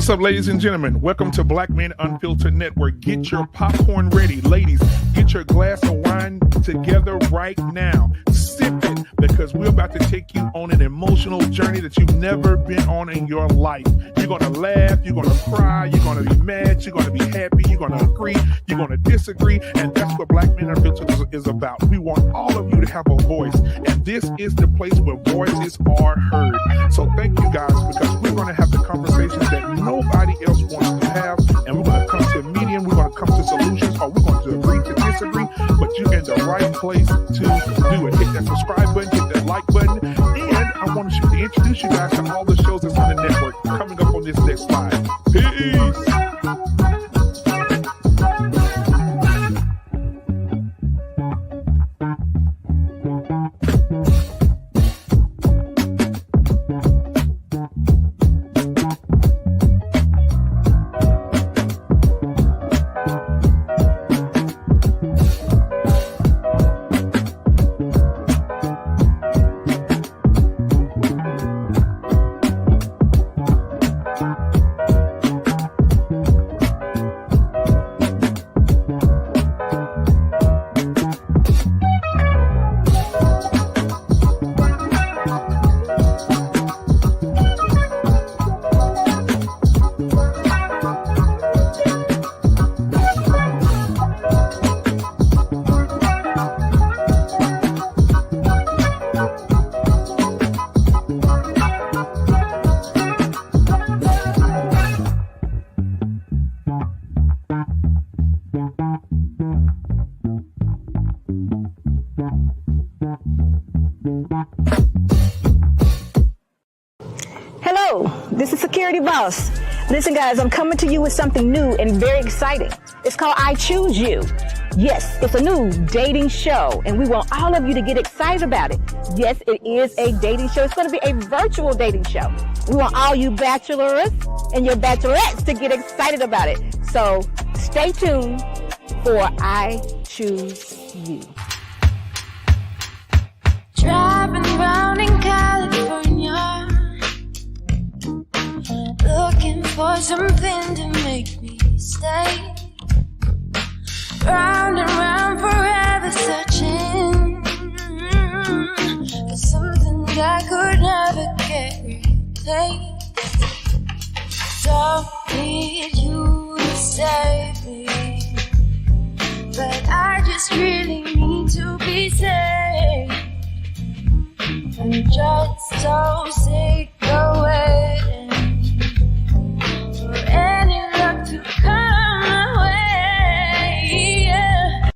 What's up, ladies and gentlemen? Welcome to Black Men Unfiltered Network. Get your popcorn ready. Ladies, get your glass of wine together right now. Sip it, because we're about to take you on an emotional journey that you've never been on in your life. You're going to laugh, you're going to cry, you're going to be mad, you're going to be happy, you're going to agree, you're going to disagree, and that's what Black Men Unfiltered is about. We want all of you to have a voice, and this is the place where voices are heard. So thank you guys, because we're going to have the conversations that nobody else wants to have, and we're going to come to a medium, we're going to come to solutions, or we're going to agree to disagree, but you're in the right place to do it. Hit that subscribe button, hit that like button, and I want to introduce you guys to all the shows that's on the network coming up on this next slide. Peace! This is Security Boss. Listen, guys, I'm coming to you with something new and very exciting. It's called I Choose You. Yes, it's a new dating show, and we want all of you to get excited about it. Yes, it is a dating show. It's going to be a virtual dating show. We want all you bachelors and your bachelorettes to get excited about it. So stay tuned for I Choose You. Driving around in California, looking for something to make me stay. Round and round forever searching for something that could never get replaced. Don't need you to save me, but I just really need to be saved. I'm just so sick of waiting for any luck to come my way. Yeah.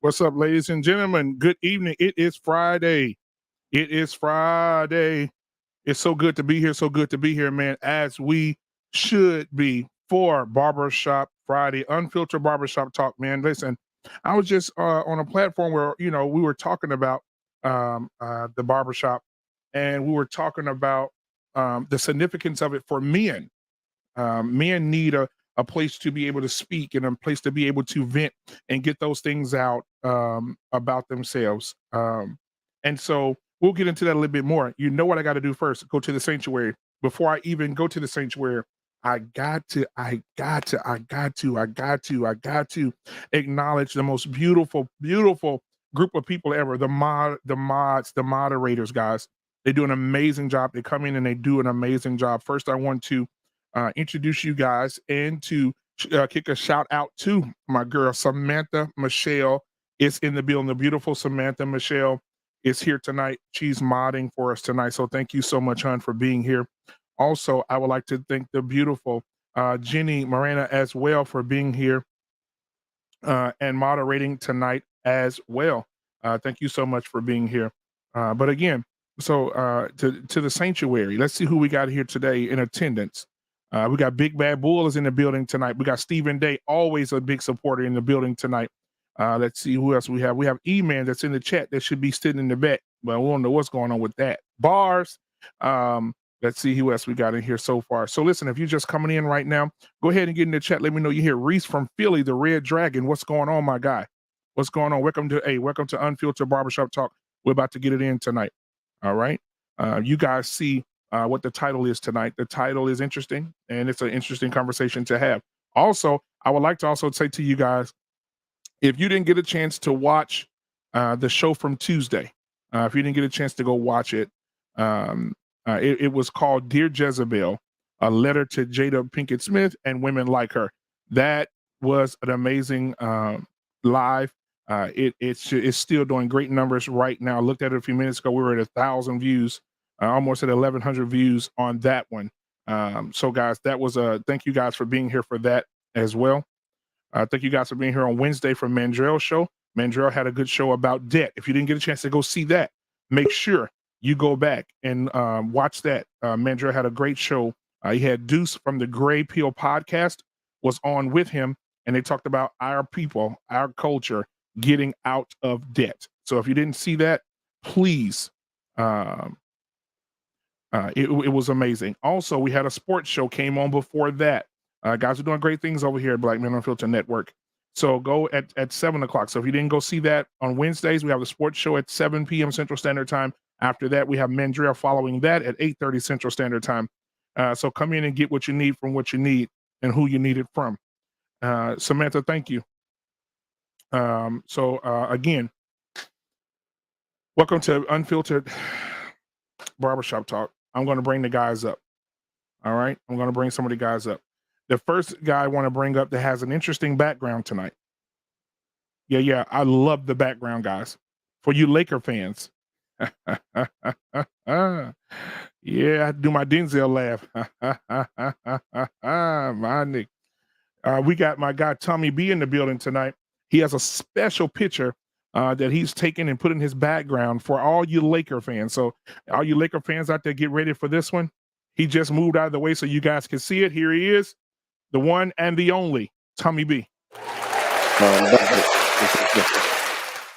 What's up, ladies and gentlemen? Good evening. It is Friday. It is Friday. It's so good to be here. So good to be here, man, as we should be for Barbershop Friday, Unfiltered Barbershop Talk, man. Listen, I was just on a platform where, we were talking about the barbershop, and we were talking about the significance of it for men. Men need a place to be able to speak and a place to be able to vent and get those things out about themselves. And so we'll get into that a little bit more. You know what I got to do first? Go to the sanctuary. Before I even go to the sanctuary, I got to acknowledge the most beautiful group of people ever. The mods, the moderators, guys. They do an amazing job. They come in and they do an amazing job. First, I want to introduce you guys and to kick a shout out to my girl Samantha Michelle is in the building. The beautiful Samantha Michelle is here tonight. She's modding for us tonight. So thank you so much, hon, for being here. Also, I would like to thank the beautiful Jenny Morena as well for being here and moderating tonight as well. Thank you so much for being here. But again, so to the sanctuary, let's see who we got here today in attendance. We got Big Bad Bull is in the building tonight. We got Stephen Day, always a big supporter in the building tonight. Let's see who else we have. We have E-Man that's in the chat that should be sitting in the back, but we don't know what's going on with that. Bars. Let's see who else we got in here so far. So listen, if you're just coming in right now, go ahead and get in the chat. Let me know you're here. Reese from Philly, the Red Dragon. What's going on, my guy? What's going on? Welcome to Unfiltered Barbershop Talk. We're about to get it in tonight. All right. You guys see what the title is tonight. The title is interesting, and it's an interesting conversation to have. Also, I would like to also say to you guys, if you didn't get a chance to watch the show from Tuesday, if you didn't get a chance to go watch it, it was called Dear Jezebel, a letter to Jada Pinkett Smith and women like her. That was an amazing live. It's still doing great numbers right now. I looked at it a few minutes ago. We were at 1,000 views. Almost at 1,100 views on that one. So guys, that was thank you guys for being here for that as well. Thank you guys for being here on Wednesday for Mandrell show. Mandrell had a good show about debt. If you didn't get a chance to go see that, make sure you go back and watch that. Mandrell had a great show. He had Deuce from the Gray Pill podcast was on with him, and they talked about our people, our culture getting out of debt. So if you didn't see that, please, it was amazing. Also, we had a sports show came on before that. Guys are doing great things over here at Black Men Unfiltered Network. So go at 7 o'clock. So if you didn't go see that on Wednesdays, we have the sports show at 7 p.m. Central Standard Time. After that, we have Mandrell following that at 8:30 Central Standard Time. So come in and get what you need from what you need and who you need it from. Samantha, thank you. Again, welcome to Unfiltered Barbershop Talk. I'm going to bring the guys up. All right. I'm going to bring some of the guys up. The first guy I want to bring up that has an interesting background tonight. Yeah. I love the background, guys. For you Laker fans. Yeah, I do my Denzel laugh. My Nick. We got my guy Tommy B in the building tonight. He has a special picture that he's taken and put in his background for all you Laker fans. So all you Laker fans out there, get ready for this one. He just moved out of the way so you guys can see it. Here he is, the one and the only Tommy B.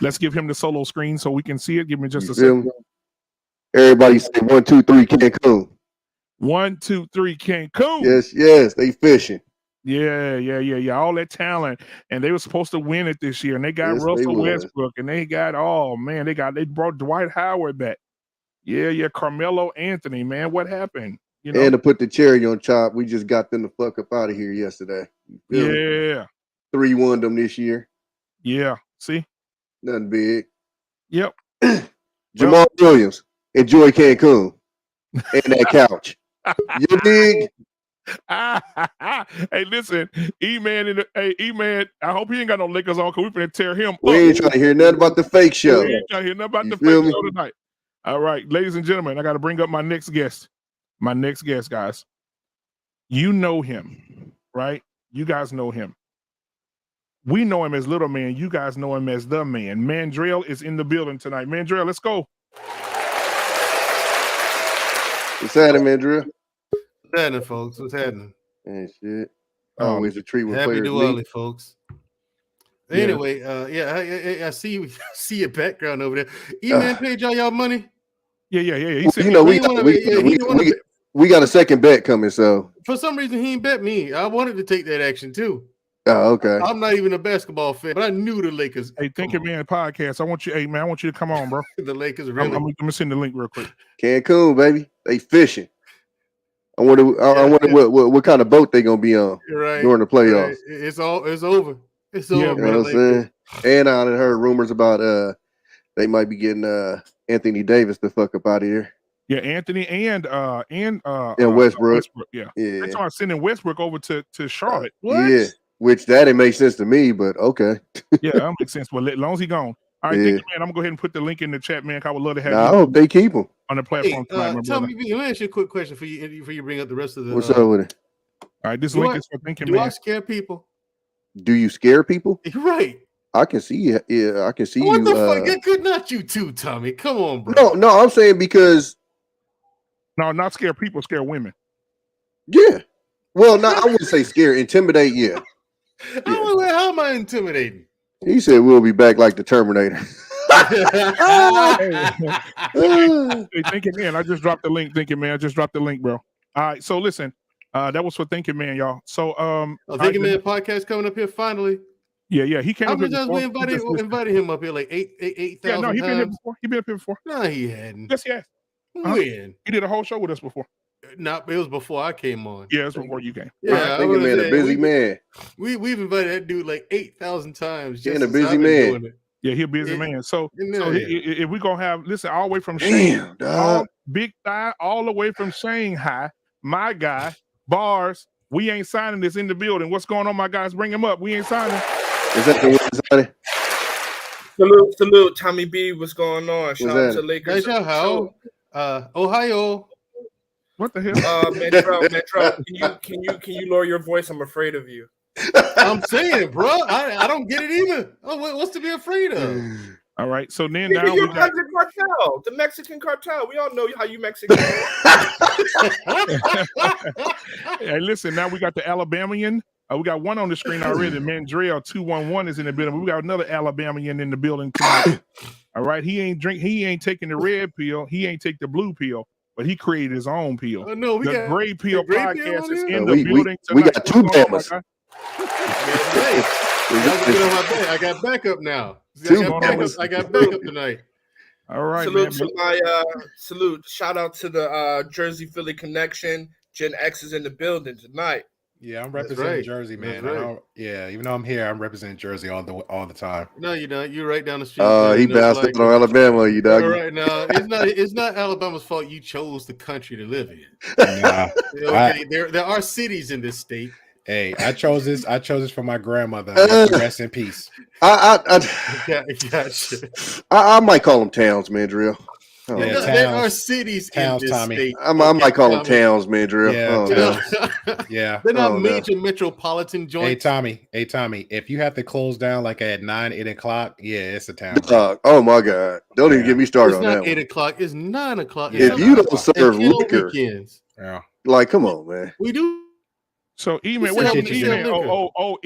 Let's give him the solo screen so we can see it. Give me just a second. Everybody say 1, 2, 3 Cancun. 1, 2, 3 Cancun. Yes, they fishing. Yeah. All that talent, and they were supposed to win it this year, and they got Russell Westbrook, and they got they brought Dwight Howard back. Yeah, Carmelo Anthony, man, what happened? You know, and to put the cherry on top, we just got them the fuck up out of here yesterday. Yeah, 3-1 them this year. Yeah, see, nothing big. Yep. Jamal Williams, enjoy Cancun and that couch. You dig? Hey, listen, E-Man, I hope he ain't got no Lakers on because we're finna tear him up. We ain't trying to hear nothing about the fake show. We ain't trying to hear nothing about the fake show tonight. All right, ladies and gentlemen, I got to bring up my next guest. My next guest, guys. You know him, right? You guys know him. We know him as Little Man. You guys know him as the Man. Mandrell is in the building tonight. Mandrell, let's go. What's happening, Mandrell? What's happening, folks? What's happening? And shit. Always a treat when Happy players Diwali, meet. folks. Yeah. Anyway, I see your background over there. E-Man paid y'all money. Yeah. He said, You know, we got a second bet coming, so for some reason he ain't bet me. I wanted to take that action too. oh, okay. I'm not even a basketball fan, but I knew the Lakers. hey, Think It Man podcast. I want you to come on, bro. The Lakers I'm really. gonna send the link real quick. Cancun, baby. They fishing. I wonder what kind of boat they gonna be on during the playoffs. Right. It's over. It's Yeah, over. You know what I'm saying? And I heard rumors about they might be getting Anthony Davis the fuck up out of here. Yeah, Anthony and Westbrook. Yeah. Yeah. That's why I'm sending Westbrook over to Charlotte. Yeah. Which that didn't make sense to me, but okay. Yeah, that makes sense. Well, as long as he gone. All right, Yeah. Think It Man. I'm gonna go ahead and put the link in the chat, man. I would love to have I you hope they keep him. on the platform tonight, my tell brother. me, let me ask you a quick question for you bring up the rest of the. What's up with it? All right, this Do link I- is for Think It Do I Man. scare people? Do you scare people? You're right. I can see you. Yeah, I can see What you. the fuck? Good, not you too, Tommy. Come on, bro. No, I'm saying because No, not scare people, scare women. yeah. Well, no, I wouldn't say scare, intimidate. Yeah. How am I intimidating? He said we'll be back like the Terminator. Hey, Think It Man. I just dropped the link. Think It Man. I just dropped the link, bro. All right, so listen. That was for Think It Man, y'all. So Think It Man podcast coming up here finally. Yeah. He came How up many here times before. we invited him up here? Like 8,000 Yeah, no, he been here times? before. He been up here before. No, he hadn't. Yes, he has. When? He did a whole show with us before. No, it was before I came on. Yeah, it's before you came. Yeah, Think It Man, a busy man. We've invited that dude like 8,000 times. Being a busy man. Yeah, he a busy man. So if we gonna have all the way from Damn, dog. Big Thigh, all the way from Shanghai, my guy, Bars, we ain't signing this in the building. What's going on, my guys? Bring him up. We ain't signing. Is that the one? Salute, Tommy B. What's going on? Shout out to Lakers. Ohio. What the hell? Mentrell, can you lower your voice? I'm afraid of you. I'm saying, bro, I don't get it either. Oh, what's to be afraid of? All right, so then Nigga, now you're we got cartel, the Mexican cartel. We all know how you Mexican. hey, listen, now we got the Alabamian. We got one on the screen already. Mandrell 211 is in the building. We got another Alabamian in the building tonight. All right, he ain't taking the red pill. He ain't take the blue pill, but he created his own pill. Oh, no, the Gray Pill Gray podcast Pill is on in here? the building We tonight. got two Bamas. I got backup now. I got backup tonight. All right, Salute to my salute. Shout out to the Jersey Philly connection. Gen X is in the building tonight. Yeah, I'm representing right. Jersey, man. Right. Even though I'm here, I'm representing Jersey all the time. No, you don't. You're right down the street. He bounced on Alabama, you dog. All right, now it's not Alabama's fault. You chose the country to live in. Nah, Okay, there are cities in this state. hey, I chose this for my grandmother. Rest in peace. Gotcha. I might call them towns, Mandrell. Oh, Yeah, There are cities in this Tommy. state. I might call them towns, Mandrell. Yeah, yeah. They're not Oh, no. major metropolitan joints. Hey Tommy, if you have to close down like at 8 o'clock, yeah, it's a town. Oh my God! Don't even get me started It's on not that 8 one. o'clock. It's 9 o'clock. Yeah. If you don't serve liquor, weekends. Yeah. like, come on, man. We do. So E-Man, Who what said happened to liquor?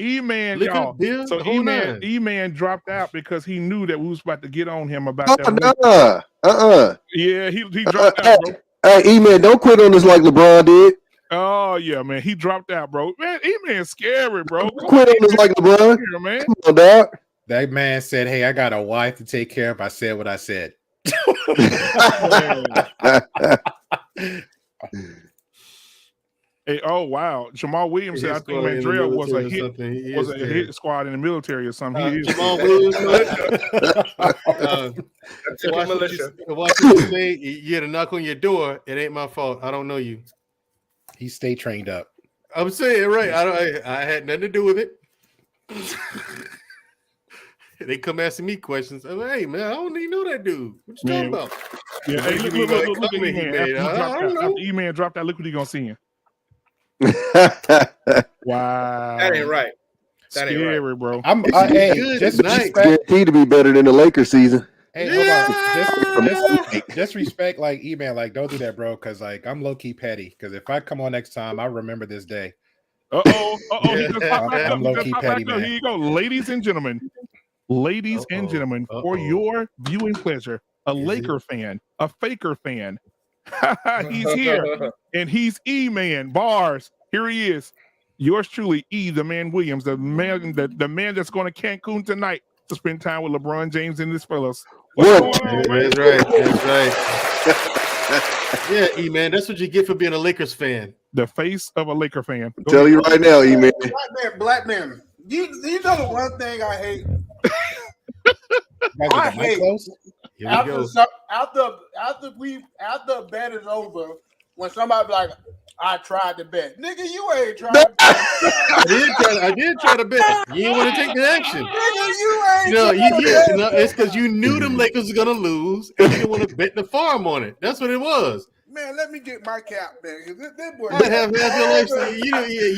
E-Man? E-Man, Liquor, y'all. beer, So the whole nine. E-Man dropped out because he knew that we was about to get on him about Oh, that. no. Yeah, he dropped out, bro. Hey, E-Man, don't quit on us like LeBron did. Oh yeah, man, he dropped out, bro. Man, E-Man's scary, bro. Don't quit on us like LeBron. Here, man. Come on, dog. That man said, "Hey, I got a wife to take care of." I said what I said. Hey, oh wow, Jamal Williams said I think Mandrell was a hit squad in the military or something. He is. Jamal Williams. Watch what you say. You had a knock on your door. It ain't my fault. I don't know you. He stay trained up. I'm saying right. I had nothing to do with it. They come asking me questions. I'm like, hey man, I don't even know that dude. What you talking about? Yeah, hey, look at E-Man. After E-Man dropped out, look what he gonna see him. Wow. That ain't right. That ain't Scary, right. bro. Hey, good just night. respect. Guaranteed to be better than the Lakers season. Hey, Yeah. hold on. Just respect, like, E-Man, like, don't do that, bro. Because, like, I'm low key petty. Because if I come on next time, I remember this day. Uh-oh. He just popped back I'm up. low-key petty, man. Here you go. Ladies and gentlemen, for your viewing pleasure, a Laker fan, a Faker fan. He's here. And he's E-Man. Bars. Here he is. Yours truly, E, the man Williams, the man that's going to Cancun tonight to spend time with LeBron James and his fellows. What's going on, man? That's right. Yeah, E-Man, that's what you get for being a Lakers fan. The face of a Laker fan. I'm telling you right now, E-Man. Black man. You know the one thing I hate? I hate Here we go. after a bet is over, when somebody be like, I tried to bet. Nigga, you ain't tried to bet. I did try to bet. You didn't want to take the action. Nigga, you ain't No, it's because you knew them Lakers were gonna lose and you didn't want to bet the farm on it. That's what it was. Man, let me get my cap back. This boy, I have half your life. So you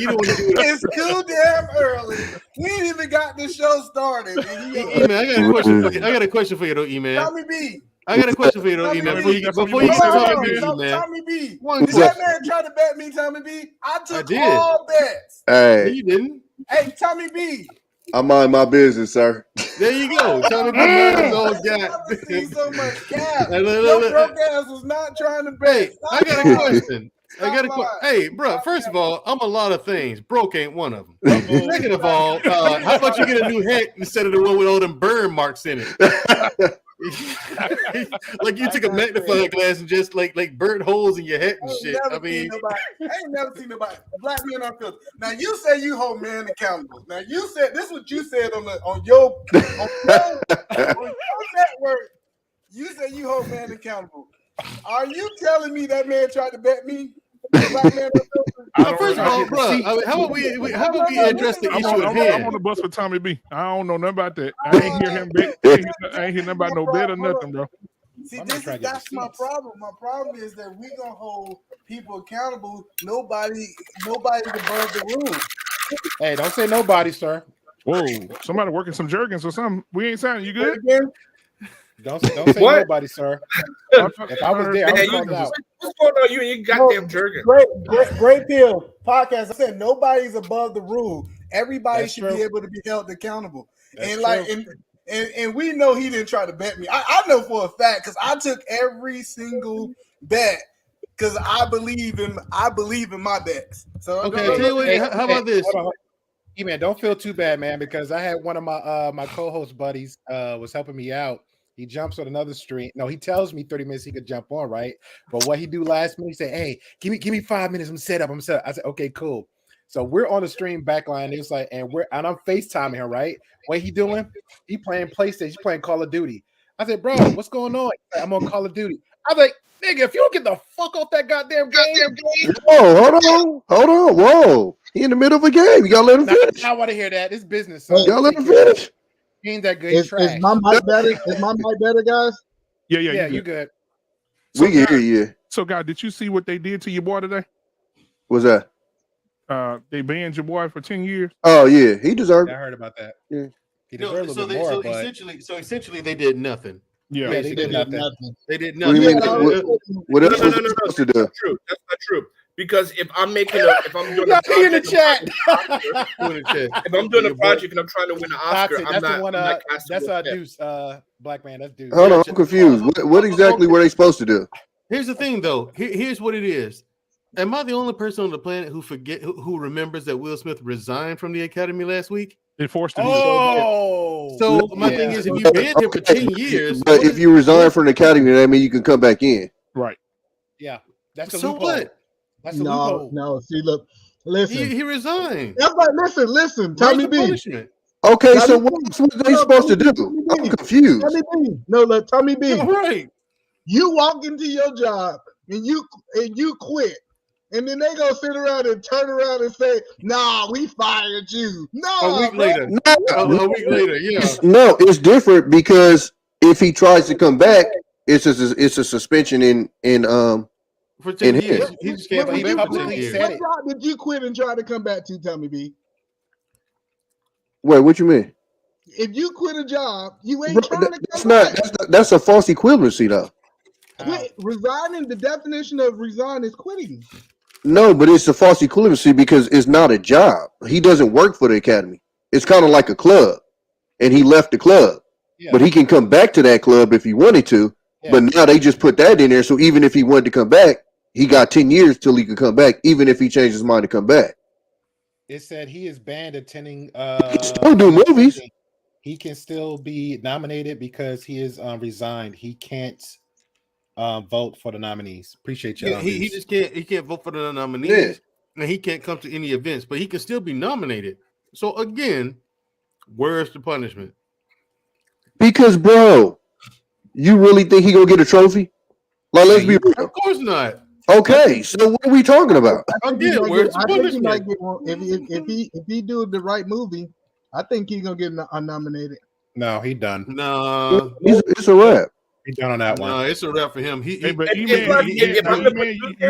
don't want to do it. it's too damn early. We ain't even got the show started. E-Man, I got a question for you. I got a question for you, though, E-Man. Tommy B. I got a question for you, though, E-Man. Before you get Tommy B, man. Tommy B. One Did that man try to bet me, Tommy B? I took all bets. Hey, you didn't. Hey, Tommy B. I mind my business, sir. There you go. Tommy B. Man, those guys. So much cap. Look. Your broke ass was not trying to bet. Hey, I got a question. Hey, bro, first of all, I'm a lot of things. Broke ain't one of them. Second of all, how about you get a new hat instead of the one with all them burn marks in it? Like you took a magnifying glass and just like burnt holes in your head and shit. I mean, I ain't never seen nobody. Black men unfiltered. Now you say you hold men accountable. Now you said this is what you said on your network. You said you hold men accountable. Are you telling me that man tried to bet me? Black man first of all, bro, how about we address the issue at hand? I'm on the bus with Tommy B. I don't know nothing about that. I ain't hear him bet. I ain't hear nothing about no bet or nothing, bro. See, that's my problem. My problem is that we gonna hold people accountable. Nobody's above the rule. Hey, don't say nobody, sir. Whoa, somebody working some jergens or something. We ain't signing. You good? Don't say nobody, sir. If I was there, I would call out. What's going on? You and your goddamn jerkin. Great Pill podcast. I said nobody's above the rule. Everybody should be able to be held accountable. And we know he didn't try to bet me. I know for a fact because I took every single bet because I believe in my bets. So okay, how about this? Hey, man, don't feel too bad, man, because I had one of my co-host buddies was helping me out. He jumps on another stream. No, he tells me 30 minutes he could jump on, right? But what he do last minute, he said, "Hey, give me 5 minutes. I'm set up. I said, "Okay, cool." So we're on the stream backline. It's like, and I'm FaceTiming him, right? What he doing? He playing PlayStation. He's playing Call of Duty. I said, "Bro, what's going on?" I'm on Call of Duty. I was like, "Nigga, if you don't get the fuck off that goddamn game." Whoa, hold on. Whoa. He in the middle of a game. You gotta let him finish. I want to hear that. It's business. So you gotta let him finish. He ain't that good. Is my mic better? Is my mic better, guys? Yeah, you good. We can hear you. So, guy, did you see what they did to your boy today? What's that? They banned your boy for 10 years. Oh yeah, he deserved it. I heard about that. Yeah. He deserved a little bit more, but essentially they did nothing. Yeah, they did nothing. They did What do nothing. you mean? What else was he supposed to do? That's not true. Because if I'm doing a project, in the chat. if I'm doing a project and I'm trying to win an Oscar, That's I'm the one. not casting That's with Deuce, Black man. That's Deuce. Hold on, I'm confused. What exactly were they supposed to do? Here's the thing, though. Here's what it is. Am I the only person on the planet who remembers that Will Smith resigned from the Academy last week? They forced him. So my thing is, if you banned him for 10 years, but if you resign from the Academy, that means you can come back in. Right. Yeah, that's a so loophole. what? That's a loophole. No. See, look, listen. He resigned. Listen. Tommy B. Punishment? Okay, so what were they supposed to do? I'm confused. Tommy B. No, look, Tommy B. All right. You walk into your job and you quit. And then they gonna sit around and turn around and say, "Nah, we fired you." No, A week later. A week later, yeah. No, it's different because if he tries to come back, it's a suspension in For 10 in years. him. He just can't come back for 10 years. What job did you quit and try to come back to, Tommy B? Wait, what you mean? If you quit a job, you ain't trying to that's come not back. that's a false equivalency though. Resigning, the definition of resign is quitting. No, but it's a false equivalency because it's not a job. He doesn't work for the academy. It's kind of like a club, and he left the club. Yeah. But he can come back to that club if he wanted to. Yeah. But now they just put that in there. So even if he wanted to come back, he got 10 years till he could come back, even if he changed his mind to come back. It said he is banned attending. He can still do movies. He can still be nominated because he is resigned. He can't vote for the nominees. Appreciate you. Yeah, he just can't. He can't vote for the nominees, and he can't come to any events. But he can still be nominated. So again, where's the punishment? Because, bro, you really think he gonna get a trophy? Like, let's be real. Of course not. Okay, so what are we talking about? Again, where's the punishment? He might get one. If he do the right movie, I think he's gonna get nominated. No, he done. No, it's a wrap. He done on that one. No, it's a wrap for him. You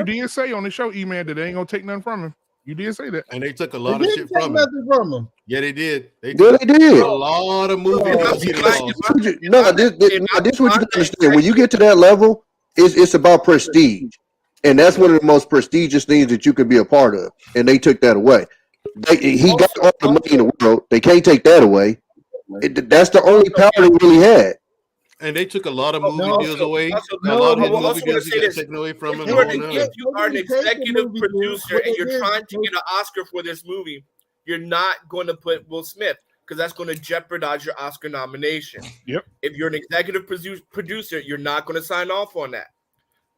did say on the show, E-Man, that they ain't gonna take nothing from him. You did say that, and they took a lot of shit from him. Yeah, they did. They did a lot of movies. No, this is what you understand. When you get to that level, it's about prestige, and that's one of the most prestigious things that you can be a part of. And they took that away. He got all the money in the world. They can't take that away. That's the only power they really had. And they took a lot of movie deals away. A lot of movie deals got taken away from him. If you are an executive producer and you're trying to get an Oscar for this movie, you're not going to put Will Smith because that's going to jeopardize your Oscar nomination. Yep. If you're an executive producer, you're not going to sign off on that.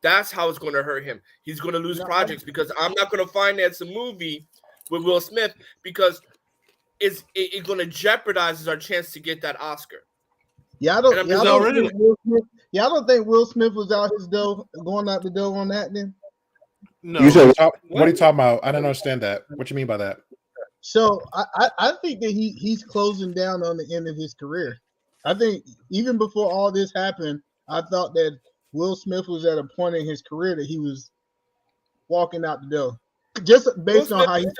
That's how it's going to hurt him. He's going to lose projects because I'm not going to finance a movie with Will Smith because it's going to jeopardize our chance to get that Oscar. Y'all don't think Will Smith was out his door, going out the door on that then? No. You said, what are you talking about? I don't understand that. What you mean by that? So I think that he's closing down on the end of his career. I think even before all this happened, I thought that Will Smith was at a point in his career that he was walking out the door. Just based on how he's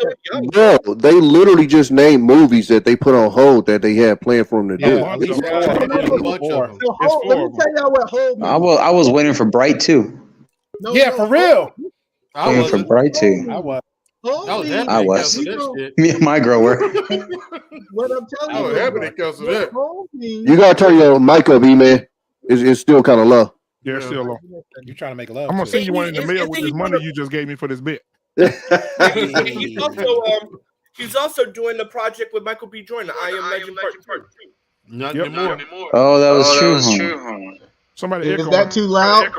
bro, they literally just named movies that they put on hold that they had planned for him to do. Let me tell y'all what hold. I was waiting for Bright too. For real. I was waiting for Bright too. I was. Me and my girl were. What I'm telling you, you gotta turn your mic up, E-Man. It's still kind of low. Yeah, it's still low. You're trying to make love. I'm gonna send you one in the mail with this money you just gave me for this bit. He's also doing the project with Michael B. Jordan, I Am Legend Part 2. Not anymore. Oh, that was true. Somebody is that too loud?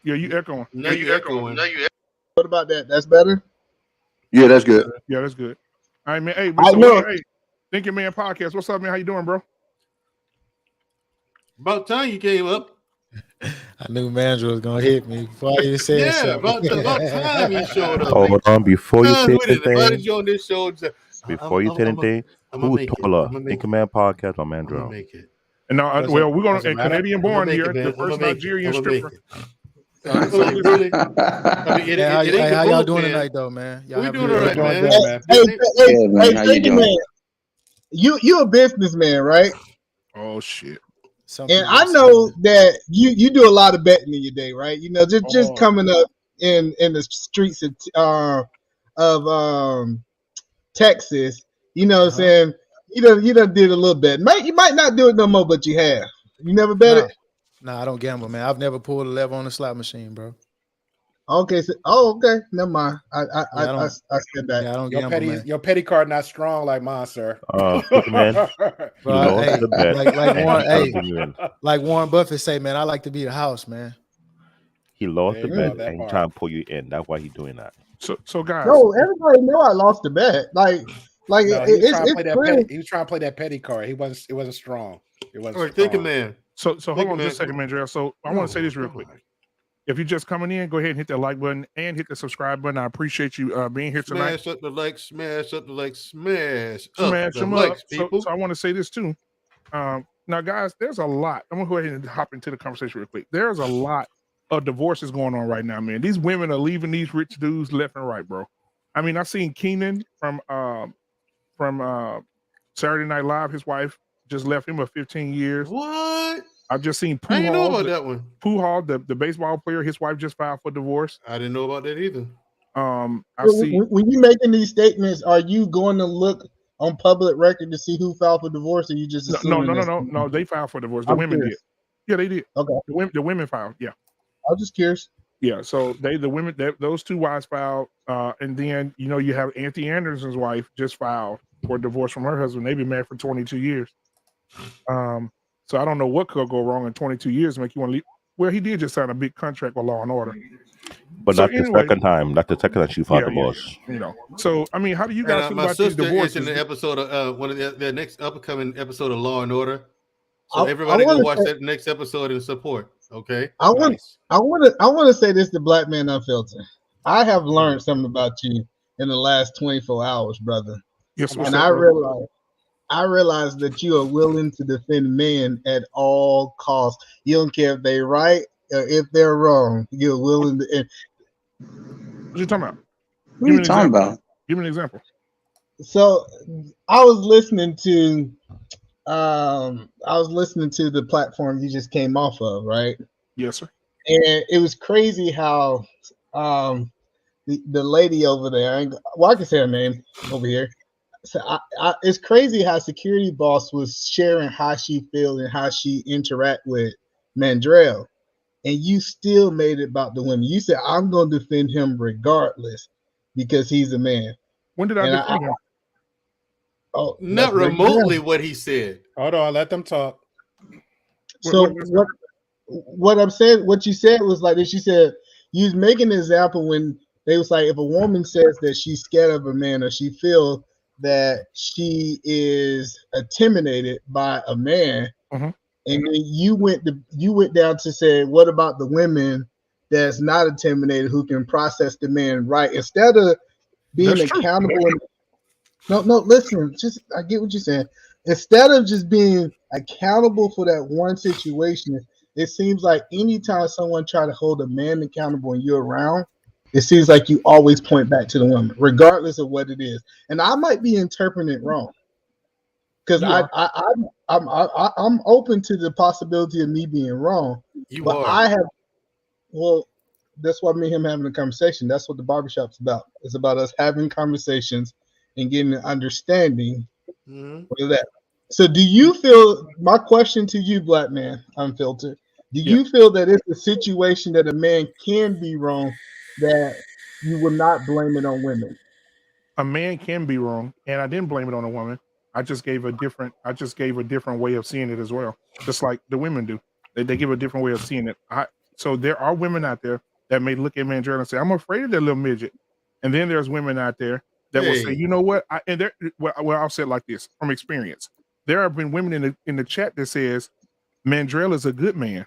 Yeah, you echoing. No, you echoing. What about that? That's better? Yeah, that's good. Yeah, that's good. All right, man. Hey, hey, Thinking Man Podcast. What's up, man? How you doing, bro? About time you came up. I knew Mandrell was gonna hit me before I even said something. About time you showed up. Hold on, before you say anything. Before you say anything, who's taller? Thinking Man Podcast or Mandrell? And now, well, we're gonna Canadian born here, the first Nigerian stripper. How y'all doing tonight, though, man? We doing all right, man. Hey, you a businessman, right? Oh shit. And I know that you do a lot of betting in your day, right? You know, just coming up in the streets of Texas, you know what I'm saying? You done did a little bet. You might not do it no more, but you have. You never bet it? No, I don't gamble, man. I've never pulled a lever on a slot machine, bro. Okay, okay. Never mind. I said that. Yeah, I don't gamble, your petty card not strong like mine, sir. Man. Like Warren Buffett say, man, I like to be the house, man. He lost the bet and he's trying to pull you in. That's why he's doing that. So guys. No, everybody know I lost the bet. No, he was trying to play that petty card. It wasn't strong. It wasn't. Thinking Man. So hold on just a second, Mandrell. So I want to say this real quick. If you're just coming in, go ahead and hit that like button and hit the subscribe button. I appreciate you being here tonight. Smash up the like, smash up the like, smash them up. So I want to say this too. Now, guys, there's a lot. I'm gonna go ahead and hop into the conversation real quick. There's a lot of divorces going on right now, man. These women are leaving these rich dudes left and right, bro. I mean, I seen Keenan from Saturday Night Live, his wife just left him for 15 years. What? I've just seen I didn't know about that one. Pujols, the baseball player, his wife just filed for divorce. I didn't know about that either. I see. When you making these statements, are you going to look on public record to see who filed for divorce, or you just no? They filed for divorce. The women did. Yeah, they did. Okay. The women filed. Yeah. I'm just curious. Yeah. So the women, those two wives filed, and then you have Anthony Anderson's wife just filed for divorce from her husband. They've been married for 22 years. So I don't know what could go wrong in 22 years to make you want to leave. Well, he did just sign a big contract with Law and Order. But not the second time. Not the second time she filed divorce. So I mean, how do you guys feel my about these sister divorces? is in the episode of one of the next upcoming episode of Law and Order. So everybody go watch that next episode and support. Okay. I want to say this to Black Man Unfiltered. I have learned something about you in the last 24 hours, brother. Yes, and I realize that you are willing to defend men at all costs. You don't care if they're right or if they're wrong. You're willing to. What you talking about? What are you talking about? Give me an example. So I was listening to the platform you just came off of, right? Yes, sir. And it was crazy how the lady over there, I can say her name over here. So it's crazy how Security Boss was sharing how she feels and how she interact with Mandrell, and you still made it about the women. You said, I'm going to defend him regardless because he's a man. When did I defend him? Oh, not remotely what he said. Hold on, let them talk. So what I'm saying, what you said was like this. You said you was making an example when they was like, if a woman says that she's scared of a man or she feels that she is intimidated by a man, and then you went down to say, what about the women that's not intimidated who can process the man right instead of being accountable? No, listen, I get what you're saying. Instead of just being accountable for that one situation, it seems like anytime someone try to hold a man accountable and you're around, it seems like you always point back to the woman, regardless of what it is. And I might be interpreting it wrong, because I'm open to the possibility of me being wrong. That's why me and him having a conversation. That's what the barbershop's about. It's about us having conversations and getting an understanding of that. So do you feel, my question to you, Black Man Unfiltered, do you feel that it's a situation that a man can be wrong, that you will not blame it on women? A man can be wrong, and I didn't blame it on a woman. I just gave a different way of seeing it as well, just like the women do. They give a different way of seeing it. So there are women out there that may look at Mandrell and say, I'm afraid of that little midget. And then there's women out there that will say, you know what? I'll say it like this from experience. There have been women in the chat that says Mandrell is a good man.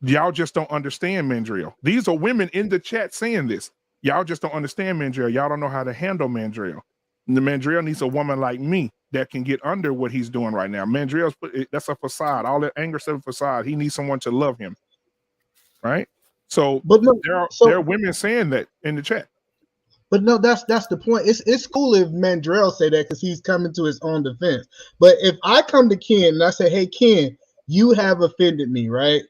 Y'all just don't understand Mandrell. These are women in the chat saying this. Y'all just don't understand Mandrell. Y'all don't know how to handle Mandrell. And the Mandrell needs a woman like me that can get under what he's doing right now. Mandrell's that's a facade. All that anger is a facade. He needs someone to love him. Right? So there are women saying that in the chat. But no, that's the point. It's cool if Mandrell say that because he's coming to his own defense. But if I come to Ken and I say, hey, Ken, you have offended me, right?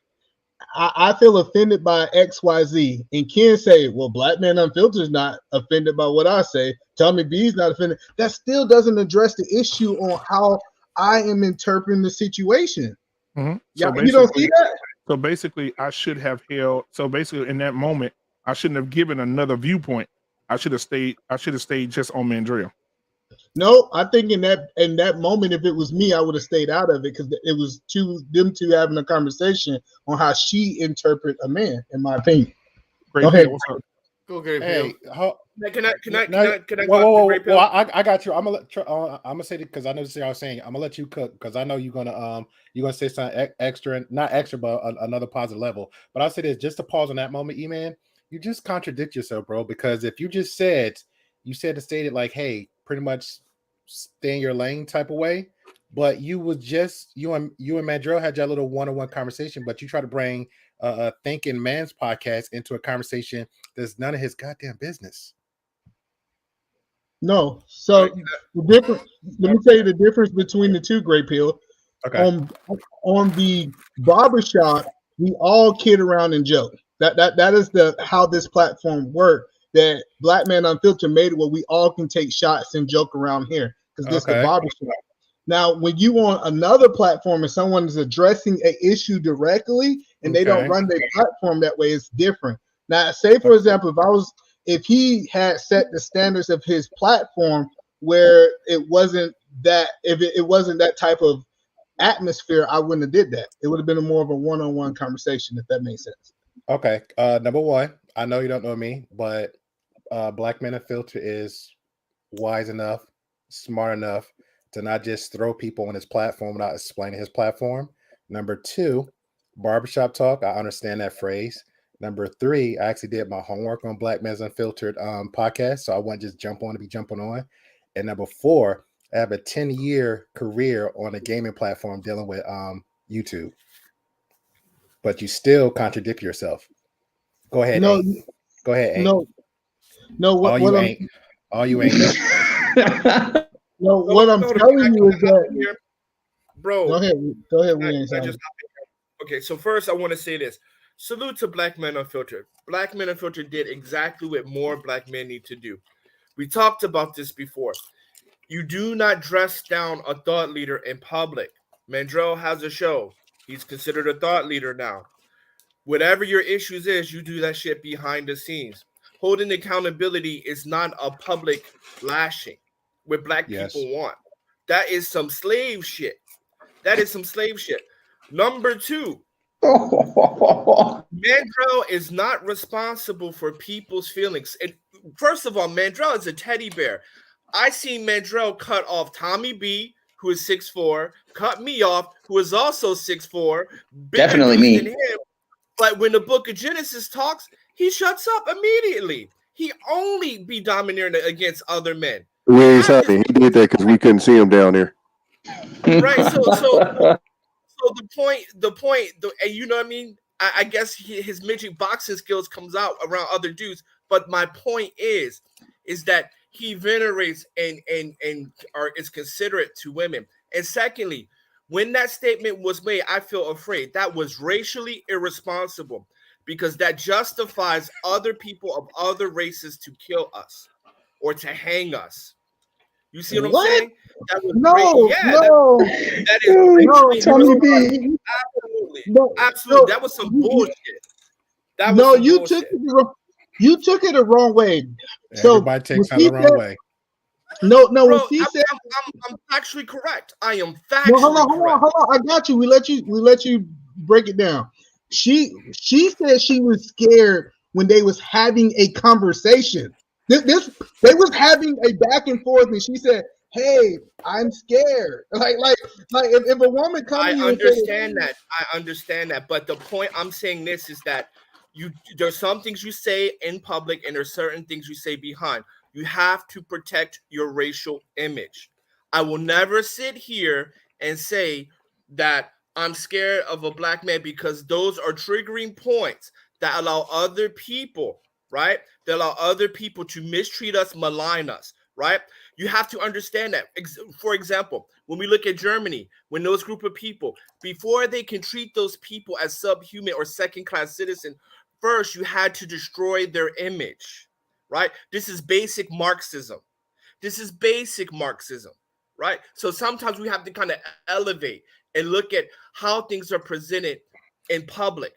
I feel offended by XYZ. And Ken say, well, Black Man Unfiltered is not offended by what I say. Tommy B is not offended. That still doesn't address the issue on how I am interpreting the situation. Mm-hmm. Yeah, you don't see that? So basically, I should have held. So basically, in that moment, I shouldn't have given another viewpoint. I should have stayed just on Mandrell. No, I think in that moment, if it was me, I would have stayed out of it because it was them two having a conversation on how she interpret a man, in my opinion. Go ahead. What's up? Go get it. Can I? Whoa! I got you. I'm gonna say it because I know this is what I was saying. I'm gonna let you cook because I know you're gonna say something extra, not extra, but another positive level. But I'll say this just to pause on that moment, E-Man. You just contradict yourself, bro. Because if you just stated like, hey, pretty much stay in your lane type of way, but you and Mandrell had your little one-on-one conversation, but you try to bring a Thinking Man's podcast into a conversation that's none of his goddamn business. No. So the difference. Let me tell you the difference between the two, Gray Pill. Okay. On the barbershop, we all kid around and joke. That is how this platform works. That Black Man Unfiltered made it where we all can take shots and joke around here because this is the barbershop. Now, when you on another platform and someone is addressing an issue directly and they don't run their platform that way, it's different. Now, say for example, if he had set the standards of his platform where it wasn't that, if it wasn't that type of atmosphere, I wouldn't have did that. It would have been more of a one-on-one conversation, if that makes sense. Okay. Number one, I know you don't know me, but Black Man Unfiltered is wise enough, smart enough to not just throw people on his platform without explaining his platform. Number two, Barbershop Talk. I understand that phrase. Number three, I actually did my homework on Black Man's Unfiltered podcast, so I wouldn't just jump on to be jumping on. And number four, I have a 10-year career on a gaming platform dealing with YouTube. But you still contradict yourself. Go ahead. No, go ahead. No. All you ain't. No, what I'm telling you is that, bro. Go ahead. Okay, so first I want to say this. Salute to Black Men Unfiltered. Black Men Unfiltered did exactly what more Black men need to do. We talked about this before. You do not dress down a thought leader in public. Mandrell has a show. He's considered a thought leader now. Whatever your issues is, you do that shit behind the scenes. Holding accountability is not a public lashing what Black people want. That is some slave shit. Number two, Mandrell is not responsible for people's feelings. And first of all, Mandrell is a teddy bear. I seen Mandrell cut off Tommy B, who is 6'4", cut me off, who is also 6'4". Definitely me. Him. But when the book of Genesis talks, he shuts up immediately. He only be domineering against other men. We ain't happy. He did that because we couldn't see him down there. Right. So the point, and you know what I mean? I guess his midget boxing skills comes out around other dudes. But my point is that he venerates and is considerate to women. And secondly, when that statement was made, I feel afraid. That was racially irresponsible because that justifies other people of other races to kill us or to hang us. You see what I'm saying? That was that is racially irresponsible. Absolutely. That was some bullshit. You took it the wrong way. Everybody takes it the wrong way. No. Bro, I'm factually correct. I am factually correct. Hold on. I got you. We let you break it down. She said she was scared when they was having a conversation. They was having a back and forth, and she said, "Hey, I'm scared." Like if a woman comes, I understand that. But the point I'm saying this is that there's some things you say in public, and there's certain things you say behind. You have to protect your racial image. I will never sit here and say that I'm scared of a Black man because those are triggering points that allow other people, right? That allow other people to mistreat us, malign us, right? You have to understand that. For example, when we look at Germany, when those group of people, before they can treat those people as subhuman or second-class citizen, first you had to destroy their image, right? This is basic Marxism. Right? So sometimes we have to kind of elevate and look at how things are presented in public.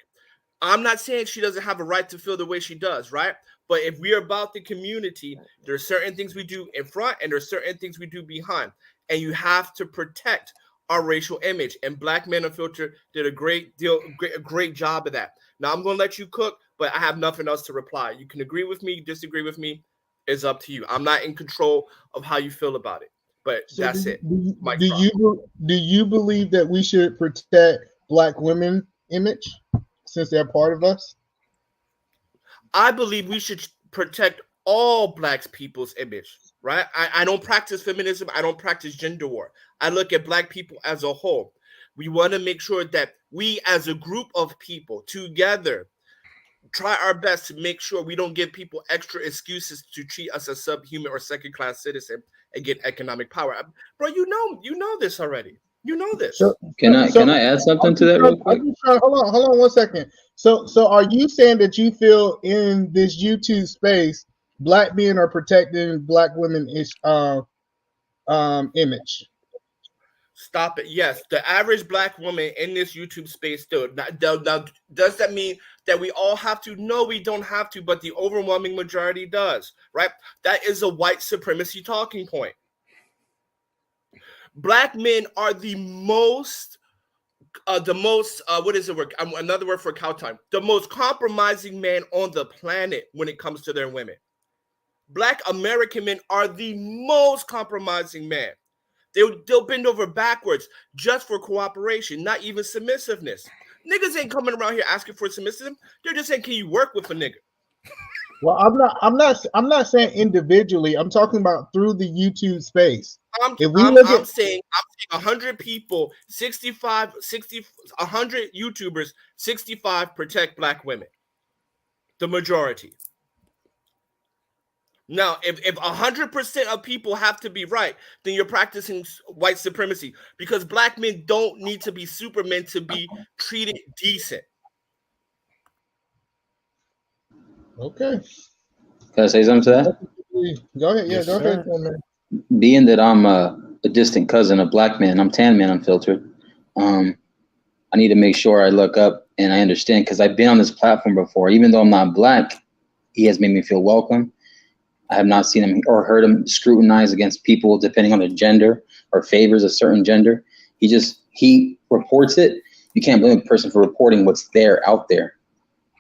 I'm not saying she doesn't have a right to feel the way she does, right? But if we're about the community, there are certain things we do in front and there are certain things we do behind. And you have to protect our racial image. And Black Men Unfiltered did a great job of that. Now I'm going to let you cook, but I have nothing else to reply. You can agree with me, disagree with me. It's up to you. I'm not in control of how you feel about it. But that's it. Do you believe that we should protect Black women image since they're part of us? I believe we should protect all Black people's image, right? I don't practice feminism. I don't practice gender war. I look at Black people as a whole. We want to make sure that we as a group of people together try our best to make sure we don't give people extra excuses to treat us as subhuman or second-class citizen and get economic power. Bro, you know this already. You know this. Can I add something to that real quick? Hold on 1 second. So are you saying that you feel in this YouTube space, black men are protecting black women image? Stop it. Yes, the average black woman in this YouTube space still. Now, does that mean that we all have to? No, we don't have to, but the overwhelming majority does, right? That is a white supremacy talking point. Black men are the most, what is the word? Another word for cow time. The most compromising man on the planet when it comes to their women. Black American men are the most compromising man. They'll bend over backwards just for cooperation, not even submissiveness. Niggas ain't coming around here asking for submissive. They're just saying, "Can you work with a nigga?" Well, I'm not saying individually. I'm talking about through the YouTube space. I'm saying 100 people, 100 YouTubers, 65 protect black women. The majority. Now, if 100% of people have to be right, then you're practicing white supremacy, because black men don't need to be supermen to be treated decent. Okay. Can I say something to that? Go ahead. Yeah, go ahead. Being that I'm a distant cousin of black man, I'm tan man unfiltered. I need to make sure I look up and I understand, because I've been on this platform before. Even though I'm not black, he has made me feel welcome. I have not seen him or heard him scrutinize against people depending on their gender or favors a certain gender. He reports it. You can't blame a person for reporting what's out there.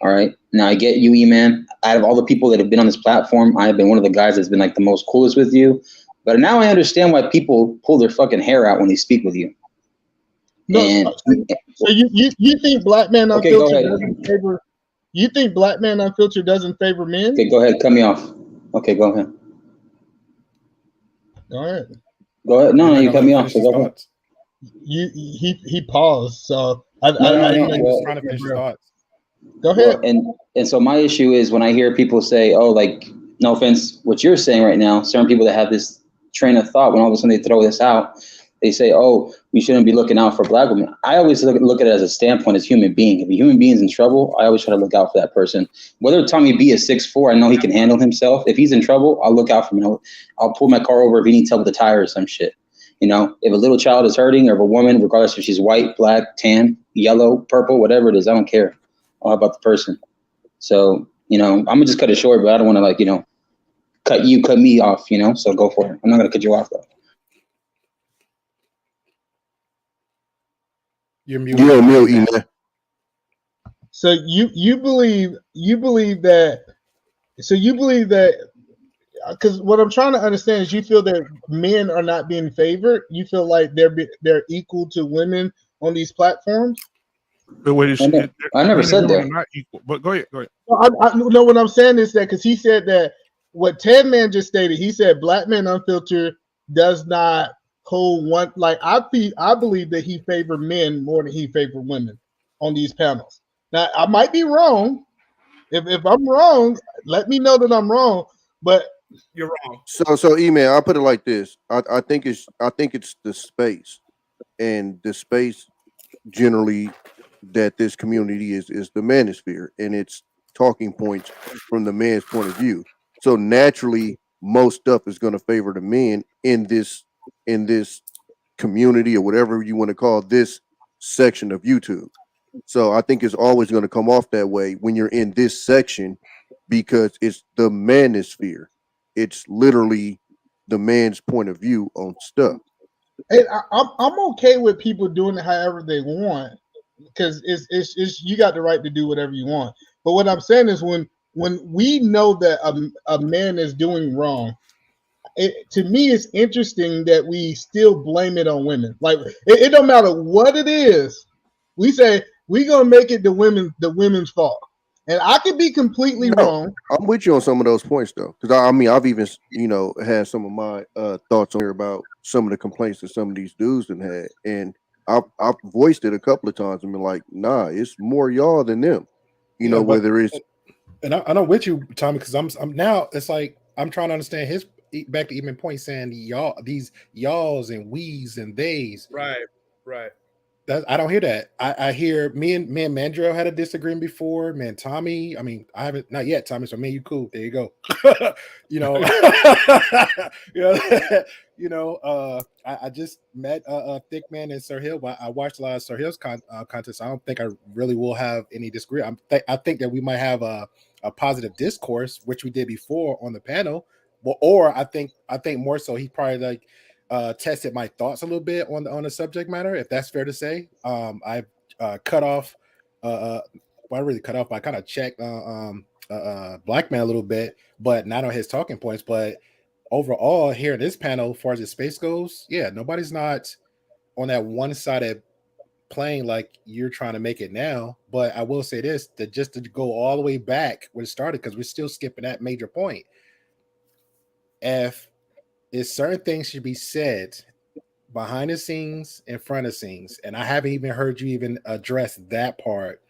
All right. Now I get you, E-Man. Out of all the people that have been on this platform, I have been one of the guys that's been like the most coolest with you. But now I understand why people pull their fucking hair out when they speak with you. No, so you think Black Man Unfiltered doesn't favor? You think Black Man Unfiltered doesn't favor men? Okay, go ahead. Cut me off. Okay, go ahead. Go ahead. Go ahead. No, you cut me off. So go ahead. He paused. So I was trying to finish his thoughts. Go ahead. Well, and so my issue is when I hear people say, "Oh, like, no offense, what you're saying right now," certain people that have this train of thought, when all of a sudden they throw this out, they say, "Oh, we shouldn't be looking out for black women." I always look at it as a standpoint as human being. If a human being's in trouble, I always try to look out for that person. Whether Tommy B is 6'4", I know he can handle himself. If he's in trouble, I'll look out for him. I'll pull my car over if he needs help with the tire or some shit. You know, if a little child is hurting, or if a woman, regardless if she's white, black, tan, yellow, purple, whatever it is, I don't care. All about the person. So, you know, I'm gonna just cut it short, but I don't want to, like, you know, cut me off, you know, so go for it. I'm not gonna cut you off though. You're muted. Man. So you believe that because what I'm trying to understand is you feel that men are not being favored. You feel like they're equal to women on these platforms. I never said that. Not equal, but go ahead. I know what I'm saying is that because he said that what Ted Man just stated, he said Black Man Unfiltered does not hold one. Like I believe that he favored men more than he favored women on these panels. Now I might be wrong. If I'm wrong, let me know that I'm wrong. But you're wrong. So E-Man, I'll put it like this. I think it's the space, and the space generally that this community is the manosphere, and it's talking points from the man's point of view. So naturally, most stuff is going to favor the men in this community, or whatever you want to call this section of YouTube. So I think it's always going to come off that way when you're in this section, because it's the manosphere. It's literally the man's point of view on stuff. And I'm okay with people doing it however they want, because it's you got the right to do whatever you want. But what I'm saying is when we know that a man is doing wrong, to me it's interesting that we still blame it on women. Like it don't matter what it is, we say we're gonna make it the women's fault. And I could be completely wrong. I'm with you on some of those points though, because I mean I've even had some of my thoughts on here about some of the complaints that some of these dudes have had, and I've voiced it a couple of times and been like, nah, it's more y'all than them. You know, whether it's And I know with you, Tommy, because I'm now. It's like I'm trying to understand his back to even point saying y'all, these y'alls and we's and they's. Right. I don't hear that. I hear me and Mandrell had a disagreement before. Man, Tommy. I mean, I haven't not yet, Tommy. So man, you cool. There you go. You know, I just met Thick Man and Sir Hill. I watched a lot of Sir Hill's content. So I don't think I really will have any disagreement. I think that we might have a positive discourse, which we did before on the panel. Or I think more so he probably like tested my thoughts a little bit on the subject matter, if that's fair to say. I've cut off well, I really cut off, but I kind of checked Black Man a little bit, but not on his talking points. But overall, here in this panel, as far as the space goes, yeah, nobody's not on that one-sided playing like you're trying to make it now. But I will say this, that just to go all the way back when it started, because we're still skipping that major point. If certain things should be said behind the scenes, in front of scenes, and I haven't even heard you even address that part,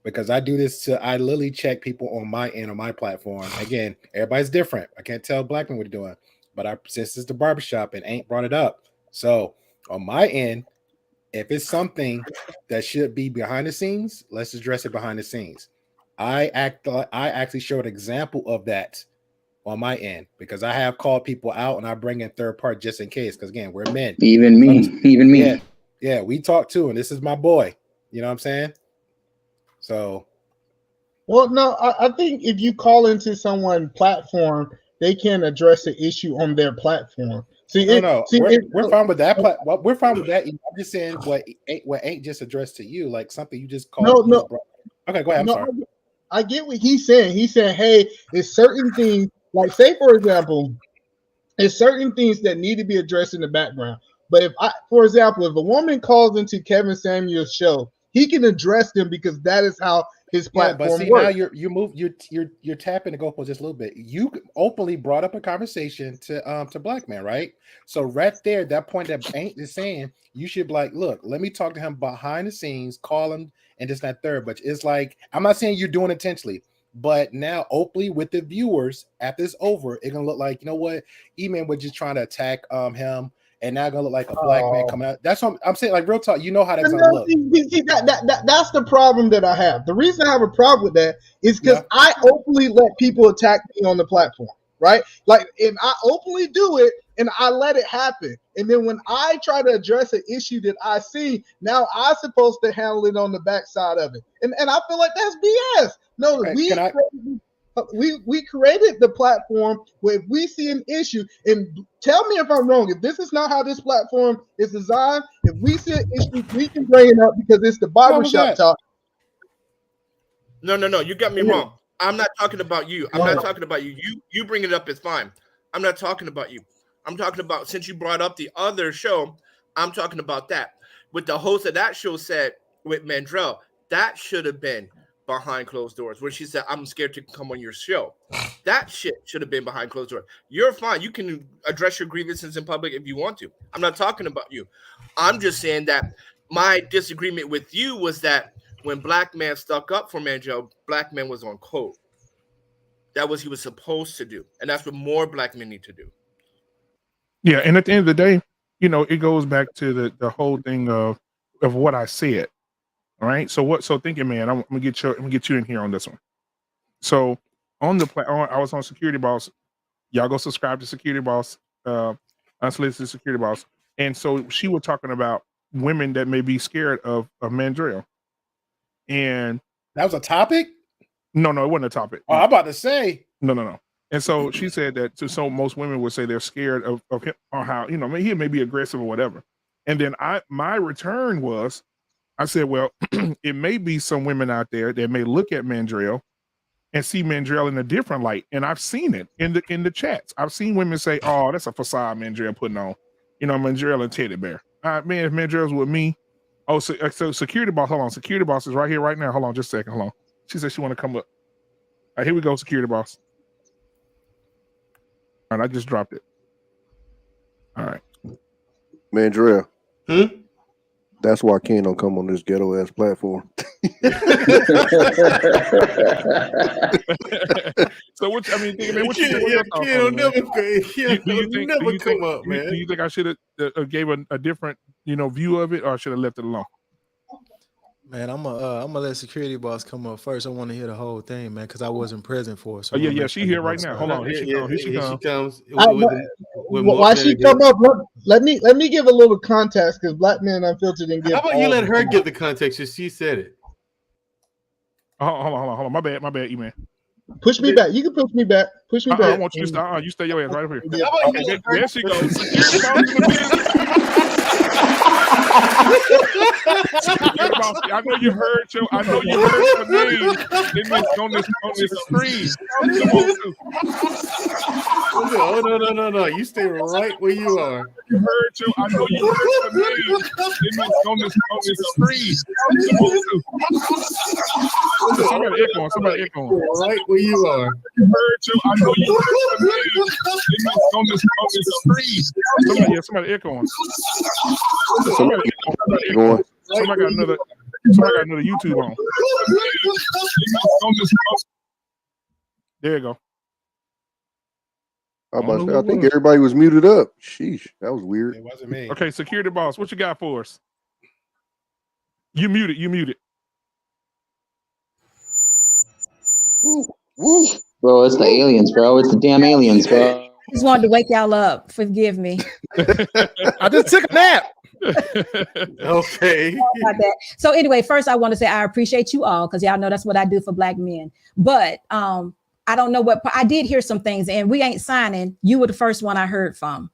because I do this I literally check people on my end, on my platform. Again, everybody's different. I can't tell Black men what they're doing, but since it's the barbershop and ain't brought it up. So on my end, if it's something that should be behind the scenes, let's address it behind the scenes. I actually showed an example of that on my end, because I have called people out and I bring in third party just in case, because again, we're men. Even me. Yeah, we talk too, and this is my boy. You know what I'm saying? So, well, no, I think if you call into someone's platform, they can address the issue on their platform. We're fine with that. We're fine with that. I'm just saying what ain't just addressed to you, like something you just called. No. Okay, go ahead. I'm sorry. I get what he's saying. He's saying, hey, there's certain things, like say for example, there's certain things that need to be addressed in the background. But for example, if a woman calls into Kevin Samuel's show, he can address them because that is how his platform works. Now you're tapping the goalpost just a little bit. You openly brought up a conversation to Black Man, right? So right there, that point that Ain't is saying, you should be like, look, let me talk to him behind the scenes, call him, and just that third. But it's like, I'm not saying you're doing it intentionally, but now openly with the viewers, after it's over, it's gonna look like, you know what, E-Man was just trying to attack him. And now gonna look like a Black man coming out. That's what I'm saying. Like real talk, you know how that's gonna look. That's the problem that I have. The reason I have a problem with that is because I openly let people attack me on the platform, right? Like if I openly do it and I let it happen, and then when I try to address an issue that I see, now I'm supposed to handle it on the backside of it, and I feel like that's BS. No, we created the platform where if we see an issue, and tell me if I'm wrong, if this is not how this platform is designed, if we see an issue, we can bring it up because it's the barbershop talk. No, you got me wrong. I'm not talking about you. I'm not talking about you. You bring it up, it's fine. I'm not talking about you. I'm talking about, since you brought up the other show, I'm talking about that. What the host of that show said with Mandrell, that should have been behind closed doors, where she said, I'm scared to come on your show. That shit should have been behind closed doors. You're fine. You can address your grievances in public if you want to. I'm not talking about you. I'm just saying that my disagreement with you was that when Black Man stuck up for Mandrell, Black Man was on code. That was he was supposed to do. And that's what more Black men need to do. Yeah, and at the end of the day, you know, it goes back to the whole thing of what I said. All right. So thinking, man, I'm gonna get you in here on this one. So on the I was on Security Boss. Y'all go subscribe to Security Boss, Unsolicited Security Boss. And so she was talking about women that may be scared of Mandrell. And that was a topic? No, it wasn't a topic. Oh, I'm about to say. No. And so she said that so most women would say they're scared of him, or how, you know, he may be aggressive or whatever. And then my return was, I said, well, it may be some women out there that may look at Mandrell and see Mandrell in a different light. And I've seen it in the chats. I've seen women say, oh, that's a facade Mandrell putting on. You know, Mandrell and Teddy Bear. Man, if Mandrell's with me. Oh, so Security Boss, hold on. Security Boss is right here, right now. Hold on, just a second. Hold on. She said she want to come up. All right, here we go, Security Boss. All right, I just dropped it. All right. Mandrell. That's why Ken don't come on this ghetto ass platform. So what? I mean, man, what do you think I should have gave a different, view of it, or should have left it alone? Man, I'm gonna let security boss come up first. I want to hear the whole thing, man, because I wasn't present for it. So yeah, she here right now. Hold on, here she comes. Why she come up? Let me give a little context because Black Men Unfiltered didn't give. How about you let her give the context? Because she said it. Hold on. My bad, E-Man. Push me back. You can push me back. Push me back. I want you to stop. You stay your ass right over here. There she goes. I know you heard your name on this screen. No. You stay right where you are. I know you heard your name on this screen. Somebody echoing. Right where you are. I know you heard your name on this screen. Somebody echoing. Somebody got another YouTube on. There you go. I think everybody was muted up. Sheesh, that was weird. It wasn't me. Okay, security boss, what you got for us? You muted. Woo. Bro, it's the aliens, bro. It's the damn aliens, bro. I just wanted to wake y'all up. Forgive me. I just took a nap. Okay. So anyway, first I want to say I appreciate you all because y'all know that's what I do for Black men. But I don't know what I did hear some things, and we ain't signing. You were the first one I heard from.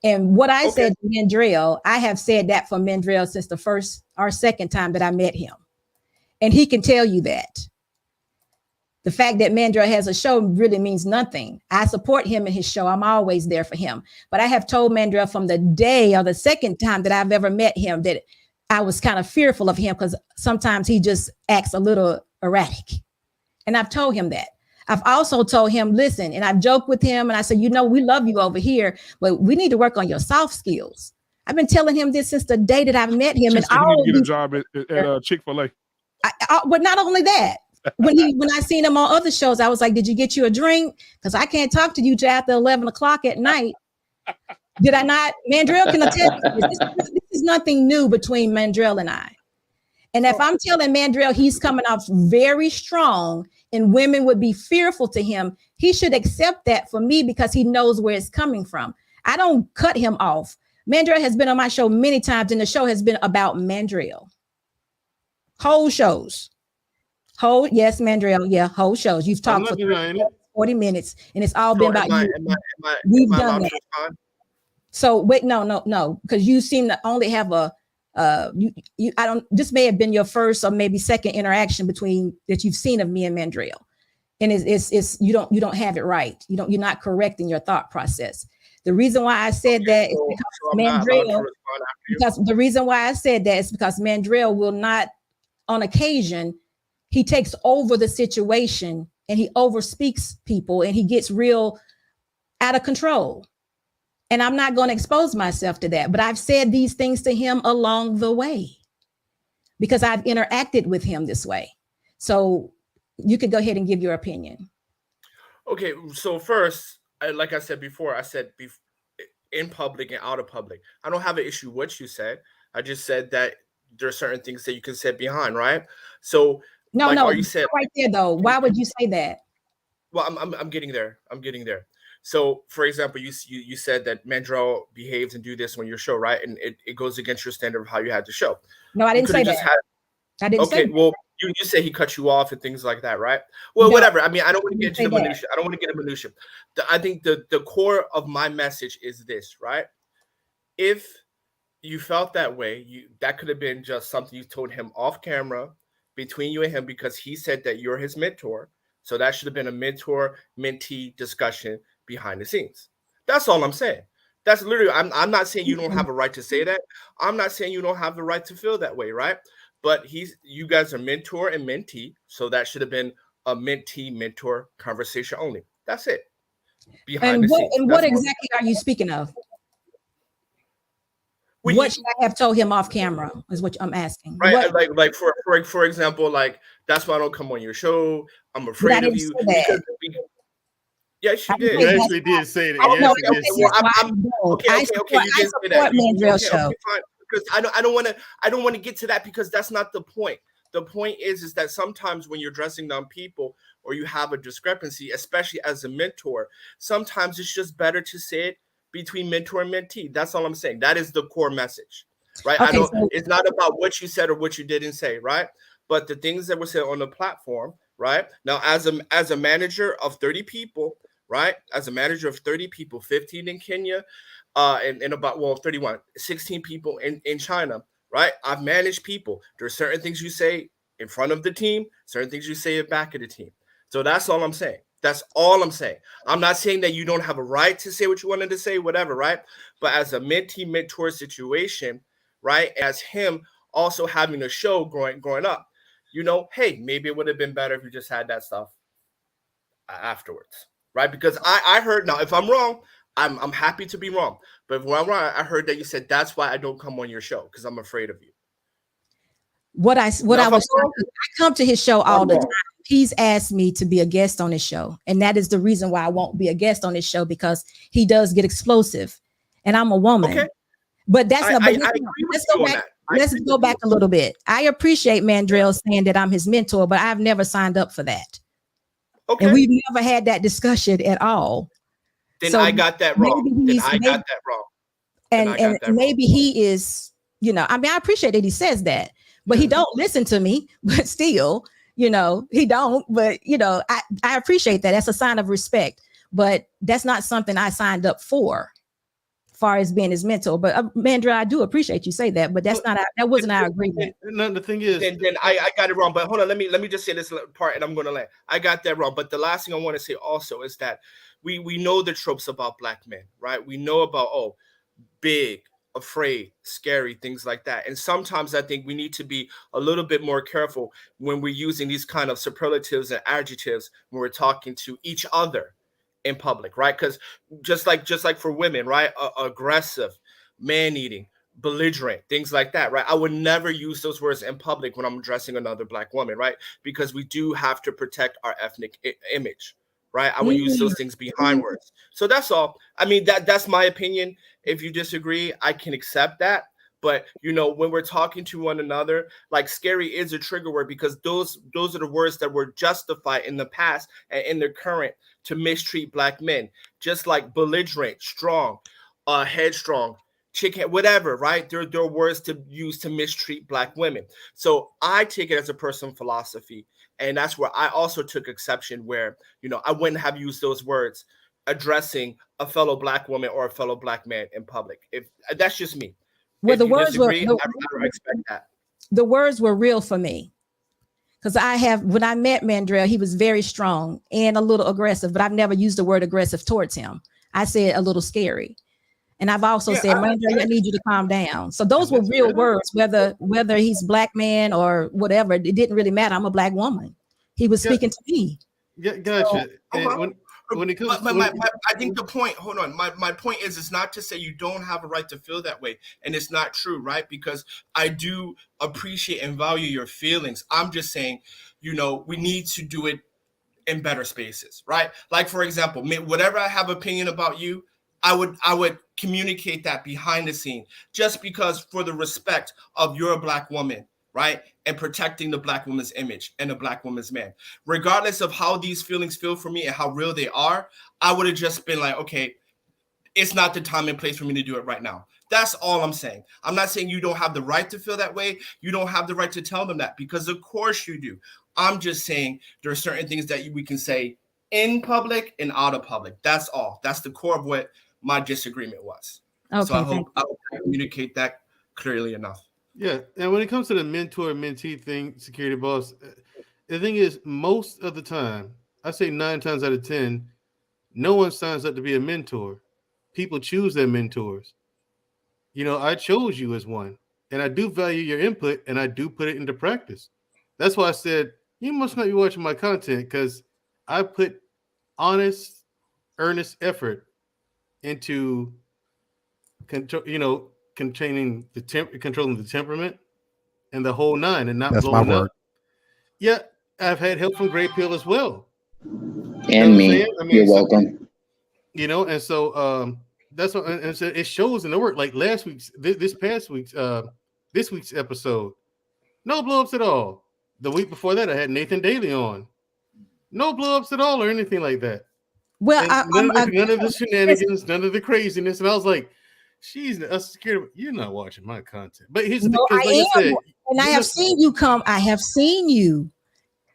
And what I said to Mandrell, I have said that for Mandrell since the first or second time that I met him. And he can tell you that. The fact that Mandrell has a show really means nothing. I support him in his show. I'm always there for him. But I have told Mandrell from the day or the second time that I've ever met him that I was kind of fearful of him because sometimes he just acts a little erratic. And I've told him that. I've also told him, listen, and I've joked with him and I said, we love you over here, but we need to work on your soft skills. I've been telling him this since the day that I've met him. You need to get a job at Chick-fil-A. But not only that, when I seen him on other shows, I was like, did you get you a drink? Because I can't talk to you till after 11 o'clock at night. Did I not? Mandrell can attest. This is nothing new between Mandrell and I. And if I'm telling Mandrell he's coming off very strong and women would be fearful to him, he should accept that for me because he knows where it's coming from. I don't cut him off. Mandrell has been on my show many times, and the show has been about Mandrell. Whole shows. Yes, Mandrell. Yeah, whole shows. You've talked for 40 minutes, and it's all been about you. We've done that. So wait, no, because you seem to only have this may have been your first or maybe second interaction between that you've seen of me and Mandrell. And it's you don't have it right. You're not correct in your thought process. The reason why I said that is because Mandrell will not, on occasion, he takes over the situation and he overspeaks people and he gets real out of control. And I'm not going to expose myself to that, but I've said these things to him along the way because I've interacted with him this way. So you could go ahead and give your opinion. Okay, so first, like I said before, in public and out of public, I don't have an issue with what you said. I just said that there are certain things that you can say behind, right? So no, you said right there though. Why would you say that? Well, I'm getting there. So, for example, you said that Mandrell behaves and do this on your show, right? And it goes against your standard of how you had the show. No, I didn't say that. I didn't say that. Well, you say he cut you off and things like that, right? Well, whatever. I mean, I don't want to get into the minutia. I think the core of my message is this, right? If you felt that way, that could have been just something you told him off camera between you and him because he said that you're his mentor. So that should have been a mentor-mentee discussion behind the scenes. That's all I'm saying. That's literally, I'm not saying you don't have a right to say that. I'm not saying you don't have the right to feel that way, right? But you guys are mentor and mentee. So that should have been a mentee-mentor conversation only. That's it. And what exactly are you speaking of? what should I have told him off camera is what I'm asking. Right. Like for example, like, that's why I don't come on your show. I'm afraid of you. Yes, you did. You actually did say that. Yes, you did say that. Okay. You did say that. Mandrell show. Okay, fine. Because I don't want to get to that, because that's not the point. The point is that sometimes when you're dressing down people or you have a discrepancy, especially as a mentor, sometimes it's just better to say it between mentor and mentee. That's all I'm saying. That is the core message, right? Okay, It's not about what you said or what you didn't say, right? But the things that were said on the platform, right? Now, as a manager of 30 people, right? As a manager of 30 people, 15 in Kenya, and about 31, 16 people in China, right? I've managed people. There are certain things you say in front of the team, certain things you say at back of the team. So that's all I'm saying. That's all I'm saying. I'm not saying that you don't have a right to say what you wanted to say, whatever, right? But as a mentee-mentor situation, right? As him also having a show growing up, hey, maybe it would have been better if you just had that stuff afterwards, right? Because I heard, now if I'm wrong, I'm happy to be wrong. But if I'm wrong, I heard that you said that's why I don't come on your show, because I'm afraid of you. I come to his show all the time. He's asked me to be a guest on his show. And that is the reason why I won't be a guest on his show, because he does get explosive. And I'm a woman. Okay. But that's not, let's go back a little bit. I appreciate Mandrell saying that I'm his mentor, but I've never signed up for that. Okay. And we've never had that discussion at all. Then I got that wrong. And maybe he is, I appreciate that he says that, but he don't listen to me, but still, he don't, but I appreciate that. That's a sign of respect, but that's not something I signed up for, far as being his mentor. But Mandrell, I do appreciate you say that, but that wasn't our agreement. No, the thing is, then I got it wrong. But hold on, let me just say this part, and I'm going to land. I got that wrong. But the last thing I want to say also is that we know the tropes about Black men, right? We know about big, afraid, scary, things like that. And sometimes I think we need to be a little bit more careful when we're using these kind of superlatives and adjectives when we're talking to each other in public, right? Because just like for women, right? Aggressive, man-eating, belligerent, things like that, right? I would never use those words in public when I'm addressing another Black woman, right? Because we do have to protect our ethnic image, right? I would use those things behind words. So that's all. I mean, that's my opinion. If you disagree, I can accept that. But when we're talking to one another, like, scary is a trigger word, because those are the words that were justified in the past and in the current to mistreat Black men, just like belligerent, strong, headstrong, chicken, whatever, right? There are words to use to mistreat Black women. So I take it as a personal philosophy. And that's where I also took exception, where, I wouldn't have used those words addressing a fellow Black woman or a fellow Black man in public. If that's just me. Well, the words disagree, I expect that. The words were real for me. Because when I met Mandrell, he was very strong and a little aggressive, but I've never used the word aggressive towards him. I said a little scary. And I've also said, Mandrell, I need you to calm down. So those were real words, whether he's Black man or whatever, it didn't really matter. I'm a Black woman. He was speaking to me. Gotcha. So, when it comes I think the point, hold on, my point is, it's not to say you don't have a right to feel that way, and it's not true, right? Because I do appreciate and value your feelings. I'm just saying, we need to do it in better spaces, right? Like, for example, whatever I have opinion about you, I would communicate that behind the scene, just because, for the respect of you're a Black woman, right? And protecting the Black woman's image and the Black woman's man. Regardless of how these feelings feel for me and how real they are, I would have just been like, okay, it's not the time and place for me to do it right now. That's all I'm saying. I'm not saying you don't have the right to feel that way. You don't have the right to tell them that, because of course you do. I'm just saying there are certain things that we can say in public and out of public. That's all. That's the core of what my disagreement was. Okay, so I hope I communicate that clearly enough. Yeah, and when it comes to the mentor-mentee thing, security boss, the thing is, most of the time, I say 9 times out of 10, no one signs up to be a mentor. People choose their mentors. I chose you as one, and I do value your input, and I do put it into practice. That's why I said, you must not be watching my content, because I put honest, earnest effort into controlling the temperament and the whole nine, and not That's my blowing word. up. Yeah, I've had help from Gray Pill as well. And me. You're welcome. You know, and so that's what, and so it shows in the work. Like last week's, this week's episode, no blow-ups at all. The week before that, I had Nathan Daly on. No blow-ups at all or anything like that. Well, none of the shenanigans, none of the craziness. And I was like, she's a security. You're not watching my content. But here's the thing, like I said, and I have seen you come. I have seen you.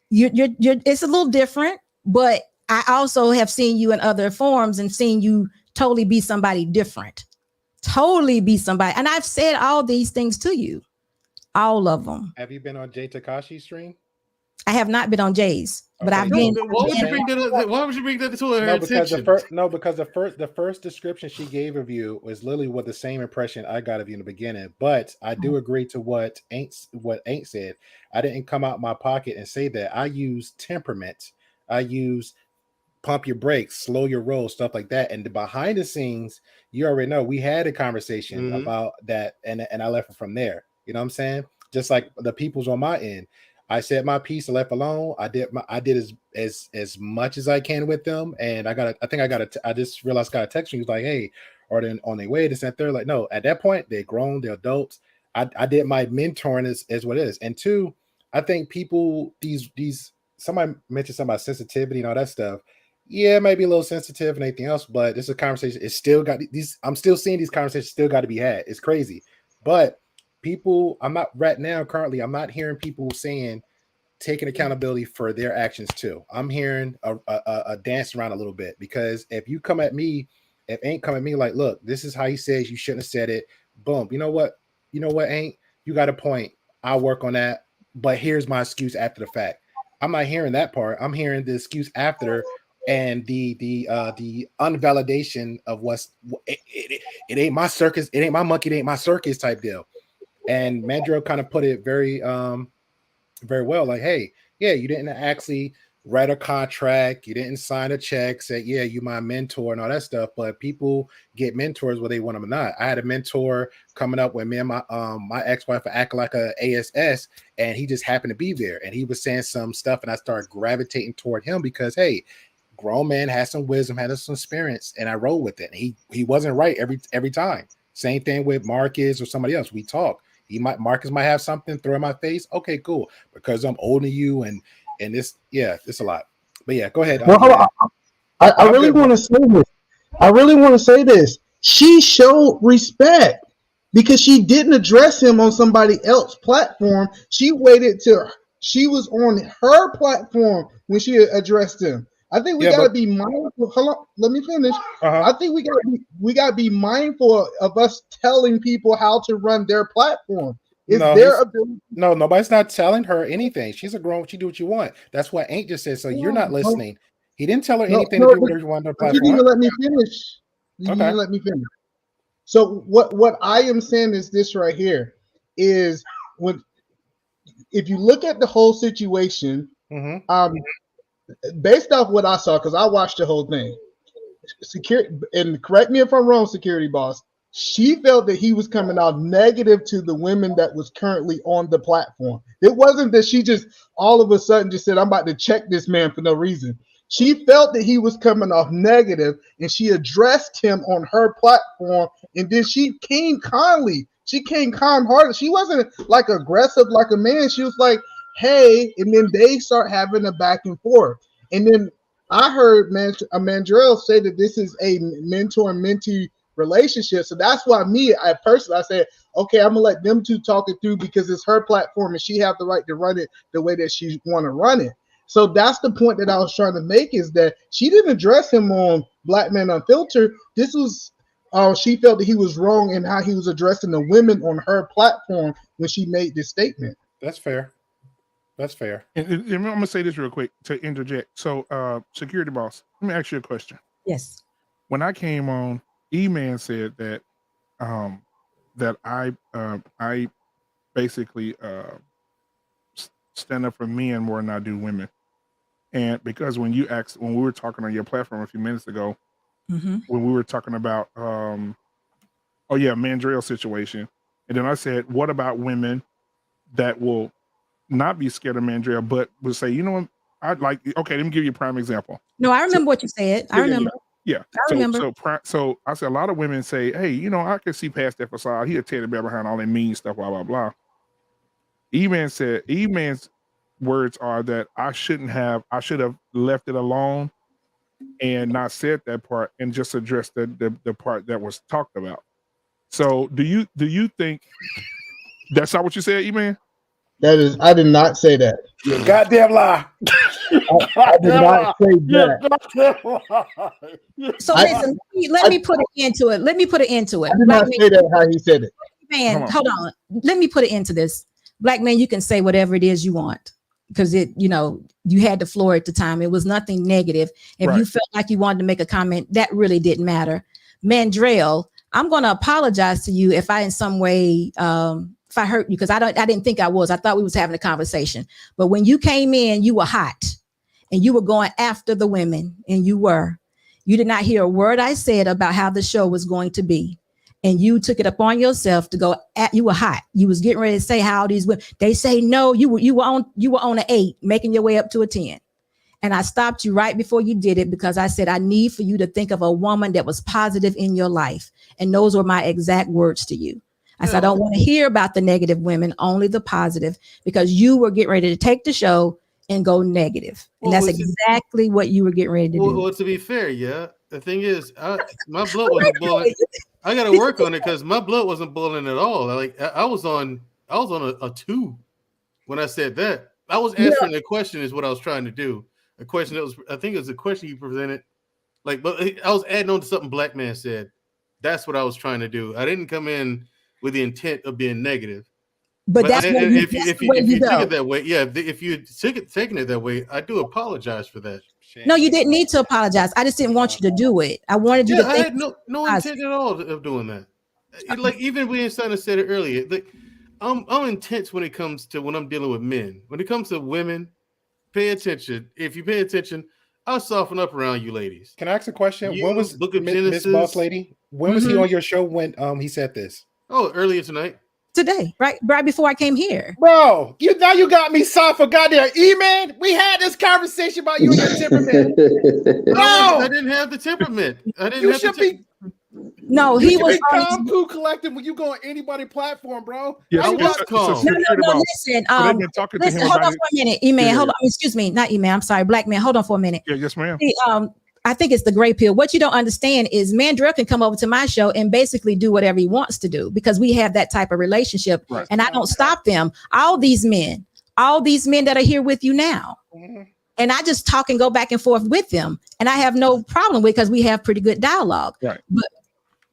You're it's a little different, but I also have seen you in other forms and seen you totally be somebody different. Totally be somebody. And I've said all these things to you. All of them. Have you been on Jay Takashi's stream? I have not been on Jay's, but I've been. Why would you bring that up? Why would you bring that to her attention? Because the first description she gave of you was literally what the same impression I got of you in the beginning. But I do agree to what Ain't said. I didn't come out my pocket and say that. I use temperament. I use pump your brakes, slow your roll, stuff like that. And the behind the scenes, you already know we had a conversation about that, and I left it from there. You know what I'm saying? Just like the people's on my end. I said my piece, I left alone. I did as much as I can with them. And I just realized I got a text from you like, hey, are they on their way? This and third. Like, no, at that point, they're grown, they're adults. I did my mentoring as what it is. And two, I think people, these somebody mentioned something about sensitivity and all that stuff. Yeah, it might be a little sensitive and anything else, but this is a conversation. It's still got these. I'm still seeing these conversations still got to be had. It's crazy. But people, I'm not hearing people saying taking accountability for their actions too. I'm hearing a dance around a little bit, because if you come at me, if Ain't come at me like, look, this is how he says you shouldn't have said it. Boom. You know what, Ain't, you got a point. I'll work on that. But here's my excuse after the fact. I'm not hearing that part. I'm hearing the excuse after and the unvalidation of it ain't my circus, it ain't my monkey, it ain't my circus type deal. And Mandrell kind of put it very very well, like, hey, yeah, you didn't actually write a contract, you didn't sign a check, say, yeah, you my mentor and all that stuff, but people get mentors whether they want them or not. I had a mentor coming up when me and my ex-wife were acting like a ASS, and he just happened to be there, and he was saying some stuff, and I started gravitating toward him because, hey, grown man has some wisdom, has some experience, and I roll with it. And he wasn't right every time. Same thing with Marcus or somebody else. We talk. Marcus might have something throw in my face. Okay, cool. Because I'm older than you, and this, yeah, it's a lot. But yeah, go ahead. Well, I really want to say this. I really want to say this. She showed respect because she didn't address him on somebody else's platform. She waited till she was on her platform when she addressed him. I think we gotta be mindful. Hold on, let me finish. I think we gotta be mindful of us telling people how to run their platform. No, nobody's not telling her anything. She's a grown. She do what you want. That's what Ain't just said. So you're not listening. He didn't tell her anything to do whatever you want on the platform. You didn't even let me finish. You didn't let me finish. So what I am saying is this right here is if you look at the whole situation, based off what I saw, because I watched the whole thing, security, and correct me if I'm wrong, security boss, she felt that he was coming out negative to the women that was currently on the platform. It wasn't that she just all of a sudden just said, I'm about to check this man for no reason. She felt that he was coming off negative, and she addressed him on her platform, and then she came kindly. She came kind-hearted. She wasn't like aggressive like a man. She was like, hey, and then they start having a back and forth. And then I heard Mandrell say that this is a mentor-mentee relationship. So that's why I said, okay, I'm gonna let them two talk it through because it's her platform and she have the right to run it the way that she want to run it. So that's the point that I was trying to make, is that she didn't address him on Black Man Unfiltered. This was she felt that he was wrong in how he was addressing the women on her platform when she made this statement. That's fair. That's fair. And I'm going to say this real quick to interject. So, security boss, let me ask you a question. Yes. When I came on, E-Man said that that I basically stand up for men more than I do women. And because when we were talking on your platform a few minutes ago, when we were talking about oh yeah, Mandrell situation. And then I said, what about women that will not be scared of Mandrell, but will say, you know what, I'd like, okay, let me give you a prime example. No, I remember what you said. I remember. Yeah. I remember. So I said, a lot of women say, hey, you know, I can see past that facade. He a teddy bear behind all that mean stuff, blah, blah, blah. E-Man's words are that I should have left it alone and not said that part and just addressed the part that was talked about. So do you think that's not what you said, E-Man? That is, I did not say that. You goddamn lie. I did not say that. So listen, let me put it into it. Let me put it into it. I did not say that how he said it. Man, hold on. Let me put it into this. Black man, you can say whatever it is you want because you had the floor at the time. It was nothing negative. If you felt like you wanted to make a comment, that really didn't matter. Mandrell, I'm going to apologize to you if I in some way, if I hurt you, because I didn't think I was. I thought we was having a conversation. But when you came in, you were hot and you were going after the women, and you did not hear a word I said about how the show was going to be. And you took it upon yourself to go at, you were hot. You was getting ready to say how these women, they say no, you were on an 8, making your way up to a 10. And I stopped you right before you did it because I said, I need for you to think of a woman that was positive in your life. And those were my exact words to you. I said, I don't want to hear about the negative women, only the positive, because you were getting ready to take the show and go negative. And that's exactly what you were getting ready to do. Well, to be fair, yeah. The thing is, my blood wasn't boiling. I got to work on it because my blood wasn't boiling at all. Like I was on a 2 when I said that. I was answering the question is what I was trying to do. A question that was, I think it was a question you presented. Like, but I was adding on to something Black Man said. That's what I was trying to do. I didn't come in with the intent of being negative. But that's if you took it that way, if you taking it that way, I do apologize for that. No, you didn't need to apologize. I just didn't want you to do it. I wanted you to think. I had no intent at all of doing that. Like even when Sana said it earlier, like I'm intense when it comes to when I'm dealing with men. When it comes to women, pay attention. If you pay attention, I'll soften up around you ladies. Can I ask a question? When was Miss Boss Lady? When was he on your show when he said this? Oh, earlier tonight. Today, right before I came here. Bro, you got me soft for goddamn E-Man. We had this conversation about you and your temperament. No, I didn't have the temperament. I didn't. You should be. No, he was calm, cool, collective when you go on anybody platform, bro. Yes, No, listen. Listen, hold on for a minute, E-Man. Hold on. Excuse me, not E-Man. I'm sorry, Black Man. Hold on for a minute. Yeah, yes, ma'am. See, I think it's the gray pill. What you don't understand is Mandrell can come over to my show and basically do whatever he wants to do because we have that type of relationship. Right. And I don't stop them. All these men that are here with you now. Mm-hmm. And I just talk and go back and forth with them. And I have no problem with because we have pretty good dialogue. Right.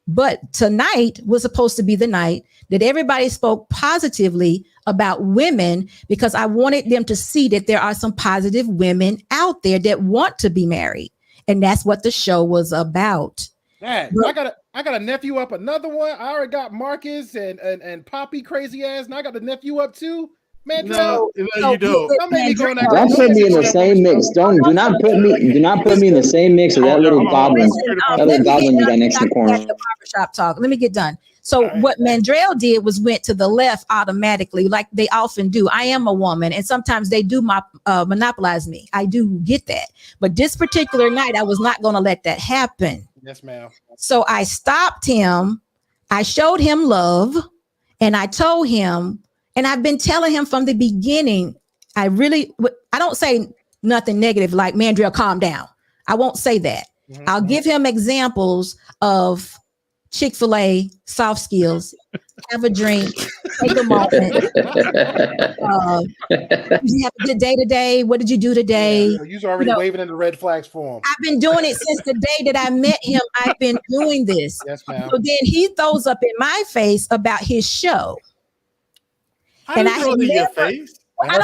But tonight was supposed to be the night that everybody spoke positively about women because I wanted them to see that there are some positive women out there that want to be married. And that's what the show was about. Man, I got a nephew up, another one. I already got Marcus and Poppy crazy ass, and I got the nephew up too. Man, you don't. Don't put me in the same mix. Do not put me in the same mix of that little goblin. That little goblin you got next to the corner. Barbershop Talk. Let me get done. So what Mandrell did was went to the left automatically, like they often do. I am a woman, and sometimes they do monopolize me. I do get that. But this particular night, I was not going to let that happen. Yes, ma'am. So I stopped him. I showed him love, and I told him, and I've been telling him from the beginning, I don't say nothing negative like, Mandrell, calm down. I won't say that. Mm-hmm. I'll give him examples of Chick-fil-A, soft skills, have a drink, take a moment. Did you have a good day today? What did you do today? Yeah, you're already waving in the red flags for him. I've been doing it since the day that I met him. I've been doing this. Yes, ma'am. So then he throws up in my face about his show. I throw it in your face. Let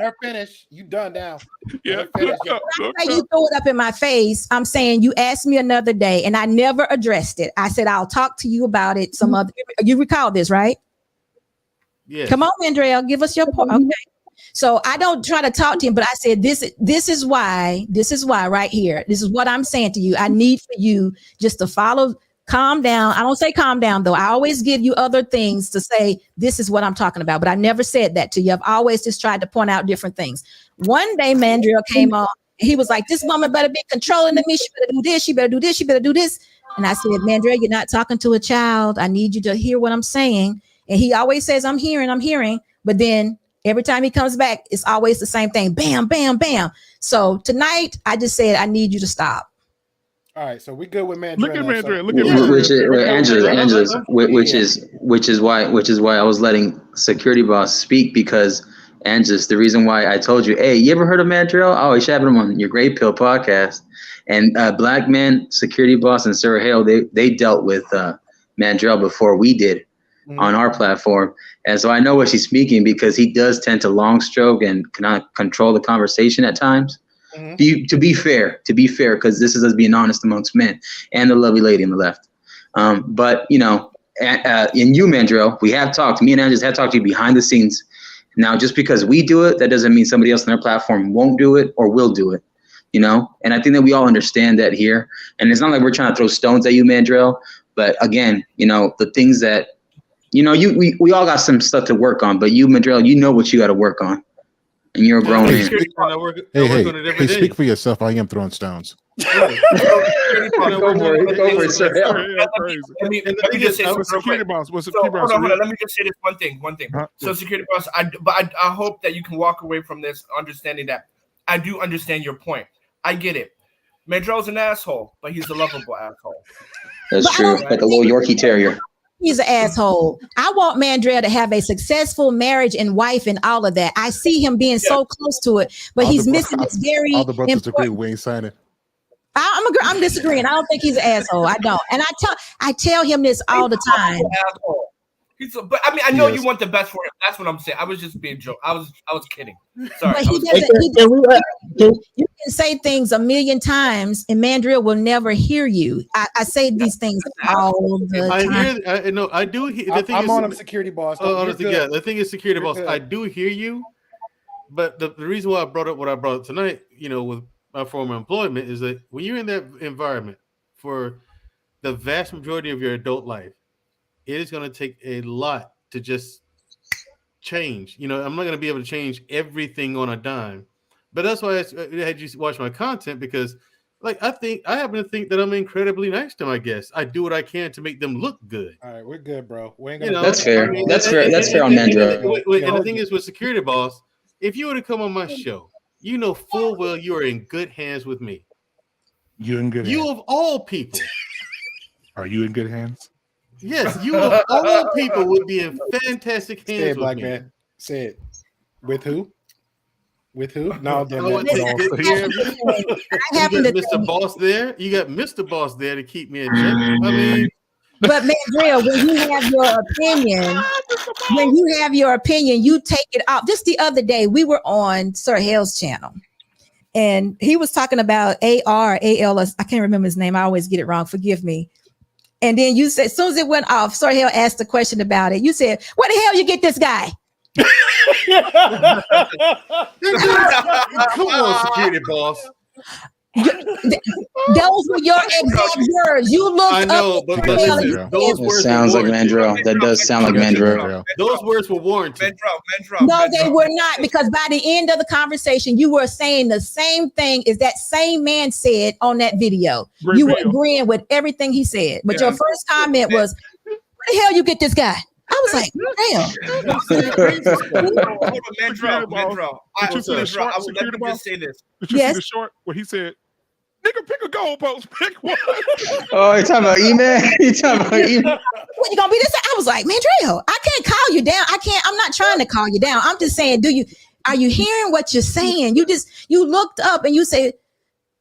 her finish. You done now. Yeah. You throw it up in my face. I'm saying you asked me another day and I never addressed it. I said, I'll talk to you about it some other. You recall this, right? Yeah. Come on, Mandrell, give us your point. Okay. So I don't try to talk to him, but I said, this is why right here. This is what I'm saying to you. I need for you just to follow calm down. I don't say calm down though. I always give you other things to say, this is what I'm talking about, but I never said that to you. I've always just tried to point out different things. One day Mandrell came on, and he was like, this woman better be controlling me. She better do this. She better do this. She better do this. And I said, Mandrell, you're not talking to a child. I need you to hear what I'm saying. And he always says, I'm hearing. But then every time he comes back, it's always the same thing. Bam, bam, bam. So tonight, I just said, I need you to stop. All right, so we good with Mandrell. Look at now, Mandrell. so- Look at Mandrell. Angela's, which is why I was letting Security Boss speak, because Angela's the reason why I told you, hey, you ever heard of Mandrell? Oh, you should have him on your Great Pill podcast. And Black Man, Security Boss, and Sarah Hale, they dealt with Mandrell before we did on our platform. And so I know what she's speaking, because he does tend to long stroke and cannot control the conversation at times. To be fair, because this is us being honest amongst men and the lovely lady on the left. But, you know, in you, Mandrell, we have talked, me and Angela have talked to you behind the scenes. Now, just because we do it, that doesn't mean somebody else on their platform won't do it or will do it, you know? And I think that we all understand that here. And it's not like we're trying to throw stones at you, Mandrell. But again, you know, the things that, you know, we all got some stuff to work on, but you, Mandrell, you know what you got to work on. And you're a grown man. Hey, speak for yourself. I am throwing stones. Let me just say this one thing. So, Security Boss, I hope that you can walk away from this understanding that I do understand your point. I get it. Mandrell's an asshole, but he's a lovable asshole. That's true. Like a little Yorkie Terrier. He's an asshole. I want Mandrell to have a successful marriage and wife and all of that. I see him being so close to it, but he's missing this very all the brothers agree important. we ain't signing. I'm disagreeing. I don't think he's an asshole. I don't. And I tell him this all the time. But I mean, I know you want the best for him. That's what I'm saying. I was just being joke. I was kidding. Sorry. But you can say things a million times, and Mandrell will never hear you. I say these things all the time. I do hear. I'm on him, Security Boss. The thing is, Security Boss, I do hear you. But the reason why I brought up what I brought up tonight, you know, with my former employment, is that when you're in that environment for the vast majority of your adult life, it is going to take a lot to just change. You know, I'm not going to be able to change everything on a dime. But that's why I had you watch my content, because, like, I happen to think that I'm incredibly nice to my guests. I do what I can to make them look good. All right, we're good, bro. We ain't gonna that's fair. That's fair. That's fair on Mandrell. And the thing is, with Security Boss, if you were to come on my show, you know full well you are in good hands with me. You're in good hands. You of all people. Are you in good hands? Yes, you of all people would be in fantastic hands. Say it, Black me. Man. Say it. With who? With who? No, you got Mr. Boss there. You got Mr. Boss there to keep me in check. I mean, but Mandrell, when you have your opinion, you take it off. Just the other day, we were on Sir Hale's channel, and he was talking about ARALS. I can't remember his name. I always get it wrong. Forgive me. And then you said, as soon as it went off, Sir Hale asked a question about it. You said, "Where the hell you get this guy?" Come on, Security Boss. Those were your exact words. You looked I know, but listen, those words sounds like Mandrell. That does sound like Mandrell. Those words were warranted. No, they were not, because by the end of the conversation, you were saying the same thing as that same man said on that video. You were agreeing with everything he said. But your first comment was, "Where the hell you get this guy?" I was like, damn. Mandrell. I would let me just say this. Did you see the short where he said, "Nigga, pick a goalpost, pick one"? Oh, you're talking about email? You're talking about email? What, you gonna be this? I was like, Mandrell, I can't call you down. I'm not trying to call you down. I'm just saying, are you hearing what you're saying? You looked up and you said,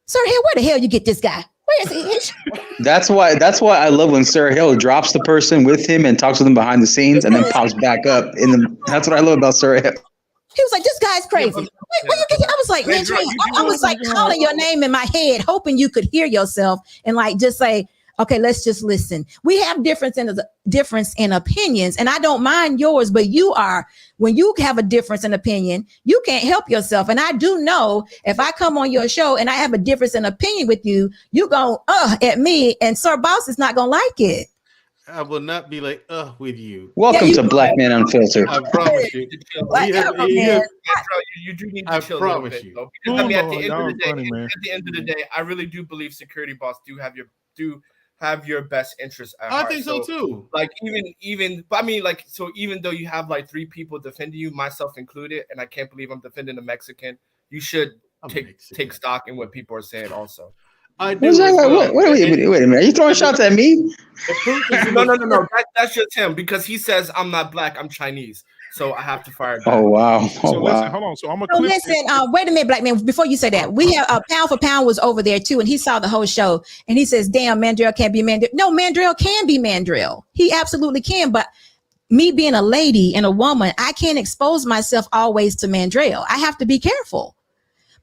"Sir Hill, where the hell you get this guy? Where is he?" That's why I love when Sir Hill drops the person with him and talks with them behind the scenes and then pops back up that's what I love about Sir Hill. He was like, "This guy's crazy." Where you get? I was like, Mandrell, I was like calling your name in my head, hoping you could hear yourself and like just say, Okay, let's just listen. We have difference in opinions, and I don't mind yours, but when you have a difference in opinion, you can't help yourself. And I do know if I come on your show and I have a difference in opinion with you, you go at me, and Sir Boss is not gonna like it. I will not be like with you. Welcome to Black Man Unfiltered. I promise you. You do need to chill a little bit, though. Because, I mean, at the end of the day, I really do believe Security Boss do have your best interests at heart. I think so too. Like even though you have like 3 people defending you, myself included, and I can't believe I'm defending a Mexican, you should take stock in what people are saying also. I do. Wait a minute. Are you throwing shots at me? No. That's just him because he says I'm not black, I'm Chinese. So I have to fire back. Oh wow. Listen, hold on. So I'm gonna listen. Wait a minute, Black Man. Before you say that, we have Pound for Pound was over there too, and he saw the whole show, and he says, "Damn, Mandrell can't be Mandrell." No, Mandrell can be Mandrell. He absolutely can. But me being a lady and a woman, I can't expose myself always to Mandrell. I have to be careful.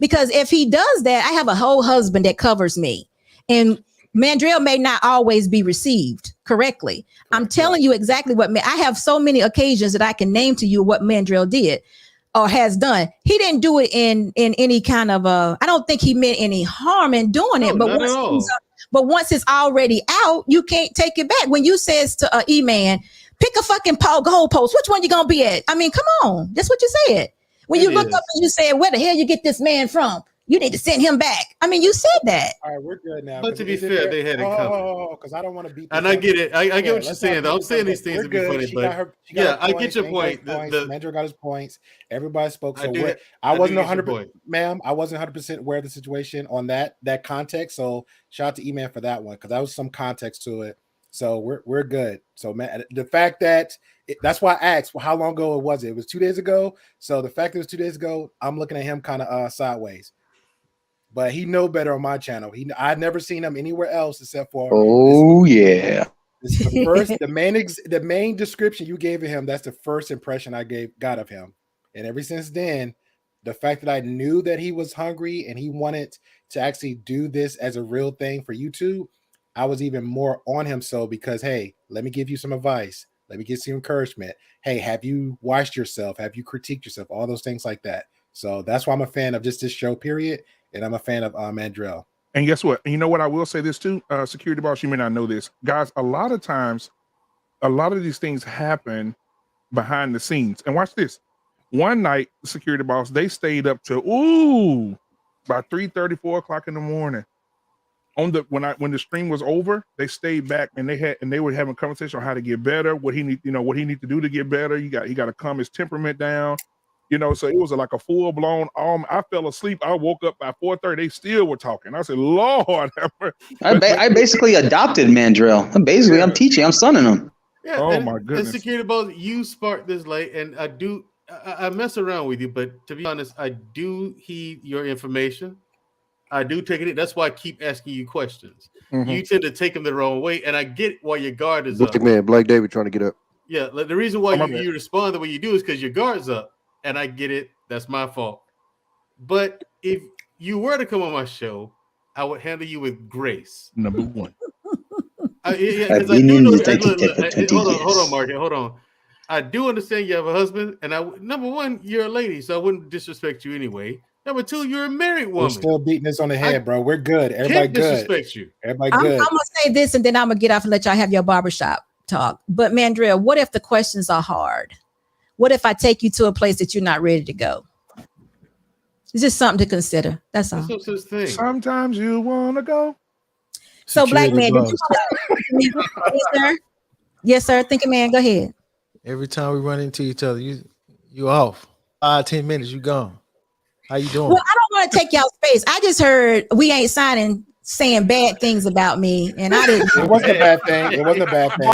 Because if he does that, I have a whole husband that covers me. And Mandrell may not always be received correctly. I'm telling you exactly what I have so many occasions that I can name to you what Mandrell did or has done. He didn't do it in any kind of I don't think he meant any harm in doing it. But once it's already out, you can't take it back. When you says to E-Man, pick a fucking goal post, which one you gonna be at? I mean, come on. That's what you said. When you look up and you say, where the hell you get this man from? You need to send him back. I mean, you said that. All right, we're good now. But to be fair, they had it coming. Because I don't want to beat. And I get it. I get what you're saying. I'm saying these things to be funny, but I get your point. Mandrell got his points. Everybody spoke. So I wasn't 100%, ma'am. I wasn't 100% aware of the situation on that context. So shout out to E-Man for that one because that was some context to it. So we're good. So man, the fact that that's why I asked, well, how long ago was it? It was 2 days ago. So the fact that it was 2 days ago, I'm looking at him kind of sideways. But he know better on my channel. I'd never seen him anywhere else except for. Oh yeah. This is the first, the main description you gave of him. That's the first impression I got of him, and ever since then, the fact that I knew that he was hungry and he wanted to actually do this as a real thing for YouTube, I was even more on him. So because hey, let me give you some advice. Let me get some encouragement. Hey, have you watched yourself? Have you critiqued yourself? All those things like that. So that's why I'm a fan of just this show, period. And I'm a fan of Mandrell. And guess what? You know what? I will say this too, Security Boss. You may not know this, guys. A lot of times, a lot of these things happen behind the scenes. And watch this. One night, Security Boss, they stayed up to about 3:30, 4 o'clock in the morning. When the stream was over, they stayed back and they were having a conversation on how to get better, what he need to do to get better. He got to calm his temperament down. So it was like a full-blown. I fell asleep. I woke up by 4:30. They still were talking. I said, "Lord," I basically adopted Mandrell. I'm teaching. I'm sonning him. Yeah. Oh my goodness. And Security Boss, you sparked this light, and I mess around with you, but to be honest, I do heed your information. I do take it. That's why I keep asking you questions. Mm-hmm. You tend to take them the wrong way, and I get why your guard is up. Man, Black David trying to get up. Yeah, the reason why you respond the way you do is because your guard's up. And I get it. That's my fault. But if you were to come on my show, I would handle you with grace. Number one. Hold on, Margaret. Hold on. I do understand you have a husband. And number one, you're a lady, so I wouldn't disrespect you anyway. Number two, you're a married woman. We're still beating this on the head, bro. We're good. Everybody good. Disrespect you. Everybody good. I'm going to say this, and then I'm going to get off and let y'all have your barbershop talk. But Mandrell, what if the questions are hard? What if I take you to a place that you're not ready to go? It's just something to consider. That's all. That's no such thing. Sometimes you want to go. So, Black Man, did you yes, sir? Yes, sir. Thinking man, go ahead. Every time we run into each other, you off. 5-10 minutes, you gone. How you doing? Well, I don't want to take y'all space. I just heard we ain't saying bad things about me, and I didn't. It wasn't a bad thing. It wasn't a bad thing.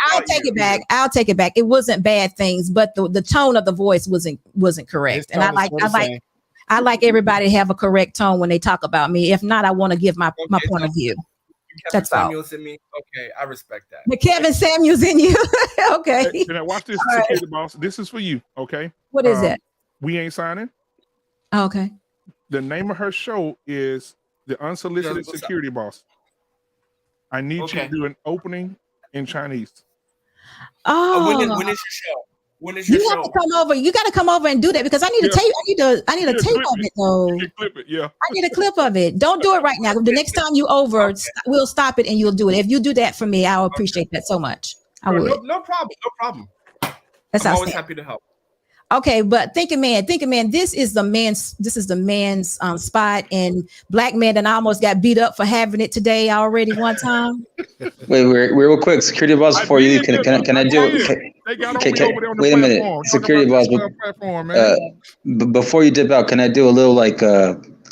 I'll take it back. I'll take it back. It wasn't bad things, but the tone of the voice wasn't correct. And I like everybody to have a correct tone when they talk about me. If not, I want to give my point of view. That's all. Samuels in me. Okay, I respect that. The Kevin Samuels in you. Okay. Hey, watch this, Security Boss. This is for you. Okay. What is that? We ain't signing. Okay. The name of her show is The unsolicited what's security boss. I need you to do an opening in Chinese. Oh, when is your show? When is your you show? have to come over. You got to come over and do that because I need a tape. I need a tape of it though. Clip it, yeah. I need a clip of it. Don't do it right now. The next time you over, we'll stop it and you'll do it. If you do that for me, I'll appreciate that so much. I would. No problem. No problem. That's I'm always happy to help. Okay, but thinking man, this is the man's spot, and black man and I almost got beat up for having it today already one time. Wait, real quick, security boss, before you leave, can I do it? Wait a minute, security boss. Before you dip out, can I do a little like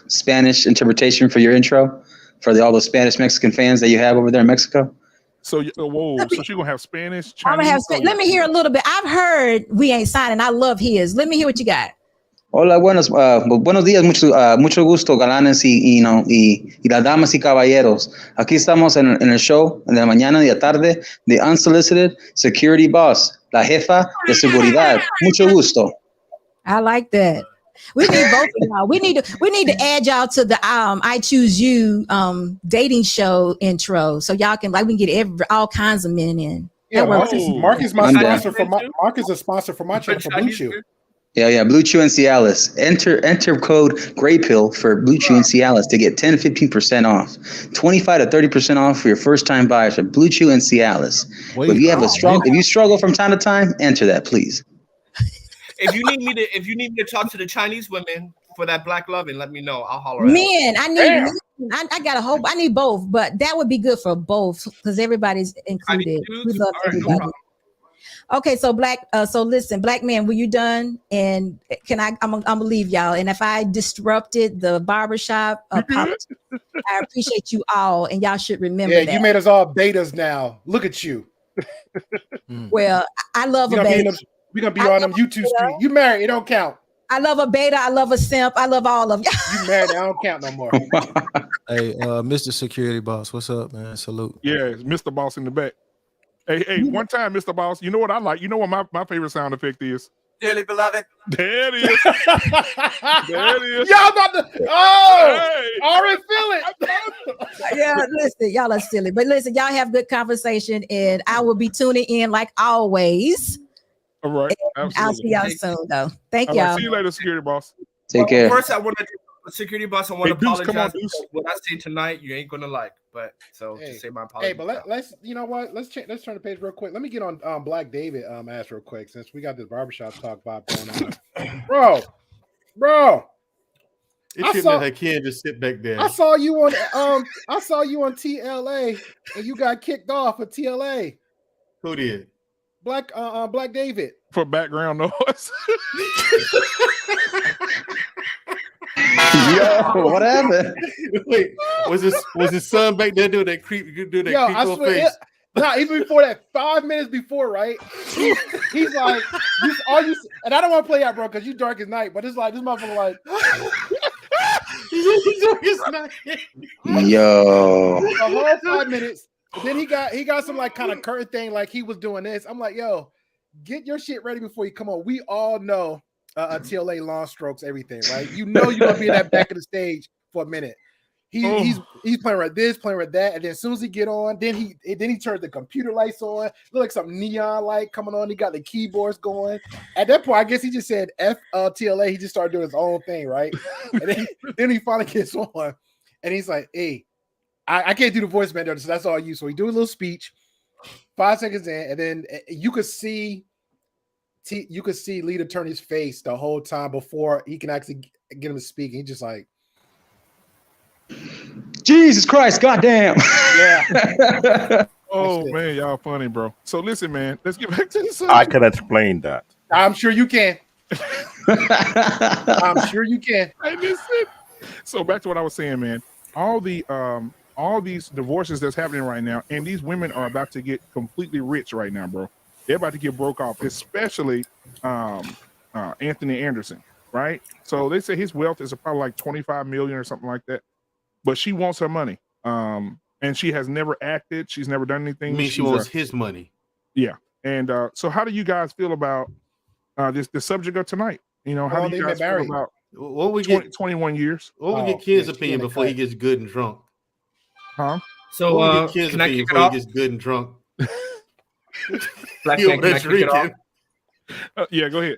Spanish interpretation for your intro for all the Spanish Mexican fans that you have over there in Mexico? So so she's gonna have Spanish, Chinese. I'm gonna have. Let me hear a little bit. I've heard We Ain't Signing. I love his. Let me hear what you got. Hola, buenos días, mucho gusto, galanes y las damas y caballeros. Aquí estamos en el show de la mañana y la tarde de Unsolicited Security Boss, la jefa de seguridad. Mucho gusto. I like that. We need both of y'all. We need to add y'all to the I Choose You dating show intro, so y'all can we can get all kinds of men in. Yeah, Mark is my sponsor for my Mark is a sponsor for my channel for Blue Chew. Yeah, Blue Chew and Cialis. Enter code GRAYPILL for Blue Chew and Cialis to get 10 to 15% off, 25 to 30% off for your first time buyers for Blue Chew and Cialis. If you struggle from time to time, enter that, please. If you need me to talk to the Chinese women for that black loving, let me know. I'll holler. Man, I got a whole. I need both, but that would be good for both because everybody's included. We love everybody. No okay, so listen, black man, were you done? And I'm gonna leave y'all. And if I disrupted the barbershop, I appreciate you all, and y'all should remember that. You made us all betas now. Look at you. Well, I love a beta. We're gonna be on them YouTube street. You married, it don't count. I love a beta, I love a simp, I love all of y'all. You married, I don't count no more. Hey, Mr. Security Boss, what's up, man? Salute. Yeah, it's Mr. Boss in the back. Hey, one time, Mr. Boss, you know what I like? You know what my favorite sound effect is? Dearly beloved. There it is. There it is. Y'all about to I already feel it. Yeah, listen, y'all are silly. But listen, y'all have good conversation, and I will be tuning in like always. All right. I'll see y'all soon, though. Thank y'all. See you later, security boss. Take care. First, I want to security boss. I want to apologize. What I say tonight, you ain't gonna like. But to say my apology. Hey, but let's you know what? Let's turn the page real quick. Let me get on Black David ass real quick since we got this barbershop talk vibe going on. bro. I can't just sit back there. I saw you on TLA and you got kicked off of TLA. Who did? Black David. For background noise. Yo, what happened? Wait, was his son back there doing that creep face? Even before that, 5 minutes before, right? He's like, and I don't want to play out, bro, because you dark as night, but it's like this motherfucker like yo. The whole 5 minutes. Then he got some like kind of curtain thing, like he was doing this. I'm like, yo, get your shit ready before you come on. We all know TLA long strokes, everything, right? You know you're gonna be in that back of the stage for a minute. He's playing with this, playing with that, and then as soon as he get on, then he turns the computer lights on. Look like some neon light coming on. He got the keyboards going. At that point, I guess he just said F TLA. He just started doing his own thing, right? And then he finally gets on, and he's like, "Hey, I can't do the voice bender, so that's all you." So he do a little speech. 5 seconds in, and then you could see Leader turn his face the whole time before he can actually get him to speak. He just like, Jesus Christ, goddamn. Yeah. Oh man, y'all funny, bro. So listen, man, let's get back to the subject. I can explain that. I'm sure you can. I'm sure you can. Hey, listen. So back to what I was saying, man. All these divorces that's happening right now, and these women are about to get completely rich right now, bro. They're about to get broke off, especially Anthony Anderson, right? So they say his wealth is probably like 25 million or something like that. But she wants her money. And she has never acted. She's never done anything. I mean, she wants his money. Yeah. And so how do you guys feel about the subject of tonight? You know, how do you guys feel about What we get 21 years. What we get Ken's opinion before he gets good and drunk? Huh? So what we get Ken's can I opinion kick it before off? he gets good and drunk? Black He man, over can there I kick it off? drinking. Yeah, go ahead.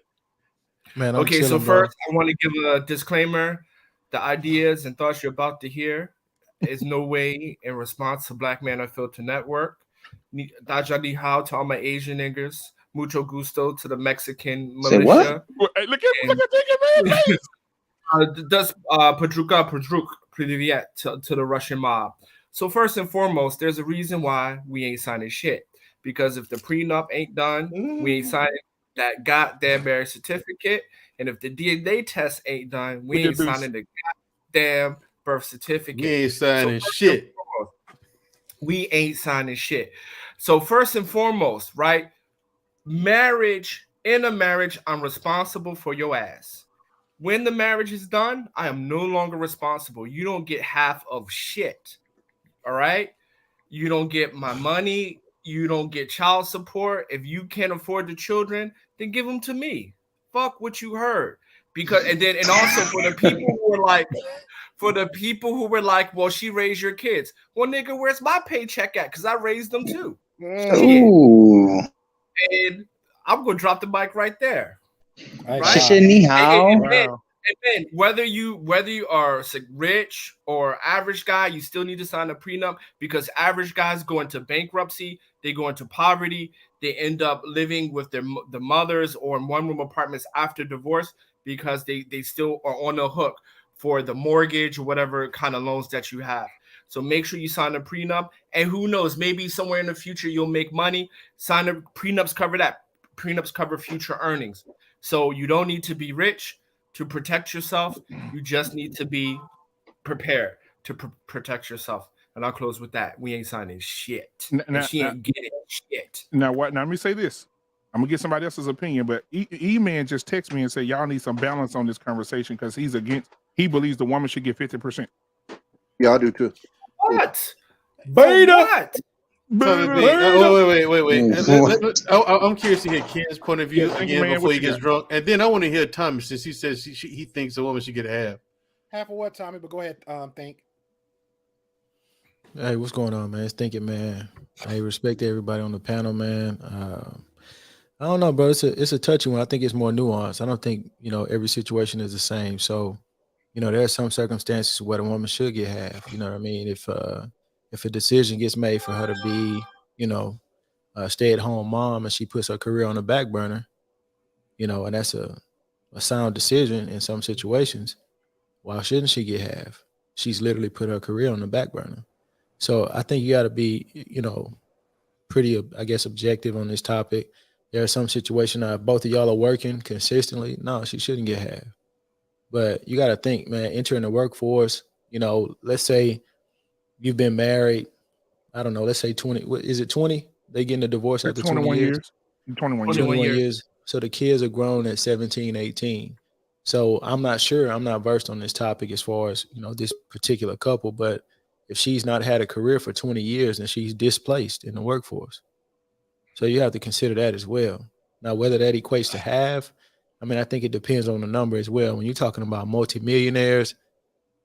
Man, I'm Okay, so chilling, bro. first I want to give a disclaimer. The ideas and thoughts you're about to hear is no way in response to Black Man Unfiltered Network. Daja ni hao to all my Asian niggas. Mucho gusto to the Mexican Say militia. what? Hey, look at man. Does Padruka Privyet to the Russian mob. So first and foremost, there's a reason why we ain't signing shit. Because if the prenup ain't done, we ain't signing that goddamn marriage certificate. And if the DNA test ain't done, we ain't signing the goddamn birth certificate. We ain't signing shit. We ain't signing shit. So first and foremost, right? Marriage, in a marriage, I'm responsible for your ass. When the marriage is done, I am no longer responsible. You don't get half of shit. All right? You don't get my money. You don't get child support. If you can't afford the children, then give them to me. Fuck what you heard. Because and also for the people who were like, well, she raised your kids. Well, nigga, where's my paycheck at? Because I raised them too. Ooh. And I'm gonna drop the mic right there. Right? Ni hao. And then whether you are rich or average guy, you still need to sign a prenup because average guys go into bankruptcy, they go into poverty, they end up living with the mothers or in one-room apartments after divorce because they still are on the hook for the mortgage or whatever kind of loans that you have. So make sure you sign a prenup, and who knows, maybe somewhere in the future you'll make money. Sign a prenups cover that. Prenups cover future earnings. So you don't need to be rich to protect yourself. You just need to be prepared to protect yourself. And I'll close with that. We ain't signing shit. She ain't getting shit. Now let me say this. I'm gonna get somebody else's opinion, but E-Man just text me and say y'all need some balance on this conversation because he believes the woman should get 50%. Yeah, I do too. What? Beta. What? Wait. I'm curious to hear Ken's point of view again before he gets drunk, and then I want to hear Tommy since he says he thinks a woman should get half. Half of what, Tommy? But go ahead, think. Hey, what's going on, man? It's thinking, man. Hey, respect to everybody on the panel, man. I don't know, bro. It's a touchy one. I think it's more nuanced. I don't think every situation is the same. So, there are some circumstances where the woman should get half. You know what I mean? If a decision gets made for her to be, a stay-at-home mom and she puts her career on the back burner, and that's a sound decision in some situations, why shouldn't she get half? She's literally put her career on the back burner. So I think you got to be, pretty, I guess, objective on this topic. There are some situations if both of y'all are working consistently, no, she shouldn't get half. But you got to think, man, entering the workforce, let's say you've been married, I don't know, let's say 20, is it 20? They getting a divorce after 21 years? 21 years. So the kids are grown at 17, 18. So I'm not sure, I'm not versed on this topic as far as, this particular couple, but if she's not had a career for 20 years and she's displaced in the workforce. So you have to consider that as well. Now, whether that equates to half, I mean, I think it depends on the number as well. When you're talking about multimillionaires,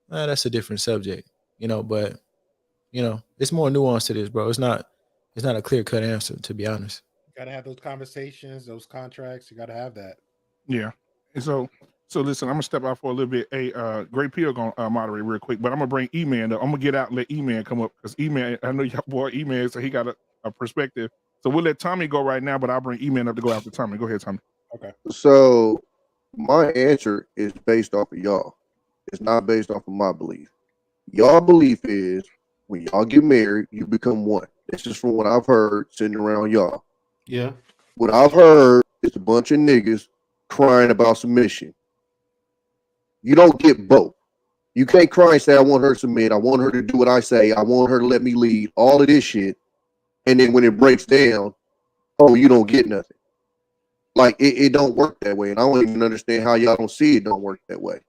that's a different subject, but it's more nuanced to this, bro. It's not a clear-cut answer, to be honest. You gotta have those conversations, those contracts. You gotta have that. Yeah. And so listen, I'm gonna step out for a little bit. Hey, Great Peel gonna moderate real quick, but I'm gonna bring E-Man up. I'm gonna get out and let E-Man come up because E-Man, I know y'all boy E-Man, so he got a perspective. So we'll let Tommy go right now, but I'll bring E-Man up to go after Tommy. Go ahead, Tommy. Okay. So my answer is based off of y'all. It's not based off of my belief. Y'all belief is when y'all get married, you become one. This is from what I've heard sitting around y'all. Yeah. What I've heard is a bunch of niggas crying about submission. You don't get both. You can't cry and say, I want her to submit. I want her to do what I say. I want her to let me lead. All of this shit. And then when it breaks down, oh, you don't get nothing. Like, it don't work that way. And I don't even understand how y'all don't see it don't work that way.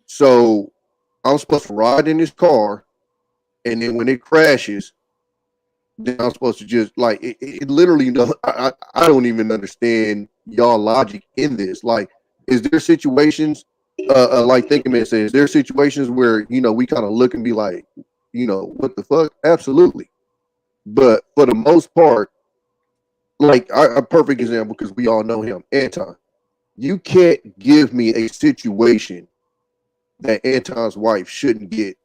So I'm supposed to ride in this car. And then when it crashes, then I'm supposed to just, like, it literally, I don't even understand y'all logic in this. Like, is there situations like Thinking Man says, there are situations where we kind of look and be like, what the fuck? Absolutely. But for the most part, like a perfect example, because we all know him, Anton. You can't give me a situation that Anton's wife shouldn't get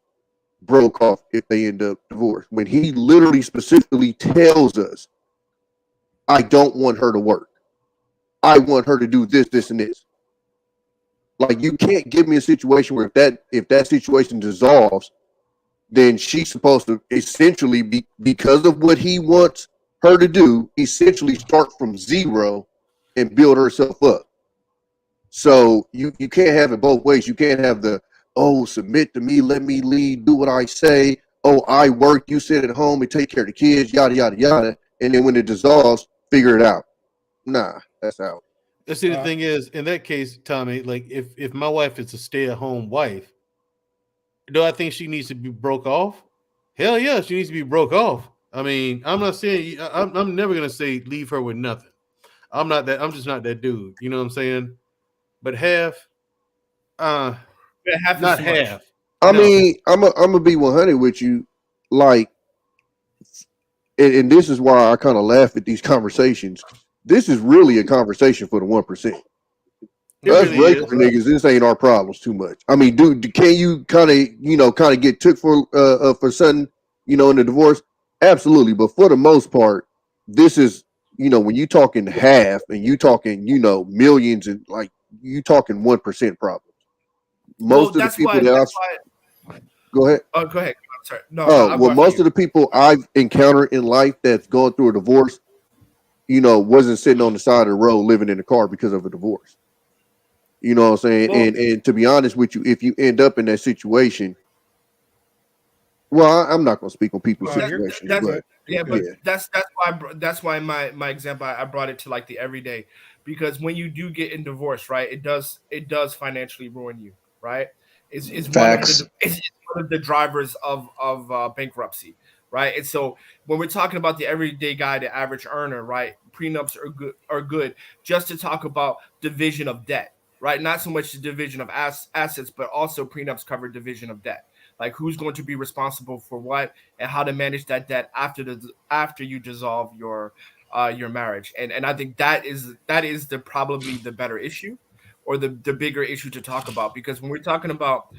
broke off if they end up divorced. When he literally specifically tells us, I don't want her to work. I want her to do this, this, and this. Like, you can't give me a situation where if that situation dissolves, then she's supposed to essentially be, because of what he wants her to do, essentially start from zero and build herself up. So you can't have it both ways. You can't have the, submit to me, let me lead, do what I say. I work, you sit at home and take care of the kids, yada, yada, yada. And then when it dissolves, figure it out. Nah, that's out. See, the thing is, in that case, Tommy, like if my wife is a stay-at-home wife, do I think she needs to be broke off? Hell yeah, she needs to be broke off. I mean, I'm not saying I'm never gonna say leave her with nothing. I'm just not that dude. You know what I'm saying? But half, half not half. I mean, I'm gonna be 100 with you, like, and this is why I kind of laugh at these conversations. This is really a conversation for the 1%. Us really regular niggas, this ain't our problems too much. I mean, dude, can you kind of get took for something, in the divorce? Absolutely, but for the most part, this is, when you talking half and you talking, millions and like you talking 1% problems. Most of the people go ahead. Oh, go ahead. I'm sorry. No. Most of the people I've encountered in life that's going through a divorce, wasn't sitting on the side of the road living in the car because of a divorce. You know what I'm saying? Well, and to be honest with you, if you end up in that situation, well, I'm not going to speak on people's situations. That's why my example, I brought it to like the everyday, because when you do get in divorce, right, it does financially ruin you, right? It's one of the drivers of bankruptcy. Right. And so when we're talking about the everyday guy, the average earner, right, prenups are good just to talk about division of debt, right? Not so much the division of assets, but also prenups cover division of debt. Like who's going to be responsible for what and how to manage that debt after you dissolve your marriage. And I think that is probably the better issue, or the bigger issue to talk about, because when we're talking about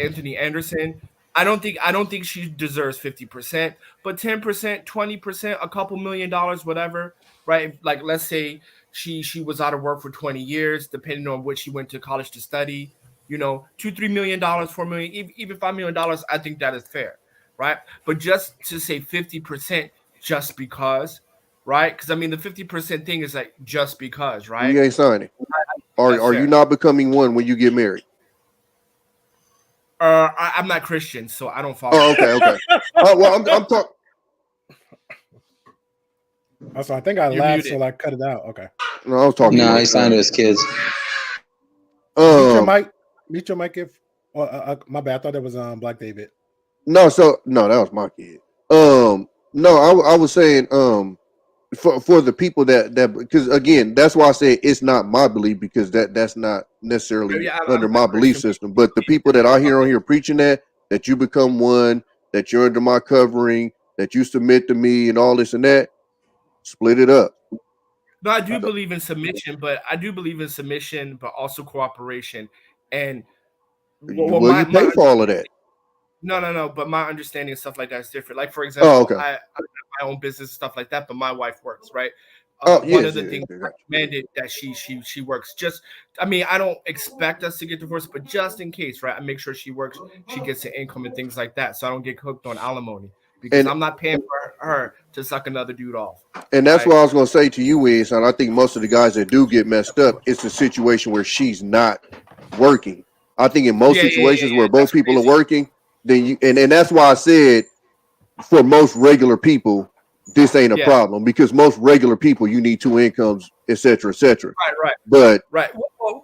Anthony Anderson, I don't think she deserves 50%, but 10%, 20%, a couple $1 million, whatever, right? Like, let's say she was out of work for 20 years, depending on what she went to college to study, $2-3 million, $4 million, even $5 million. I think that is fair, right? But just to say 50% just because, right? Because I mean, the 50% thing is like just because, right? You ain't signing. Are you not becoming one when you get married? I'm not Christian, so I don't follow. Oh, okay. Well, I'm talking. So I think I laughed, so I cut it out. Okay. No, I was talking. No, he signed to his kids. Mute your mic if. My bad. I thought that was Black David. No, that was my kid. No, I was saying for the people that because again, that's why I say it's not my belief, because that's not necessarily under my belief system. But the people that I hear on here preaching that you become one, that you're under my covering, that you submit to me, and all this and that, split it up. No, I do believe in submission, but also cooperation. And you pay for all of that. No. But my understanding of stuff like that is different. Like, for example, I have my own business, stuff like that, but my wife works, right? One of the things I recommended that she works. I don't expect us to get divorced, but just in case, right? I make sure she works, she gets an income and things like that, so I don't get hooked on alimony, because I'm not paying for her to suck another dude off. And that's what I was going to say to you is, and I think most of the guys that do get messed up, it's a situation where she's not working. I think in most situations where both people are working, then and that's why I said for most regular people, this ain't a problem, because most regular people, you need two incomes, et cetera, et cetera. Right. But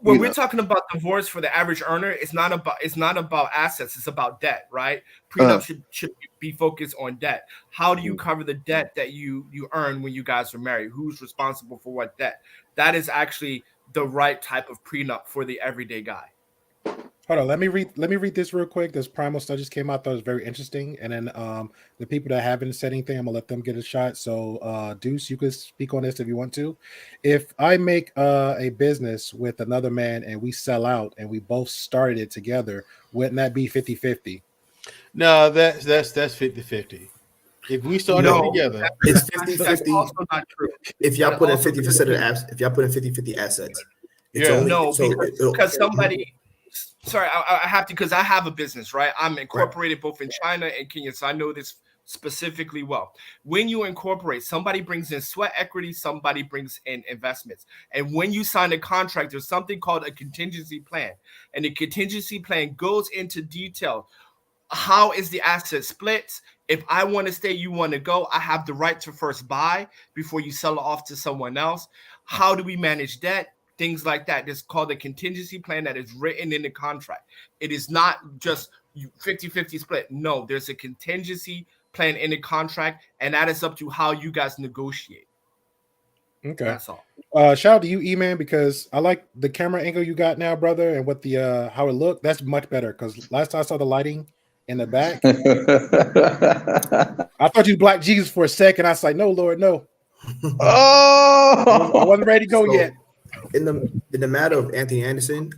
when we're talking about divorce for the average earner, it's not about assets, it's about debt, right? Prenup should be focused on debt. How do you cover the debt that you earn when you guys are married? Who's responsible for what debt? That is actually the right type of prenup for the everyday guy. Hold on, let me read this real quick. This primal stuff just came out that was very interesting. And then the people that haven't said anything, I'm gonna let them get a shot. So Deuce, you could speak on this if you want to. If I make a business with another man and we sell out and we both started it together, wouldn't that be 50-50? No, that's 50-50. If we started together, it's 50-50. That's also not true. If y'all put in 50% of the apps, if y'all put in 50-50 assets, it's because somebody. Sorry, I have to, because I have a business, right? I'm incorporated both in China and Kenya, so I know this specifically well. When you incorporate, somebody brings in sweat equity, somebody brings in investments. And when you sign a contract, there's something called a contingency plan. And the contingency plan goes into detail. How is the asset split? If I want to stay, you want to go, I have the right to first buy before you sell it off to someone else. How do we manage debt? Things like that. It's called a contingency plan that is written in the contract. It is not just 50-50 split. No, there's a contingency plan in the contract, and that is up to how you guys negotiate. Okay. That's all. Shout out to you, E-Man, because I like the camera angle you got now, brother, and what the how it looked. That's much better, because last time I saw the lighting in the back, I thought you Black Jesus for a second. I was like, no, Lord, no. I wasn't ready to go yet. In the matter of Anthony Anderson,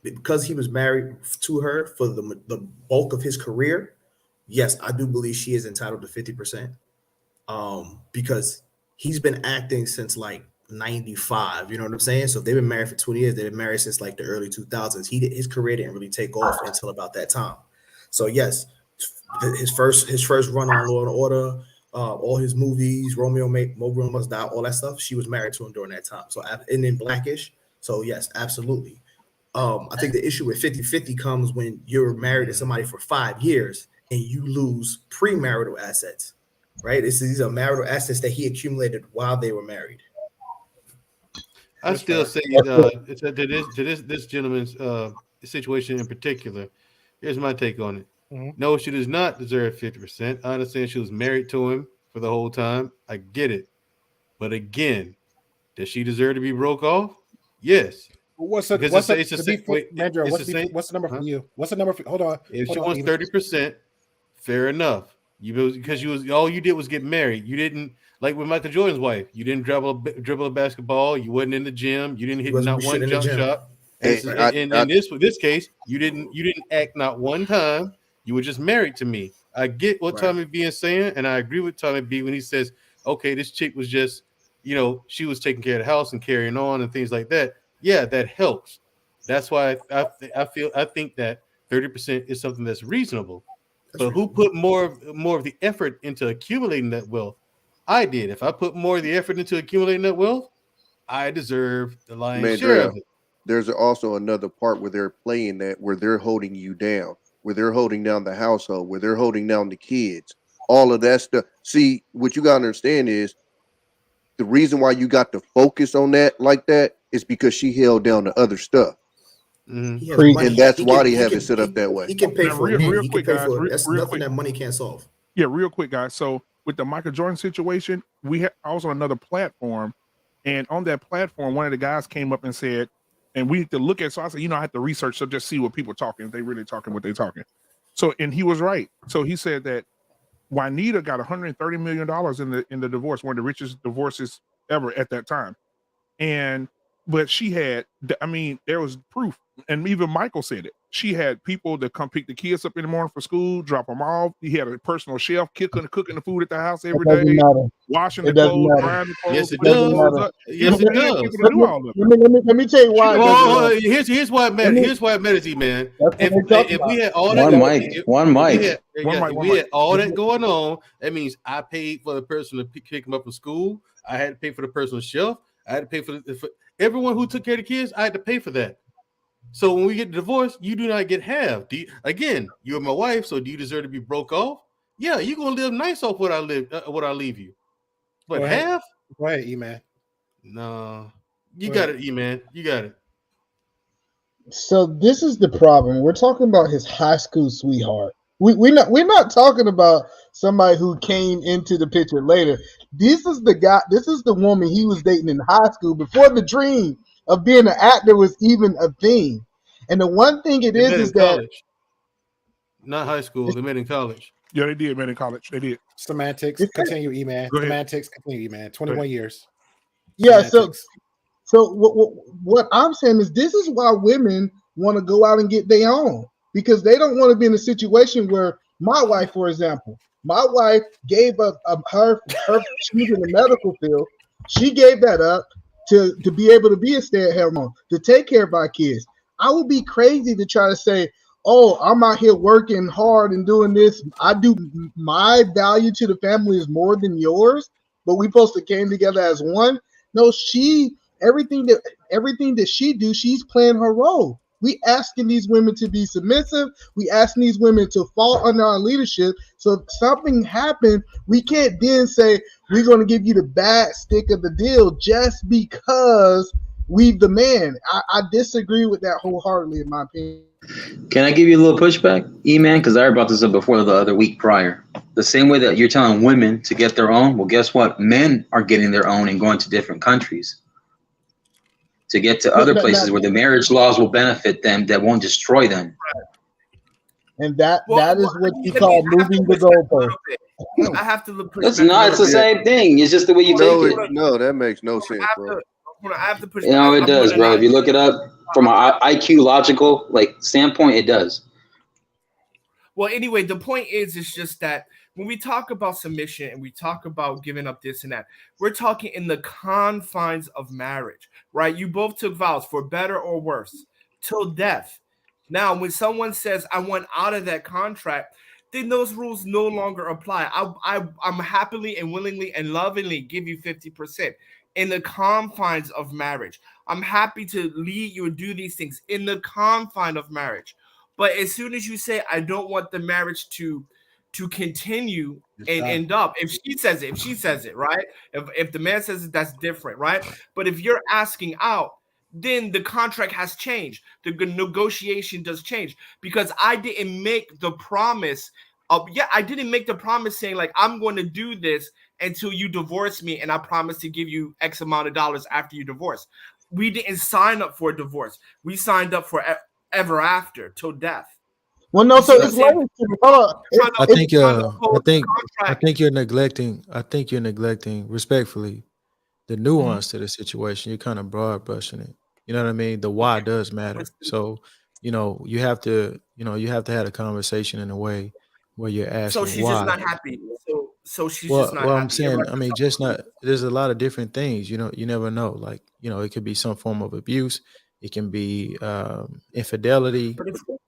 because he was married to her for the bulk of his career, yes, I do believe she is entitled to 50%. Because he's been acting since like 95, you know what I'm saying? So if they've been married for 20 years, they've been married since like the early 2000s. His career didn't really take off until about that time. So yes, his first run on Law and Order, all his movies, Romeo Must Die, all that stuff, she was married to him during that time. So, and then Blackish. So yes, absolutely. I think the issue with 50-50 comes when you're married to somebody for 5 years and you lose premarital assets, right? These are marital assets that he accumulated while they were married. I still say to this gentleman's situation in particular, here's my take on it. Mm-hmm. No, she does not deserve 50%. I understand she was married to him for the whole time. I get it. But again, does she deserve to be broke off? Yes. What's the number for you? What's the number for, hold on. If she wants 30%, fair enough. Because all you did was get married. You didn't, like with Michael Jordan's wife, you didn't dribble a basketball, you wasn't in the gym, you didn't hit not one jump shot. In this case, you didn't act not one time. You were just married to me. I get what Tommy B is saying, and I agree with Tommy B when he says, okay, this chick was just, she was taking care of the house and carrying on and things like that. Yeah, that helps. That's why I think that 30% is something that's reasonable. But who put more of the effort into accumulating that wealth? I did. If I put more of the effort into accumulating that wealth, I deserve the lion's share of it. There's also another part where they're playing that, where they're holding you down, where they're holding down the household, where they're holding down the kids, all of that stuff. See, what you got to understand is the reason why you got to focus on that like that is because she held down the other stuff. Mm-hmm. And that's why they have it set up that way. He can pay for it. Real quick, guys. That's nothing that money can't solve. Yeah, real quick, guys. So with the Michael Jordan situation, I was on another platform, and on that platform, one of the guys came up and said, and we need to look at, so I said, I have to research, so just see what people are talking, if they really talking what they're talking. So, and he was right. So he said that Juanita got $130 million in the divorce, one of the richest divorces ever at that time. But she had, there was proof. And even Michael said it. She had people that come pick the kids up in the morning for school, drop them off. He had a personal chef cooking the food at the house every day, washing the clothes, drying the clothes. Yes, it does. Yes, it does. Let me tell you why. Here's why it matters. Here's why it matters, man. If we had all that, if we had all that going on, that means I paid for the person to pick them up from school. I had to pay for the personal chef. I had to pay for everyone who took care of the kids. I had to pay for that. So when we get divorced, you do not get half. You're my wife, so do you deserve to be broke off? Yeah, you're gonna live nice off what I leave you. But half? Go ahead, E-Man. No, you got it, E-Man. You got it. So this is the problem. We're talking about his high school sweetheart. We're not talking about somebody who came into the picture later. This is the guy. This is the woman he was dating in high school before the dream of being an actor was even a thing. And the one thing it is that college. Not high school. They met in college. Yeah, they did, man, in college. They did. Semantics. Continue, E-Man. Semantics. Continue, E-Man. 21 years. Yeah. Semantics. So what I'm saying is this is why women want to go out and get their own, because they don't want to be in a situation where my wife, for example, my wife gave up her she's in the medical field. She gave that up to be able to be a stay-at-home mom, to take care of our kids. I would be crazy to try to say, oh, I'm out here working hard and doing this. My value to the family is more than yours, but we supposed to came together as one. No, everything that she do, she's playing her role. We asking these women to be submissive. We asking these women to fall under our leadership. So if something happened, we can't then say we're going to give you the bad stick of the deal just because we the man. I disagree with that wholeheartedly, in my opinion. Can I give you a little pushback, E-Man? Because I brought this up before the other week prior. The same way that you're telling women to get their own, well, guess what? Men are getting their own and going to different countries to get to other places where the marriage laws will benefit them, that won't destroy them. And that is what you call moving the goalpost. I have to look. It's not. It's the same thing. It's just the way you take it. No, that makes no sense, bro. I have to push. You know, it does, bro. If you look it up from an IQ logical standpoint, it does. Well, anyway, the point is, it's just that when we talk about submission and we talk about giving up this and that, we're talking in the confines of marriage, right? You both took vows for better or worse till death. Now, when someone says, I want out of that contract, then those rules no longer apply. I'm happily and willingly and lovingly give you 50% in the confines of marriage. I'm happy to lead you and do these things in the confine of marriage. But as soon as you say, I don't want the marriage to continue and end up, if she says it, right? If the man says it, that's different, right? But if you're asking out, then the contract has changed. The negotiation does change, because I didn't make the promise I didn't make the promise saying like, I'm going to do this until you divorce me, and I promise to give you X amount of dollars after you divorce. We didn't sign up for a divorce. We signed up for ever after till death. Well, no, so it's like, I think you're neglecting respectfully the nuance to the situation. You're kind of broad brushing it. You know what I mean? The why does matter. So, you have to have a conversation in a way where you're asking why. So she's why. just not happy. So she's just not happy. Well, I'm saying, just not. There's a lot of different things. You never know. Like, it could be some form of abuse. It can be infidelity,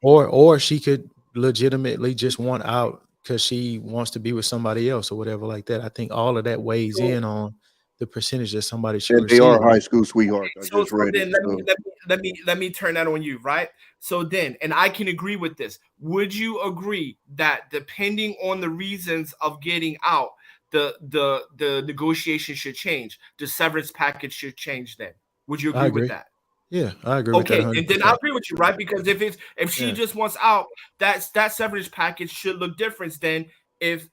or she could legitimately just want out because she wants to be with somebody else or whatever like that. I think all of that weighs in on the percentage that somebody should receive. They are high school sweethearts. Let me turn that on you, right? So then, and I can agree with this. Would you agree that depending on the reasons of getting out, the negotiation should change? The severance package should change then? Would you agree with that? Yeah, I agree with that. Okay, and then I agree with you, right? Because if she just wants out, that severance package should look different than if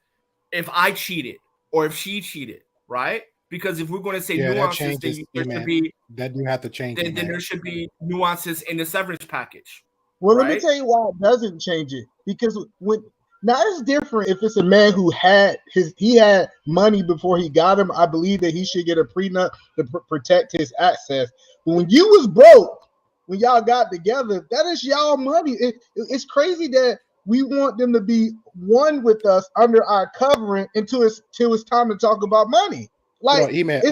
I cheated or if she cheated, right? Because if we're going to say nuances, then there should be that you have to change. Then there should be nuances in the severance package. Well, let me tell you why it doesn't change it. Because now it's different if it's a man who had money before he got him. I believe that he should get a prenup to protect his access. But when you was broke, when y'all got together, that is y'all money. It's crazy that we want them to be one with us under our covering until it's time to talk about money. Like, E-Man,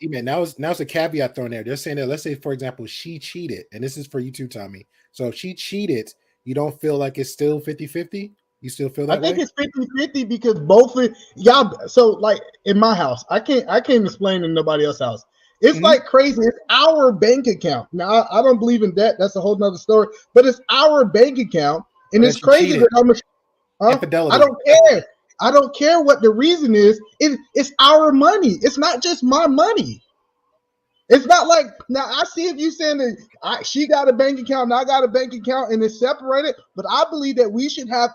E-Man. Now it's a caveat thrown there. They're saying that, let's say, for example, she cheated, and this is for you too, Tommy. So if she cheated, you don't feel like it's still 50-50? You still feel that way? I think it's 50-50 because both of y'all. So like in my house, I can't explain in nobody else's house. It's like crazy. It's our bank account. Now I don't believe in debt. That's a whole nother story. But it's our bank account, and it's crazy that how much. I don't care. I don't care what the reason is. It's our money. It's not just my money. It's not like, now I see if you saying that she got a bank account and I got a bank account and it's separated, but I believe that we should have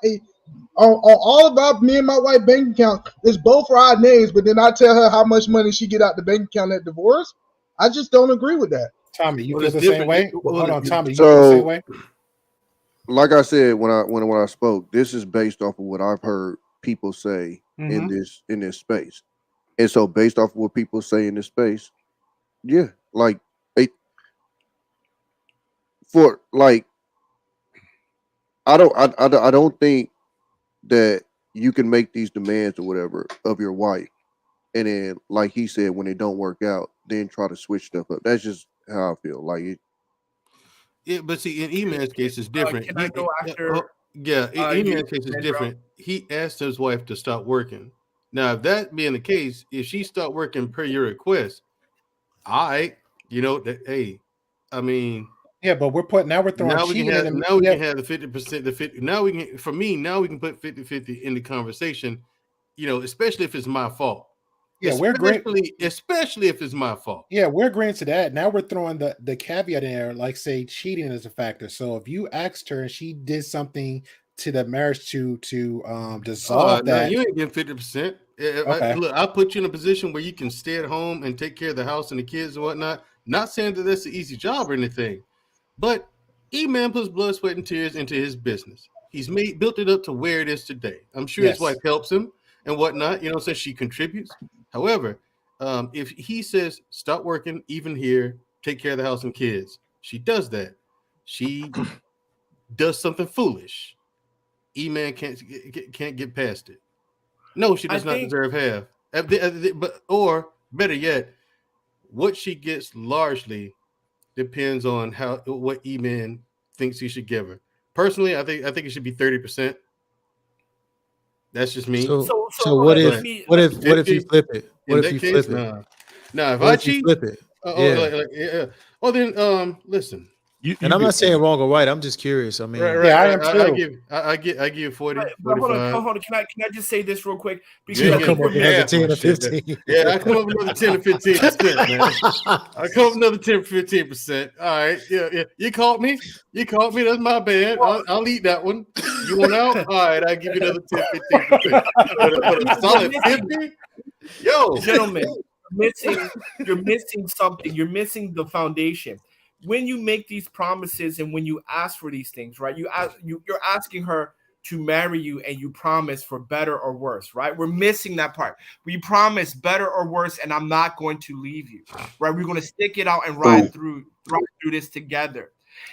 on all of our, me and my wife bank account, it's both for our names, but then I tell her how much money she get out the bank account at divorce. I just don't agree with that. Tommy, you feel the same way? Hold on, Tommy, you So, feel the same way? Like I said when I spoke, this is based off of what I've heard people say in this space, and so based off of what people say in this space, yeah, like I don't think that you can make these demands or whatever of your wife, and then like he said, when they don't work out, then try to switch stuff up. That's just how I feel. Like it. Yeah, but see, in E-Man's case, it's different. Can I go after? E-Man's case is different. He asked his wife to stop working. Now, if that being the case, if she stopped working per your request, hey, I mean, yeah, but we're throwing now we can have the 50%, the 50. Now we can put 50-50 in the conversation, especially if it's my fault. Yeah, we're great, especially if it's my fault. Yeah, we're agreeing to that. Now we're throwing the caveat in there, like say cheating is a factor. So if you asked her and she did something to the marriage to dissolve that, no, you ain't getting 50%. Okay. Look, I'll put you in a position where you can stay at home and take care of the house and the kids and whatnot. Not saying that that's an easy job or anything, but E-Man puts blood, sweat, and tears into his business. He's built it up to where it is today. I'm sure his wife helps him and whatnot, so she contributes. However, if he says, stop working, even here, take care of the house and kids, she does that. She does something foolish. E-Man can't get past it. No, she does not deserve half. Or better yet, what she gets largely depends on what E-Man thinks he should give her. Personally, I think it should be 30%. That's just me. So what if you flip it? What if you flip it? Now, if I cheat, flip it, well then, listen. And I'm not saying wrong or right. I'm just curious. I mean, I am too. I give 40. Hold on. Can I just say this real quick? Because you come up with another 10 or 15. Yeah, I come up with another 10 or 15%, man. I come up with another 10 or 15%. All right. Yeah. You caught me. That's my bad. I'll eat that one. You want out? All right. I'll give you another 10, 15%. But a solid 50? Yo. Gentlemen, you're missing something. You're missing the foundation. When you make these promises and when you ask for these things, right? You're asking her to marry you and you promise for better or worse, right? We're missing that part. We promise better or worse, and I'm not going to leave you, right? We're going to stick it out and ride through this together.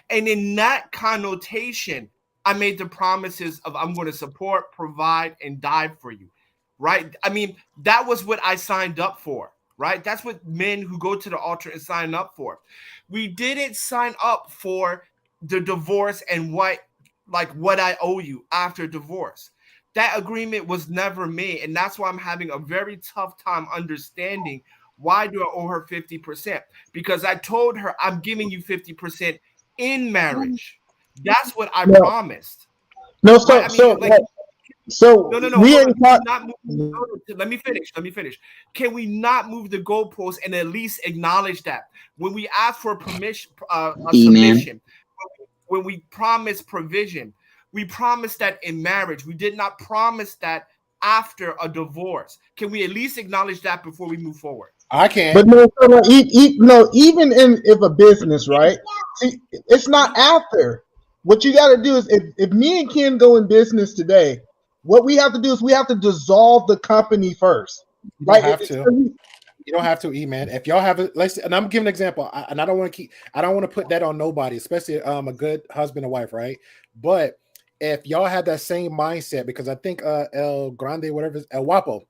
And in that connotation, I made the promises of I'm going to support, provide, and die for you, right? I mean, that was what I signed up for. Right? That's what men who go to the altar and sign up for. We didn't sign up for the divorce and what I owe you after divorce. That agreement was never made. And that's why I'm having a very tough time understanding why do I owe her 50%? Because I told her I'm giving you 50% in marriage. That's what I promised. No, right? So no. Let me finish. Can we not move the goalpost and at least acknowledge that when we ask for permission, submission, when we promise provision, we promise that in marriage. We did not promise that after a divorce. Can we at least acknowledge that before we move forward? I can. But even if a business, right? It's not after. What you got to do is if me and Ken go in business today. What we have to do is we have to dissolve the company first. You don't have to. You don't have to, E-Man. If y'all have and I'm giving an example, and I don't want to put that on nobody, especially a good husband and wife, right? But if y'all had that same mindset, because I think El Grande, whatever, El Guapo,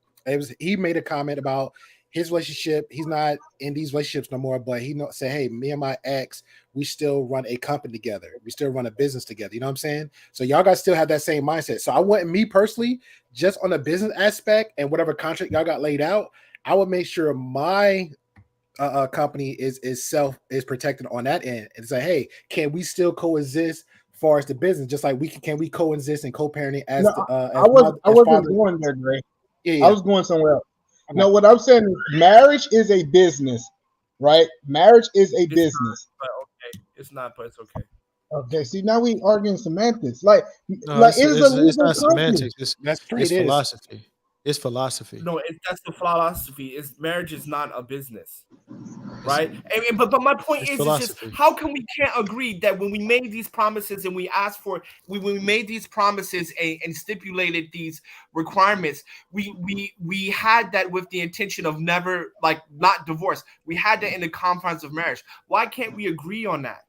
he made a comment about his relationship. He's not in these relationships no more, but he said, hey, me and my ex, we still run a company together. We still run a business together. You know what I'm saying? So y'all guys still have that same mindset. So I wouldn't, me personally, just on the business aspect and whatever contract y'all got laid out, I would make sure my company is protected on that end and say, hey, can we still coexist as far as the business? Just like can we coexist and co-parenting as I wasn't going there, Gray. Yeah. I was going somewhere else. Okay. No, what I'm saying is marriage is a business, right? Marriage is a business. It's not, but it's okay. Okay, see, now we arguing semantics. It's not semantics. It's philosophy. It's philosophy. No, that's the philosophy. Marriage is not a business. right? But my point It's is, it's just philosophy. how come we can't agree that when we made these promises and we asked for, when we made these promises and stipulated these requirements, we had that with the intention of never, like, not divorce. We had that in the confines of marriage. Why can't we agree on that?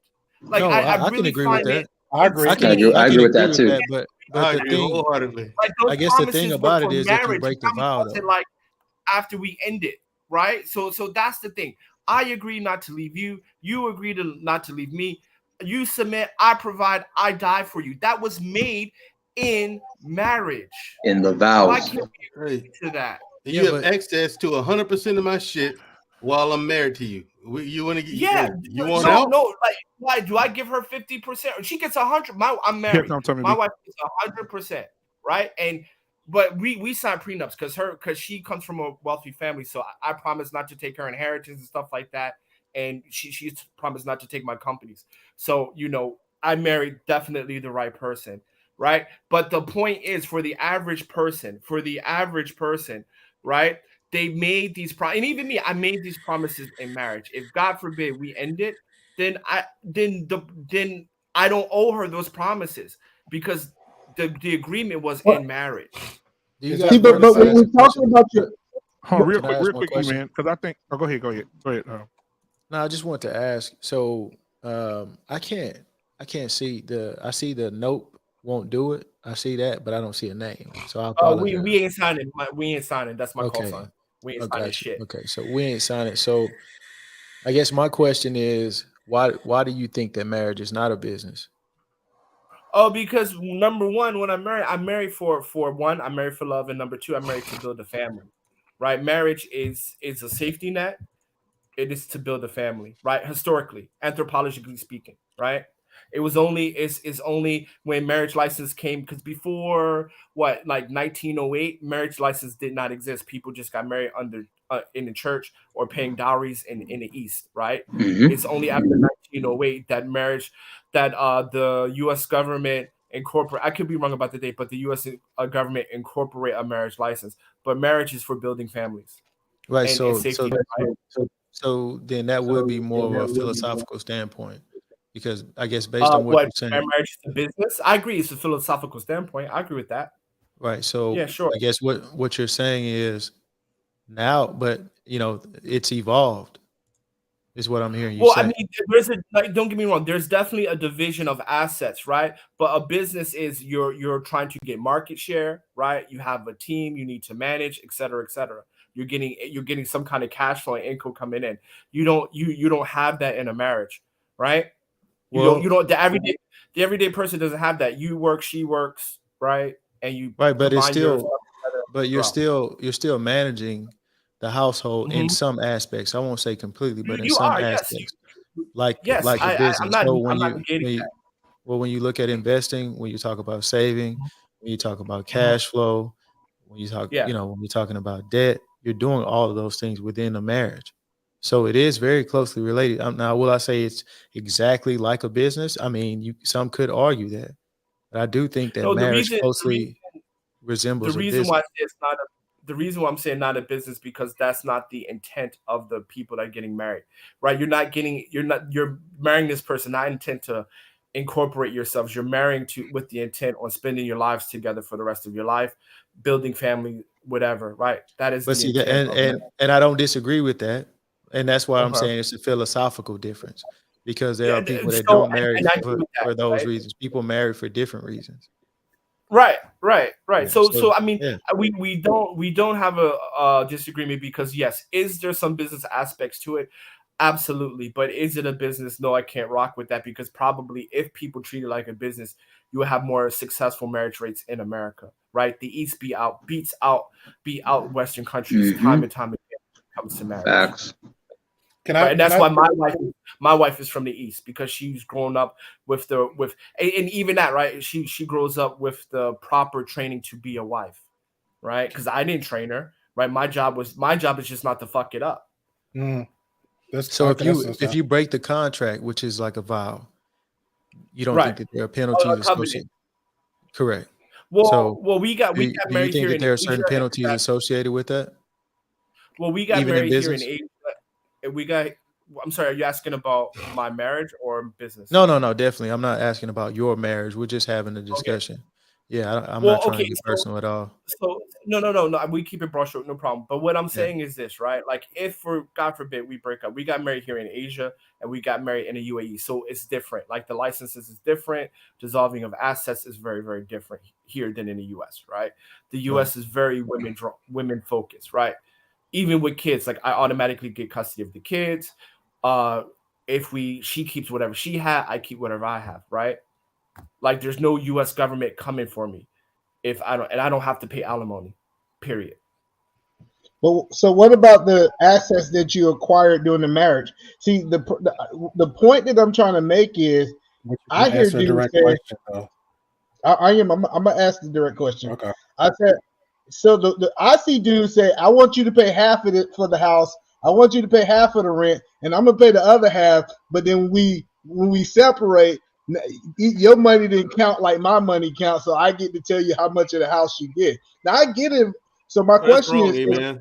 Like, No, I can really agree with find that. it. I agree. I agree with that too. But I the agree thing, wholeheartedly. Like, those I guess the promises thing were about for it is if you marriage. break the How many vow, wasn't though. like after we ended, right? So that's the thing. I agree not to leave you. You agree to not to leave me. You submit. I provide. I die for you. That was made in marriage. In the Why vows. can't we agree to that? You have access to 100% of my shit while I'm married to you. You want to get? Yeah. You want out? No. Like, why do I give her 50%? She gets 100. I'm married. Don't tell me My we- wife gets 100%, right? But we signed prenups because she comes from a wealthy family. So I promised not to take her inheritance and stuff like that. And she promised not to take my companies. So, I married definitely the right person, right? But the point is, for the average person, right? They made these and even me, I made these promises in marriage. If God forbid we end it, then I don't owe her those promises because the agreement was in marriage. See, but when we're talking about your, Hold on, real Can I ask quick, one question? man, because I think. Oh, go ahead. Go ahead. No, I just want to ask. So I can't see I see the nope won't do it. I see that, but I don't see a name. So I apologize. We ain't signing. We ain't signing. That's my call Okay. sign. We ain't I signing got you. shit. Okay, so we ain't signing. So I guess my question is, why do you think that marriage is not a business? Oh, because number one, when I'm married for one, I'm married for love, and number two, I'm married to build a family. Right? Marriage is a safety net. It is to build a family, right? Historically, anthropologically speaking, right? It's only when marriage license came, because before like 1908, marriage license did not exist. People just got married under in the church or paying dowries in the East, right? Mhm. It's only after 1908 that the U.S. government incorporate. I could be wrong about the date, but the U.S. government incorporate a marriage license. But marriage is for building families, Right. and safety. So then that would be more of a philosophical standpoint, because I guess based on what What you're saying, marriage is a business? I agree. It's a philosophical standpoint. I agree with that. right? So Yeah, sure. I guess what you're saying is now, but it's evolved, is what I'm hearing you Well, say. I mean, don't get me wrong. There's definitely a division of assets, right? But a business is you're trying to get market share, right? You have a team you need to manage, et cetera, et cetera. You're getting some kind of cash flow and income coming in. You don't have that in a marriage, right? The everyday person doesn't have that. You work, she works, right? And you Right, but it's combine your still, stuff together but and you're still managing the household in Mhm. some aspects. I won't say completely, but in You some are, yes. aspects, like Yes, a I'm business. not So I'm not negating that. when you look at investing, when you talk about saving, when you talk about Mhm. cash flow, when you talk, Yeah. when you're talking about debt, you're doing all of those things within a marriage. So it is very closely related. Now, will I say it's exactly like a business? I mean, some could argue that, but I do think that No, marriage closely resembles a business. The reason why I'm saying not a business, because that's not the intent of the people that are getting married, right? You're marrying this person, not intent to incorporate yourselves. You're marrying with the intent on spending your lives together for the rest of your life, building family, whatever, right? That is But the see that, intent. and I don't disagree with that, and that's why I'm Okay. saying it's a philosophical difference, because there Yeah, are people that so, don't marry and I agree with that, for those right? reasons. People marry for different reasons. Right. Yeah, So I mean, yeah. we don't have a disagreement, because yes, is there some business aspects to it? Absolutely. But is it a business? No, I can't rock with that, because probably if people treat it like a business, you will have more successful marriage rates in America, right? The East beat out Western countries time and time again when it comes to marriage. Facts. And that's why my wife is from the East, because she's grown up with and even that, right? She grows up with the proper training to be a wife, right? Because I didn't train her, right? My job is just not to fuck it up. So if you break the contract, which is like a vow, you don't think that there are penalties associated? Correct. Well, we got do married you think here that in there are Asia. certain penalties associated with that? Well, we got Even in married here in business? Asia. We got I'm sorry, are you asking about my marriage or business? No, definitely. I'm not asking about your marriage. We're just having a discussion. Okay. Yeah, I'm not trying to be personal at all. So no. We keep it broad stroke, no problem. But what I'm saying is this, right? Like, if for God forbid we break up, we got married here in Asia and we got married in the UAE, so it's different. Like, the licenses is different. Dissolving of assets is very, very different here than in the US, right? The US is very women focused, right? Even with kids, like, I automatically get custody of the kids. She keeps whatever she had, I keep whatever I have, right? Like, there's no U.S. government coming for me if I don't have to pay alimony, period. Well, so what about the assets that you acquired during the marriage? See, the point that I'm trying to make is, I hear dudes say, I'm gonna ask the direct question. Okay. I said, so I see dudes say, I want you to pay half of it for the house. I want you to pay half of the rent, and I'm gonna pay the other half. But then when we separate, your money didn't count like my money counts, so I get to tell you how much of the house you get. Now I get it. So my question is, man.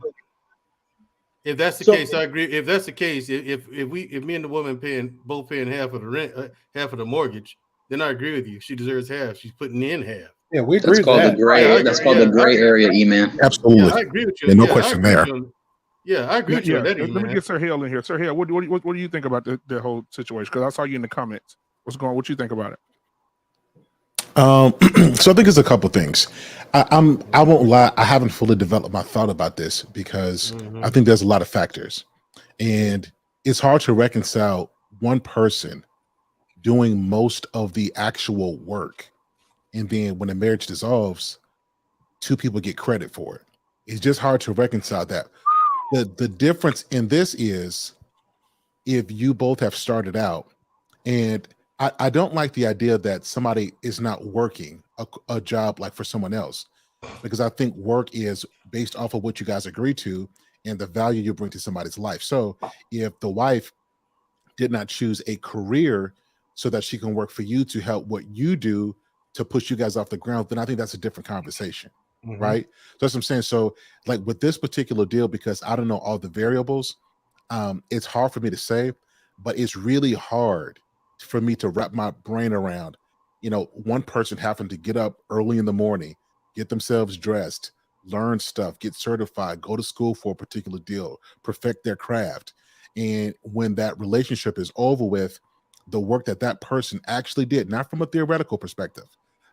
If that's the case, I agree. If that's the case, if me and the woman both paying half of the rent, half of the mortgage, then I agree with you. She deserves half. She's putting in half. Yeah, we agree. That's called the gray. That's called the gray area, E-man. Absolutely. Yeah, I agree with you. No question there. Yeah, I agree with you on that. Let me get Sir Hale in here. Sir Hale, what do you think about the whole situation? Because I saw you in the comments. What you think about it? So I think it's a couple things. I won't lie. I haven't fully developed my thought about this because I think there's a lot of factors, and it's hard to reconcile one person doing most of the actual work, and then when a marriage dissolves, two people get credit for it. It's just hard to reconcile that. The difference in this is if you both have started out, and I don't like the idea that somebody is not working a job like for someone else, because I think work is based off of what you guys agree to and the value you bring to somebody's life. So if the wife did not choose a career so that she can work for you to help what you do to push you guys off the ground, then I think that's a different conversation. Right. So that's what I'm saying. So like with this particular deal, because I don't know all the variables, it's hard for me to say, but it's really hard for me to wrap my brain around, one person having to get up early in the morning, get themselves dressed, learn stuff, get certified, go to school for a particular deal, perfect their craft. And when that relationship is over with, the work that person actually did, not from a theoretical perspective,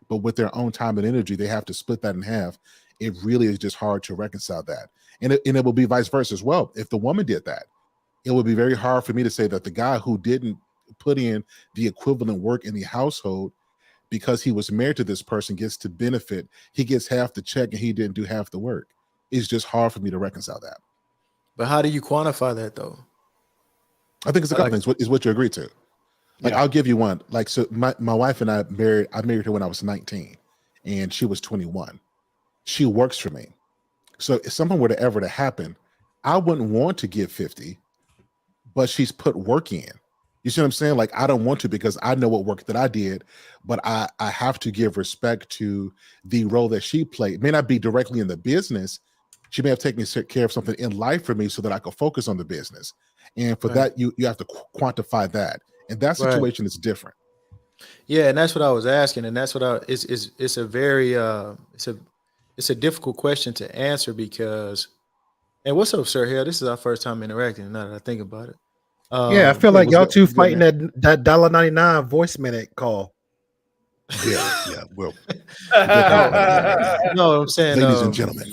but with their own time and energy, they have to split that in half. It really is just hard to reconcile that. And it will be vice versa as well. If the woman did that, it would be very hard for me to say that the guy who didn't put in the equivalent work in the household, because he was married to this person, gets to benefit. He gets half the check and he didn't do half the work. It's just hard for me to reconcile that. But how do you quantify that though? I think it's a couple things. Is what you agree to. Like, I'll give you one. Like, so my wife and I married her when I was 19 and she was 21. She works for me. So if something were to ever to happen, I wouldn't want to give 50, but she's put work in. You see what I'm saying? Like, I don't want to, because I know what work that I did, but I have to give respect to the role that she played. It may not be directly in the business. She may have taken care of something in life for me so that I could focus on the business. And for that, you have to quantify that. And that situation is different. Yeah, and that's what I was asking, and that's what it's a very it's a difficult question to answer because. And what's up, Sir Hale? This is our first time interacting. Now that I think about it, I feel like y'all two fighting that $1.99 voice minute call. Yeah. Well, no, I'm saying, ladies and gentlemen.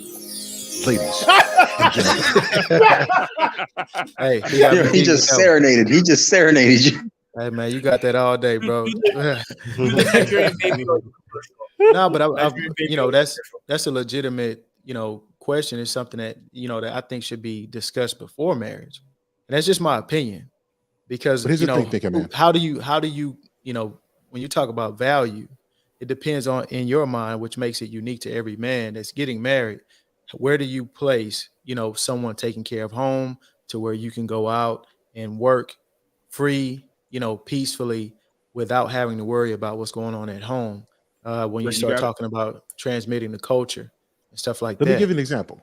Hey, he just serenaded. He just serenaded you. Hey man, you got that all day, bro. No, but that's a legitimate, question. Is something that that I think should be discussed before marriage, and that's just my opinion. Because how do you when you talk about value, it depends on in your mind, which makes it unique to every man that's getting married. Where do you place someone taking care of home to where you can go out and work free, peacefully without having to worry about what's going on at home when you start talking about transmitting the culture and stuff like that. Let me give you an example.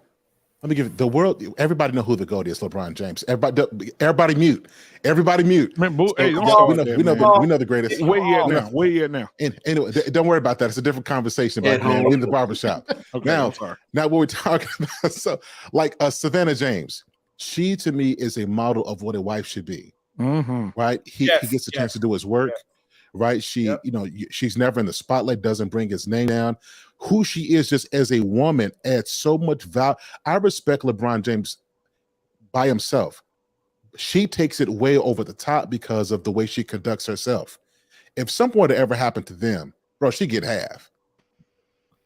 Let me give it the world. Everybody know who the GOAT is. LeBron James. Everybody mute. Everybody mute. Man, boo, hey, don't we start know, there, we know, man. we know the greatest. Where you at now? Where you at now? And anyway, don't worry about that. It's a different conversation about At home. in the barbershop. Okay, I'm sorry. Now what we're talking about. So, like Savannah James, she to me is a model of what a wife should be. Right? He gets a chance to do his work. Right? She, she's never in the spotlight. Doesn't bring his name down. Who she is just as a woman adds so much value. I respect LeBron James by himself. She takes it way over the top because of the way she conducts herself. If something were to ever happen to them, bro, she get half.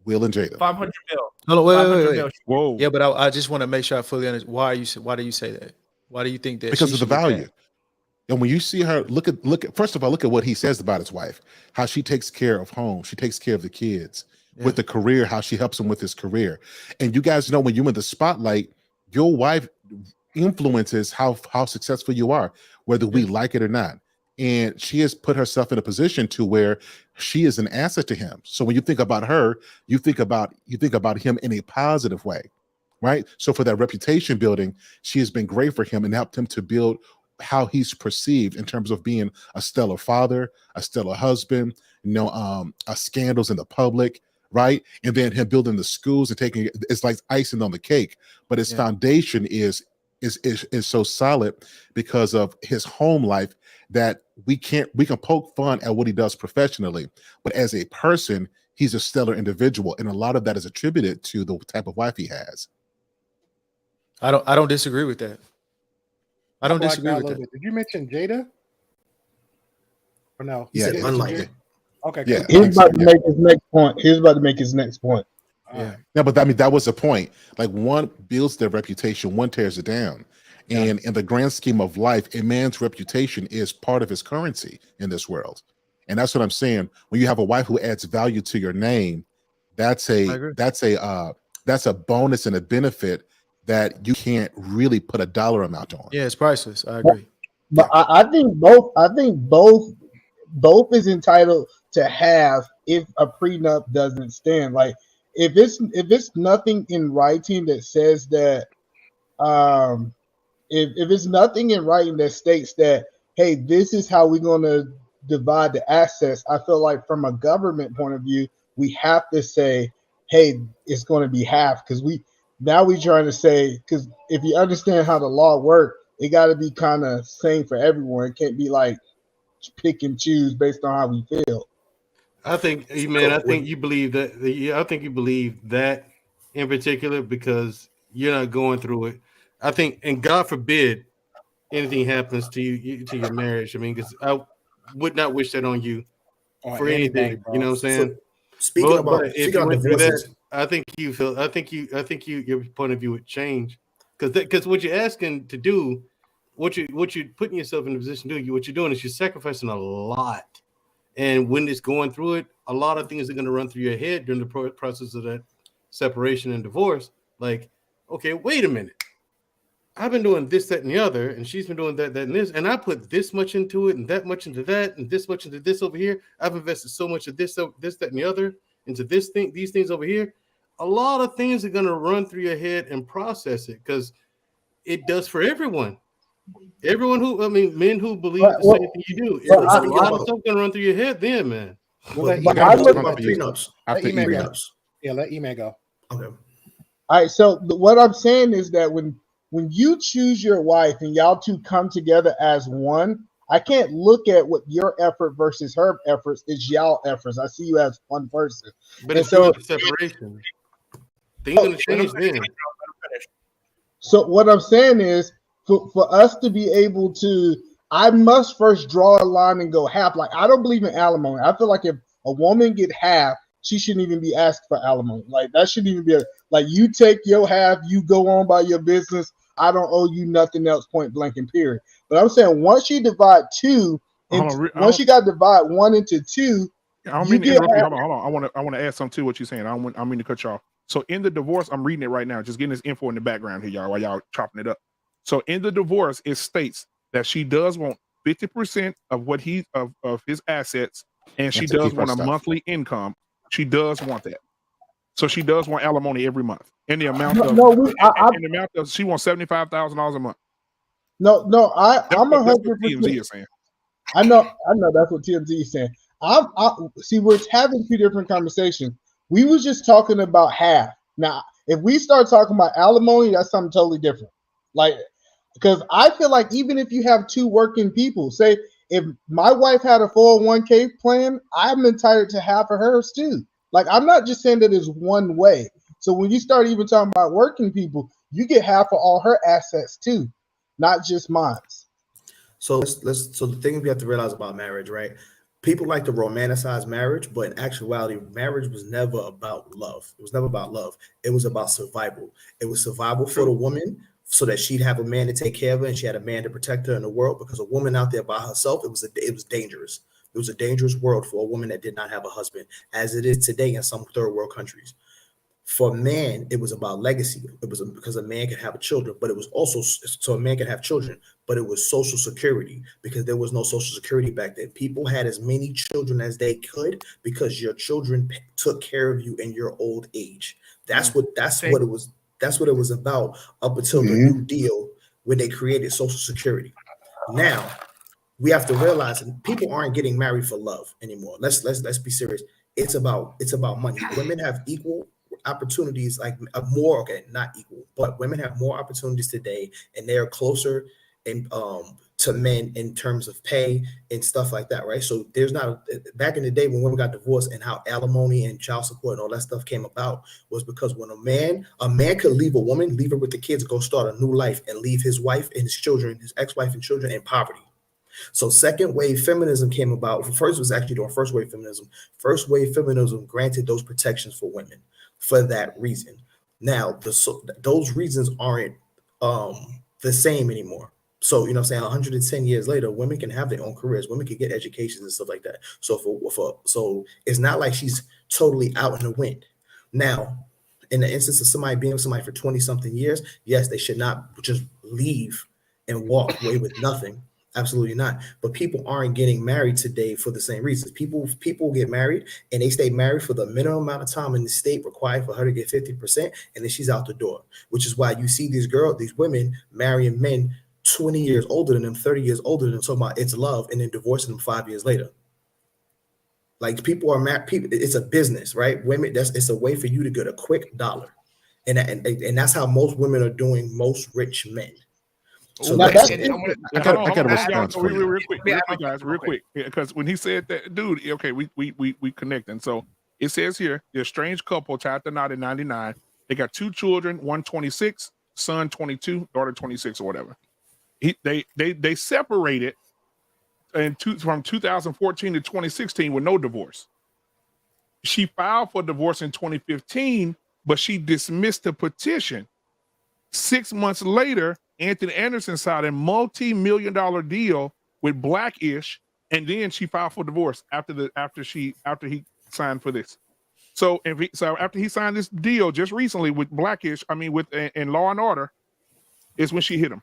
Will and Jada. 500 mil. Hold on, wait. Whoa. Yeah, but I just want to make sure I fully understand. Why do you say that? Why do you think that? Because of the value. And when you see her, look at first of all, look at what he says about his wife, how she takes care of home, she takes care of the kids. With the career, how she helps him with his career. And you guys know when you're in the spotlight, your wife influences how successful you are, whether we like it or not. And she has put herself in a position to where she is an asset to him. So when you think about her, you think about him in a positive way, right? So for that reputation building, she has been great for him and helped him to build how he's perceived in terms of being a stellar father, a stellar husband, scandals in the public. Right. And then him building the schools and taking it's like icing on the cake. But his foundation is so solid because of his home life that we can poke fun at what he does professionally. But as a person, he's a stellar individual. And a lot of that is attributed to the type of wife he has. I don't disagree with that. I don't disagree with that. Did you mention Jada? Or no? Yeah, unlikely. Okay. Yeah. He's about to make his next point. Yeah. No, but I mean, that was the point. Like one builds their reputation, one tears it down. And in the grand scheme of life, a man's reputation is part of his currency in this world. And that's what I'm saying. When you have a wife who adds value to your name, that's a bonus and a benefit that you can't really put a dollar amount on. Yeah, it's priceless. I agree. But I think both is entitled to have if a prenup doesn't stand. Like if it's nothing in writing that says that if it's nothing in writing that states that, hey, this is how we're going to divide the assets, I feel like from a government point of view, we have to say, hey, it's going to be half, because we're trying to say, because if you understand how the law works, it got to be kind of same for everyone. It can't be like pick and choose based on how we feel. I think, man, I think you believe that. I think you believe that in particular because you're not going through it. I think, and God forbid anything happens to you to your marriage. I mean, because I would not wish that on you for anything. You know what I'm saying? So, speaking about divorces, I think your point of view would change because what you're asking to do, what you're putting yourself in a position to do, what you're doing is you're sacrificing a lot. And when it's going through it, a lot of things are going to run through your head during the process of that separation and divorce. Like, okay, wait a minute. I've been doing this, that, and the other, and she's been doing that, and this, and I put this much into it, and that much into that, and this much into this over here. I've invested so much of this, that, and the other into this thing, these things over here. A lot of things are going to run through your head and process it because it does for everyone. Everyone men who believe the same thing you do. A lot of stuff going to run through your head then, man. Let E-Man go. Okay. All right. So what I'm saying is that when you choose your wife and y'all two come together as one, I can't look at what your effort versus her efforts is y'all efforts. I see you as one person. But it's so separation. Things going to change then. So what I'm saying is, for us to be able to, I must first draw a line and go half. Like, I don't believe in alimony. I feel like if a woman get half, she shouldn't even be asked for alimony. Like, that shouldn't even be like, you take your half, you go on by your business. I don't owe you nothing else, point blank and period. But I'm saying once you divide once you got to divide one into two, I don't mean to interrupt you. Hold on. I want to add something to what you're saying. I mean to cut you off. So in the divorce, I'm reading it right now, just getting this info in the background here, y'all, while y'all chopping it up. So in the divorce, it states that she does want 50% of what of his assets, and she does want a monthly income. She does want that. So she does want alimony every month. In the amount of she wants $75,000 a month. I'm That's what TMZ is saying. I know that's what TMZ is saying. See, we're having two different conversations. We was just talking about half. Now, if we start talking about alimony, that's something totally different. Like, because I feel like even if you have two working people, say if my wife had a 401k plan, I'm entitled to half of hers too. Like, I'm not just saying that it's one way. So when you start even talking about working people, you get half of all her assets too, not just mine. So so the thing we have to realize about marriage, right? People like to romanticize marriage, but in actuality, marriage was never about love. It was never about love. It was about survival. It was survival for the woman so that she'd have a man to take care of her and she had a man to protect her in the world, because a woman out there by herself, it was dangerous. It was a dangerous world for a woman that did not have a husband, as it is today in some third world countries. For a man, it was about legacy. It was because a man could have children, but it was also so a man could have children, but it was social security, because there was no social security back then. People had as many children as they could because your children took care of you in your old age. That's what it was. That's what it was about up until the New Deal, when they created Social Security. Now we have to realize that people aren't getting married for love anymore. Let's be serious. It's about money. Women have equal opportunities, like more, okay, not equal, but women have more opportunities today, and they are closer and to men in terms of pay and stuff like that, right? So there's not back in the day when women got divorced and how alimony and child support and all that stuff came about was because when a man could leave a woman, leave her with the kids, go start a new life, and leave his wife and his children, his ex-wife and children, in poverty. So second wave feminism came about. First was actually doing first wave feminism. First wave feminism granted those protections for women for that reason. Now, those reasons aren't the same anymore. So, you know what I'm saying, 110 years later, women can have their own careers. Women can get educations and stuff like that. So so it's not like she's totally out in the wind. Now, in the instance of somebody being with somebody for 20-something years, yes, they should not just leave and walk away with nothing. Absolutely not. But people aren't getting married today for the same reasons. People get married and they stay married for the minimum amount of time in the state required for her to get 50%, and then she's out the door, which is why you see these women marrying men 20 years older than them, 30 years older than them, talking about it's love, and then divorcing them 5 years later. Like, people are married. It's a business, right? Women, it's a way for you to get a quick dollar. And that's how most women are doing most rich men. So I got a response for you. Real quick, because when he said that, dude, okay, we connect, and so it says here, the estranged couple tied the knot in '99. They got 2 children, one 26, son 22, daughter 26, or whatever. They separated from 2014 to 2016 with no divorce. She filed for divorce in 2015, but she dismissed the petition. 6 months later, Anthony Anderson signed a multi-million-dollar deal with Blackish, and then she filed for divorce after he signed for this. So after he signed this deal just recently with Blackish, in Law and Order, is when she hit him.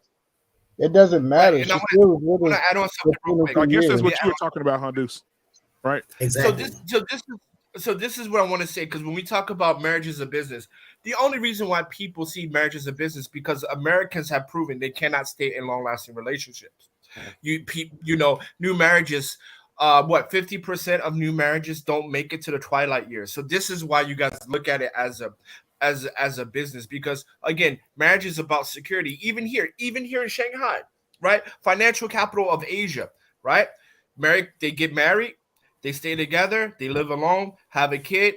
It doesn't matter. Right, I want to add on something real quick. I guess that's what you were talking about, huh, Deuce? Right? Exactly. So this is what I want to say, because when we talk about marriage as a business, the only reason why people see marriage as a business because Americans have proven they cannot stay in long-lasting relationships. New marriages, 50% of new marriages don't make it to the twilight years. So this is why you guys look at it as a business, because again, marriage is about security. Even here in Shanghai, right? Financial capital of Asia, right? They get married. They stay together, they live alone, have a kid.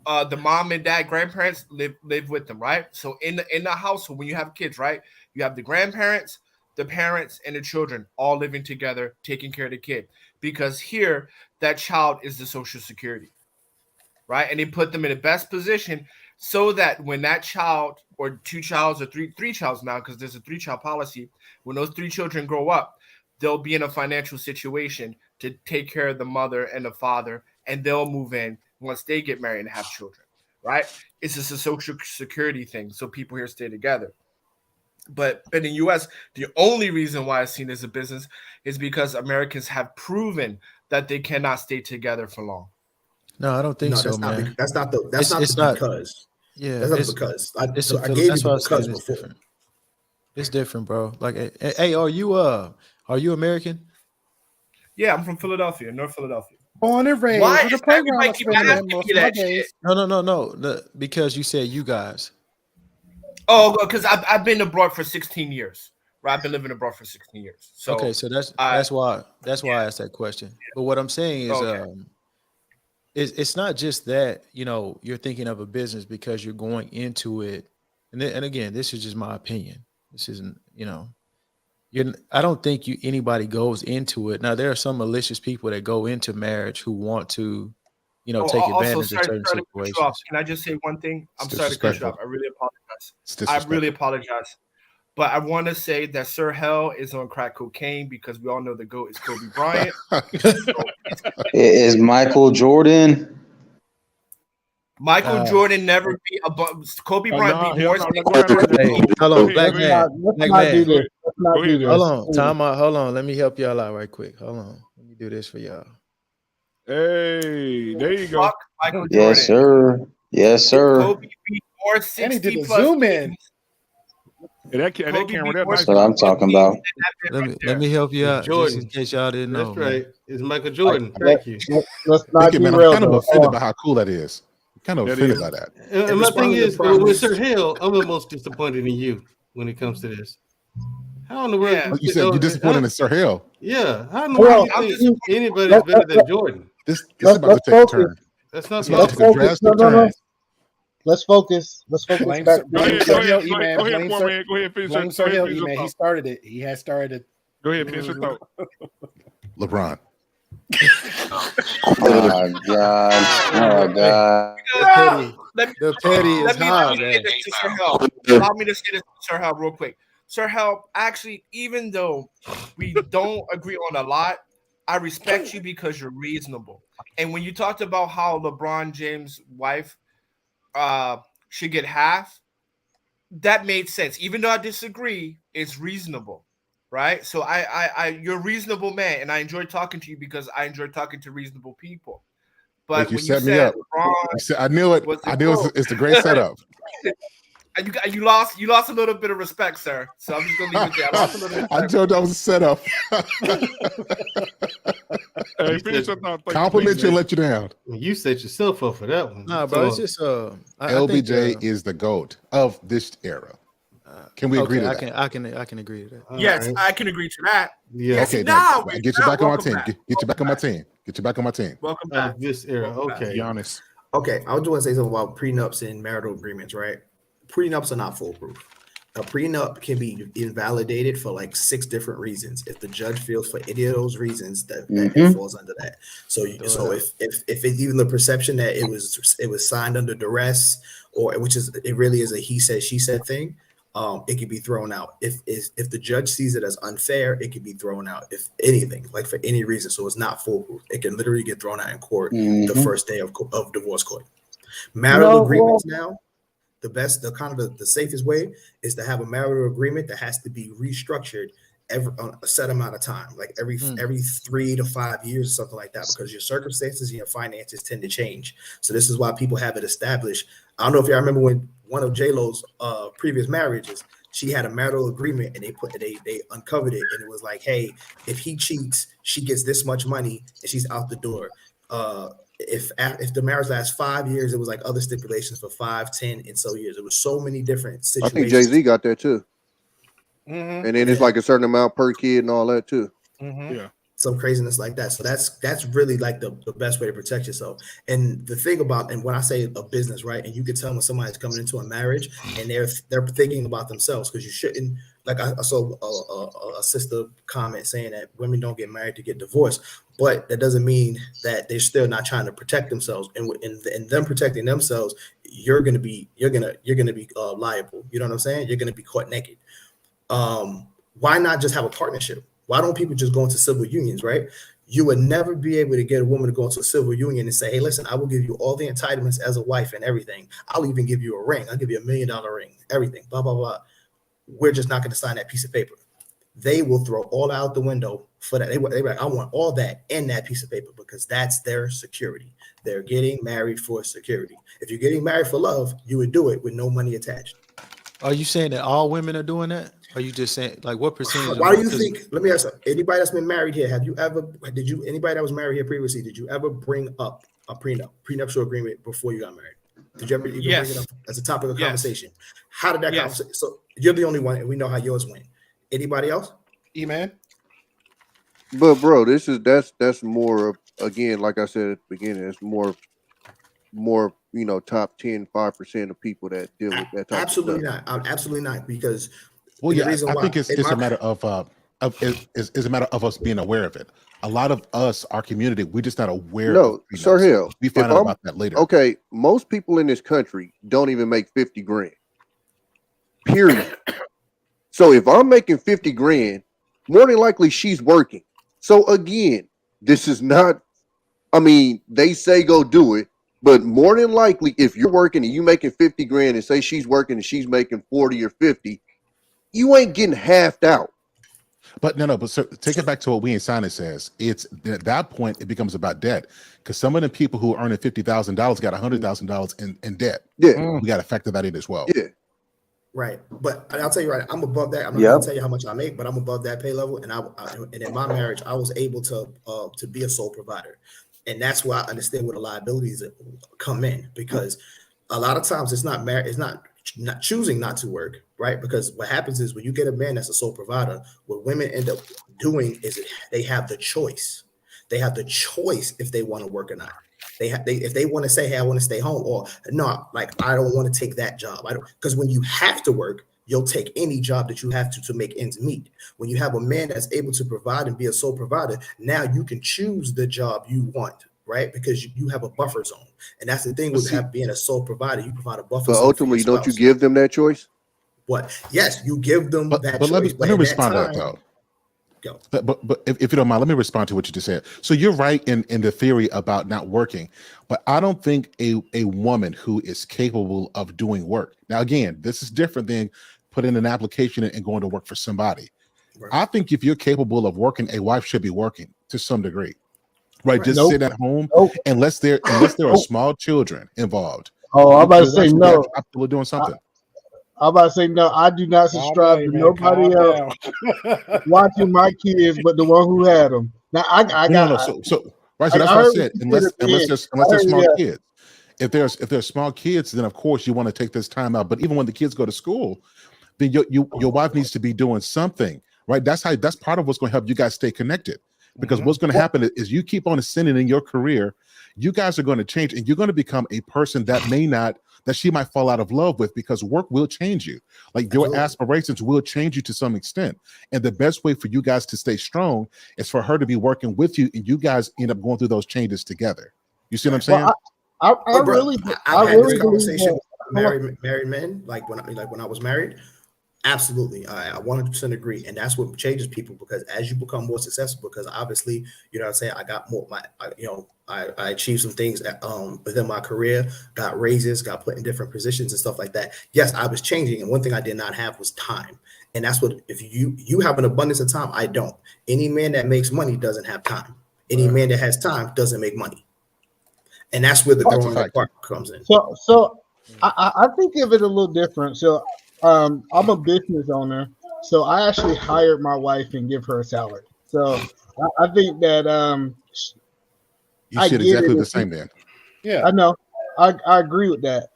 The mom and dad, grandparents live with them, right? So in the household, when you have kids, right, you have the grandparents, the parents, and the children all living together, taking care of the kid. Because here, that child is the Social Security, right? And they put them in the best position so that when that child, or 2 childs, or three childs now, because there's a 3-child policy, when those 3 children grow up, they'll be in a financial situation to take care of the mother and the father, and they'll move in once they get married and have children, right? It's just a Social Security thing, so people here stay together. But in the U.S., the only reason why it's seen as a business is because Americans have proven that they cannot stay together for long. No, I don't think No, so, that's not. man. That's not the. That's It's not not. because. Yeah, That's not it's because. it's I gave you that's what I the was saying. because It's before. different. It's different, bro. Like, hey, are you American? Yeah, I'm from Philadelphia, North Philadelphia. Born and raised. Why with a is playground everybody I keep spend in asking most me of my that days. shit? No. Because you said you guys. Oh, because I've been abroad for 16 years. Right, I've been living abroad for 16 years. So Okay, so that's why I asked that question. But what I'm saying is, it's not just that, you're thinking of a business because you're going into it, and again, this is just my opinion. This isn't, I don't think anybody goes into it. Now, there are some malicious people that go into marriage who want to, take advantage of certain situations. Can I just say one thing? I'm sorry to cut you off. I really apologize. I really apologize. But I want to say that Sir Hell is on crack cocaine because we all know the GOAT is Kobe Bryant. Is Michael Jordan? Michael Jordan never beat above Kobe Bryant beat more. Hey, hold on, black man. Hold on, time out. Hold on. Let me help y'all out right quick. Hold on. Let me do this for y'all. Hey, there you go. Michael Yes, sir. Yes, sir. Kobe beat more 60 plus zoom in. That camera, That's what I'm talking about. Let me help you out, Jordan. just in case y'all didn't know. That's right. It's Michael Jordan. Like, Thank you. Let's not Man, I'm kind of offended by how cool that is. I'm kind of offended by that. And my thing is, with Sir Hill, I'm the most disappointed in you when it comes to this. How in the world? You said you're disappointed in Sir Hill. Yeah. How in the world do you think anybody's better than Jordan? This is about to take a turn. That's not about to take a drastic turn. Let's focus. Blame back. Sir Hill, E-Man. Blame Sir Hill, E-Man. He started it. He has started it. Go ahead, finish your thought. LeBron. Oh my God. The petty is hard, man. Allow me to say this to Sir Hal real quick. Sir Hal, actually, even though we don't agree on a lot, I respect you because you're reasonable. And when you talked about how LeBron James' wife should get half, that made sense. Even though I disagree, it's reasonable, right? So you're a reasonable man, and I enjoy talking to you because I enjoy talking to reasonable people. But you set me up. LeBron, I knew it. It's a great setup. And you lost a little bit of respect, sir. So I'm just gonna leave it there. I lost a little bit. I told you that was a setup. Hey, finish your thought. Compliment you and let you down. You set yourself up for that one. Nah, bro, it's just LBJ is the GOAT of this era. Can we agree to that? I can agree to that. Yes, I can agree to that. Yeah. Yes, Okay, now get you back on my team. Get you back on my team. Get you back on my team. Welcome back. This era. Okay. Be honest. Okay, I was want to say something about prenups and marital agreements, right? Prenups are not foolproof. A prenup can be invalidated for like 6 different reasons. If the judge feels for any of those reasons, that it falls under that. So if it's even the perception that it was signed under duress, or it really is a he said she said thing, it can be thrown out. If the judge sees it as unfair, it can be thrown out. If anything, like for any reason, so it's not foolproof. It can literally get thrown out in court the first day of divorce court. Marital agreements now. The safest way is to have a marital agreement that has to be restructured on a set amount of time, like every 3 to 5 years or something like that, because your circumstances and your finances tend to change. So this is why people have it established. I don't know if y'all remember when one of J-Lo's previous marriages, she had a marital agreement and they uncovered it, and it was like, hey, if he cheats, she gets this much money and she's out the door. If the marriage lasts 5 years, it was like other stipulations for 5, 10, and so years. It was so many different situations. I think Jay-Z got that too. And then it's like a certain amount per kid and all that too. Yeah. Some craziness like that. So that's really like the best way to protect yourself. And the thing about, and when I say a business, right, and you can tell when somebody's coming into a marriage and they're thinking about themselves, because you shouldn't, like I saw a sister comment saying that women don't get married to get divorced, but that doesn't mean that they're still not trying to protect themselves. And in them protecting themselves, you're gonna be liable. You know what I'm saying? You're gonna be caught naked. Why not just have a partnership? Why don't people just go into civil unions, right? You would never be able to get a woman to go into a civil union and say, hey, listen, I will give you all the entitlements as a wife and everything. I'll even give you a ring. I'll give you $1 million ring, everything, blah, blah, blah. We're just not going to sign that piece of paper. They will throw all out the window for that. They like, I want all that and that piece of paper, because that's their security. They're getting married for security. If you're getting married for love, you would do it with no money attached. Are you saying that all women are doing that? Or are you just saying like what percentage? Why do you think? Let me ask you, anybody that's been married here, anybody that was married here previously, did you ever bring up a prenuptial agreement before you got married? Did you ever even bring it up as a topic of conversation? How did that conversation? So you're the only one, and we know how yours went. Anybody else? E-man? But bro, that's more of, again, like I said at the beginning, it's more top 10, 5% of people that deal with that type absolutely of stuff. Not. Absolutely not, because I think it's a matter of it's a matter of us being aware of it. A lot of us, our community, we're just not aware. No, Sir Hill, we find out about that later. Okay, most people in this country don't even make 50 grand. Period. So if I'm making 50 grand, more than likely she's working. So again, this is not, I mean, they say go do it, but more than likely, if you're working and you making 50 grand and say she's working and she's making 40 or 50, you ain't getting halved out. But but sir, take it back to what We Ain't Signing says. It's at that point it becomes about debt, because some of the people who are earning $50,000 got $100,000 in debt. Yeah, we got to factor that in as well. Yeah, right. But I'll tell you right, I'm above that. I'm not gonna tell you how much I make, but I'm above that pay level. And and in my marriage, I was able to be a sole provider, and that's why I understand where the liabilities come in, because a lot of times it's not not choosing not to work, right? Because what happens is when you get a man that's a sole provider, what women end up doing is they have the choice. They have the choice if they want to work or not. If they want to say, hey, I want to stay home, or no, like I don't want to take that job. I don't, because when you have to work, you'll take any job that you have to make ends meet. When you have a man that's able to provide and be a sole provider, now you can choose the job you want, right? Because you have a buffer zone. And that's the thing with being a sole provider, you provide a buffer zone. But ultimately, don't you give them that choice? What? Yes, you give them that choice. But let me respond to that though. Go. But if you don't mind, let me respond to what you just said. So you're right in the theory about not working, but I don't think a woman who is capable of doing work. Now, again, this is different than putting an application and going to work for somebody. Right. I think if you're capable of working, a wife should be working to some degree. Right, just sit at home unless there are small children involved. Oh, I'm about to say no. We're doing something. I'm about to say no. I do not subscribe to nobody else watching my kids, but the one who had them. Now I got. So that's what I said. Unless they're small kids. If there's small kids, then of course you want to take this time out. But even when the kids go to school, then your wife needs to be doing something, right? That's part of what's going to help you guys stay connected. Because what's going to happen is you keep on ascending in your career, you guys are going to change, and you're going to become a person that she might fall out of love with, because work will change you. Like your aspirations will change you to some extent. And the best way for you guys to stay strong is for her to be working with you, and you guys end up going through those changes together. You see what I'm saying? Well, I've had this conversation with married men, like when I was married. Absolutely. I 100% agree. And that's what changes people, because as you become more successful, because obviously, you know what I'm saying, I got more, I achieved some things within my career, got raises, got put in different positions and stuff like that. Yes, I was changing. And one thing I did not have was time. And that's what, if you have an abundance of time, I don't. Any man that makes money doesn't have time. Any man that has time doesn't make money. And that's where the growing part comes in. So I think of it a little different. So I'm a business owner, so I actually hired my wife and give her a salary. So I think that you should exactly the same then. Yeah, I know. I agree with that.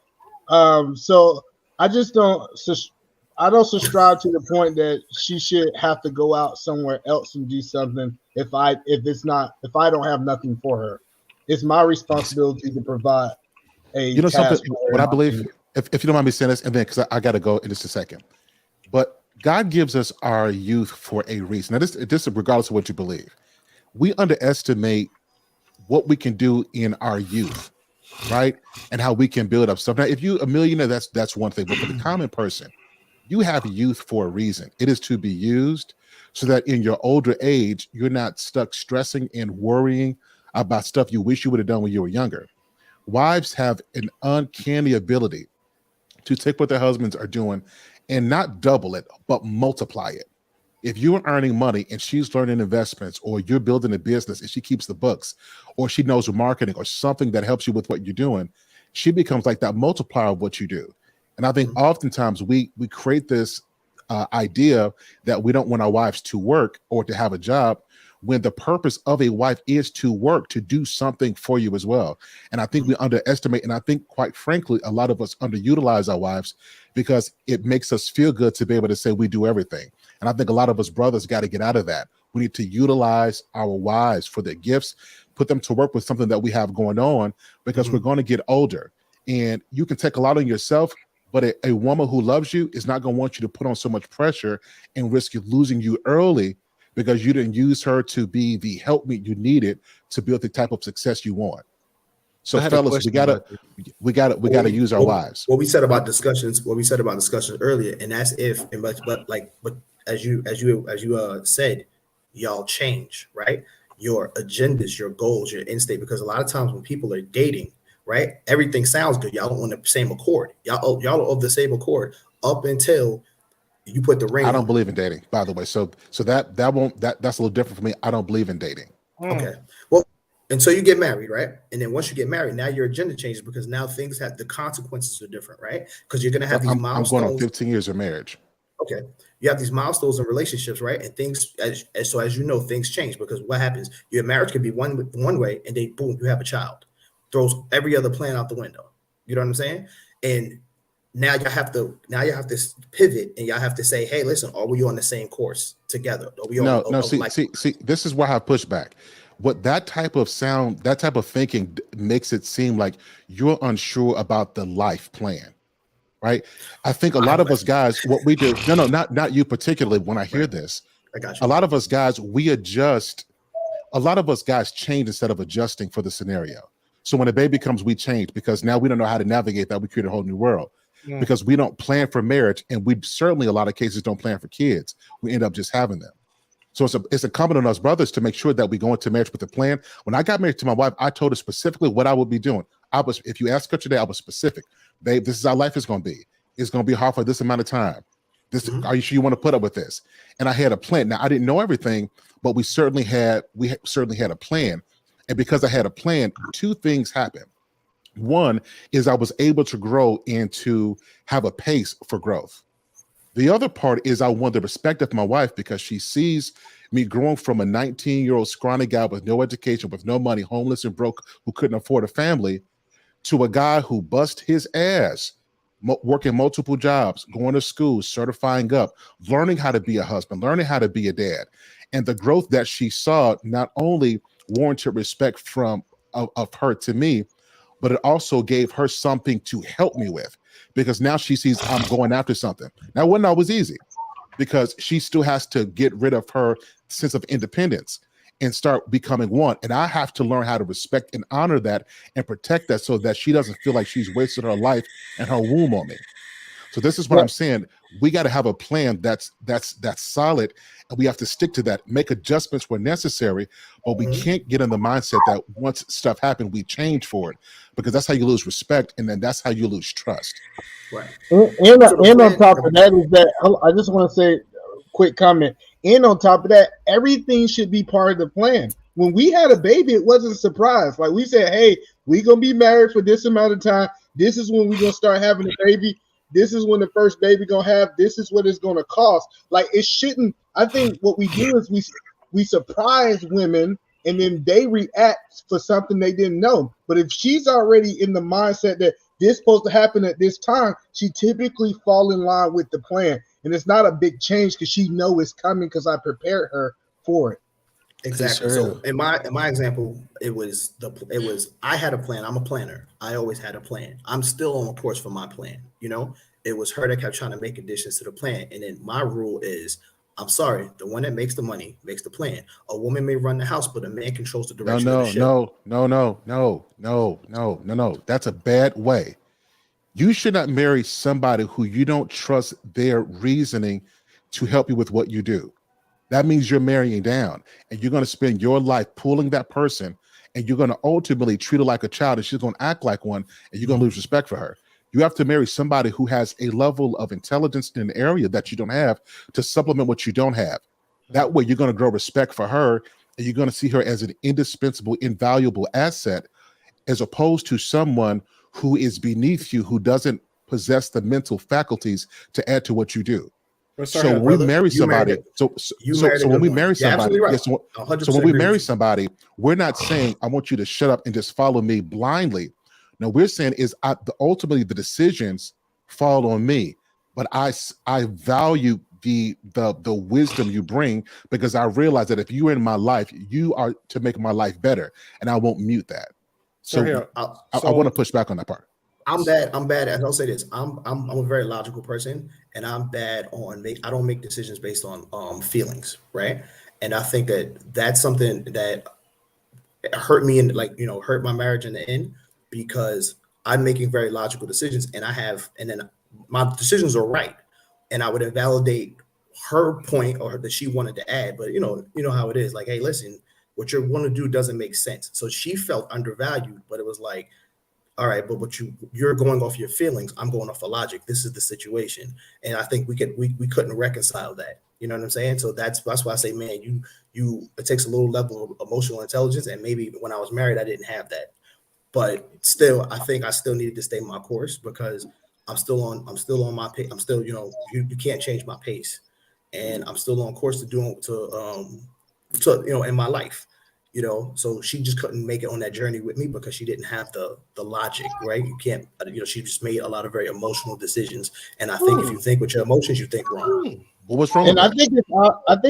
So I just don't subscribe to the point that she should have to go out somewhere else and do something if I don't have nothing for her. It's my responsibility to provide something. What I believe. If you don't mind me saying this, and then because I got to go in just a second, but God gives us our youth for a reason. Now, this regardless of what you believe, we underestimate what we can do in our youth, right? And how we can build up stuff. Now, if you're a millionaire, that's one thing, but for the common person, you have youth for a reason. It is to be used so that in your older age, you're not stuck stressing and worrying about stuff you wish you would have done when you were younger. Wives have an uncanny ability to take what their husbands are doing and not double it, but multiply it. If you're earning money and she's learning investments, or you're building a business and she keeps the books, or she knows marketing or something that helps you with what you're doing, she becomes like that multiplier of what you do. And I think oftentimes we create this idea that we don't want our wives to work or to have a job, when the purpose of a wife is to work, to do something for you as well. And I think we underestimate, and I think, quite frankly, a lot of us underutilize our wives because it makes us feel good to be able to say we do everything. And I think a lot of us brothers got to get out of that. We need to utilize our wives for their gifts, put them to work with something that we have going on, because we're going to get older. And you can take a lot on yourself, but a woman who loves you is not going to want you to put on so much pressure and risk losing you early because you didn't use her to be the helpmeet you needed to build the type of success you want. So fellas, we gotta use our wives. What we said about discussions earlier, and that's but as you said, y'all change, right? Your agendas, your goals, your end state, because a lot of times when people are dating, right, everything sounds good. Y'all don't on the same accord. Y'all are of the same accord up until you put the ring. I don't believe in dating, by the way. So that's a little different for me. I don't believe in dating. Okay. Well, until you get married, right? And then once you get married, now your agenda changes because now things have the consequences are different, right? Because you're gonna have these milestones. I'm going on 15 years of marriage. Okay. You have these milestones in relationships, right? And things, as you know, things change because what happens? Your marriage can be one way, and then boom, you have a child. Throws every other plan out the window. You know what I'm saying? And now you have to pivot, and y'all have to say, hey, listen, are we on the same course together? See, this is where I have pushback. What that type of thinking makes it seem like you're unsure about the life plan, right? I think a lot of us guys, what we do, not you particularly. When I hear this, I got you. A lot of us guys, we adjust. A lot of us guys change instead of adjusting for the scenario. So when a baby comes, we change because now we don't know how to navigate that. We create a whole new world because we don't plan for marriage, and we certainly, a lot of cases, don't plan for kids. We end up just having them. So it's incumbent on us brothers to make sure that we go into marriage with a plan. When I got married to my wife, I told her specifically what I would be doing. If you ask her today, I was specific. Babe, this is how life is going to be. It's going to be hard for this amount of time. Are you sure you want to put up with this? And I had a plan. Now I didn't know everything, but we certainly had a plan. And because I had a plan, two things happened. One is I was able to grow and to have a pace for growth. The other part is I want the respect of my wife because she sees me growing from a 19-year-old scrawny guy with no education, with no money, homeless and broke, who couldn't afford a family, to a guy who bust his ass, working multiple jobs, going to school, certifying up, learning how to be a husband, learning how to be a dad. And the growth that she saw not only warranted respect of her to me, but it also gave her something to help me with, because now she sees I'm going after something. Now, it wasn't always easy because she still has to get rid of her sense of independence and start becoming one. And I have to learn how to respect and honor that and protect that so that she doesn't feel like she's wasted her life and her womb on me. So this is what I'm saying. We got to have a plan that's solid, and we have to stick to that, make adjustments where necessary, but we can't get in the mindset that once stuff happened, we change for it, because that's how you lose respect, and then that's how you lose trust. Right. And on top of that is that, I just want to say a quick comment. And on top of that, everything should be part of the plan. When we had a baby, it wasn't a surprise. Like we said, hey, we're going to be married for this amount of time. This is when we're going to start having a baby. This is when the first baby gonna have. This is what it's gonna cost. Like, it shouldn't. I think what we do is we surprise women, and then they react for something they didn't know. But if she's already in the mindset that this is supposed to happen at this time, she typically fall in line with the plan, and it's not a big change because she know it's coming because I prepared her for it. Exactly. So in my example, it was I had a plan. I'm a planner. I always had a plan. I'm still on course for my plan. You know, it was her that kept trying to make additions to the plan. And then my rule is, I'm sorry, the one that makes the money makes the plan. A woman may run the house, but a man controls the direction of the ship. No. That's a bad way. You should not marry somebody who you don't trust their reasoning to help you with what you do. That means you're marrying down, and you're going to spend your life pulling that person, and you're going to ultimately treat her like a child, and she's going to act like one, and you're going to lose respect for her. You have to marry somebody who has a level of intelligence in an area that you don't have to supplement what you don't have. That way, you're going to grow respect for her, and you're going to see her as an indispensable, invaluable asset, as opposed to someone who is beneath you, who doesn't possess the mental faculties to add to what you do. So when we marry somebody, so when we marry somebody, so when we marry somebody, we're not saying I want you to shut up and just follow me blindly. No, we're saying is ultimately the decisions fall on me, but I value the wisdom you bring, because I realize that if you're in my life, you are to make my life better, and I won't mute that. So I want to push back on that part. I'm bad. I'll say this. I'm a very logical person, and I'm bad on I don't make decisions based on feelings, right? And I think that's something that hurt me and hurt my marriage in the end, because I'm making very logical decisions, and then my decisions are right, and I would invalidate her point or that she wanted to add, but you know how it is. Like, hey, listen, what you want to do doesn't make sense. So she felt undervalued, but it was like, all right, but you're going off your feelings. I'm going off of logic. This is the situation, and I think we couldn't reconcile that. You know what I'm saying? So that's why I say, man, it takes a little level of emotional intelligence, and maybe when I was married, I didn't have that. But still, I think I still needed to stay my course, because I'm still on my pace. I'm still, you can't change my pace, and I'm still on course to in my life. So she just couldn't make it on that journey with me because she didn't have the logic, right? You can't, she just made a lot of very emotional decisions. And I think if you think with your emotions, you think wrong. Well, what's wrong? And I think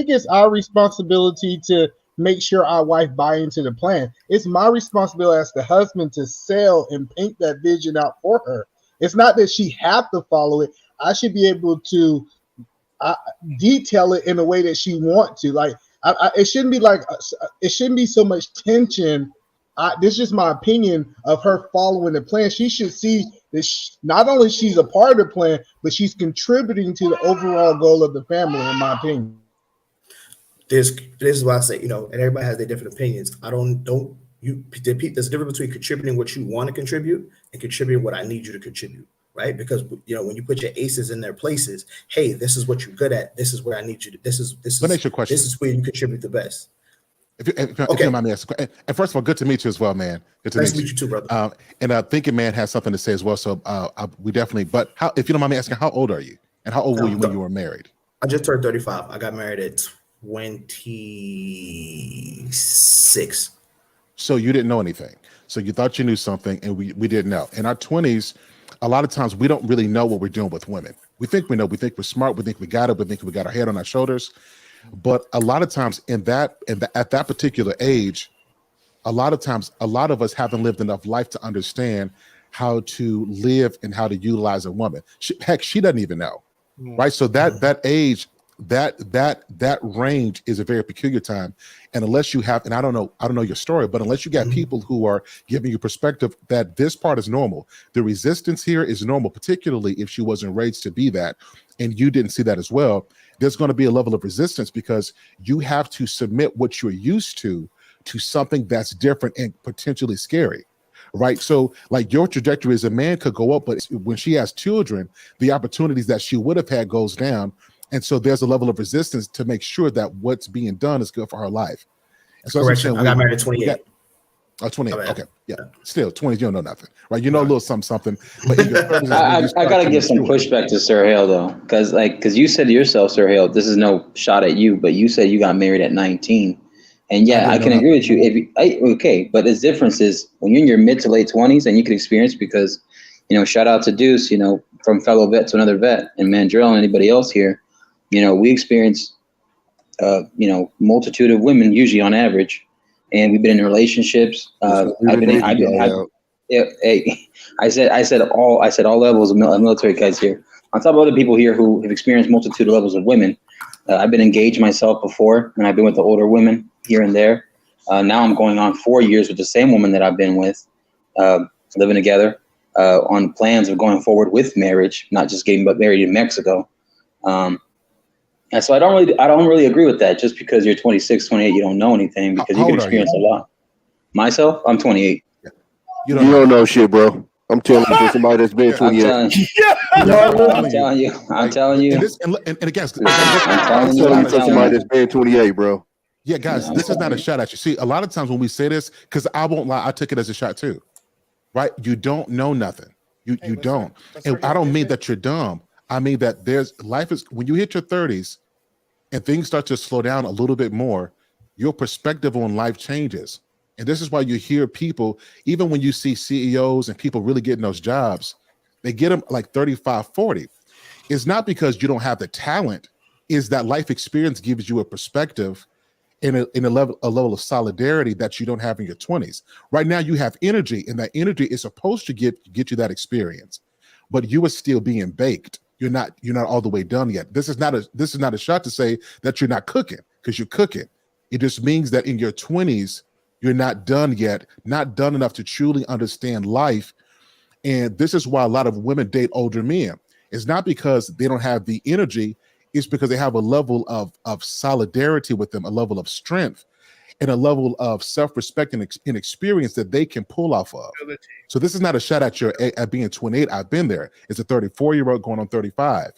it's our responsibility to make sure our wife buy into the plan. It's my responsibility as the husband to sell and paint that vision out for her. It's not that she have to follow it. I should be able to detail it in a way that she want to. Like, it shouldn't be so much tension. This is just my opinion of her following the plan. She should see that not only she's a part of the plan, but she's contributing to the overall goal of the family, in my opinion. This is why I say, and everybody has their different opinions. There's a difference between contributing what you want to contribute and contributing what I need you to contribute. Right? Because when you put your aces in their places, hey, this is what you're good at. This is where I need you to. This is where you contribute the best. If you don't mind me asking, and first of all, good to meet you as well, man. Good to meet you too, brother. And Thinking Man has something to say as well. So we definitely. But if you don't mind me asking, how old are you? And how old were you when you were married? I just turned 35. I got married at 26. So you didn't know anything. So you thought you knew something, and we didn't know. In our 20s. A lot of times we don't really know what we're doing with women. We think we know, we think we're smart, we think we got it, we think we got our head on our shoulders. But a lot of times at that particular age, a lot of us haven't lived enough life to understand how to live and how to utilize a woman. She doesn't even know, right? So that age, that range is a very peculiar time. And unless you have, and I don't know your story, but unless you got people who are giving you perspective that this part is normal, the resistance here is normal, particularly if she wasn't raised to be that, and you didn't see that as well, there's going to be a level of resistance because you have to submit what you're used to something that's different and potentially scary. Right. So like your trajectory as a man could go up, but when she has children, the opportunities that she would have had goes down. And so there's a level of resistance to make sure that what's being done is good for her life. And so correction, I got married at 28. 28. Okay. Yeah. Still 20, you don't know nothing. Right. You know a little something. But I gotta give some pushback to Sir Hale though. Because you said to yourself, Sir Hale, this is no shot at you, but you said you got married at 19. And yeah, I can agree with you. Okay, but the difference is when you're in your mid to late 20s and you can experience, because, shout out to Deuce, from fellow vet to another vet, and Mandrell and anybody else here, we experience, multitude of women usually on average, and we've been in relationships. I said all levels of military guys here. On top of other people here who have experienced multitude of levels of women. I've been engaged myself before, and I've been with the older women here and there. Now I'm going on 4 years with the same woman that I've been with, living together, on plans of going forward with marriage, not just getting married in Mexico. And so I don't really agree with that. Just because you're 26, 28, you don't know anything, because you can experience a lot. Myself, I'm 28. You don't know shit, bro. I'm telling you, for somebody that's been 28. I'm telling you. And again, I'm telling you for somebody that's been 28, bro. Yeah, guys, this is not a shot at you. See, a lot of times when we say this, because I won't lie, I took it as a shot too. Right? You don't know nothing. You don't. And I don't mean that you're dumb. I mean that life is when you hit your 30s and things start to slow down a little bit more, your perspective on life changes. And this is why you hear people, even when you see CEOs and people really getting those jobs, they get them like 35, 40. It's not because you don't have the talent, is that life experience gives you a perspective in a level of solidarity that you don't have in your 20s. Right now you have energy, and that energy is supposed to get you that experience, but you are still being baked. You're not all the way done yet. This is not a shot to say that you're not cooking, because you're cooking. It just means that in your 20s, you're not done yet, not done enough to truly understand life. And this is why a lot of women date older men. It's not because they don't have the energy, it's because they have a level of solidarity with them, a level of strength, and a level of self-respect and experience that they can pull off of. So this is not a shot at being 28. I've been there. It's a 34-year-old going on 35.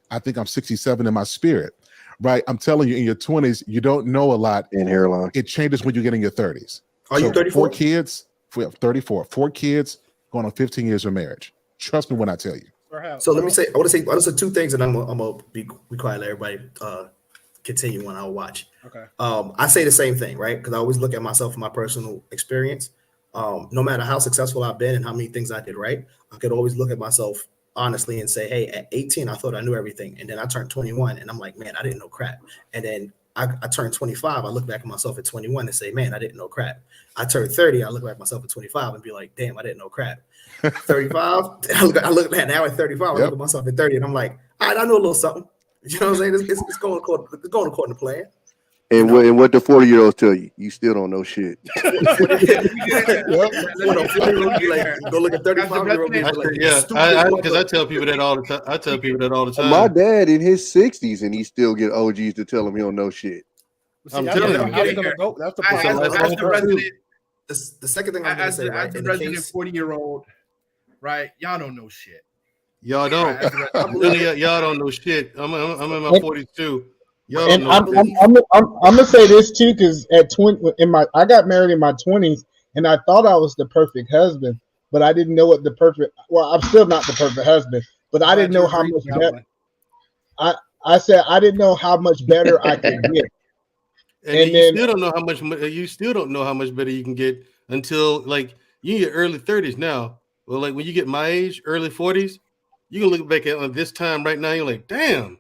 I think I'm 67 in my spirit, right? I'm telling you, in your 20s, you don't know a lot. In hairline. It changes when you get in your 30s. Are you 34? 4 kids, 34. 4 kids going on 15 years of marriage. Trust me when I tell you. So let me say, I want to say 2 things, and I'm gonna be quiet. Let everybody continue when I watch. Okay. I say the same thing, right? Because I always look at myself and my personal experience. No matter how successful I've been and how many things I did right, I could always look at myself honestly and say, hey, at 18, I thought I knew everything. And then I turned 21 and I'm like, man, I didn't know crap. And then I turned 25. I look back at myself at 21 and say, man, I didn't know crap. I turned 30. I look back at myself at 25 and be like, damn, I didn't know crap. 35. I look at now at 35. I look at myself at 30 and I'm like, all right, I know a little something. You know what I'm saying? It's going according to plan. And what the 40-year-olds tell you, you still don't know shit. Go look at 35-year-old people. Because I tell people that all the time. My dad in his 60s, and he still get OGs to tell him he don't know shit. I'm telling you. That's the the second thing I'm going to say, right? As the resident 40-year-old, right? Y'all don't know shit. Y'all don't. Y'all don't know shit. I'm in my 42. And I'm gonna say this too, because at 20, I got married in my 20s, and I thought I was the perfect husband, but I didn't know what the perfect. Well, I'm still not the perfect husband, but I didn't know how much better. I said I didn't know how much better I could get. And you still don't know how much. You still don't know how much better you can get until like you get early 30s now. Well, like when you get my age, early 40s, you can look back at this time right now. You're like, damn.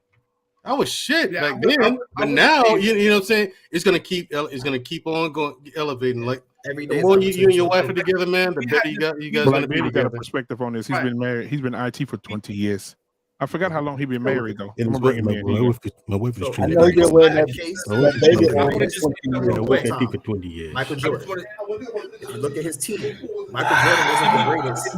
I was shit back then, but now you know what I'm saying. It's gonna keep on going, elevating. Like every day, the more you and your wife are together, man, the better you guys gonna be together. Got a together. perspective on this. He's been married. He's been IT for 20 years. I forgot how long he been married though. My wife is I know you're wearing that baby for 20 years. Michael Jordan. If you look at his team, Michael Jordan wasn't the greatest.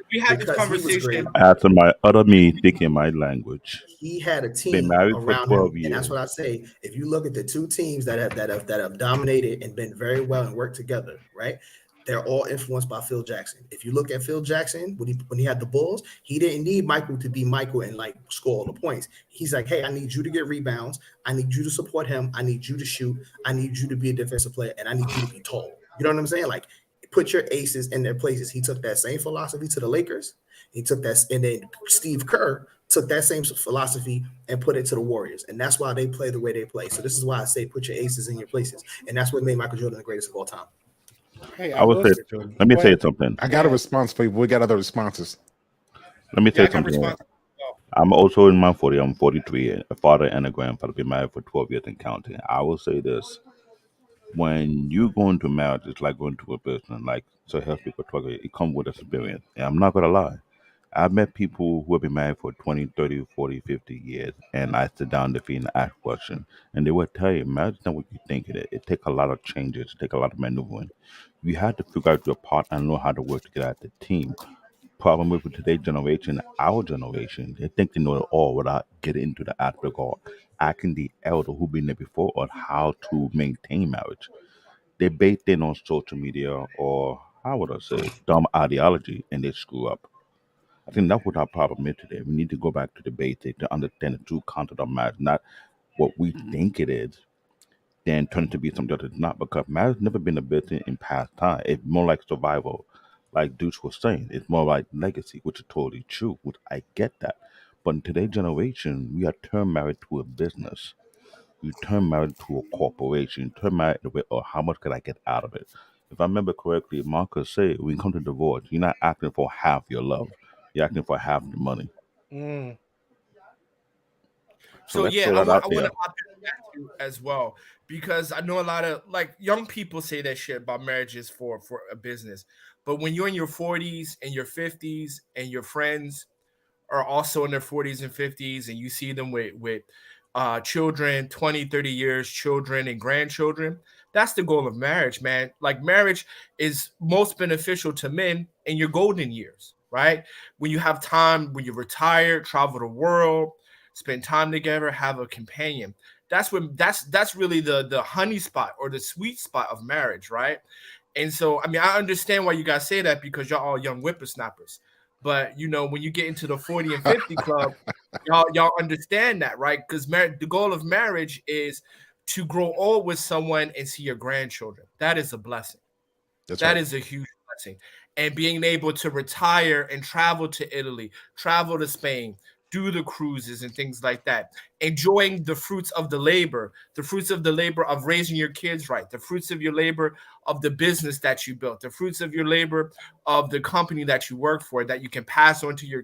We had this conversation. After my other me thinking my language. He had a team Been married around for 12 him, years. and that's what I say. If you look at the 2 teams that have dominated and been very well and worked together, right? They're all influenced by Phil Jackson. If you look at Phil Jackson when he had the Bulls, he didn't need Michael to be Michael and like score all the points. He's like, hey, I need you to get rebounds. I need you to support him. I need you to shoot. I need you to be a defensive player, and I need you to be tall. You know what I'm saying? Like, put your aces in their places. He took that same philosophy to the Lakers. He took that, and then Steve Kerr took that same philosophy and put it to the Warriors, and that's why they play the way they play. So this is why I say put your aces in your places, and that's what made Michael Jordan the greatest of all time. Hey, I would say, let me say something. I got a response for you. We got other responses. Let me say something. I'm also in my 40. I'm 43, a father and a grandfather. Been married for 12 years and counting. I will say this. When you go into marriage, it's like going to a business. Like, so health people talk, it comes with experience. And I'm not going to lie. I've met people who have been married for 20, 30, 40, 50 years, and I sit down with them and ask questions, and they will tell you, marriage is not what you think it is. It takes a lot of changes, it takes a lot of maneuvering. You have to figure out your part and know how to work together as a team. Problem with today's generation, our generation, they think they know it all without getting into the aspect of asking the elder who been there before on how to maintain marriage. They base it on social media or how would I say, dumb ideology, and they screw up. I think that's what our problem is today. We need to go back to the basic to understand the true content of marriage, not what we think it is, then turn it to be something that it's not. Because marriage never been a business in past time. It's more like survival, like Deuce was saying. It's more like legacy, which is totally true. Which I get that, but in today's generation, we are turned marriage to a business. You turn marriage to a corporation. You turn marriage to oh, how much can I get out of it? If I remember correctly, Marcus said when you come to divorce, you're not asking for half your love. You're asking for half the money. So let's yeah, throw I that want out to there. hop into that too as well, because I know a lot of like young people say that shit about marriages for a business, but when you're in your 40s and your 50s and your friends are also in their 40s and 50s and you see them with children, 20, 30 years, children and grandchildren, that's the goal of marriage, man. Like marriage is most beneficial to men in your golden years, right? When you have time, when you retire, travel the world, spend time together, have a companion. That's really the honey spot or the sweet spot of marriage, right? And so, I mean, I understand why you guys say that because y'all all young whippersnappers. But you know, when you get into the 40 and 50 club, y'all understand that, right? Because the goal of marriage is to grow old with someone and see your grandchildren. That is a blessing. That is a huge blessing. And being able to retire and travel to Italy, travel to Spain, do the cruises and things like that, enjoying the fruits of the labor of raising your kids right, the fruits of your labor of the business that you built, the fruits of your labor of the company that you work for, that you can pass on to your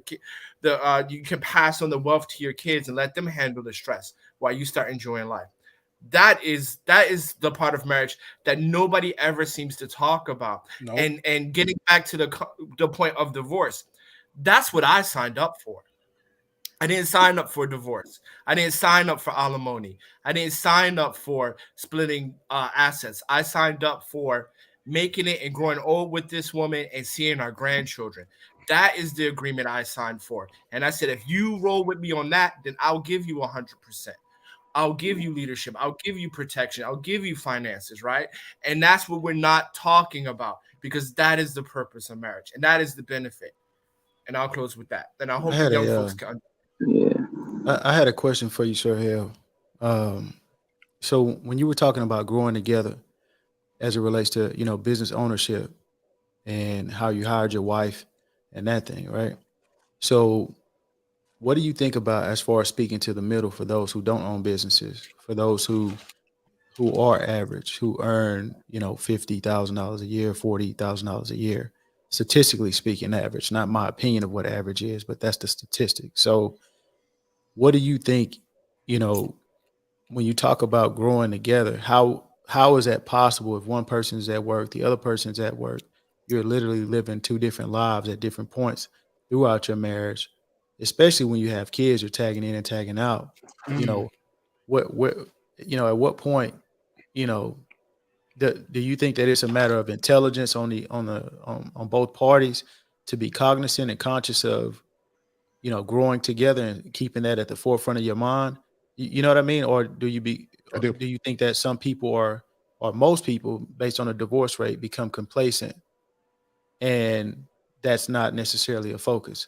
you can pass on the wealth to your kids and let them handle the stress while you start enjoying life. That is the part of marriage that nobody ever seems to talk about. Nope. And getting back to the point of divorce, that's what I signed up for. I didn't sign up for divorce. I didn't sign up for alimony. I didn't sign up for splitting assets. I signed up for making it and growing old with this woman and seeing our grandchildren. That is the agreement I signed for. And I said, if you roll with me on that, then I'll give you 100%. I'll give you leadership. I'll give you protection. I'll give you finances, right? And that's what we're not talking about, because that is the purpose of marriage and that is the benefit. And I'll close with that. And I hope the young folks can. I had a question for you, Sir Hale. So when you were talking about growing together as it relates to, business ownership and how you hired your wife and that thing, right? So what do you think about as far as speaking to the middle for those who don't own businesses, for those who are average, who earn, $50,000 a year, $40,000 a year, statistically speaking, average, not my opinion of what average is, but that's the statistic. So what do you think, when you talk about growing together, how is that possible if one person is at work, the other person's at work? You're literally living two different lives at different points throughout your marriage, especially when you have kids, you're tagging in and tagging out. What at what point, do you think that it's a matter of intelligence on both parties to be cognizant and conscious of, growing together and keeping that at the forefront of your mind? You know what I mean? Or do you think that some people or most people, based on a divorce rate, become complacent and that's not necessarily a focus?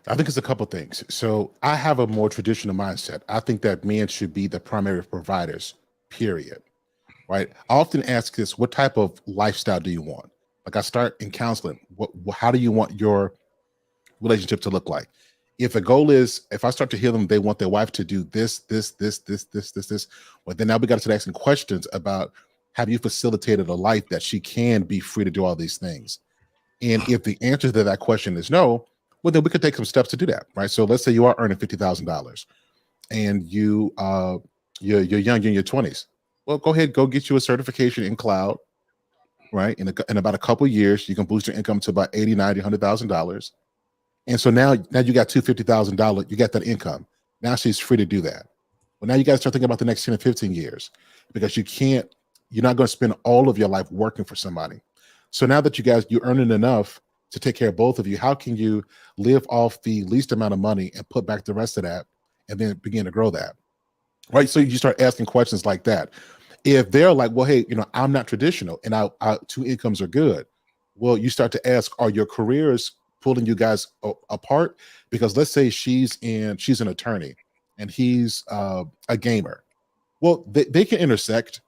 I think it's a couple things. So I have a more traditional mindset. I think that men should be the primary providers, period. Right? I often ask this, what type of lifestyle do you want? Like I start in counseling. How do you want your relationship to look like? If the goal is, if I start to hear them, they want their wife to do this, well, then now we got to start asking questions about, have you facilitated a life that she can be free to do all these things? And if the answer to that question is no, well, then we could take some steps to do that, right? So let's say you are earning $50,000 and you're young, you're in your 20s. Well, go ahead, go get you a certification in cloud, right? In about a couple of years, you can boost your income to about $80,000, $90,000, $100,000. And so now you got $250,000, you got that income. Now she's free to do that. Well, now you got to start thinking about the next 10 or 15 years, because you're not going to spend all of your life working for somebody. So now that you're earning enough to take care of both of you, how can you live off the least amount of money and put back the rest of that and then begin to grow that? Right. So you start asking questions like that. If they're like, well, hey, I'm not traditional and I 2 incomes are good. Well, you start to ask, are your careers pulling you guys apart? Because let's say she's an attorney and he's a gamer. Well, they can intersect,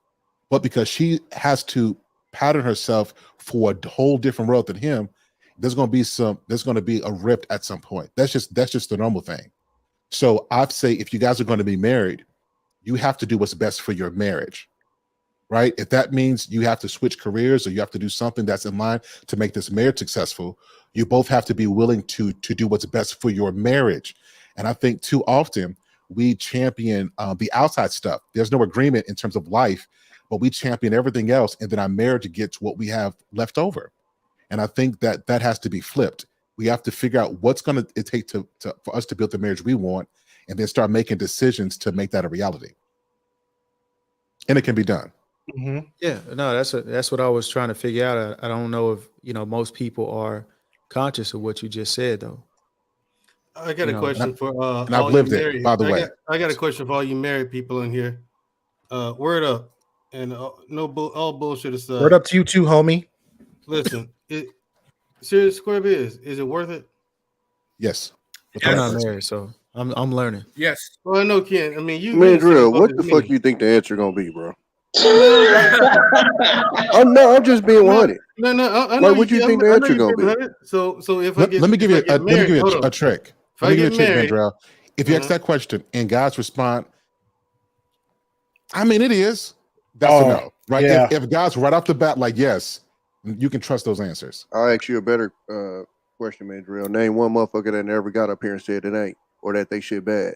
but because she has to pattern herself for a whole different road than him, there's going to be a rift at some point. That's just the normal thing. So I'd say if you guys are going to be married, you have to do what's best for your marriage, right? If that means you have to switch careers or you have to do something that's in line to make this marriage successful, you both have to be willing to do what's best for your marriage. And I think too often we champion the outside stuff. There's no agreement in terms of life, but we champion everything else, and then our marriage gets what we have left over. And I think that has to be flipped. We have to figure out what's going to take for us to build the marriage we want, and then start making decisions to make that a reality. And it can be done. Mm-hmm. Yeah, no, that's what I was trying to figure out. I don't know if most people are conscious of what you just said, though. I got a question for and I've lived it, by the way. I got a question for all you married people in here. Word up, and all bullshit aside. Word up to you too, homie. Listen, serious square biz, is it worth it? Yes. I'm not married, so I'm learning. Yes. Well, I know, Ken. I mean, you. Mandrell, what the fuck you think the answer gonna be, bro? I'm just being honest. No, I know. Like, what you think the answer gonna be? So if let me give you a trick. If I get married, Mandrell. If you ask that question and guys respond, I mean, it is. That's a no, right? Yeah. If guys right off the bat like yes, you can trust those answers. I'll ask you a better question, Mandrell. Name one motherfucker that never got up here and said it ain't, or that they shit bad.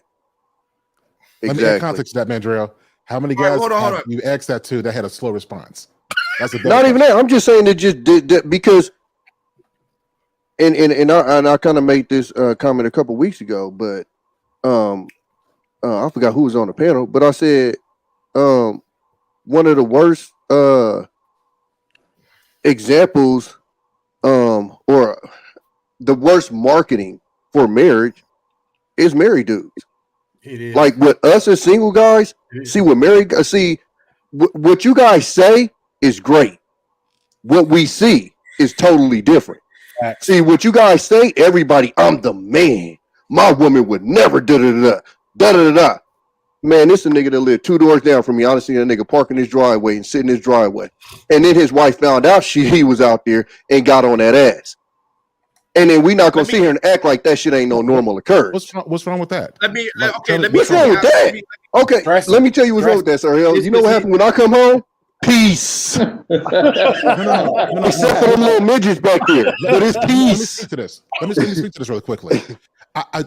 Let me add context to that, Mandrell. How many guys hold on. You asked that to that had a slow response? That's a not even that. I'm just saying that just because, and I kind of made this comment a couple weeks ago, but I forgot who was on the panel, but I said one of the worst examples or the worst marketing for marriage is married dudes. It is. Like with us as single guys, see what married see what you guys say is great. What we see is totally different. See what you guys say, everybody, I'm the man. My woman would never da-da-da-da. Man, this is a nigga that lived 2 doors down from me. I seen a nigga park in his driveway and sit in his driveway. And then his wife found out he was out there and got on that ass. And then we not gonna sit here and act like that shit ain't no normal occurrence. What's wrong with that? What's wrong with that? Okay, let me tell you what's wrong with that, sir. You know what happened when I come home? Peace. No. Except for them little midgets back there. But it's peace. Let me speak to this. Let me speak to this really quickly.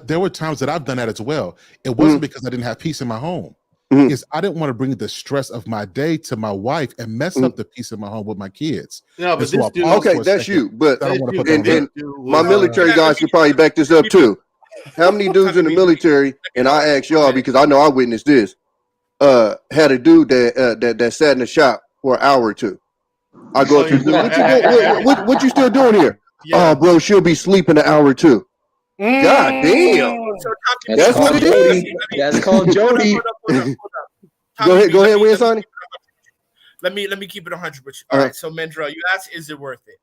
There were times that I've done that as well. It wasn't because I didn't have peace in my home. Is I didn't want to bring the stress of my day to my wife and mess up the peace of my home with my kids. No, but that's you. But and my military guys could probably back this up too. How many dudes in the military? And I ask y'all because I know I witnessed this. Had a dude that sat in the shop for an hour or two. I go to what you still doing here? Oh, bro, she'll be sleeping an hour or two. God damn. That's what it is. That's called Jody. Go ahead, Win Sonny. Let me keep it 100 with you. All right, so Mandrell, you asked, is it worth it?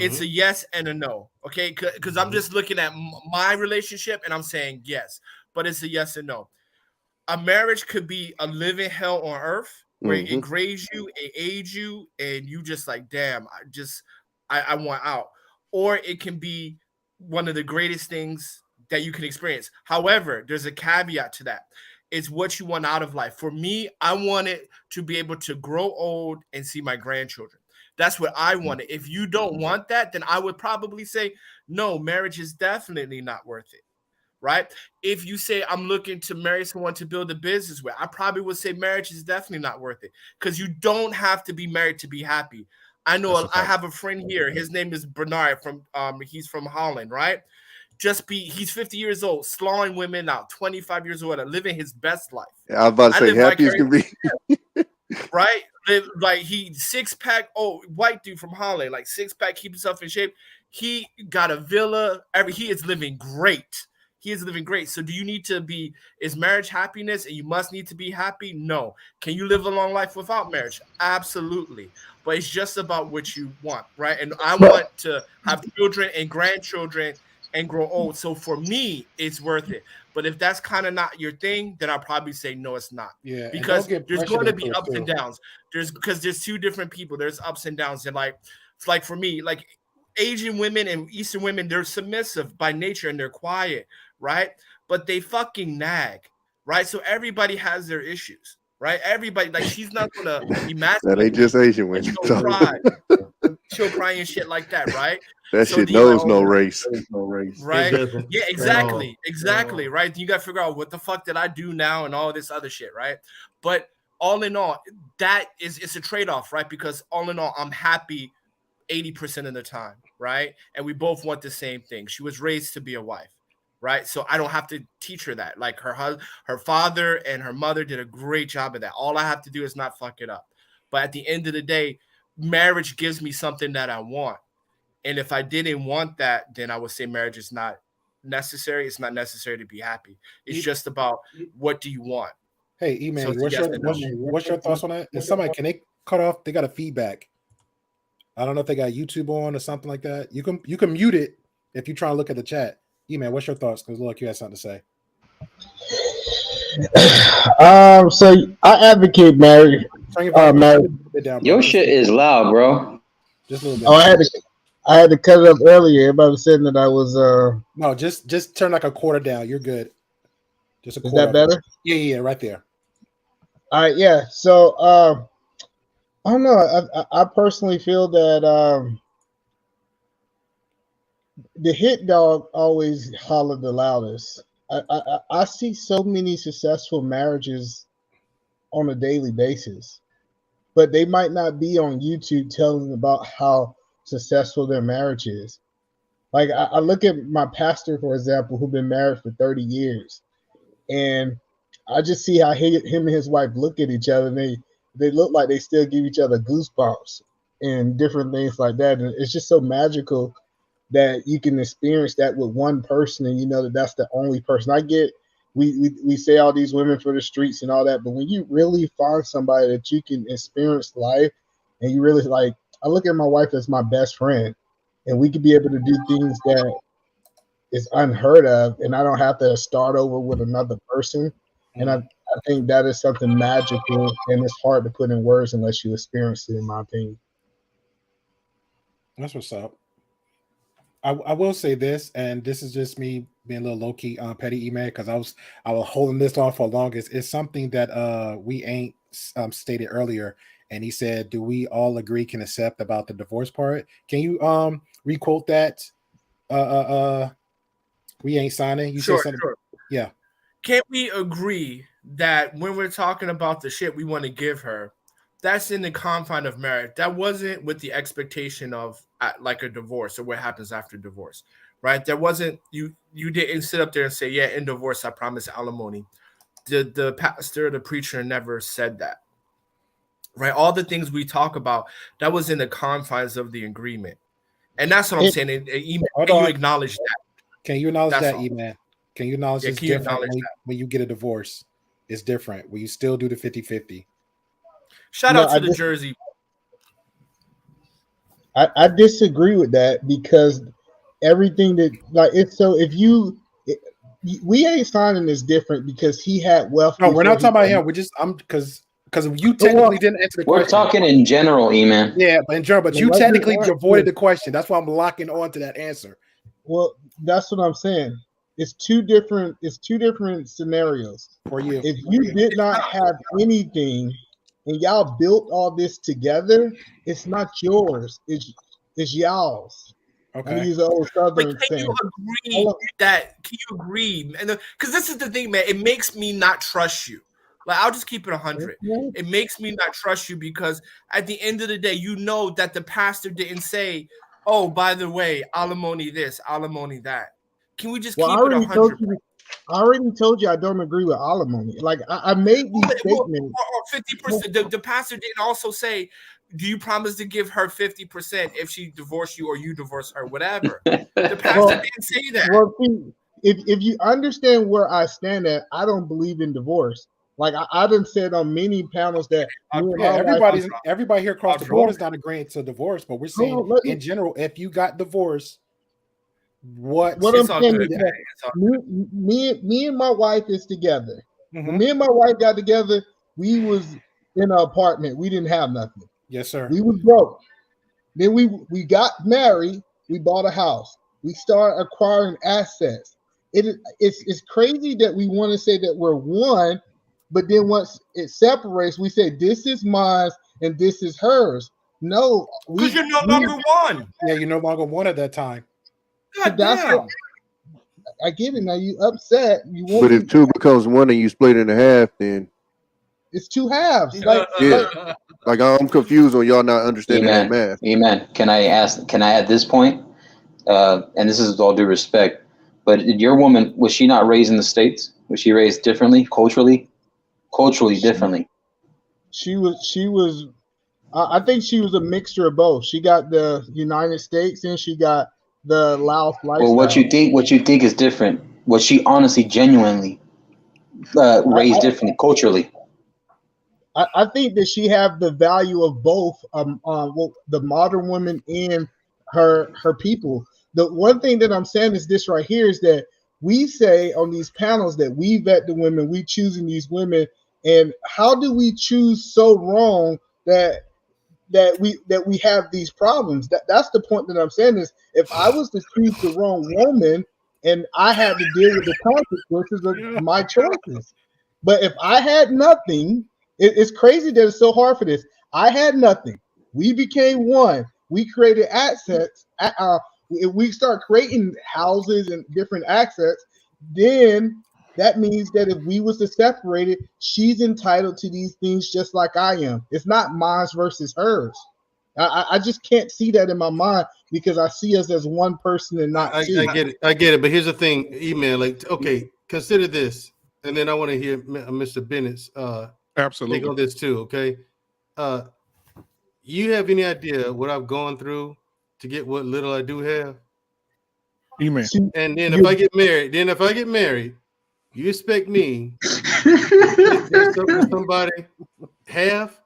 It's a yes and a no, okay? Because I'm just looking at my relationship and I'm saying yes, but it's a yes and no. A marriage could be a living hell on earth where it grades you, it aids you, and you just like, damn, I want out. Or it can be one of the greatest things that you can experience. However, there's a caveat to that. It's what you want out of life. For me, I wanted to be able to grow old and see my grandchildren. That's what I wanted. If you don't want that, then I would probably say, no, marriage is definitely not worth it, right? If you say I'm looking to marry someone to build a business with, I probably would say marriage is definitely not worth it because you don't have to be married to be happy. I know I have a friend here. His name is Bernard he's from Holland, right? He's 50 years old, slawing women out, 25 years old, and living his best life. Yeah, I was about to say happy as can be. Right? Like he 6-pack, white dude from Holland, like 6-pack, keep himself in shape. He got a villa. He is living great. He is living great. So do you need to be, is marriage happiness and you must need to be happy? No. Can you live a long life without marriage? Absolutely. But it's just about what you want, right? And I want to have children and grandchildren and grow old. So for me, it's worth it. But if that's kind of not your thing, then I'll probably say no, it's not. Yeah, because there's going to be ups and downs. Because there's two different people. There's ups and downs. And like, it's like for me, like Asian women and Eastern women, they're submissive by nature and they're quiet, right? But they fucking nag, right? So everybody has their issues, right? Everybody, like, she's not gonna be masculine. That ain't just Asian women. She'll cry. She'll cry and shit like that, right? That shit knows no race. Right? Yeah, exactly, right? You got to figure out what the fuck did I do now and all this other shit, right? But all in all, it's a trade-off, right? Because all in all, I'm happy 80% of the time, right? And we both want the same thing. She was raised to be a wife, right? So I don't have to teach her that. Like her father and her mother did a great job of that. All I have to do is not fuck it up. But at the end of the day, marriage gives me something that I want. And if I didn't want that, then I would say marriage is not necessary. It's not necessary to be happy. It's just about what do you want. Hey, E-Man, what's your thoughts on that? And somebody, can they cut off? They got a feedback. I don't know if they got YouTube on or something like that. You can mute it if you try to look at the chat. E-Man, what's your thoughts? Because look, you had something to say. So I advocate marriage. Your shit is loud, bro. Just a little bit. Oh, I had to cut it up earlier. Everybody was saying that I was No, just turn like a quarter down. You're good. Just a quarter. Is that better? Yeah, right there. All right, yeah. So I don't know. I personally feel that the hit dog always hollered the loudest. I see so many successful marriages on a daily basis, but they might not be on YouTube telling about how successful their marriage is. Like I look at my pastor, for example, who's been married for 30 years, and I just see how him and his wife look at each other, and they look like they still give each other goosebumps and different things like that. And it's just so magical that you can experience that with one person, and you know that that's the only person. I get we say all these women for the streets and all that, but when you really find somebody that you can experience life, and you really like, I look at my wife as my best friend, and we could be able to do things that is unheard of, and I don't have to start over with another person. And I think that is something magical, and it's hard to put in words unless you experience it, in my opinion. That's what's up. I will say this, and this is just me being a little low-key petty email, because I was holding this on for longest. It's something that we ain't stated earlier. And he said, do we all agree can accept about the divorce part? Can you requote that? We ain't signing. You Sure, said something. sure. Yeah. Can't we agree that when we're talking about the shit we want to give her, that's in the confine of marriage? That wasn't with the expectation of like a divorce or what happens after divorce, right? There wasn't, you didn't sit up there and say, yeah, in divorce, I promise alimony. The pastor, the preacher never said that. Right, all the things we talk about, that was in the confines of the agreement, and that's what I'm saying. Can you acknowledge that? Can you acknowledge that, E-Man? Can you acknowledge it's different when you get a divorce? It's different. Will you still do the 50-50? Shout out to the Jersey. I disagree with that, because everything that, like, it's so if we ain't signing this different because he had wealth. No, we're not talking about him. We're just because you technically didn't answer the question. We're talking in general, E-Man. Yeah, but in general, but you technically avoided the question. That's why I'm locking on to that answer. Well, that's what I'm saying. It's two different scenarios for you. If you did not have anything and y'all built all this together, it's not yours. It's y'all's. Okay. Use an old Southern But can you agree? And because this is the thing, man, it makes me not trust you. Like, I'll just keep it 100. It makes me not trust you, because at the end of the day, you know that the pastor didn't say, oh, by the way, alimony this, alimony that. Can we just keep it 100? I already told you I don't agree with alimony. Like, I made these statements. Or 50%. The pastor didn't also say, do you promise to give her 50% if she divorced you or you divorce her, whatever? The pastor didn't say that. Well, see, if you understand where I stand at, I don't believe in divorce. Like I done said on many panels that everybody here across the board is not agreeing to divorce, but we're saying in general, if you got divorced, what I'm saying is that me and my wife is together. When me and my wife got together, we was in an apartment. We didn't have nothing. Yes, sir. We was broke. Then we got married. We bought a house. We started acquiring assets. It's crazy that we want to say that we're one, but then once it separates, we say this is mine and this is hers. No, because you're no longer one. Yeah, you're no longer one at that time. God damn. I get it. Now you upset. But if two becomes one and you split in half, then it's two halves. Like I'm confused on y'all not understanding that math. Amen. Can I add this point? And this is with all due respect, but your woman, was she not raised in the States? Was she raised differently, culturally differently? She was. I think she was a mixture of both. She got the United States and she got the Laos lifestyle. Well, what you think is different? Was she honestly, genuinely raised differently culturally? I think that she have the value of both the modern woman and her people. The one thing that I'm saying is this right here is that we say on these panels that we vet the women, we choosing these women, and how do we choose so wrong that we have these problems? That's the point that I'm saying is if I was to choose the wrong woman and I had to deal with the consequences of my choices. But if I had nothing, it's crazy that it's so hard for this. I had nothing. We became one. We created assets. If we start creating houses and different assets, then that means that if we was to separate it, she's entitled to these things just like I am. It's not mine versus hers. I just can't see that in my mind because I see us as one person and not two. I get it. But here's the thing, email. Like, okay, consider this, and then I want to hear Mr. Bennett's absolutely take on this too. Okay, you have any idea what I've gone through to get what little I do have? Email. And then if I get married, you expect me to somebody have?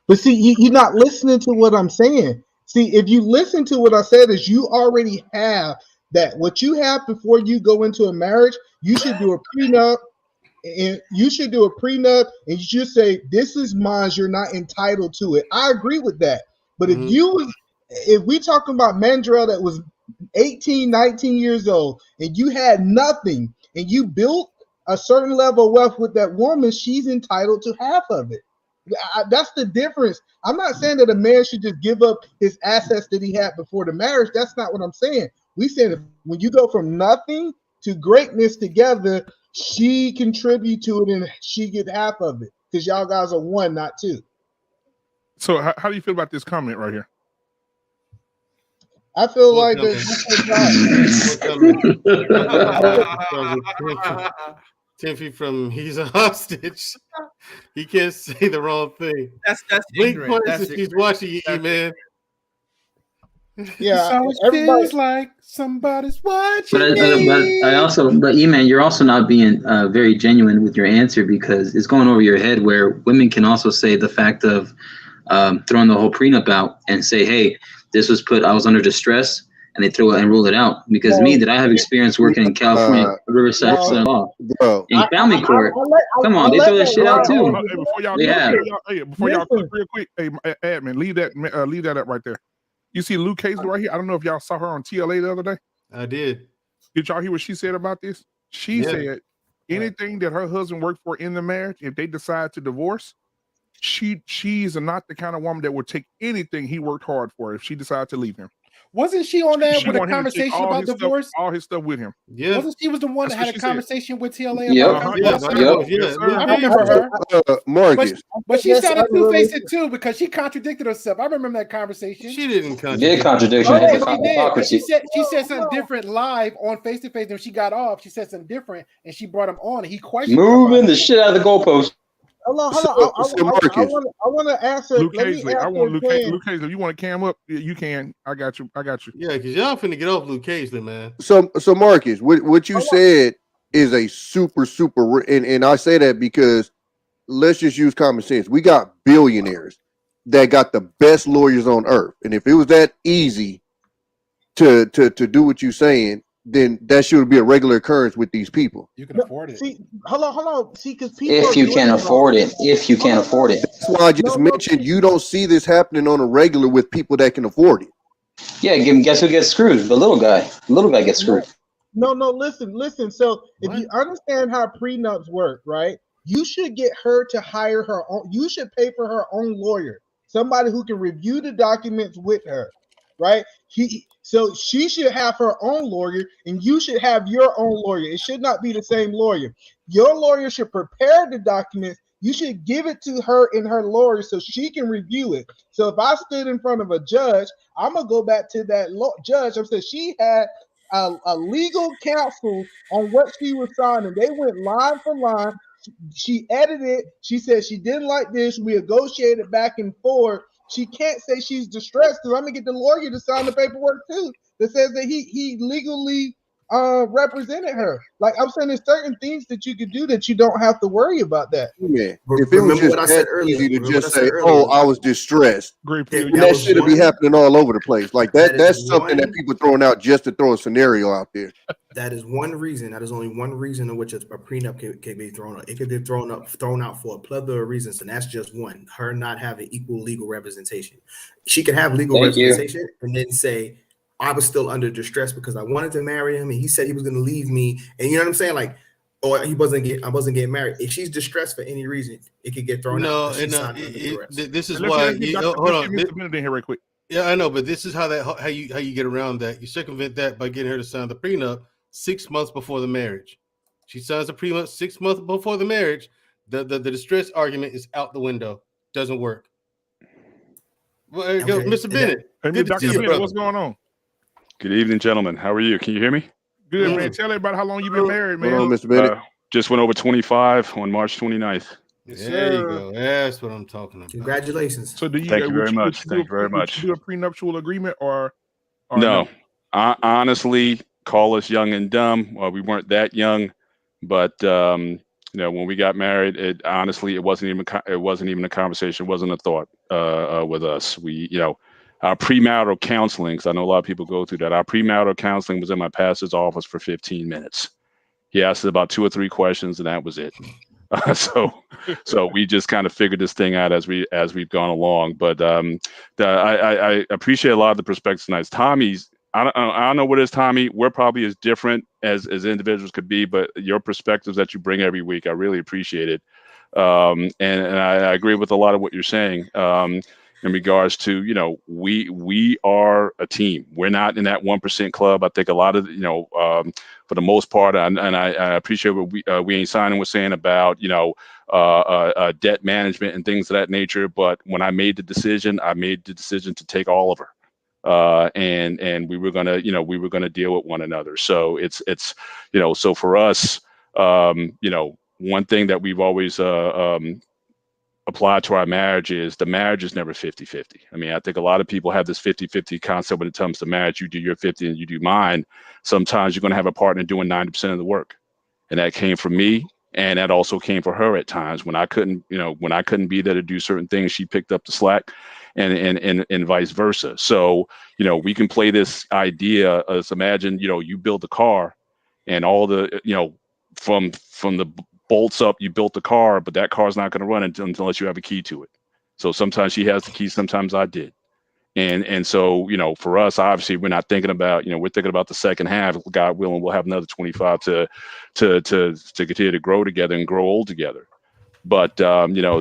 But see, you're not listening to what I'm saying. See, if you listen to what I said, is you already have that. What you have before you go into a marriage, you should do a prenup, and you should you should say, "This is mine. You're not entitled to it." I agree with that. But if we talking about Mandrell that was 18, 19 years old, and you had nothing, and you built a certain level of wealth with that woman, she's entitled to half of it. That's the difference. I'm not saying that a man should just give up his assets that he had before the marriage. That's not what I'm saying. We said when you go from nothing to greatness together, she contribute to it and she get half of it because y'all guys are one, not two. So how do you feel about this comment right here? I feel like 10 feet from he's a hostage. He can't say the wrong thing. That's ignorant. She's watching you, man. Yeah, so it feels like somebody's watching But E-Man, you're also not being very genuine with your answer because it's going over your head where women can also say the fact of throwing the whole prenup out and say, hey, this was I was under distress, and they throw it and rule it out. Because I have experience working in California, Riverside law, in family court. Come on, they throw that shit out too. Before y'all cook real quick, hey, admin, leave that up right there. You see Luke Casey right here? I don't know if y'all saw her on TLA the other day. I did. Did y'all hear what she said about this? She said anything that her husband worked for in the marriage, if they decide to divorce, she's not the kind of woman that would take anything he worked hard for if she decided to leave him. Wasn't she on there with a conversation about divorce? All his stuff with him. Yeah. Wasn't she was the one that had a conversation with TLA about I remember her. Marcus. But she sounded two-faced too because she contradicted herself. I remember that conversation. She didn't contradiction. She said something different live on face-to-face. When she got off, she said something different and she brought him on and he questioned moving the shit out of the goalpost. Hold on. So Marcus, I want to answer. Luke Let me Hazley. answer I want Luke again. Hazley. If you want to cam up, you can. I got you. Yeah, because y'all finna get off Luke Hazley, man. So Marcus, what you said is a super, and I say that because let's just use common sense. We got billionaires that got the best lawyers on earth. And if it was that easy to do what you're saying, then that should be a regular occurrence with these people. You can afford it. See, hold on. See, because people If you can afford it. If you can afford it. That's why I just mentioned you don't see this happening on a regular with people that can afford it. Yeah, guess who gets screwed? The little guy. The little guy gets screwed. No, listen. So if you understand how prenups work, right? You should get her to hire her own. You should pay for her own lawyer, somebody who can review the documents with her, right? So she should have her own lawyer, and you should have your own lawyer. It should not be the same lawyer. Your lawyer should prepare the documents. You should give it to her and her lawyer so she can review it. So if I stood in front of a judge, I'm gonna go back to that judge. I'm saying she had a legal counsel on what she was signing. They went line for line. She edited. She said she didn't like this. We negotiated back and forth. She can't say she's distressed because I'm gonna get the lawyer to sign the paperwork too that says that he legally represented her. Like I'm saying, there's certain things that you could do that you don't have to worry about that. Yeah. If it was just what I said that earlier, easy to remember just what I said say, earlier. "Oh, I was distressed," that should be happening all over the place. Like that's something that people throwing out just to throw a scenario out there. That is one reason. That is only one reason in which a prenup can be thrown out. It could be thrown out for a plethora of reasons, and that's just one. Her not having equal legal representation. She can have legal representation and then say, "I was still under distress because I wanted to marry him, and he said he was going to leave me." And you know what I'm saying, like, or I wasn't getting married. If she's distressed for any reason, it could get thrown out. This is why. Hold on, Mr. Bennett in here right quick. Yeah, I know, but this is how you get around that. You circumvent that by getting her to sign the prenup 6 months before the marriage. She signs a prenup 6 months before the marriage. The distress argument is out the window. Doesn't work. Well, there you go, Mr. Bennett. Hey, Dr. Bennett, what's going on? Good evening, gentlemen. How are you? Can you hear me? Good, man. Tell everybody how long you've been married, man. Hello, Mr. Bennett. Just went over 25 on March 29th. There you go. That's what I'm talking about. Congratulations. So do you? Thank you very much. Thank you very much. Would you do a prenuptial agreement or no? I honestly call us young and dumb. Well, we weren't that young, but when we got married, it wasn't even a conversation. It wasn't a thought with us. Our premarital counseling, because I know a lot of people go through that. Our premarital counseling was in my pastor's office for 15 minutes. He asked us about 2 or 3 questions, and that was it. So we just kind of figured this thing out as we've gone along. But I appreciate a lot of the perspectives tonight. Tommy's, I don't know what it is, Tommy. We're probably as different as individuals could be, but your perspectives that you bring every week, I really appreciate it. And I agree with a lot of what you're saying. In regards to, we are a team. We're not in that 1% club. I think a lot of, for the most part, and I appreciate what we ain't signing was saying about, debt management and things of that nature. But when I made the decision to take all of her, and we were gonna deal with one another. So it's so for us, one thing that we've always applied to our marriage is the marriage is never 50-50. I mean, I think a lot of people have this 50-50 concept when it comes to marriage. You do your 50 and you do mine. Sometimes you're going to have a partner doing 90% of the work. And that came from me. And that also came for her at times when I couldn't be there to do certain things. She picked up the slack and vice versa. So, we can play this idea as imagine, you build a car and all the, from the bolts up, you built the car, but that car's not going to run unless you have a key to it. So sometimes she has the key, sometimes I did. And so, for us, obviously we're not thinking about, we're thinking about the second half. God willing, we'll have another 25 to continue to grow together and grow old together. But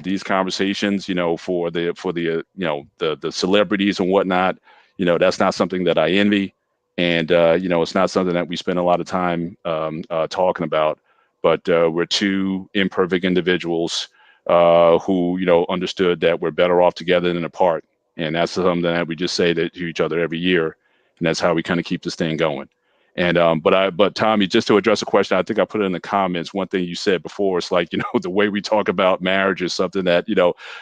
these conversations, for the celebrities and whatnot, that's not something that I envy. And it's not something that we spend a lot of time talking about. But we're 2 imperfect individuals who, understood that we're better off together than apart. And that's something that we just say to each other every year. And that's how we kind of keep this thing going. And but Tommy, just to address a question, I think I put it in the comments. One thing you said before, it's like, the way we talk about marriage is something that,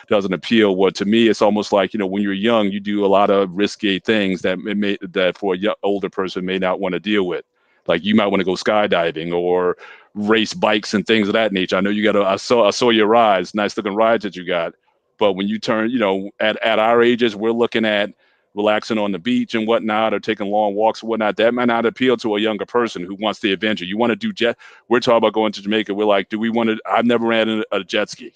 doesn't appeal. Well, to me, it's almost like, when you're young, you do a lot of risky things that for a older person may not want to deal with. Like you might want to go skydiving or race bikes and things of that nature. I know you got I saw your rides, nice looking rides that you got. But when you turn, at our ages, we're looking at relaxing on the beach and whatnot, or taking long walks and whatnot. That might not appeal to a younger person who wants the adventure. You want to do we're talking about going to Jamaica. We're like, do we want to, I've never ran a jet ski.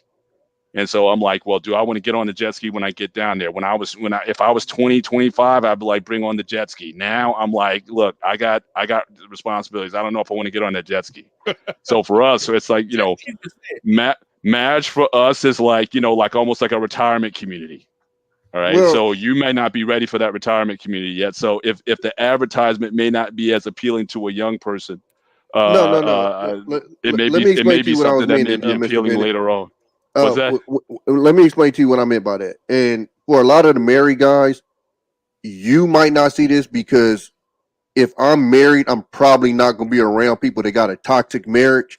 And so I'm like, well, do I want to get on the jet ski when I get down there? If I was 20, 25, I'd be like, bring on the jet ski. Now I'm like, look, I got responsibilities. I don't know if I want to get on that jet ski. So for us, it's like, marriage for us is like, like almost like a retirement community. All right. Well, so you may not be ready for that retirement community yet. So if the advertisement may not be as appeling to a young person, it may be something that may be appealing later on. What's that? Let me explain to you what I meant by that. And for a lot of the married guys, you might not see this because if I'm married, I'm probably not going to be around people that got a toxic marriage.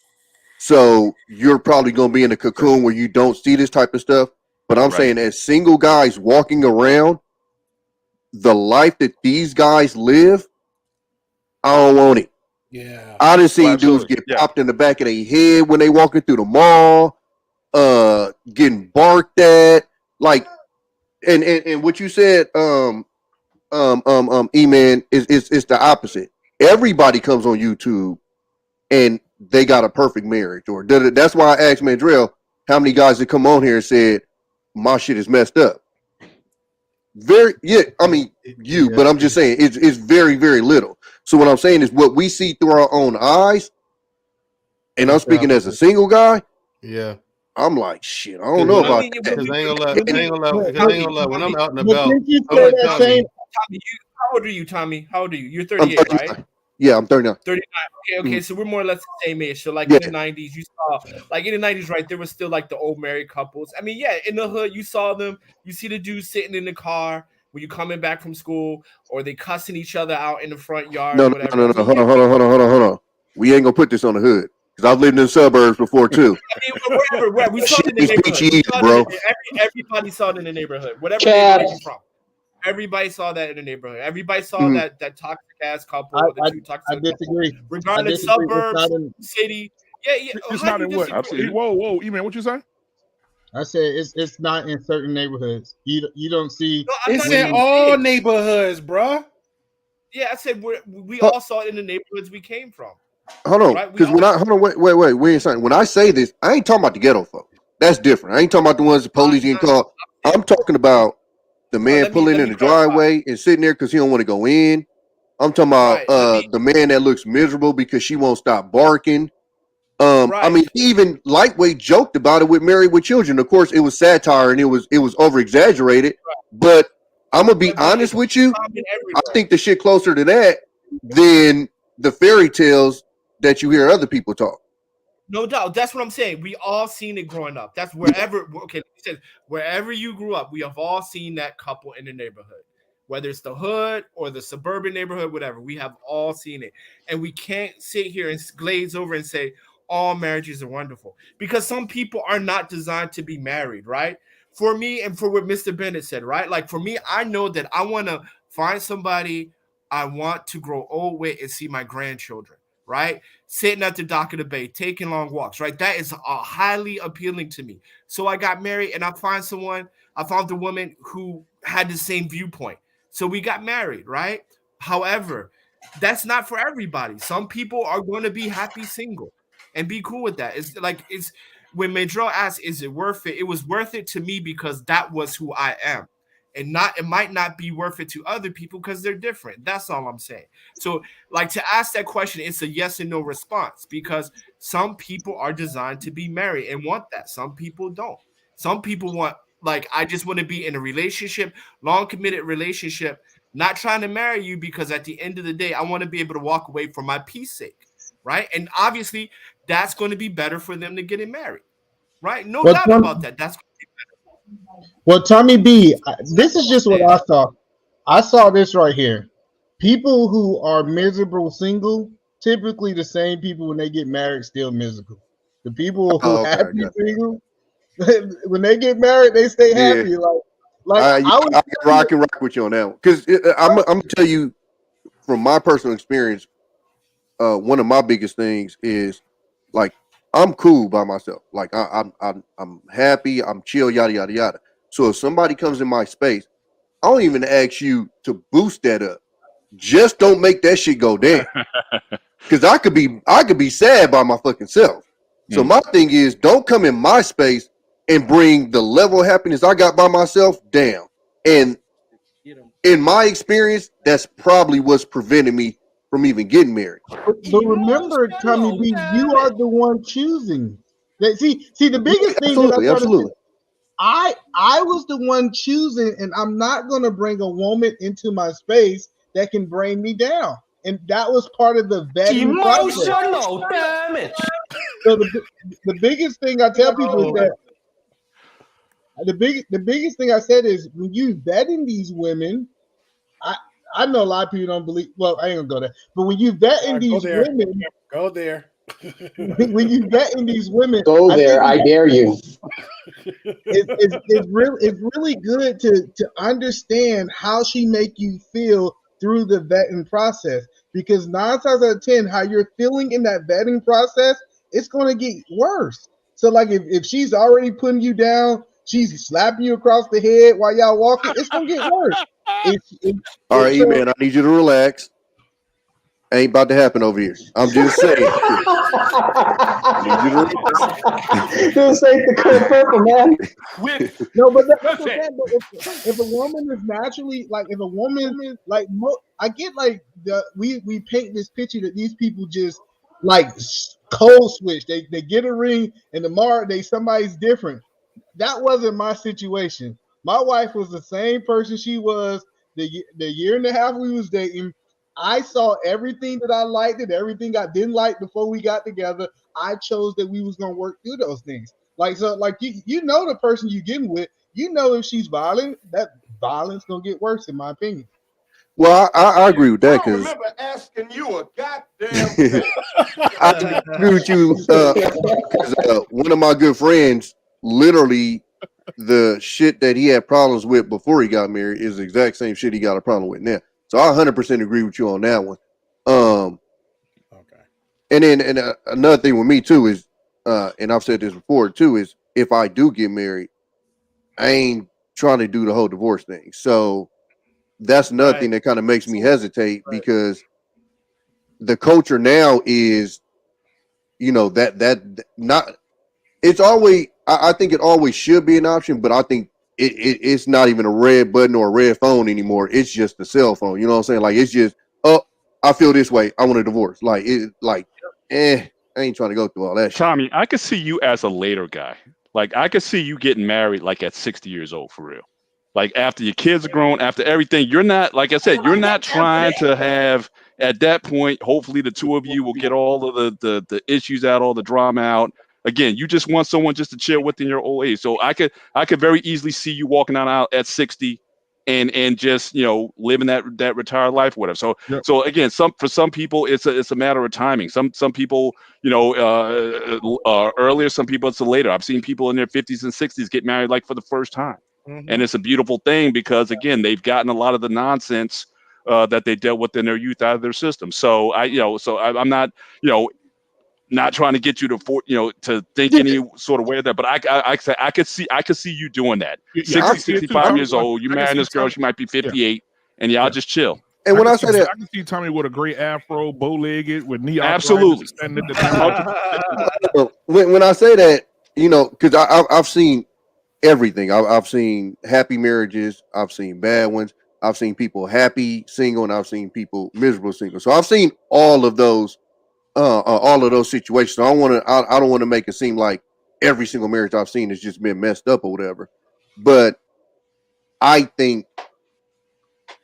So you're probably going to be in a cocoon where you don't see this type of stuff. But I'm saying as single guys walking around, the life that these guys live, I don't want it. Yeah. I done seen dudes get popped in the back of their head when they walking through the mall, getting barked at, like, and what you said, E-Man, is the opposite. Everybody comes on YouTube and they got a perfect marriage, or that's why I asked Mandrell how many guys that come on here and said my shit is messed up. But I'm just saying it's very, very little. So what I'm saying is what we see through our own eyes, and I'm speaking as a single guy. Yeah. I'm like, shit, I don't know about that. Because I ain't gonna lie. When I'm out and about, Tommy, how old are you, Tommy? How old are you? You're 38, right? Yeah, I'm 39. 39. Okay, so we're more or less the same age. So in the 90s, you saw in the 90s, right? There was still like the old married couples. I mean, in the hood, you saw them. You see the dudes sitting in the car when you coming back from school, or they cussing each other out in the front yard. No, whatever. Hold on. We ain't gonna put this on the hood because I've lived in the suburbs before too. Wherever. We saw it in the neighborhood. Everybody saw it in the neighborhood. Whatever neighborhood you're from. Everybody saw that in the neighborhood. Everybody saw that toxic ass couple. I disagree. Regardless, suburbs, city. Yeah. It's not in what? Whoa, E-Man, what you say? I said it's not in certain neighborhoods. You don't see. No, it's in all neighborhoods, bro. Yeah, I said we all saw it in the neighborhoods we came from. Hold on, because wait, we ain't saying. When I say this, I ain't talking about the ghetto folks. That's different. I ain't talking about the ones the police getting called. I'm talking about the man pulling in the driveway and sitting there because he don't want to go in. I'm talking about the man that looks miserable because she won't stop barking. I mean, he even lightweight joked about it with Married with Children. Of course, it was satire and it was over exaggerated. But I'm gonna be honest with you. I think the shit closer to that than the fairy tales that you hear other people talk. No doubt. That's what I'm saying. We all seen it growing up. That's wherever. Okay, wherever you grew up, we have all seen that couple in the neighborhood, whether it's the hood or the suburban neighborhood, whatever. We have all seen it, and we can't sit here and glaze over and say all marriages are wonderful because some people are not designed to be married, right? For me, and for what Mr. Bennett said, right? Like for me, I know that I want to find somebody I want to grow old with and see my grandchildren. Right? Sitting at the dock of the bay, taking long walks, right? That is highly appealing to me. So I got married and I found the woman who had the same viewpoint. So we got married, right? However, that's not for everybody. Some people are going to be happy single and be cool with that. It's when Mandrell asked, is it worth it? It was worth it to me because that was who I am. And it might not be worth it to other people because they're different. That's all I'm saying. So, like to ask that question, it's a yes and no response because some people are designed to be married and want that. Some people don't. Some people want, like, I just want to be in a relationship, long committed relationship, not trying to marry you because at the end of the day, I want to be able to walk away for my peace sake, right? And obviously, that's going to be better for them to get married, right? No doubt about that. That's well, Tommy B, this is just what I saw. I saw this right here. people who are miserable single, typically the same people when they get married still miserable. The people who happy single, when they get married, they stay happy. I can rock with you on that one because I'm gonna tell you from my personal experience. One of my biggest things is like I'm cool by myself. Like I'm happy. I'm chill. Yada yada yada. So if somebody comes in my space, I don't even ask you to boost that up. Just don't make that shit go down. Because I could be sad by my fucking self. So my thing is, don't come in my space and bring the level of happiness I got by myself down. And in my experience, that's probably what's preventing me from even getting married. But remember, Tommy B, you are the one choosing. See, the biggest thing that I absolutely. I was the one choosing, and I'm not going to bring a woman into my space that can bring me down. And that was part of the vetting process. Emotional damage. So the biggest thing I tell people is that the biggest thing I said is when you vetting these women, I know a lot of people don't believe. Well, I ain't gonna go there. But when you vetting these women, go there. When you vetting these women, go there. I dare you. It's really good to understand how she make you feel through the vetting process, because 9 times out of 10, how you're feeling in that vetting process, it's going to get worse. So like if she's already putting you down, she's slapping you across the head while y'all walking, it's going to get worse. All right, E-Man, I need you to relax. Ain't about to happen over here. I'm just saying. Don't say the color purple, man. No, but that's what I'm saying. But if a woman is naturally I get like we paint this picture that these people just like cold switch. They get a ring and tomorrow somebody's different. That wasn't my situation. My wife was the same person she was the year and a half we was dating. I saw everything that I liked and everything I didn't like before we got together. I chose that we was gonna work through those things. You know the person you're getting with. You know if she's violent, that violence gonna get worse, in my opinion. Well, I agree with that because I remember asking you a goddamn I agree with you. One of my good friends, literally, the shit that he had problems with before he got married is the exact same shit he got a problem with now. So I 100% agree with you on that one. Okay. And then another thing with me too is, and I've said this before too, is if I do get married, I ain't trying to do the whole divorce thing. So that's another thing that kind of makes me hesitate because the culture now is, that not. It's always. I think it always should be an option, but I think it's not even a red button or a red phone anymore. It's just a cell phone. You know what I'm saying? Like it's just, I feel this way. I want a divorce. I ain't trying to go through all that shit. Tommy, I could see you as a later guy. Like I could see you getting married like at 60 years old for real. Like after your kids are grown, after everything, you're not, like I said, you're not trying to have at that point, hopefully the two of you will get all of the issues out, all the drama out. Again, you just want someone just to chill with in your old age. So I could very easily see you walking out at 60 and just, living that retired life, whatever. So, So again, for some people, it's a matter of timing. Some people, earlier, some people it's later. I've seen people in their 50s and 60s get married like for the first time. Mm-hmm. And it's a beautiful thing because again, they've gotten a lot of the nonsense that they dealt with in their youth out of their system. So I'm not, not trying to get you to think any sort of way of that, but I could see you doing that. 60, 65 years old, you marrying this girl, she might be 58, and y'all just chill. And when I say that, I can see Tommy with a great afro, bow-legged, with knee absolutely. When I say that, because I've seen everything. I've seen happy marriages. I've seen bad ones. I've seen people happy single, and I've seen people miserable single. So I've seen all of those situations. So I don't want to make it seem like every single marriage I've seen has just been messed up or whatever. But I think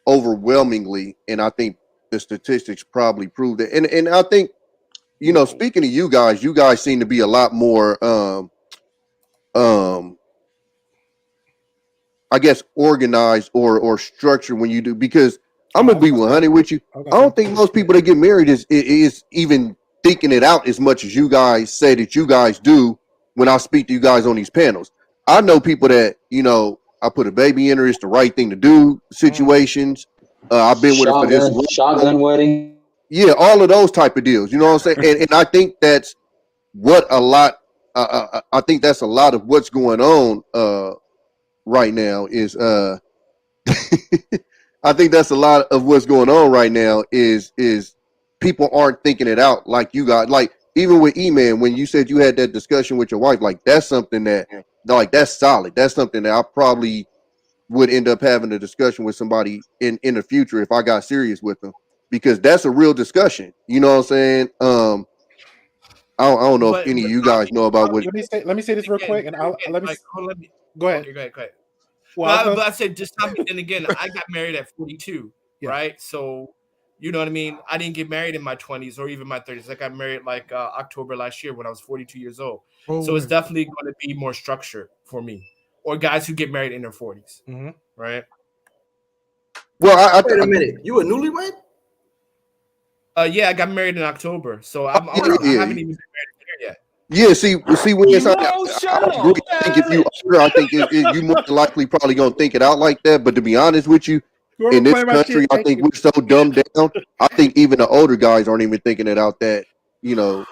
overwhelmingly, and I think the statistics probably prove that. And I think, speaking of you guys seem to be a lot more I guess organized or structured when you do, because I'm gonna be 100 with you. I don't think most people that get married is even thinking it out as much as you guys say that you guys do when I speak to you guys on these panels. I know people that, you know, I put a baby in her, it's the right thing to do situations. I've been with her for this long. Shotgun wedding. Yeah, all of those type of deals. You know what I'm saying? And I think that's what a lot. I think that's a lot of what's going on right now. Is I think that's a lot of what's going on right now. Is people aren't thinking it out like you got. Like even with E-Man, when you said you had that discussion with your wife, like that's something that like that's solid. That's something that I probably would end up having a discussion with somebody in the future if I got serious with them, because that's a real discussion. You know what I'm saying? I don't know if any of you guys know about what. Let me say this real quick, and let me go ahead. Okay, go ahead. Well, but I said just and again, I got married at 42, right? So, you know what I mean? I didn't get married in my 20s or even my 30s. I got married like October last year when I was 42 years old. So it's definitely going to be more structured for me, or guys who get married in their 40s, right? Well, wait a minute. You a newlywed? Yeah, I got married in October, so I haven't even been married yet. Yeah, see, when it's I think if you older, I think you more than likely probably gonna think it out like that. But to be honest with you, in this country, I think we're so dumbed down. I think even the older guys aren't even thinking it out. That you know,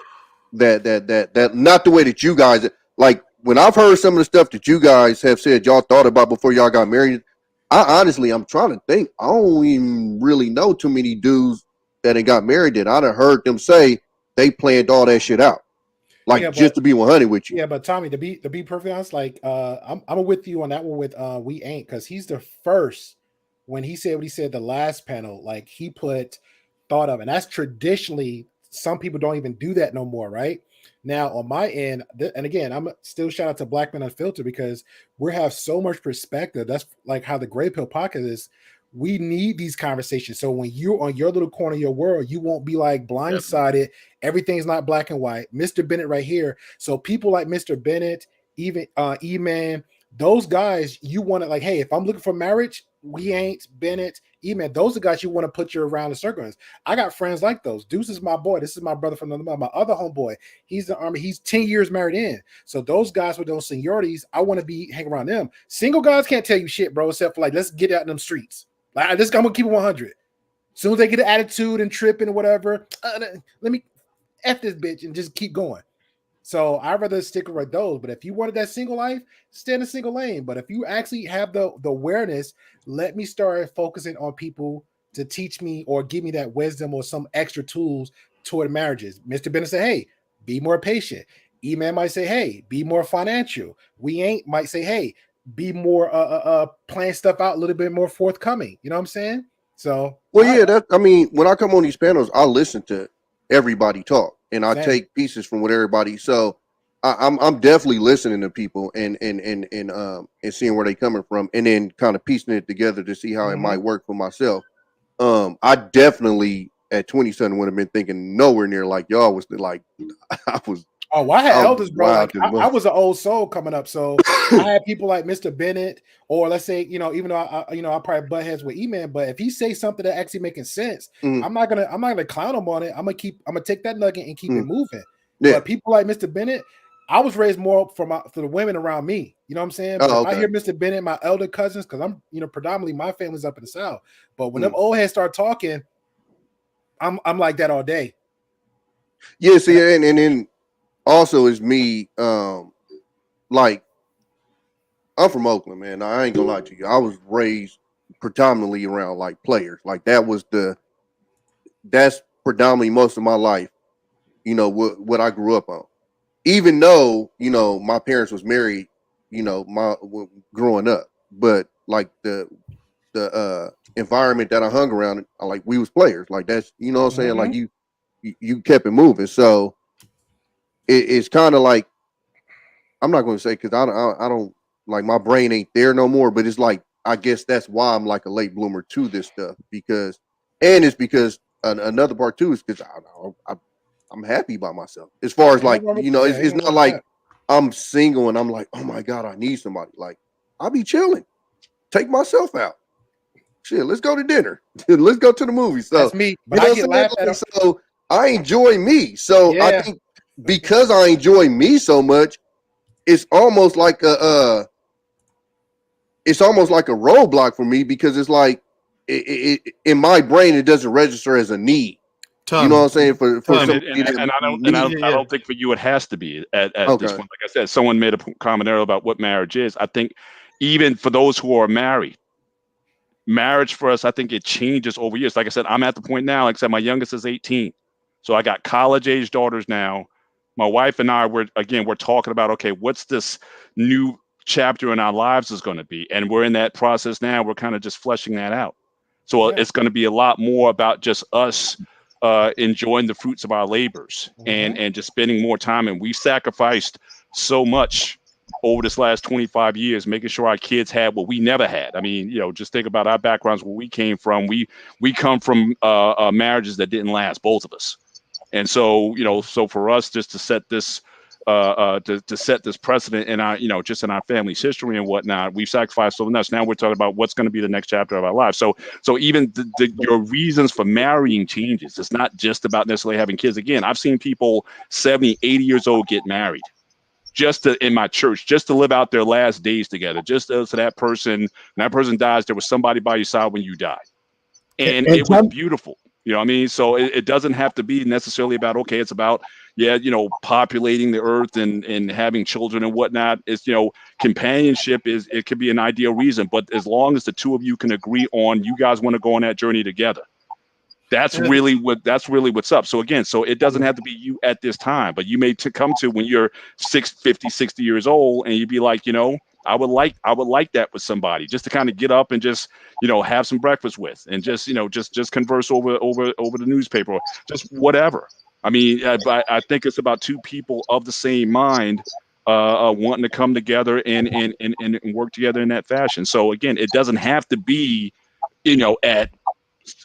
that not the way that you guys like. When I've heard some of the stuff that you guys have said y'all thought about before y'all got married, I'm trying to think. I don't even really know too many dudes that ain't got married that I done heard them say they planned all that shit out. Like just to be 100 with you. Yeah, but Tommy, to be perfectly honest, like I'm with you on that one with We Ain't, because he's the first when he said what he said the last panel, like he put thought of, and that's traditionally some people don't even do that no more, right? Now on my end, and again, I'm still shout out to Black Men Unfiltered because we have so much perspective. That's like how the Gray Pill podcast is. We need these conversations. So when you're on your little corner of your world, you won't be like blindsided. Everything's not black and white. Mr. Bennett right here. So people like Mr. Bennett, even E-Man, those guys, you want to like, hey, if I'm looking for marriage, We Ain't, Bennett, E-Man, those are guys you want to put you around the circle. I got friends like those. Deuce is my boy. This is my brother from another mother. My other homeboy, he's the Army. He's 10 years married in. So those guys with those seniorities, I want to be hanging around them. Single guys can't tell you shit, bro, except for like, let's get out in them streets. Like this, I'm gonna keep it 100. As soon as they get an attitude and tripping or whatever, let me F this bitch and just keep going. So I'd rather stick with those. But if you wanted that single life, stay in a single lane. But if you actually have the awareness, let me start focusing on people to teach me or give me that wisdom or some extra tools toward marriages. Mr. Bennett said, hey, be more patient. E-Man might say, hey, be more financial. We Ain't might say, hey, be more plan stuff out a little bit more forthcoming. You know what I'm saying? So well, I mean, when I come on these panels, I listen to everybody talk and I take pieces from what everybody. So I'm definitely listening to people and seeing where they coming from and then kind of piecing it together to see how it might work for myself. I definitely at 27 would have been thinking nowhere near like y'all was like I was. Oh, I had elders, bro. Like, I was an old soul coming up, so I had people like Mr. Bennett, or let's say, you know, even though I probably butt heads with E-Man, but if he say something that actually making sense, I'm not gonna clown him on it. I'm gonna take that nugget and keep it moving. Yeah. But people like Mr. Bennett, I was raised more for the women around me. You know what I'm saying? But if I hear Mr. Bennett, my elder cousins, because I'm predominantly my family's up in the South. But when them old heads start talking, I'm like that all day. Yeah, see, and then. Also, is me, like, I'm from Oakland, man. I ain't gonna lie to you. I was raised predominantly around like players. Like that's predominantly most of my life, you know, what I grew up on. Even though, you know, my parents was married, you know, growing up, but like the environment that I hung around, like we was players. Like that's, you know what I'm saying? Like you kept it moving. So it's kind of like, I'm not going to say because I don't like my brain ain't there no more, but it's like I guess that's why I'm like a late bloomer to this stuff because another part too is because I'm happy by myself as far as like, you know, it's not like I'm single and I'm like, oh my God, I need somebody. Like I'll be chilling, take myself out, shit, let's go to dinner. Let's go to the movies. So That's me. But I get laughed at. So I enjoy me. So Yeah. I think because I enjoy me so much, it's almost like a roadblock for me because it's like it in my brain it doesn't register as a need. You know what I'm saying? For somebody and I don't think for you it has to be at this point. Like I said, someone made a comment earlier about what marriage is. I think even for those who are married, marriage for us, I think it changes over years. Like I said, I'm at the point now. Like I said, my youngest is 18, so I got college age daughters now. My wife and I we're talking about, okay, what's this new chapter in our lives is going to be, and we're in that process now. We're kind of just fleshing that out. So it's going to be a lot more about just us enjoying the fruits of our labors and just spending more time. And we sacrificed so much over this last 25 years, making sure our kids had what we never had. I mean, just think about our backgrounds, where we came from. We come from marriages that didn't last, both of us. And so, so for us just to set this to set this precedent in our, just in our family's history and whatnot, we've sacrificed so much. Now we're talking about what's going to be the next chapter of our lives. So even your reasons for marrying changes. It's not just about necessarily having kids. Again, I've seen people 70, 80 years old get married in my church, just to live out their last days together, just so that person, when that person dies, there was somebody by your side when you died. And it was beautiful. You know what I mean? So it doesn't have to be necessarily about, okay, it's about, populating the earth and having children and whatnot. It's, companionship it could be an ideal reason, but as long as the two of you can agree on, you guys want to go on that journey together. That's really what's up. So again, it doesn't have to be you at this time, but you may come to when you're 50, 60 years old and you'd be like, I would like that with somebody, just to kind of get up and just, have some breakfast with, and just, just converse over the newspaper, or just whatever. I mean, I think it's about two people of the same mind, wanting to come together and work together in that fashion. So again, it doesn't have to be, at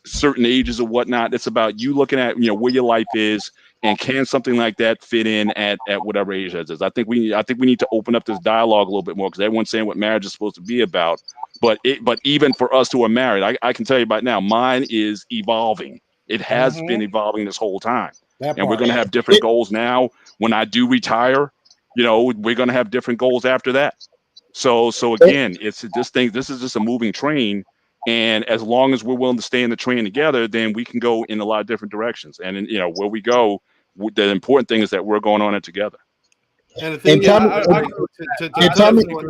certain ages or whatnot. It's about you looking at, where your life is, and can something like that fit in at whatever age that is. I think we need to open up this dialogue a little bit more, because everyone's saying what marriage is supposed to be about. But even for us who are married, I can tell you right now, mine is evolving. It has been evolving this whole time. And we're going to have different goals now. When I do retire, we're going to have different goals after that. So again, this is just a moving train. And as long as we're willing to stay in the train together, then we can go in a lot of different directions. And where we go, the important thing is that we're going on it together. And the thing I agree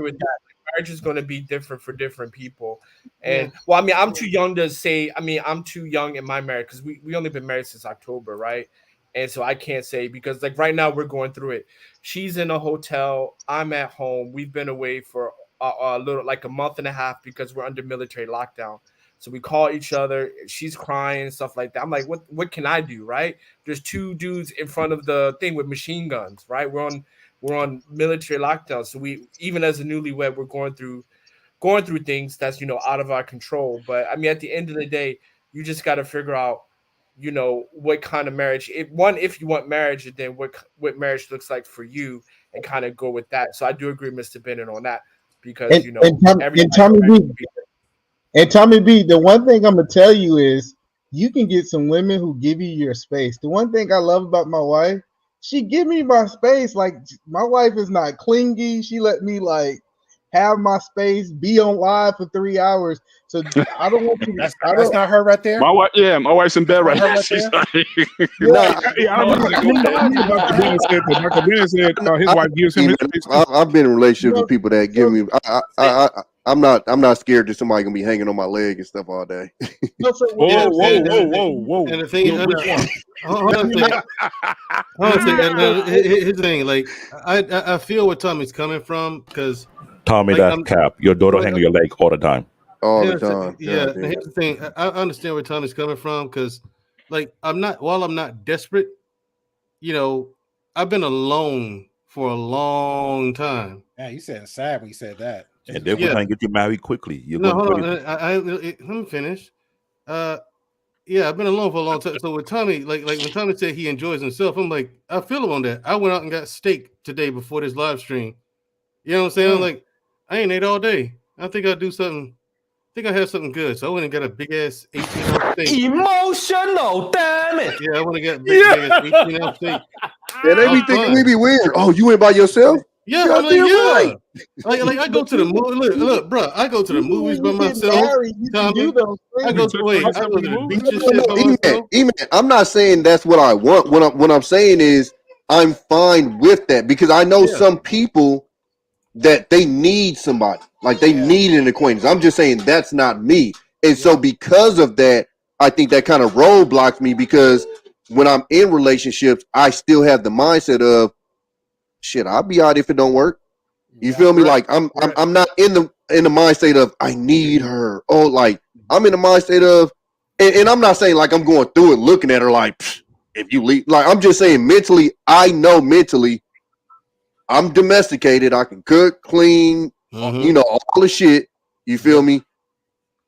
with that. Marriage is going to be different for different people. And well, I mean, I'm too young to say. I mean, I'm too young in my marriage, because we only been married since October, right? And so I can't say, because like right now we're going through it. She's in a hotel. I'm at home. We've been away for a little, like a month and a half, because we're under military lockdown. So we call each other. She's crying and stuff like that. I'm like, what can I do, right? There's two dudes in front of the thing with machine guns, right? We're on military lockdown. So we, even as a newlywed, we're going through things that's out of our control. But I mean, at the end of the day, you just got to figure out, what kind of marriage. If you want marriage, and then what marriage looks like for you, and kind of go with that. So I do agree, Mr. Bennett, on that. Because Tommy B, the one thing I'm gonna tell you is you can get some women who give you your space. The one thing I love about my wife, she give me my space. Like, my wife is not clingy. She let me have my space, be on live for 3 hours. So I don't want you. That's not her right there. My wife's in bed right now. She's Dr. Bennett said his wife gives him his space. I've been in relationships with people that give me. I'm not scared that somebody gonna be hanging on my leg and stuff all day. Whoa! And the thing is, here's the thing. Like, I feel where Tommy's coming from, because Tommy, that's cap. Your daughter hang on your leg all the time. All the time. Yeah. Here's the thing. I understand where Tommy's coming from, because, I'm not desperate. I've been alone for a long time. Yeah, you said sad when you said that. And then we're trying to get you married quickly. Hold on. Let me finish. I've been alone for a long time. So with Tommy, like when Tommy said he enjoys himself, I'm like, I feel him on that. I went out and got steak today before this live stream. You know what I'm saying? I'm like, I ain't ate all day. I think I'll do something think I have something good, so I went and got a big ass 18-ounce steak. Emotional, damn it. Yeah, I want to get a big ass 18-ounce steak. Yeah, they be thinking we be weird. Oh, you went by yourself? Yeah, God I'm like, damn yeah. right. Like I go to the movie. Look, bro, I go to the movies by myself. Tommy, I go to the beach and shit by myself. E-man, I'm not saying that's what I want. What I'm saying is I'm fine with that because I know some people that they need somebody, like they need an acquaintance. I'm just saying that's not me. And so because of that, I think that kind of roadblocks me because when I'm in relationships, I still have the mindset of shit, I'll be out if it don't work. You feel me? Like I'm not in the mindset of I need her. Oh, like I'm in the mindset of and I'm not saying like I'm going through it looking at her like if you leave, like I'm just saying mentally, I know mentally I'm domesticated. I can cook, clean, you know, all the shit. You feel me?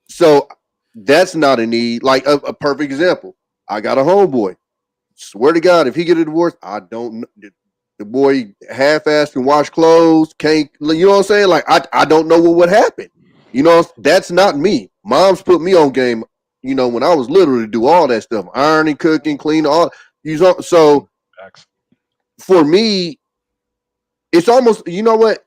So that's not a need. Like a perfect example. I got a homeboy. Swear to God, if he get a divorce, I don't know. The boy half-assed can wash clothes, can't, you know what I'm saying? Like, I don't know what would happen. You know, that's not me. Mom's put me on game, you know, when I was little to do all that stuff. Ironing, cooking, cleaning, all. So for me, it's almost, you know what?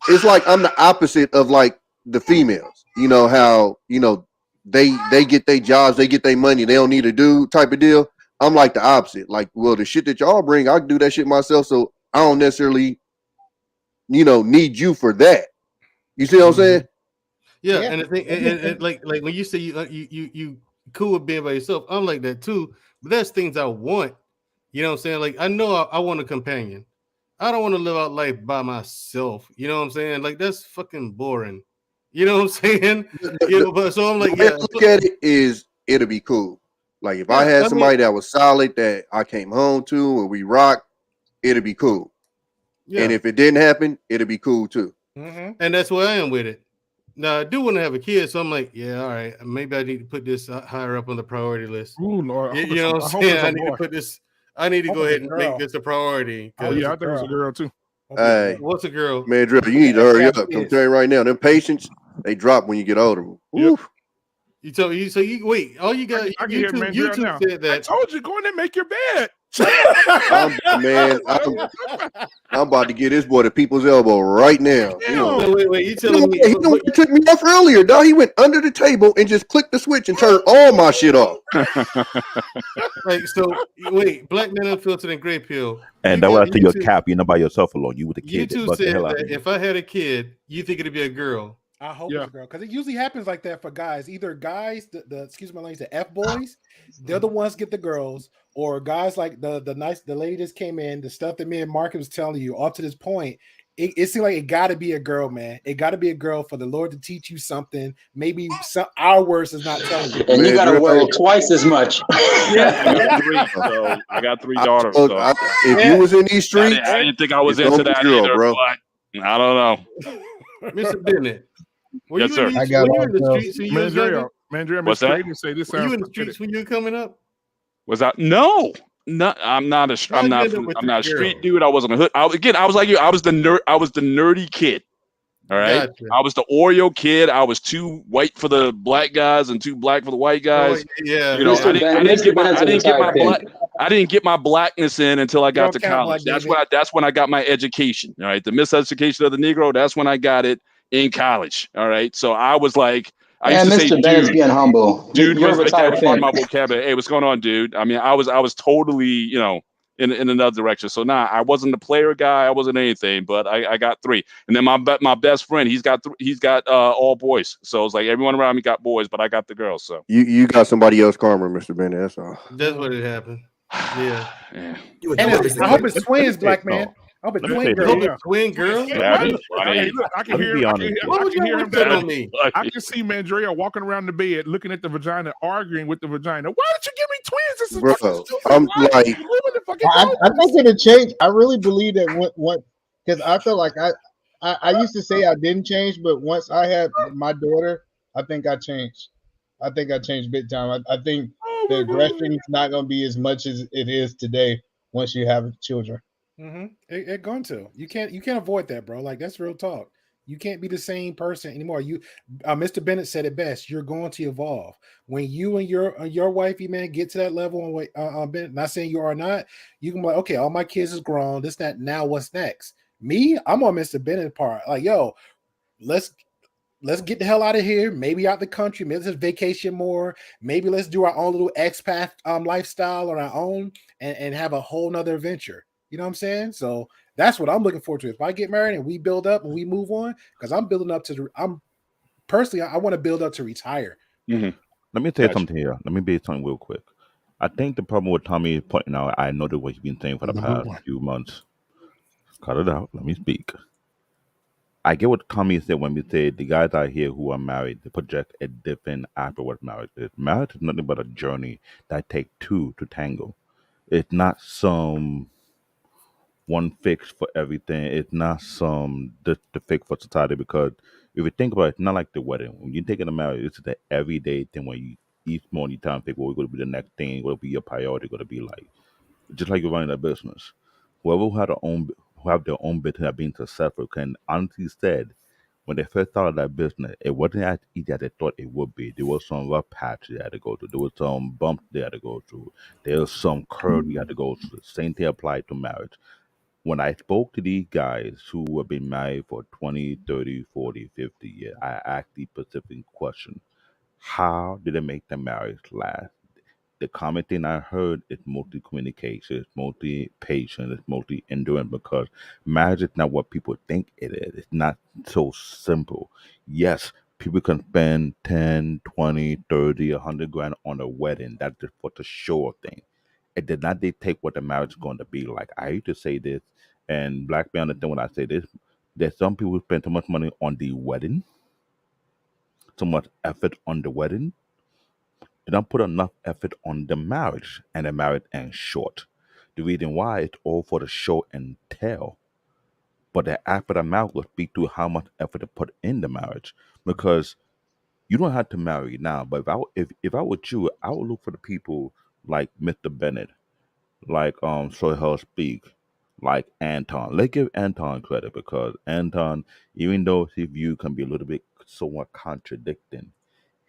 It's like I'm the opposite of like the females. You know how, you know, they get their jobs, they get their money, they don't need a dude type of deal. I'm like the opposite. Like, well, the shit that y'all bring, I can do that shit myself. So I don't necessarily, you know, need you for that. You see what I'm saying? Yeah, and the thing, and like when you say you cool with being by yourself, I'm like that too. But there's things I want. You know what I'm saying? Like I know I want a companion. I don't want to live out life by myself. You know what I'm saying? Like that's fucking boring. You know what I'm saying? You know, but so I'm like, yeah. Look at it is it'll be cool. Like if I had somebody that was solid that I came home to and we rock, it'll be cool. Yeah. And if it didn't happen, it'll be cool too. And that's where I am with it. Now I do want to have a kid, so I'm like, yeah, all right, maybe I need to put this higher up on the priority list. Ooh, Lord, you know what I'm saying? I need to put this. I need to go ahead and make this a priority. Oh yeah, I think it's a girl too. Hey, what's a girl? Mandrell, you need to hurry up. I'm telling you right now, them patients they drop when you get older. Yep. You told you so you wait. All you got. I can hear Mandrell now. Said that. I told you, go in there and make your bed. I'm about to get this boy to people's elbow right now. You know, wait. You telling me? He took me off earlier, dog. He went under the table and just clicked the switch and turned all my shit off. Like so, wait. Black Men Unfiltered and Gray Pill. And that was to your cap. You're not by yourself alone. You with the kid. You two said that if I had a kid, you think it'd be a girl. I hope it's a girl because it usually happens like that for guys. Either guys, the excuse my language, the F boys, they're the ones get the girls, or guys like the lady just came in, the stuff that me and Mark was telling you up to this point. It seemed like it got to be a girl, man. It got to be a girl for the Lord to teach you something. Maybe our words is not telling you. And you got to worry twice as much. I got three daughters. So. If you was in these streets, I didn't think I was into that either, bro. I don't know. Mr. Bennett. Yes, sir. I got Mandrell, what's that? Say this were you in the streets when you were coming up? Was that no? I'm not a street dude. I wasn't a hood. I was like you. I was the nerd. I was the nerdy kid. All right. Gotcha. I was the Oreo kid. I was too white for the black guys and too black for the white guys. Oh, yeah. You know, I didn't get my blackness in until I got to college. That's when I got my education. All right. The miseducation of the Negro. That's when I got it in college. All right. So I was like, I used to say, Bennett's being humble. Dude, was like that part of my vocabulary. Hey, what's going on, dude? I mean, I was totally, you know, in another direction. So I wasn't the player guy. I wasn't anything, but I got three. And then my best friend, he's got all boys. So it's like everyone around me got boys, but I got the girls. So you got somebody else karma, Mr. Bennett. That's all. That's what it happened. Yeah. And I hope it's twins, black man. I hope it's twin girl. Twin girl. I can hear him. I can see Mandrell walking around the bed, looking at the vagina, arguing with the vagina. Why did you give me twins? This is bro. I'm like, I think it'll change. I really believe that what because I feel like I used to say I didn't change, but once I had my daughter, I think I changed. I think I changed big time. I think the aggression is not going to be as much as it is today once you have children. It's going to. You can't avoid that, bro. Like that's real talk. You can't be the same person anymore. Mr. Bennett said it best. You're going to evolve when you and your wifey, man, get to that level. Bennett, not saying you are not. You can be like, okay, all my kids is grown. This, that. Now, what's next? Me, I'm on Mr. Bennett part. Like, yo, let's get the hell out of here. Maybe out the country. Maybe let's vacation more. Maybe let's do our own little expat lifestyle on our own and have a whole nother adventure. You know what I'm saying? So that's what I'm looking forward to. If I get married and we build up and we move on, because I'm building up to I want to build up to retire. Mm-hmm. Let me say something here. Let me be something real quick. I think the problem with Tommy pointing out, I know what he's been saying for the past few months. Cut it out. Let me speak. I get what Tommy said when we say the guys out here who are married, they project a different after what marriage is. Marriage is nothing but a journey that takes two to tango. It's not some one fix for everything. It's not some the fix for society, because if you think about it, it's not like the wedding. When you're taking a marriage, it's the everyday thing when you each morning time think what going to be the next thing, what will be your priority going to be like. Just like you're running a business. Whoever who have their own business have been successful can honestly said when they first started that business, it wasn't as easy as they thought it would be. There was some rough patch they had to go through. There was some bumps they had to go through. There was some curve you had to go through. The same thing applied to marriage. When I spoke to these guys who have been married for 20, 30, 40, 50 years, I asked the specific question. How did they make the marriage last? The common thing I heard is mostly communication, it's mostly patience, it's mostly endurance, because marriage is not what people think it is. It's not so simple. Yes, people can spend 10, 20, 30, 100 grand on a wedding. That's just for the show thing. It did not dictate what the marriage is going to be like. I used to say this, and Black man understand when I say this. There's some people who spend so much money on the wedding, so much effort on the wedding, they don't put enough effort on the marriage, and the marriage ends short. The reason why it's all for the show and tell, but the after the marriage will speak to how much effort to put in the marriage. Because you don't have to marry now, but if I were you, I would look for the people like Mr. Bennett, like Sohail Speak, like Anton. Let's give Anton credit, because Anton, even though his view can be a little bit somewhat contradicting,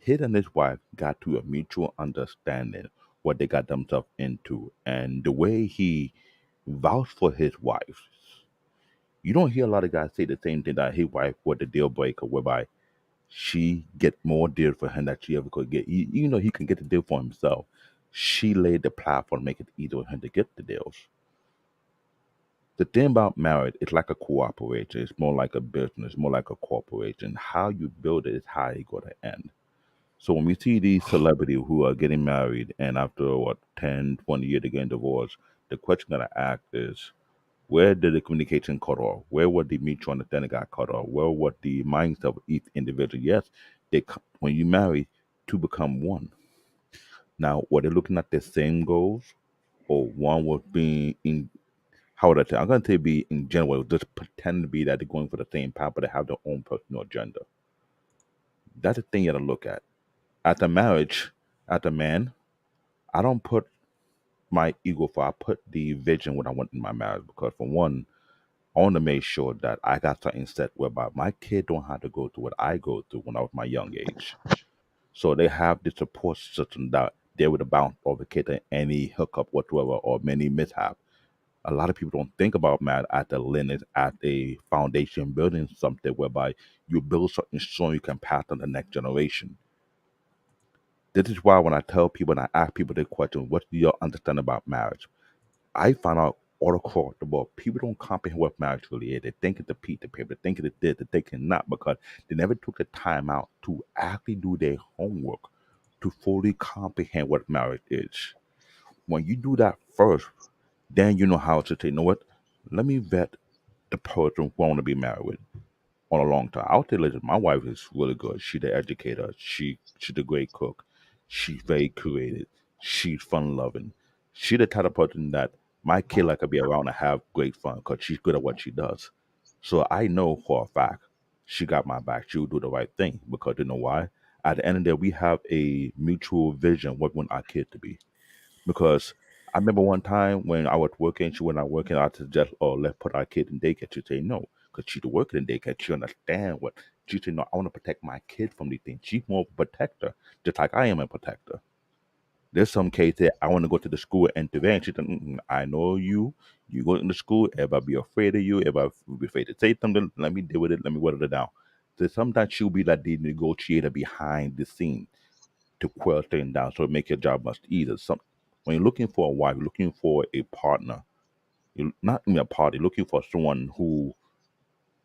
he and his wife got to a mutual understanding what they got themselves into, and the way he vouched for his wife. You don't hear a lot of guys say the same thing, that his wife was the deal breaker, whereby she get more deal for him that she ever could get. You know, he can get the deal for himself. She laid the platform, make it easy for him to get the deals. The thing about marriage, it's like a cooperation. It's more like a business, more like a corporation. How you build it is how you go to end. So when we see these celebrities who are getting married and after 10, 20 years they getting divorced, the question that I ask is, where did the communication cut off? Where was the mutual understanding got cut off? Where was the mindset of each individual? Yes, when you marry, two become one. Now, were they looking at the same goals, or one was being in? How would I say? I'm going to say be in general, just pretend to be that they're going for the same path, but they have their own personal agenda. That's the thing you got to look at. At the marriage, at the man, I don't put my ego for. I put the vision what I want in my marriage, because for one, I want to make sure that I got something set whereby my kid don't have to go through what I go through when I was my young age. So they have the support system that they would bounce over kid at any hookup whatsoever or many mishap. A lot of people don't think about marriage at the lineage, at a foundation, building something whereby you build something strong you can pass on the next generation. This is why when I tell people and I ask people the question, what do you understand about marriage? I find out all across the board, people don't comprehend what marriage really is. They think it's a piece of paper, they think it's this, that they cannot, because they never took the time out to actually do their homework to fully comprehend what marriage is. When you do that first, then you know how to say, you know what, let me vet the person who I want to be married with on a long time. I'll tell you, listen, my wife is really good. She's the educator. She's a great cook. She's very creative. She's fun loving. She's the type of person that my kid like to be around and have great fun, because she's good at what she does. So I know for a fact she got my back. She'll do the right thing, because you know why? At the end of the day, we have a mutual vision what we want our kid to be. Because I remember one time when I was working, she was not working, I suggest, oh, let's put our kid in daycare. She say no, because she's working in daycare. She understand what she said. No, I want to protect my kid from these things. She's more of a protector, just like I am a protector. There's some cases I want to go to the school and intervene. She said, I know you. You go into school, everybody be afraid of you. Everybody will be afraid to say something. Let me deal with it. Let me water it down. So sometimes she'll be like the negotiator behind the scene to quell things down, so it make your job much easier. When you're looking for a wife, you're looking for a partner. You're not in a party. You're looking for someone who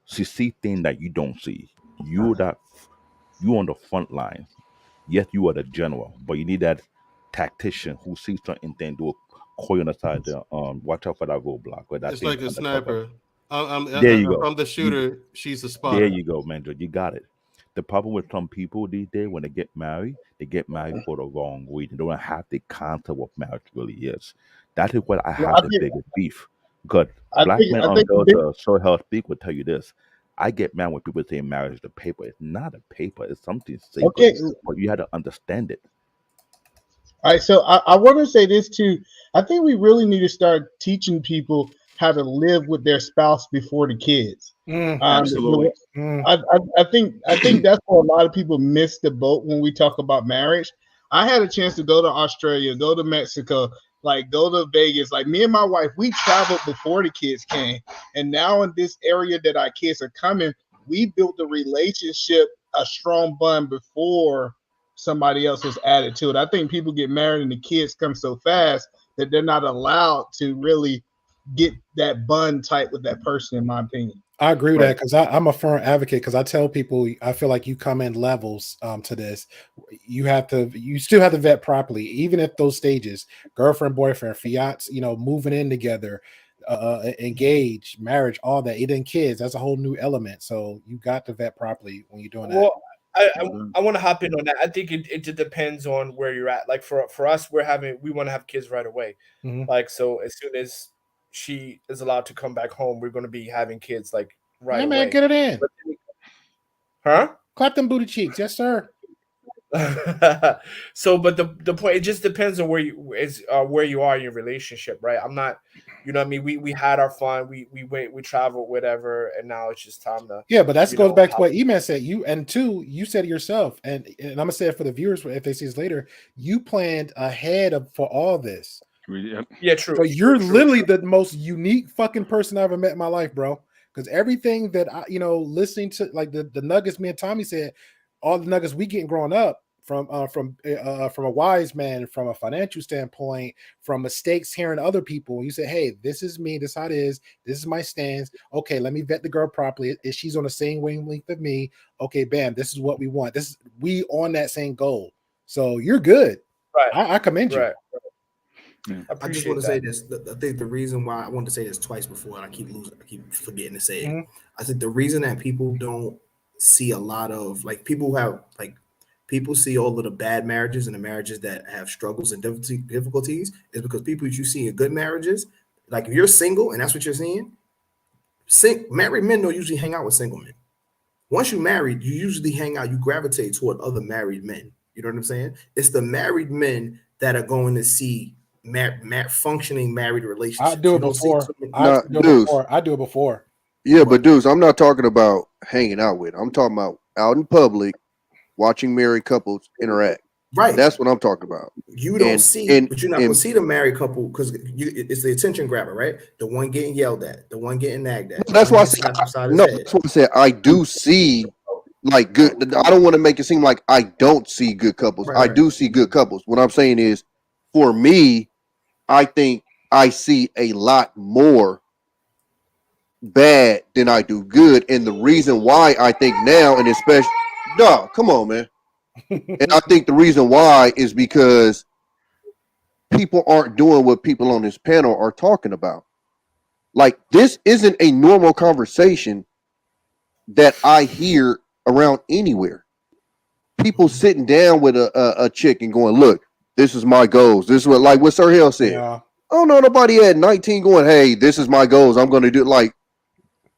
see things that you don't see. You on the front line. Yes, you are the general, but you need that tactician who sees something, then do a call you on the side there. Watch out for that roadblock. Or that It's thing like a sniper. There you go. I'm the shooter. She's a spotter. There you go, Mandrell. You got it. The problem with some people these days, when they get married for the wrong reason. They don't have the concept of marriage really is. That is what I have the biggest beef. Because black men on so health speak will tell you this. I get mad when people say marriage is a paper. It's not a paper. It's something sacred. Okay. But you have to understand it. All right, so I want to say this too. I think we really need to start teaching people how to live with their spouse before the kids. Absolutely. I think that's where a lot of people miss the boat when we talk about marriage. I had a chance to go to Australia, go to Mexico, like go to Vegas. Like me and my wife, we traveled before the kids came, and now in this area that our kids are coming, we built a relationship, a strong bond before somebody else was added to it. I think people get married and the kids come so fast that they're not allowed to really get that bond tight with that person, in my opinion. I agree with that because I'm a firm advocate because I tell people I feel like you come in levels to this. You still have to vet properly, even at those stages, girlfriend, boyfriend, fiance, moving in together, engaged, marriage, all that. Even kids, that's a whole new element. So you got to vet properly when you're doing that. Well, I want to hop in on that. I think it just depends on where you're at. Like for us, we want to have kids right away. Mhm. Like, so as soon as she is allowed to come back home, we're going to be having kids like right Hey, away. man, get it in. Huh? Clap them booty cheeks. Yes, sir. So, but the point, it just depends on where you are in your relationship, right? I'm not, you know what I mean? We had our fun, we traveled, whatever, and now it's just time to. Yeah, but that goes back to what E-Man said. You said it yourself, and I'm gonna say it for the viewers if they see this later. You planned ahead for all this. Yeah, true. So you're literally the most unique fucking person I ever met in my life, bro. Because everything that I, listening to, like the nuggets me and Tommy said, all the nuggets we getting growing up from a wise man, from a financial standpoint, from mistakes hearing other people. You say, hey, this is me, this is how it is, this is my stance. Okay, let me vet the girl properly. If she's on the same wavelength of me, okay, bam, this is what we want. We on that same goal. So you're good. Right. I commend you. Right. I just want to say this. I think the reason why I wanted to say this twice before, and I keep forgetting to say it. Mm-hmm. I think the reason that people don't see a lot of people see all of the bad marriages and the marriages that have struggles and difficulties is because people that you see in good marriages, like if you're single and that's what you're seeing, married men don't usually hang out with single men. Once you're married, you usually hang out, you gravitate toward other married men. You know what I'm saying? It's the married men that are going to see functioning married relationships. I do it before. I do it before. Yeah, but dudes, I'm not talking about hanging out with. I'm talking about out in public, watching married couples interact. Right. That's what I'm talking about. You don't but you're not going to see the married couple because it's the attention grabber, right? The one getting yelled at, the one getting nagged at. That's why I said, that's what I said. I do see like good. I don't want to make it seem like I don't see good couples. Right. I do see good couples. What I'm saying is, for me, I think I see a lot more bad than I do good. And the reason why I think now, and especially, no, come on, man. And I think the reason why is because people aren't doing what people on this panel are talking about. Like, this isn't a normal conversation that I hear around anywhere. People sitting down with a chick and going, look, this is my goals. This is what Sir Hill said. Yeah. I don't know nobody at 19 going, hey, this is my goals. I'm going to do it. Like,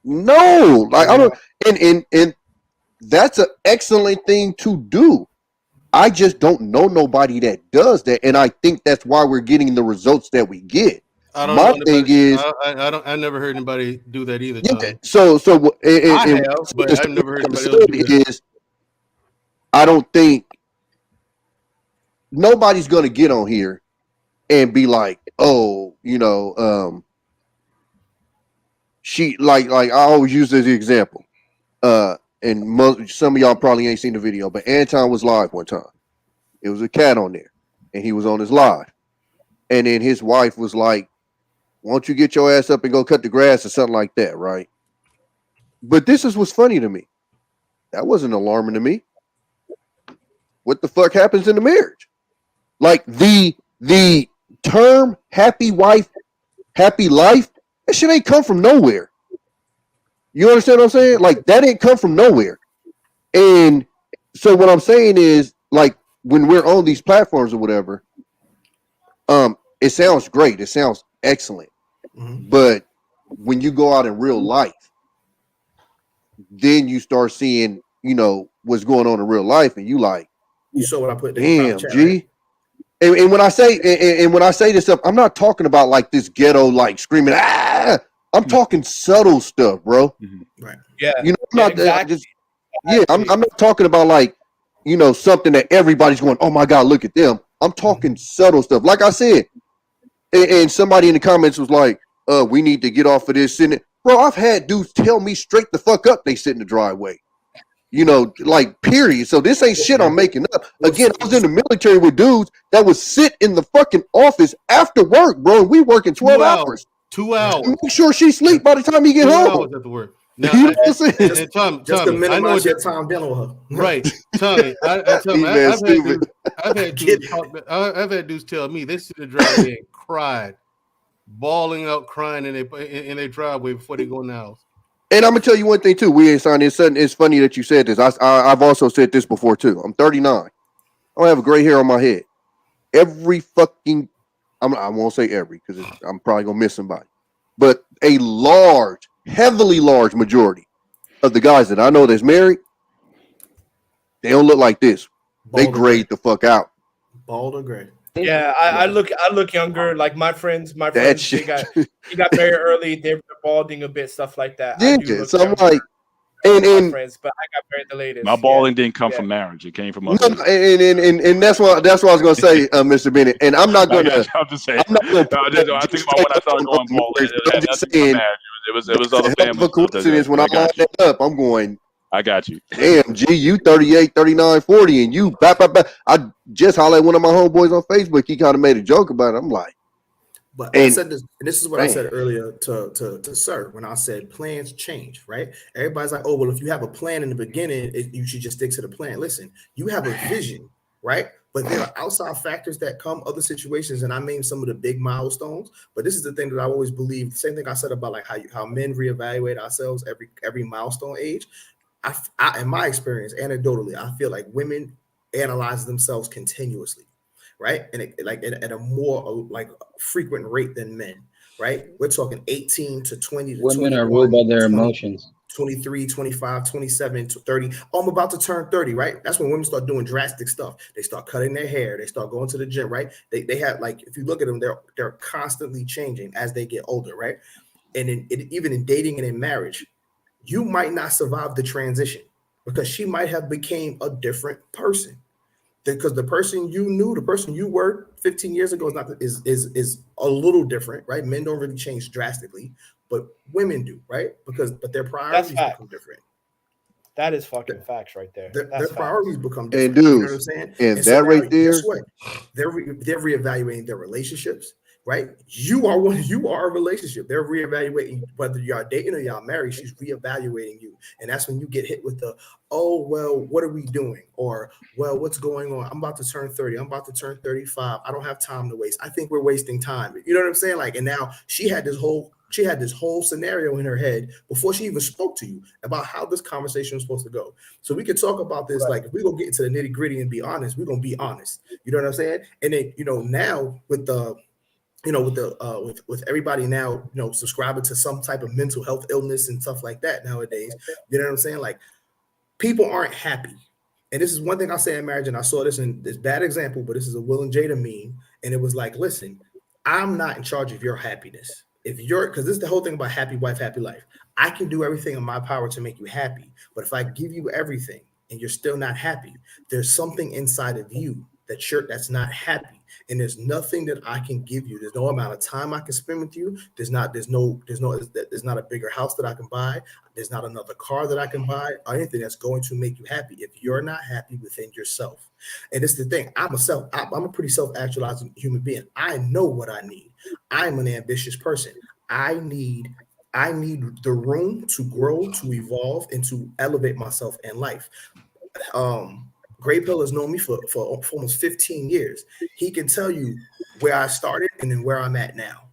no, like I don't. And that's an excellent thing to do. I just don't know nobody that does that, and I think that's why we're getting the results that we get. My thing is, I never heard anybody do that either. yeah, I have, but I've never heard anybody else do that. I don't think nobody's gonna get on here and be like, oh, she like I always use this example. And some of y'all probably ain't seen the video, but Anton was live one time. It was a cat on there, and he was on his live. And then his wife was like, why don't you get your ass up and go cut the grass or something like that, right? But this is what's funny to me. That wasn't alarming to me. What the fuck happens in the marriage? Like the term happy wife, happy life, that shit ain't come from nowhere. You understand what I'm saying? Like that ain't come from nowhere. And so what I'm saying is, like, when we're on these platforms or whatever, it sounds great. It sounds excellent. Mm-hmm. But when you go out in real life, then you start seeing, what's going on in real life, and you like, you saw what I put. Damn, G. Right? And when I say this stuff, I'm not talking about like this ghetto, like screaming, ah. I'm talking subtle stuff, bro. Mm-hmm. Right. Yeah. I'm not talking about like, something that everybody's going, oh my God, look at them. I'm talking subtle stuff. Like I said, and somebody in the comments was like, we need to get off of this. Bro, I've had dudes tell me straight the fuck up they sit in the driveway. Like period. So this ain't shit I'm making up. Again, I was in the military with dudes that would sit in the fucking office after work, bro. We working 12 hours. 2 hours. Make sure she sleep by the time you get 2 home. hours at the work. Now, you know what I'm saying? Tommy, just to minimize your time dealing with her. Right, Tommy. I've had dudes tell me they sit in the driveway and cried, bawling out, crying in their driveway before they go in the house. And I'm gonna tell you one thing too. We ain't signed this. It's funny that you said this. I've also said this before too. I'm 39. I don't have a gray hair on my head. Every fucking, I won't say every because I'm probably gonna miss somebody, but a large, heavily large majority of the guys that I know that's married, they don't look like this. They grade the fuck out. Bald or gray. Yeah, I look younger. Like my friends, he got married early. They're balding a bit, stuff like that. Yeah, so I'm like, and friends, but I got married the latest. My balding didn't come from marriage; it came from us. And that's what I was gonna say, Mr. Bennett. And I'm not gonna. I'm just saying. I think about when I started going bald. It was other family. Coincidence when I lined that up, I'm going. I got you. Damn, G, you 38, 39, 40, and you I just hollered at one of my homeboys on Facebook. He kind of made a joke about it. I'm like, I said this, and this is what I said earlier to Sir when I said plans change, right? Everybody's like, oh, well, if you have a plan in the beginning, you should just stick to the plan. Listen, you have a vision, right? But there are outside factors that come, other situations, and I named some of the big milestones. But this is the thing that I always believe. Same thing I said about like how men reevaluate ourselves every milestone age. I, in my experience, anecdotally, I feel like women analyze themselves continuously, right? And at a more like frequent rate than men, right? We're talking 18 to 20 to women 21, are ruled by their 20, emotions. 23, 25, 27 to 30. Oh, I'm about to turn 30, right? That's when women start doing drastic stuff. They start cutting their hair. They start going to the gym, right? They have, like, if you look at them, they're constantly changing as they get older, right? And even in dating and in marriage, you might not survive the transition because she might have became a different person. Because the person you knew, the person you were 15 years ago is a little different, right? Men don't really change drastically, but women do, right? But their priorities become different. That is fucking facts right there. Their priorities become different. And dudes, you know what I'm saying? and that right there, guess what? They're reevaluating their relationships, right? You are a relationship. They're reevaluating whether you are dating or y'all married. She's reevaluating you, and that's when you get hit with the, oh well, what are we doing? Or, well, what's going on? I'm about to turn 30. I'm about to turn 35. I don't have time to waste. I think we're wasting time. You know what I'm saying? Like, and now she had this whole scenario in her head before she even spoke to you about how this conversation was supposed to go. So we could talk about this. Like, if we're gonna get into the nitty gritty and be honest, we're gonna be honest. You know what I'm saying? And then, now with the, with everybody now, subscribing to some type of mental health illness and stuff like that nowadays, you know what I'm saying? Like, people aren't happy. And this is one thing I say in marriage, and I saw this in this bad example, but this is a Will and Jada meme. And it was like, listen, I'm not in charge of your happiness. If you're, because this is the whole thing about happy wife, happy life. I can do everything in my power to make you happy. But if I give you everything and you're still not happy, there's something inside of you that's not happy. And there's nothing that I can give you. There's no amount of time I can spend with you. There's not a bigger house that I can buy. There's not another car that I can buy or anything that's going to make you happy if you're not happy within yourself. And it's the thing. I'm a pretty self-actualizing human being. I know what I need. I'm an ambitious person. I need the room to grow, to evolve, and to elevate myself in life. Gray Pill has known me for almost 15 years. He can tell you where I started and then where I'm at now.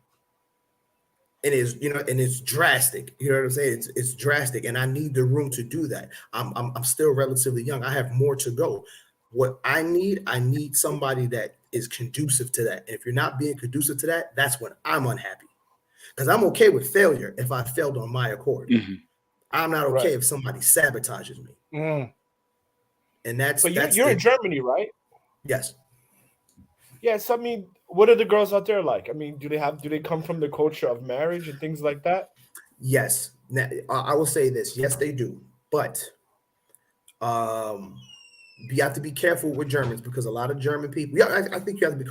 And it's drastic. You know what I'm saying? It's drastic, and I need the room to do that. I'm still relatively young. I have more to go. What I need somebody that is conducive to that. And if you're not being conducive to that, that's when I'm unhappy. Because I'm okay with failure if I failed on my accord. Mm-hmm. I'm not okay if somebody sabotages me. Mm. And that's you're in Germany, right? Yes. Yes. I mean, what are the girls out there like? I mean, do they come from the culture of marriage and things like that? Yes. Now, I will say this. Yes, they do. But you have to be careful with Germans because a lot of German people, I think you have to be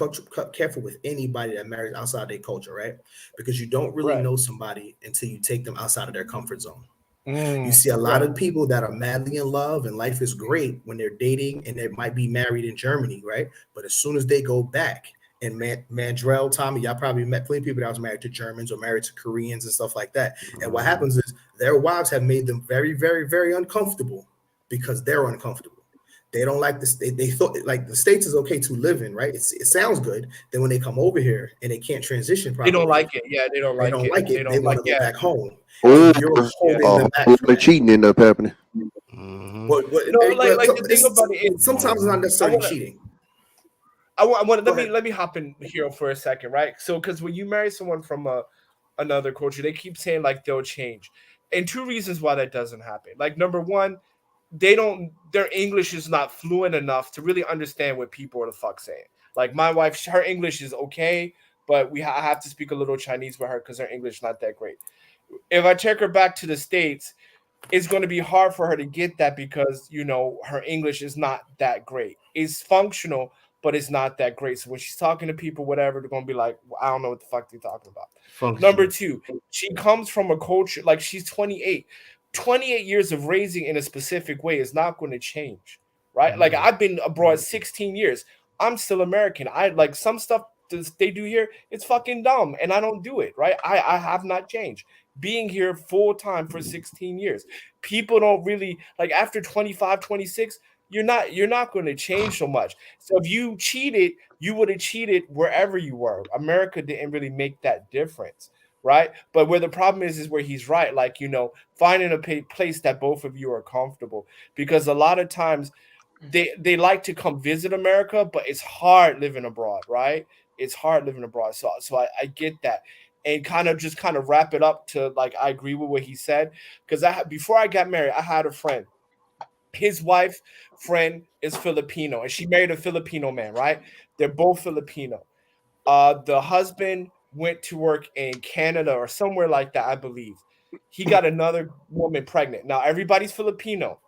careful with anybody that marries outside their culture, right? Because you don't really know somebody until you take them outside of their comfort zone. You see a lot of people that are madly in love and life is great when they're dating and they might be married in Germany, right? But as soon as they go back, and Mandrell, Tommy, y'all probably met plenty of people that was married to Germans or married to Koreans and stuff like that. And what happens is their wives have made them very, very, very uncomfortable because they're uncomfortable. They don't like this. They thought like the States is okay to live in, right? It sounds good. Then when they come over here and they can't transition properly, they don't like it. Yeah, they don't like it. They want to go back home. Oh, the cheating end up happening. Mm-hmm. The thing about it is sometimes it's not necessarily cheating. Let me hop in here for a second, right? So, because when you marry someone from another culture, they keep saying like they'll change, and two reasons why that doesn't happen. Like number one, their English is not fluent enough to really understand what people are the fuck saying. Like my wife, her English is okay, but I have to speak a little Chinese with her because her English is not that great. If I take her back to the States, it's going to be hard for her to get that because, her English is not that great. It's functional, but it's not that great. So when she's talking to people, whatever, they're going to be like, well, I don't know what the fuck they're talking about. Functional. Number two, she comes from a culture, like she's 28. 28 years of raising in a specific way is not going to change, right? Mm-hmm. Like I've been abroad 16 years. I'm still American. I like some stuff they do here. It's fucking dumb. And I don't do it, right? I have not changed. Being here full time for 16 years. People don't really like after 25, 26, you're not going to change so much. So if you cheated, you would have cheated wherever you were. America didn't really make that difference. Right. But where the problem is where he's right. Like, finding a place that both of you are comfortable, because a lot of times they like to come visit America, but it's hard living abroad. Right. It's hard living abroad. So I get that. And kind of wrap it up to like, I agree with what he said, because before I got married, I had a friend. His wife friend is Filipino and she married a Filipino man. Right. They're both Filipino. The husband went to work in Canada or somewhere like that, I believe. He got another woman pregnant. Now, everybody's Filipino.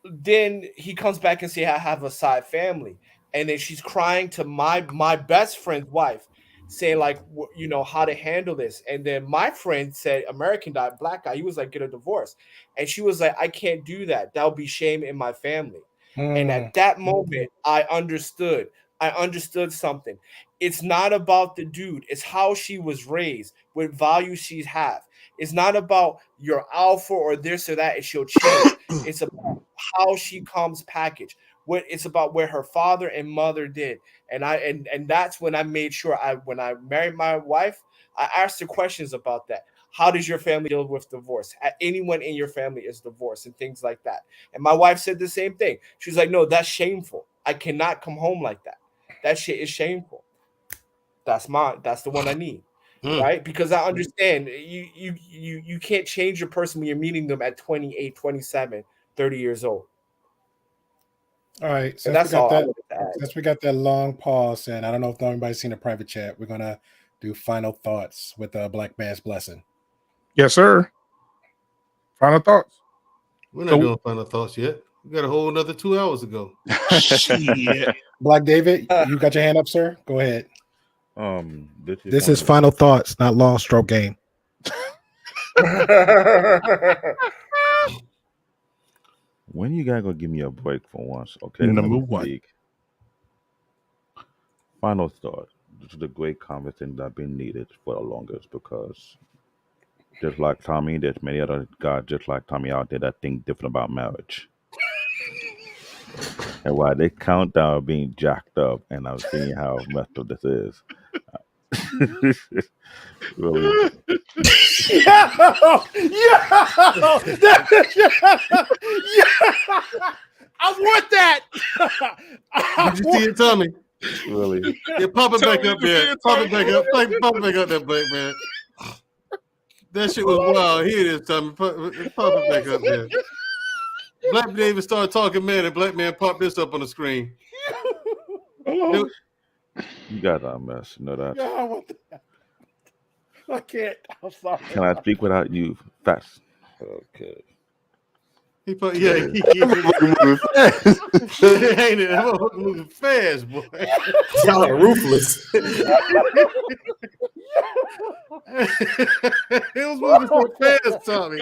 Then he comes back and says, I have a side family. And then she's crying to my best friend's wife, saying, like, how to handle this. And then my friend said, American guy, black guy, he was like, get a divorce. And she was like, I can't do that. That'll be shame in my family. And at that moment, I understood something. It's not about the dude. It's how she was raised, what values she have. It's not about your alpha or this or that, and she'll change. It's about how she comes packaged. It's about where her father and mother did. And that's when I made sure when I married my wife, I asked her questions about that. How does your family deal with divorce? Anyone in your family is divorced and things like that. And my wife said the same thing. She's like, no, that's shameful. I cannot come home like that. That shit is shameful. That's the one I need. Right? Because I understand you can't change your person when you're meeting them at 28, 27, 30 years old. All right. So and that's all that. Since we got that long pause, and I don't know if anybody's seen a private chat, we're gonna do final thoughts with a Black Man's Blessing. Yes, sir. Final thoughts. We're not doing final thoughts yet. We got a whole another 2 hours ago. Shit. Black David, you got your hand up, sir. Go ahead. This is final thoughts, not long stroke game. When you guys gonna give me a break for once? Okay. Number let me one. speak. Final thought. This is a great conversation that's been needed for the longest because just like Tommy, there's many other guys just like Tommy out there that think different about marriage. And while they count down being jacked up, and I'm seeing how messed up this is. Really. I want that. Did you see it, Tommy? Really? Yeah, pop it back up there. Pop it back up. Pop it back up there, Black man. That shit was wild. Here it is, Tommy. Pop it back up there. Black David started talking, man, and Black man popped this up on the screen. You guys are a mess. You know that. Yeah, I want that. I can't. I'm sorry. Can I speak without you? Fast. Okay. He put, yeah, he moving fast. ain't it? That motherfucker moving fast, boy. Y'all are ruthless. He was moving so fast, Tommy.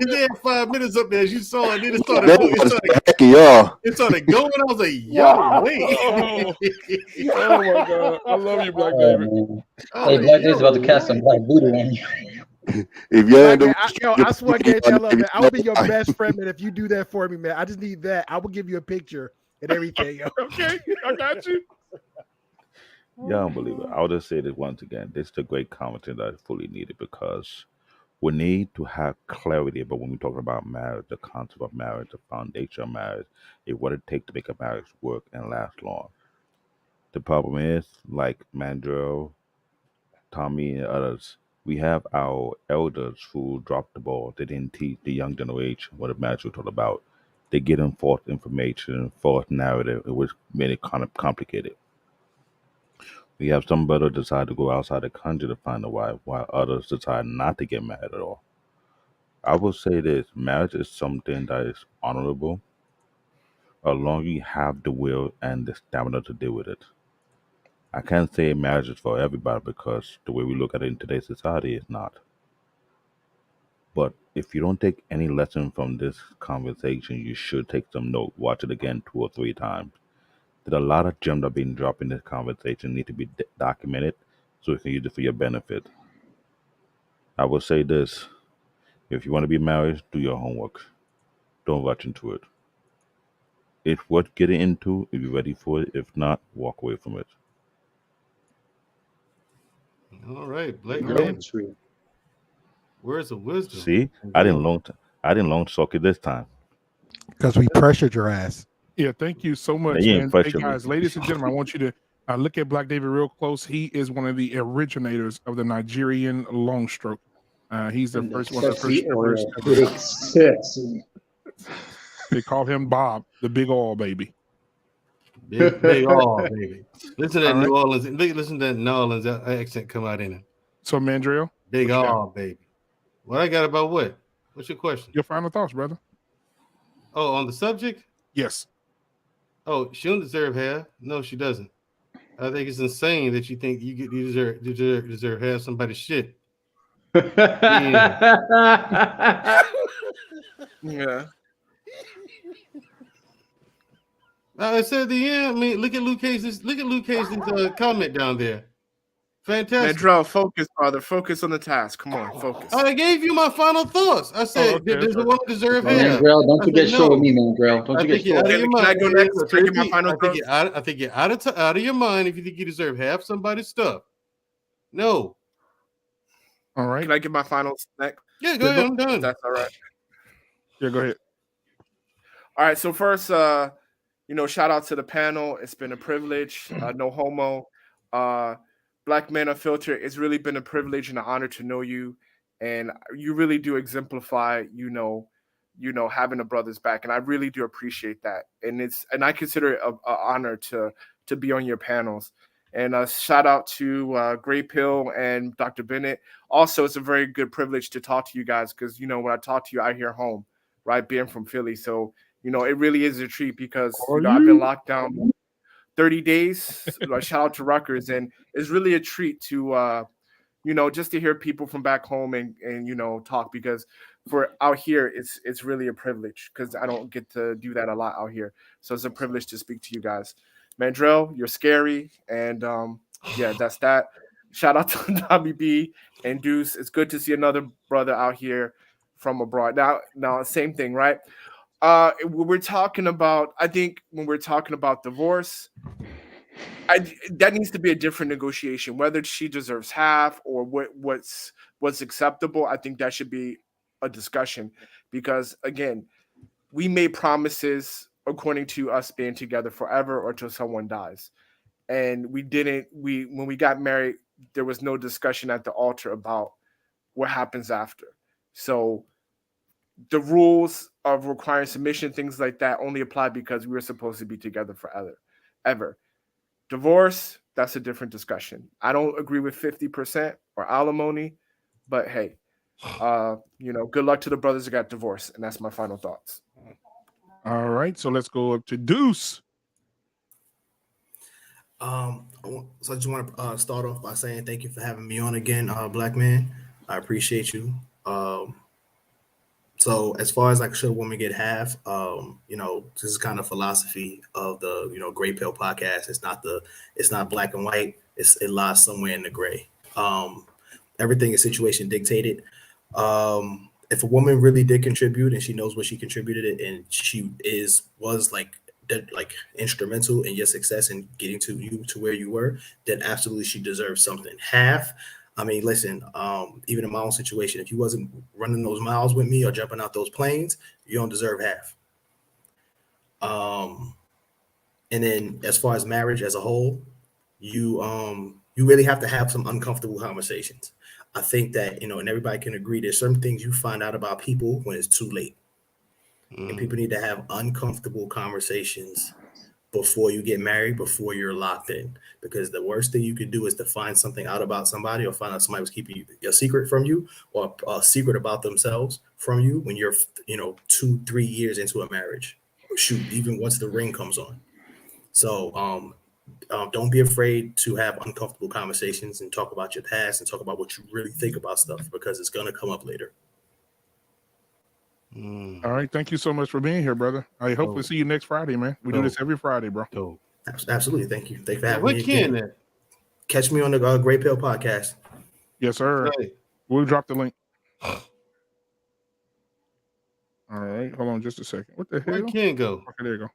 He had 5 minutes up there, as you saw, and then it started going. I was like, yo, wait. Oh my God. I love you, Black David. Hey, Black David's about to cast some black voodoo on you. If you end up, I swear, I can't tell them. I'll be your best friend, man. If you do that for me, man, I just need that. I will give you a picture and everything. Okay, I got you. Yeah, I don't believe it. I'll just say this once again. This is a great content that is fully needed because we need to have clarity about when we talk about marriage, the concept of marriage, the foundation of marriage, what it takes to make a marriage work and last long. The problem is, like Mandrell, Tommy, and others, we have our elders who dropped the ball. They didn't teach the young generation what a marriage was all about. They get them false information, false narrative, which made it kind of complicated. We have some brothers decide to go outside the country to find a wife, while others decide not to get married at all. I will say this: marriage is something that is honorable, as long as you have the will and the stamina to deal with it. I can't say marriage is for everybody because the way we look at it in today's society is not. But if you don't take any lesson from this conversation, you should take some note. Watch it again 2 or 3 times. There's a lot of gems that have been dropped in this conversation need to be documented so you can use it for your benefit. I will say this: if you want to be married, do your homework. Don't rush into it. It's worth getting into if you're ready for it. If not, walk away from it. All right, Blake. Man. Words of wisdom. See, I didn't long soak it this time. Because we pressured your ass. Yeah, thank you so much. They ain't And hey, pressuring me. guys, ladies and gentlemen, I want you to look at Black David real close. He is one of the originators of the Nigerian long stroke. He's the first one. They call him Bob, the big oil baby. Big all, baby. Listen to that New Orleans. Listen to that New Orleans accent come out in it. So, Mandrell, big all, baby. What I got about what? What's your question? Your final thoughts, brother. Oh, on the subject? Yes. Oh, she don't deserve half. No, she doesn't. I think it's insane that you think you deserve half somebody's shit. Yeah. I said the end. I mean, look at Luke Case's comment down there. Fantastic. Mandrell, focus, brother. Focus on the task. Come on, focus. I gave you my final thoughts. I said, does the woman deserve half? Mandrell, don't forget show me, Mandrell. Don't forget show me. Can I go next? Can I get my final thoughts? I think you're out of your mind if you think you deserve half somebody's stuff. No. All right. Can I get my final snack? Yeah, go ahead. I'm done. That's all right. Yeah, go ahead. All right. So first, shout out to the panel. It's been a privilege. No homo. Black Men Unfiltered. It's really been a privilege and an honor to know you, and you really do exemplify, you know, having a brother's back, and I really do appreciate that. And I consider it an honor to be on your panels. And shout out to Gray Pill and Dr. Bennett. Also, it's a very good privilege to talk to you guys because, you know, when I talk to you, I hear home, right? Being from Philly. So, you know, it really is a treat because, you know, I've been locked down 30 days. Shout out to Rutgers. And it's really a treat to, you know, just to hear people from back home and you know, talk, because for out here, it's really a privilege because I don't get to do that a lot out here. So it's a privilege to speak to you guys. Mandrell, you're scary. And yeah, that's that. Shout out to WB and Deuce. It's good to see another brother out here from abroad. Now, same thing, right? We're talking about, I think when we're talking about divorce, that needs to be a different negotiation, whether she deserves half or what's acceptable. I think that should be a discussion because, again, we made promises according to us being together forever or till someone dies. And when we got married, there was no discussion at the altar about what happens after. So the rules of requiring submission, things like that, only apply because we were supposed to be together forever. Divorce, that's a different discussion. I don't agree with 50% or alimony, but hey, you know, good luck to the brothers that got divorced. And that's my final thoughts. All right, so let's go up to Deuce. So I just want to start off by saying thank you for having me on again, Black Man. I appreciate you. So as far as like, should a woman get half? You know, this is kind of philosophy of the, you know, Gray Pill podcast. It's not black and white. It lies somewhere in the gray. Everything is situation dictated. If a woman really did contribute and she knows what she contributed and she was like instrumental in your success in getting to where you were, then absolutely she deserves something. Half. I mean, listen, even in my own situation, if you wasn't running those miles with me or jumping out those planes, you don't deserve half. And then as far as marriage as a whole, you really have to have some uncomfortable conversations. I think that, you know, and everybody can agree, there's certain things you find out about people when it's too late. And people need to have uncomfortable conversations before you get married, before you're locked in. Because the worst thing you could do is to find something out about somebody or find out somebody was keeping a secret from you or a secret about themselves from you when you're, you know, 2-3 years into a marriage. Shoot, even once the ring comes on. So don't be afraid to have uncomfortable conversations and talk about your past and talk about what you really think about stuff because it's going to come up later. All right, thank you so much for being here, brother. I hope we see you next Friday, man. We do this every Friday, bro. Absolutely, thank you. Thank you for having me again. Catch me on the Gray Pill podcast. Yes, sir. Hey. We'll drop the link. All right, hold on just a second. What the hell? Where Ken go? Okay, there you go.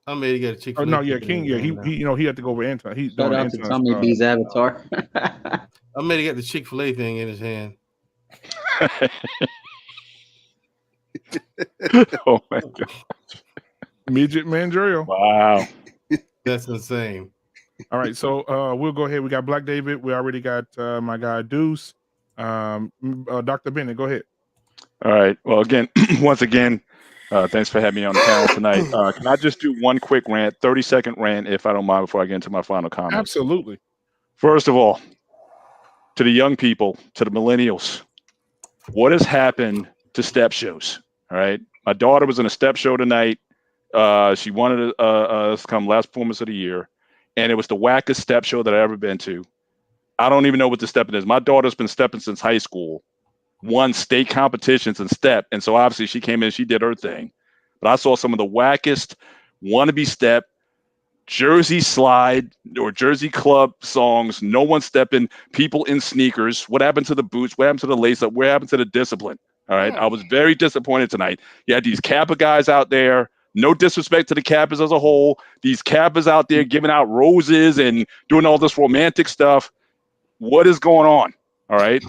I made he got a chick. Oh no, yeah, King. Yeah, he you know, he had to go over Anton. He's shout out to Tommy B's avatar. I made he got the Chick-fil-A thing in his hand. Oh my god. Midget Mandrell. Wow. That's insane. All right, so we'll go ahead. We got Black David. We already got my guy Deuce. Dr. Bennett, go ahead. All right. Well, again, once again, thanks for having me on the panel tonight. Can I just do one quick rant, 30-second rant, if I don't mind, before I get into my final comments? Absolutely. First of all, to the young people, to the millennials, what has happened to step shows? All right. My daughter was in a step show tonight. She wanted to come last performance of the year, and it was the wackest step show that I've ever been to. I don't even know what the stepping is. My daughter's been stepping since high school, won state competitions in step, and so obviously she came in, she did her thing. But I saw some of the wackest wannabe step, Jersey slide or Jersey club songs. No one stepping, people in sneakers. What happened to the boots? What happened to the lace up? What happened to the discipline? All right. I was very disappointed tonight. You had these Kappa guys out there. No disrespect to the Kappas as a whole. These Kappas out there giving out roses and doing all this romantic stuff. What is going on? All right.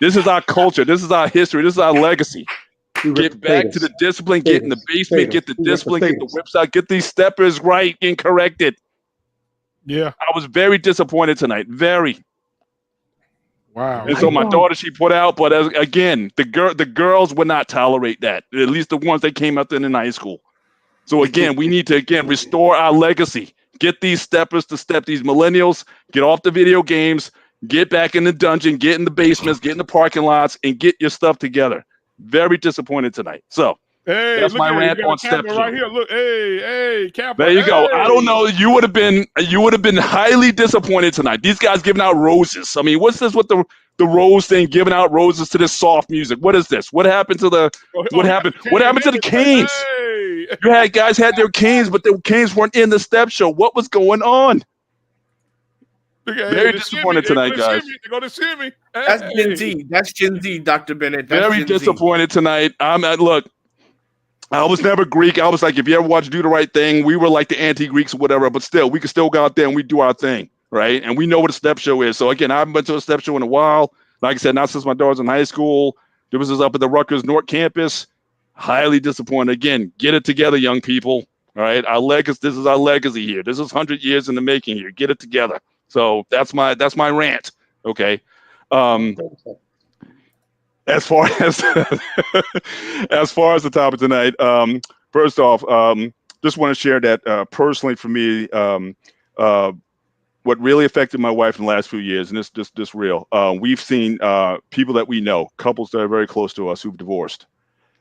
This is our culture. This is our history. This is our legacy. Get back to the discipline. Get in the basement. Get the discipline. Get the whips out. Get these steppers right and corrected. Yeah. I was very disappointed tonight. Very. Wow. And so my daughter, she put out, but again, the girls would not tolerate that. At least the ones that came up in high school. So again, we need to restore our legacy. Get these steppers to step, these millennials, get off the video games, get back in the dungeon, get in the basements, get in the parking lots, and get your stuff together. Very disappointed tonight. So Hey, that's look my at it. rant You got on a camera step right two. here. Look, hey, Kappa. There you go. I don't hey. know. You would have been highly disappointed tonight. These guys giving out roses. I mean, what's this with the rose thing? Giving out roses to this soft music. What is this? What happened to the? What happened? What happened to the canes? Hey. You had guys had their canes, but the canes weren't in the step show. What was going on? Very disappointed tonight, guys. They're going to see me. That's Gen Z. That's Gen Z, Dr. Bennett. That's Very Gen Z. disappointed tonight. Look, I was never Greek. I was like, if you ever watch Do the Right Thing, we were like the anti-Greeks or whatever, but still, we could still go out there and we do our thing, right? And we know what a step show is. So again, I haven't been to a step show in a while. Like I said, not since my daughter's in high school. There was this up at the Rutgers North campus. Highly disappointed. Again, get it together, young people. All right, our legacy. This is our legacy here. This is 100 years in the making here. Get it together. So that's my rant. Okay. As far as as far as the topic tonight, first off, just want to share that personally for me, what really affected my wife in the last few years, and this real, we've seen people that we know, couples that are very close to us who've divorced,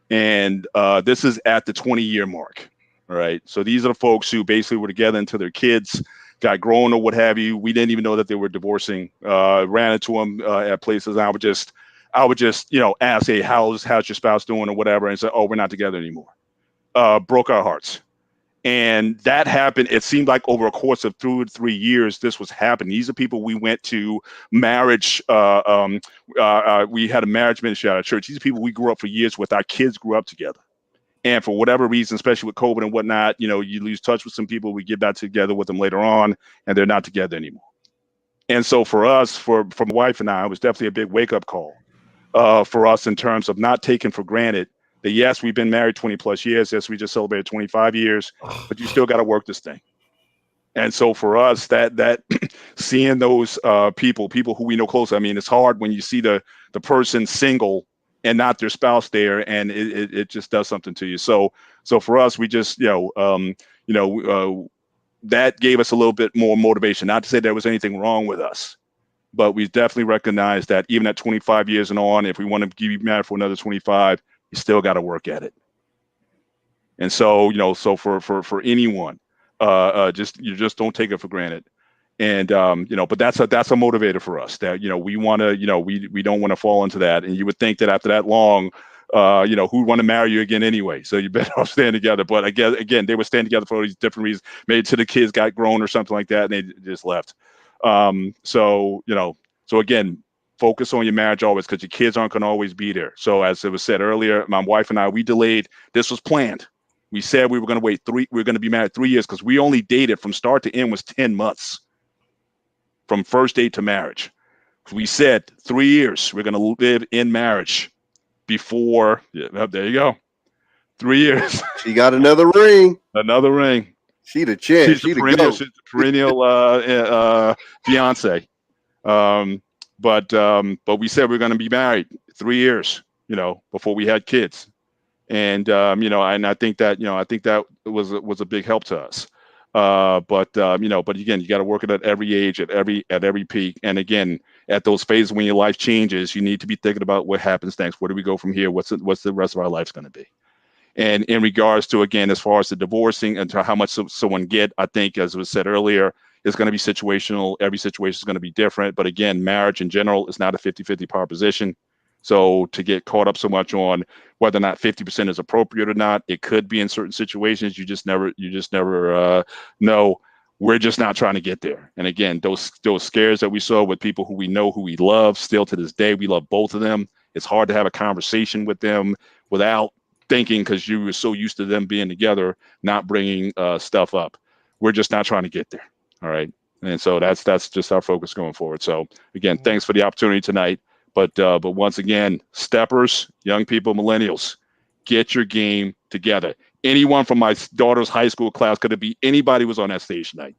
and this is at the 20-year mark. All right, so these are the folks who basically were together until their kids got grown or what have you. We didn't even know that they were divorcing. Ran into them at places. I would just, ask, hey, how's your spouse doing or whatever, and say, oh, we're not together anymore. Broke our hearts. And that happened. It seemed like over a course of 2 to 3 years, this was happening. These are people we went to marriage. We had a marriage ministry at our church. These are people we grew up for years with. Our kids grew up together. And for whatever reason, especially with COVID and whatnot, you lose touch with some people. We get back together with them later on, and they're not together anymore. And so for us, for my wife and I, it was definitely a big wake-up call for us in terms of not taking for granted that, yes, we've been married 20 plus years. Yes, we just celebrated 25 years, but you still got to work this thing. And so for us, that seeing those people who we know close, I mean, it's hard when you see the person single and not their spouse there, and it just does something to you. So for us, we just, that gave us a little bit more motivation. Not to say there was anything wrong with us, but we definitely recognize that even at 25 years and on, if we want to be married for another 25, you still got to work at it. And so, so for anyone, you just don't take it for granted. And, but that's a motivator for us that, we want to, we don't want to fall into that. And you would think that after that long, who'd want to marry you again anyway? So you better off staying together. But again, they were staying together for all these different reasons, maybe till the kids got grown or something like that, and they just left. So again, focus on your marriage always, because your kids aren't going to always be there. So as it was said earlier, my wife and I, we delayed. This was planned. We said we were going to wait we were going to be married 3 years, because we only dated from start to end was 10 months. From first date to marriage. We said 3 years, we're going to live in marriage before. Yeah, there you go. 3 years. She got another ring. Another ring. She the chick. She's the perennial fiance. But we said we're going to be married 3 years, before we had kids. And, and I think that was a big help to us. But again, you got to work it at every age, at every peak. And again, at those phases when your life changes, you need to be thinking about what happens next. Where do we go from here? What's the rest of our life going to be? And in regards to, again, as far as the divorcing and to how much someone get, I think, as was said earlier, it's going to be situational. Every situation is going to be different. But again, marriage in general is not a 50-50 proposition. So to get caught up so much on whether or not 50% is appropriate or not, it could be in certain situations. You just never know. We're just not trying to get there. And again, those scares that we saw with people who we know, who we love, still to this day, we love both of them. It's hard to have a conversation with them without thinking, because you were so used to them being together, not bringing stuff up. We're just not trying to get there. All right. And so that's just our focus going forward. So again, thanks for the opportunity tonight. But once again, steppers, young people, millennials, get your game together. Anyone from my daughter's high school class, could it be anybody was on that stage tonight?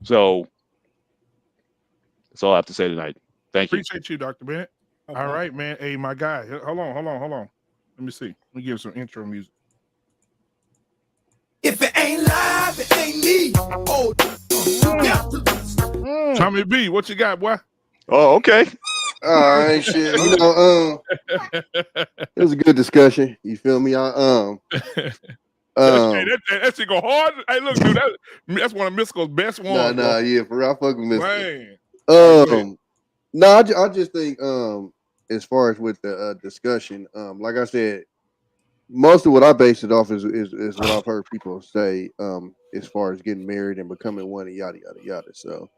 So that's all I have to say tonight. Thank you. Appreciate you, Dr. Bennett. All right, man. Hey, my guy. Hold on. Let me see. Let me give some intro music. If it ain't live, it ain't me. Oh, Tommy B, what you got, boy? Oh, okay. All right, shit. You know, it was a good discussion. You feel me? That shit go hard. Hey, look, dude, that's one of Mystico's best ones. Yeah, for real, I fuck with Mystico. Man. I just think, as far as with the discussion, like I said, most of what I base it off is what I've heard people say, as far as getting married and becoming one and yada yada yada. So,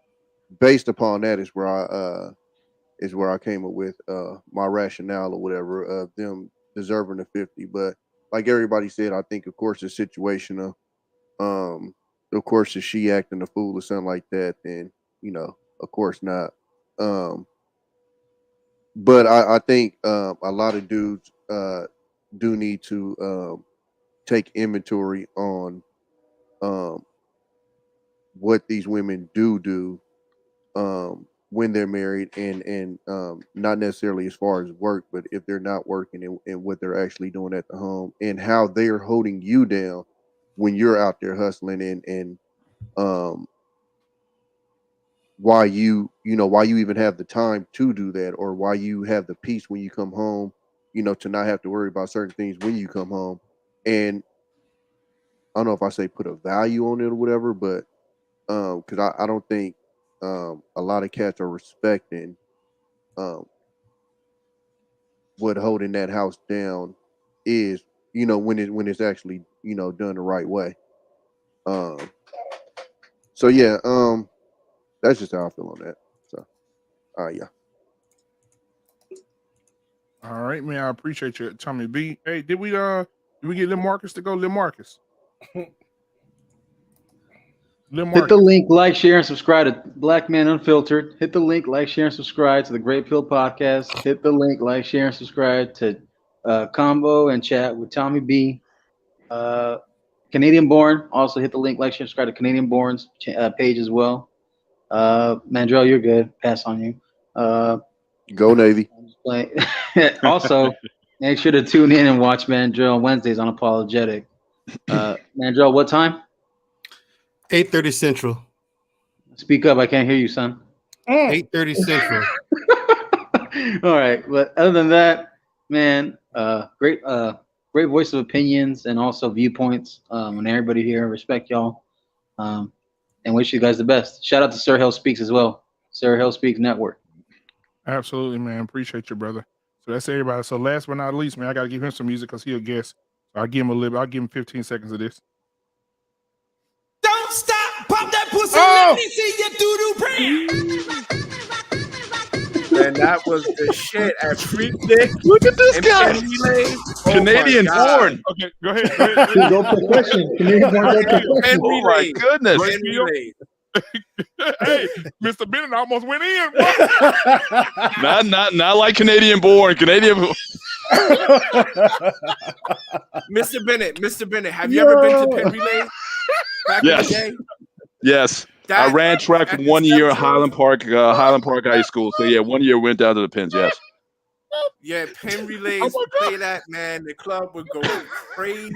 based upon that is where I came up with my rationale or whatever of them deserving the 50. But like everybody said, I think of course it's situational. Of course, if she acting a fool or something like that, then of course not. But I think a lot of dudes do need to take inventory on what these women do when they're married, and not necessarily as far as work, but if they're not working and what they're actually doing at the home and how they're holding you down when you're out there hustling, and why you even have the time to do that, or why you have the peace when you come home, to not have to worry about certain things when you come home. And I don't know if I say put a value on it or whatever, but because I don't think a lot of cats are respecting what holding that house down is, when it's actually done the right way. So yeah, that's just how I feel on that. So, yeah. All right, man. I appreciate you, Tommy B. Hey, did we get Lil Marcus to go? Lil Marcus. Hit the link, like, share, and subscribe to Black Man Unfiltered. Hit the link, like, share, and subscribe to the Great Pill Podcast. Hit the link, like, share, and subscribe to Combo and Chat with Tommy B. Canadian Born. Also hit the link, like, share, and subscribe to Canadian Born's page as well. Mandrell, you're good. Pass on you. Go Navy. Also, make sure to tune in and watch Mandrell on Wednesdays on Unapologetic. Mandrell, what time? 8:30 Central. Speak up. I can't hear you, son. 8:30 Central. All right. But other than that, man, great voice of opinions and also viewpoints. And everybody here, respect y'all. And wish you guys the best. Shout out to Sir Hill Speaks as well. Sir Hill Speaks Network. Absolutely, man. Appreciate you, brother. So that's everybody. So last but not least, man, I got to give him some music because he'll guess. So I'll give him 15 seconds of this. Don't stop, pop that pussy, let me see your doo-doo brand. And that was the shit at Freak Dick. Look at this guy. Canadian born. Okay, go ahead. Go for question. Canadian born. Oh my goodness. Hey, Mr. Bennett almost went in. Not like Canadian born. Mr. Bennett, have you ever been to Penn Relay? Back in the day? Yes. I ran track for 1 year at Highland Park High School. So yeah, 1 year went down to the pins. Yes. Yeah, Penn Relays play that, man. The club would go crazy.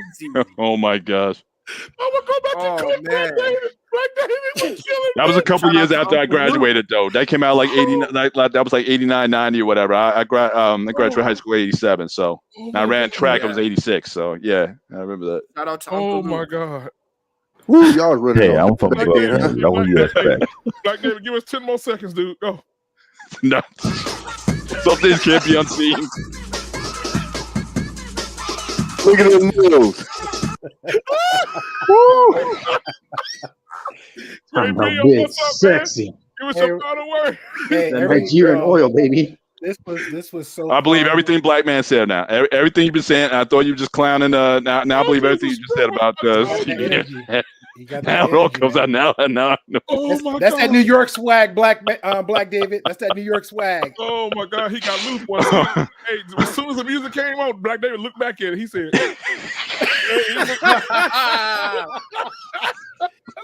Oh my gosh. I'm gonna go back to Click, man. Black David was killing. That was a couple years after I graduated, though. That came out like 89. That was like 89, 90 or whatever. I graduated high school 87. So I ran track. I was 86. So yeah, I remember that. Shout out to Oh my God. Woo, y'all was running. Hey, I'm from Black David, that one you expect. Black David, give us 10 more seconds, dude. Go. No. Some things can't be unseen. Look at the news. I'm a bit sexy. Give us some final word. That Nigerian oil, baby. This was so. I believe everything Black Man said now. Everything you've been saying. I thought you were just clowning. Now I believe everything you just said about. Now it all comes out now. Now. That's that New York swag, Black David. That's that New York swag. Oh my God, he got loose. Boy. Hey, as soon as the music came on, Black David looked back at it. He said,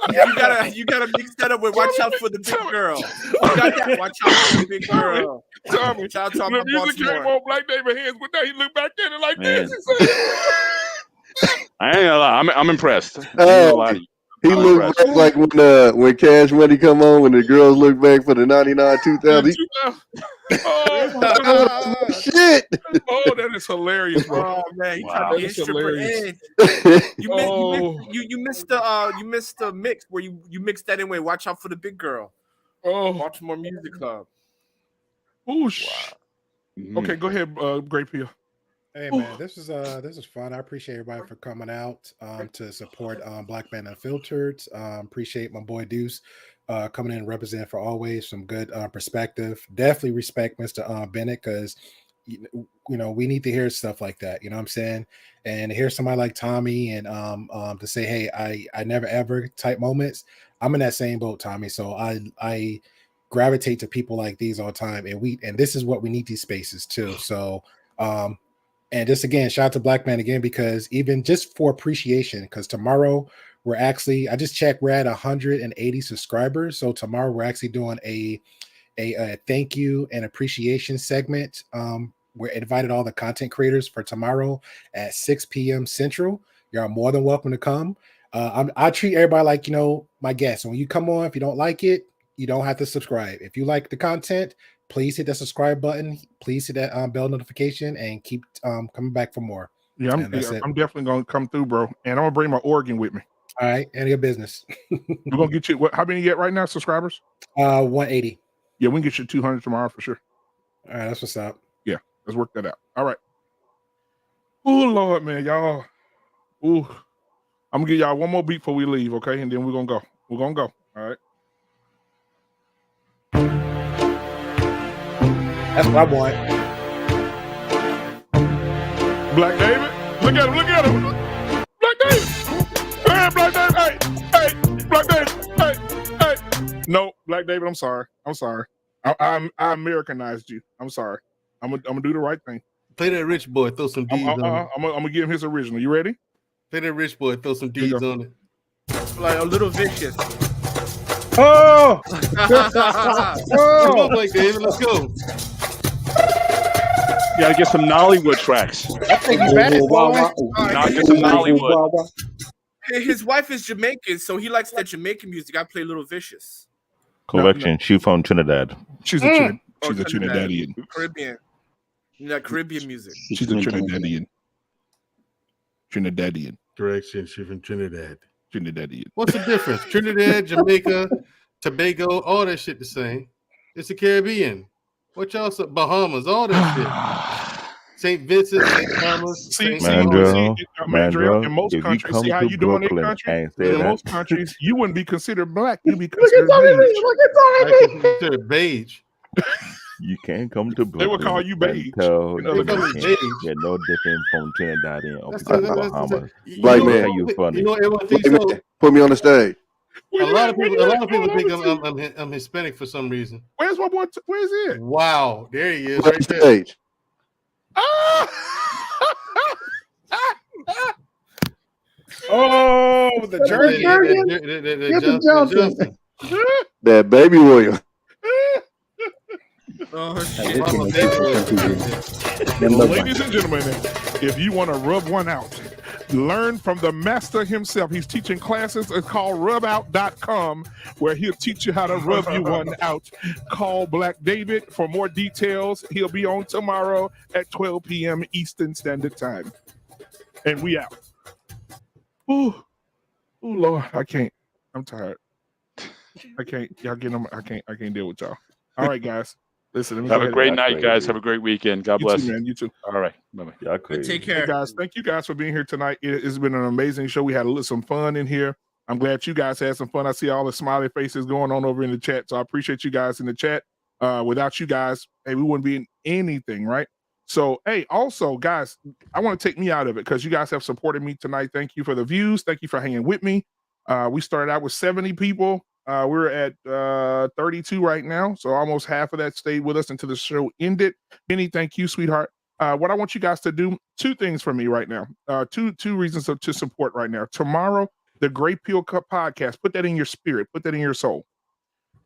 You gotta mix that up with watch out for the big girl. You got that? Watch out for the big girl. Tommy, Shout out to the music came Baltimore. on Black David hands with that. He looked back at it like Man. this. He said, I ain't gonna lie. I'm impressed. I ain't gonna lie to you. He I'm looked impressed. back like when Cash Money come on, when the girls look back for the 99 2000. Oh, Shit. Oh, that is hilarious, bro. Oh man, he Wow. tried to be a That is stripper. hilarious. You missed the mix where you mixed that in with watch out for the big girl. Oh, Baltimore Music Club. Whoosh. Mhm. Okay, go ahead, Great Peel. Hey man, this is fun. I appreciate everybody for coming out to support Black Man Unfiltered. Appreciate my boy Deuce coming in and represent for always some good perspective. Definitely respect Mr. Bennett because you know we need to hear stuff like that. You know what I'm saying? And to hear somebody like Tommy and to say, hey, I never ever type moments. I'm in that same boat, Tommy. So I gravitate to people like these all the time, and this is what we need these spaces too. So and just again, shout out to Black Man again, because even just for appreciation, because tomorrow we're actually, I just checked, we're at 180 subscribers. So tomorrow we're actually doing a thank you and appreciation segment. We're invited all the content creators for tomorrow at 6 p.m. Central. You're more than welcome to come. I treat everybody like, you know, my guests. And when you come on, if you don't like it, you don't have to subscribe. If you like the content, please hit that subscribe button. Please hit that bell notification and keep coming back for more. Yeah, I'm definitely gonna come through, bro. And I'm gonna bring my organ with me. All right, and your business. We're gonna get you. How many you get right now, subscribers? 180. Yeah, we can get you 200 tomorrow for sure. All right, that's what's up. Yeah, let's work that out. All right. Oh Lord, man, y'all. Ooh, I'm gonna give y'all one more beat before we leave, okay? And then we're gonna go. We're gonna go. All right. That's what I want. Black David, look at him, look at him. Black David. Hey, Black David. Hey, Black David. Hey. No, Black David, I'm sorry. I Americanized you. I'm sorry. I'm gonna do the right thing. Play that rich boy, throw some D's on it. I'm gonna give him his original. You ready? Play that rich boy, throw some D's on it. Like a little vicious. Oh! Come on, Blake David, let's go. You gotta get some Nollywood tracks. I think he's back, boy. Get some Nollywood. His wife is Jamaican, so he likes that Jamaican music. I play Little Vicious. Correction, she from Trinidad. She's a Trinidadian. Caribbean. You know, Caribbean music. She's a Trinidadian. Correction, she's from Trinidad. Trinidadian. What's the difference? Trinidad, Jamaica, Tobago, all that shit the same. It's the Caribbean. What y'all say? Bahamas, all that shit. St. Vincent, St. Thomas, Mandrell. In most countries, see how you doing in country? In most countries, you wouldn't be considered black. You'd be considered beige. You can't come to Brooklyn. They would call you beige. You're no different from Trinidadian or Bahamas. Black man, put me on the stage. A lot of people think I'm Hispanic for some reason. Where's my boy? Where's it? Wow, there he is, Right right there. stage. Oh, the jerky. Johnson. That baby William. Ladies and gentlemen, if you want to rub one out, learn from the master himself. He's teaching classes. It's called rubout.com, where he'll teach you how to rub you one out. Call Black David for more details. He'll be on tomorrow at 12 p.m. Eastern Standard Time. And we out. Ooh, Lord, I can't. I'm tired. I can't. Y'all get them. I can't deal with y'all. All right, guys. Listen. Have a great night, guys. Have a great weekend. God bless you, man. You too. All right. Bye-bye. Take care, guys. Thank you guys for being here tonight. It's been an amazing show. We had some fun in here. I'm glad you guys had some fun. I see all the smiley faces going on over in the chat, so I appreciate you guys in the chat. Without you guys, hey, we wouldn't be in anything, right? So, hey, also, guys, I want to take me out of it because you guys have supported me tonight. Thank you for the views. Thank you for hanging with me. We started out with 70 people. We're at 32 right now, so almost half of that stayed with us until the show ended. Benny, thank you, sweetheart. What I want you guys to do, two things for me right now. Two reasons to support right now. Tomorrow, The Great Pill Podcast. Put that in your spirit. Put that in your soul.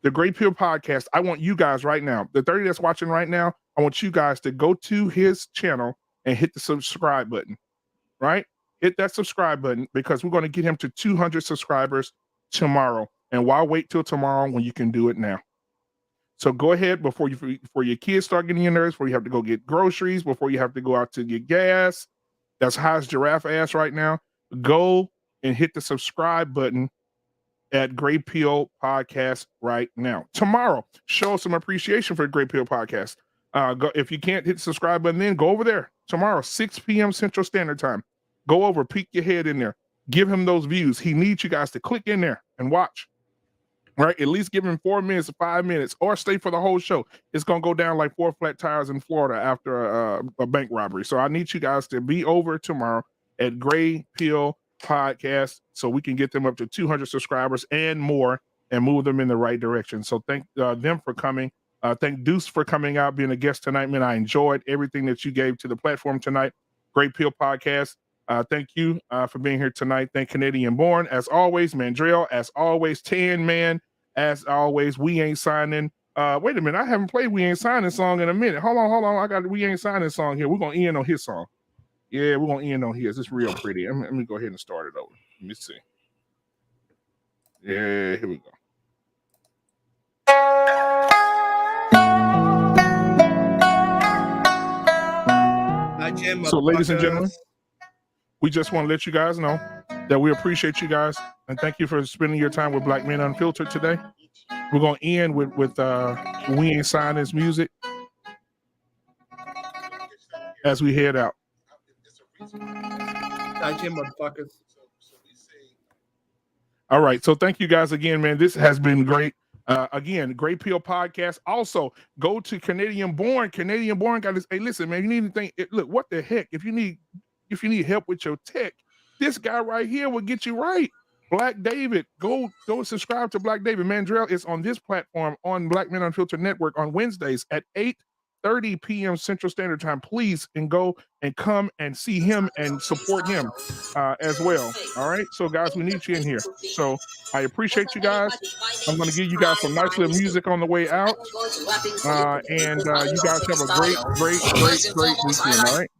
The Great Pill Podcast. I want you guys right now, the 30 that's watching right now, I want you guys to go to his channel and hit the subscribe button, right? Hit that subscribe button because we're going to get him to 200 subscribers tomorrow. And why wait till tomorrow when you can do it now? So go ahead before your kids start getting your nerves, before you have to go get groceries, before you have to go out to get gas. That's high as giraffe ass right now. Go and hit the subscribe button at Great Pill Podcast right now. Tomorrow, show some appreciation for the Great Pill Podcast. Go, if you can't hit the subscribe button, then go over there tomorrow, 6 p.m. Central Standard Time. Go over, peek your head in there, give him those views. He needs you guys to click in there and watch. Right, at least give him 4 minutes or 5 minutes, or stay for the whole show. It's gonna go down like 4 flat tires in Florida after a bank robbery. So I need you guys to be over tomorrow at Gray Pill Podcast so we can get them up to 200 subscribers and more, and move them in the right direction. So thank them for coming. Thank Deuce for coming out, being a guest tonight, man. I enjoyed everything that you gave to the platform tonight. Great Pill Podcast. Thank you for being here tonight. Thank Canadian Born, as always. Mandrell, as always. Tan Man, as always. We Ain't Signing. Wait a minute, I haven't played We Ain't Signing song in a minute. Hold on. I got We Ain't Signing song here. We're gonna end on his song. Yeah, we're gonna end on his. It's real pretty. Let me go ahead and start it over. Let me see. Yeah, here we go. So, ladies and gentlemen, we just want to let you guys know that we appreciate you guys and thank you for spending your time with Black Men Unfiltered today. We're gonna end with We Ain't Signing's music as we head out. Motherfuckers. All right, so thank you guys again, man. This has been great. Again, Great Pill Podcast. Also, go to Canadian Born. Canadian Born got this. Hey, listen, man, you need anything? Look, what the heck? If you need help with your tech, this guy right here will get you right. Black David, go subscribe to Black David. Mandrell is on this platform on Black Men Unfiltered Network on Wednesdays at 8:30 p.m. Central Standard Time. Please and go and come and see him and support him as well. All right, so guys, we need you in here. So I appreciate you guys. I'm going to give you guys some nice little music on the way out, and you guys have a great weekend. All right,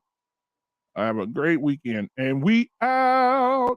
have a great weekend, and we out.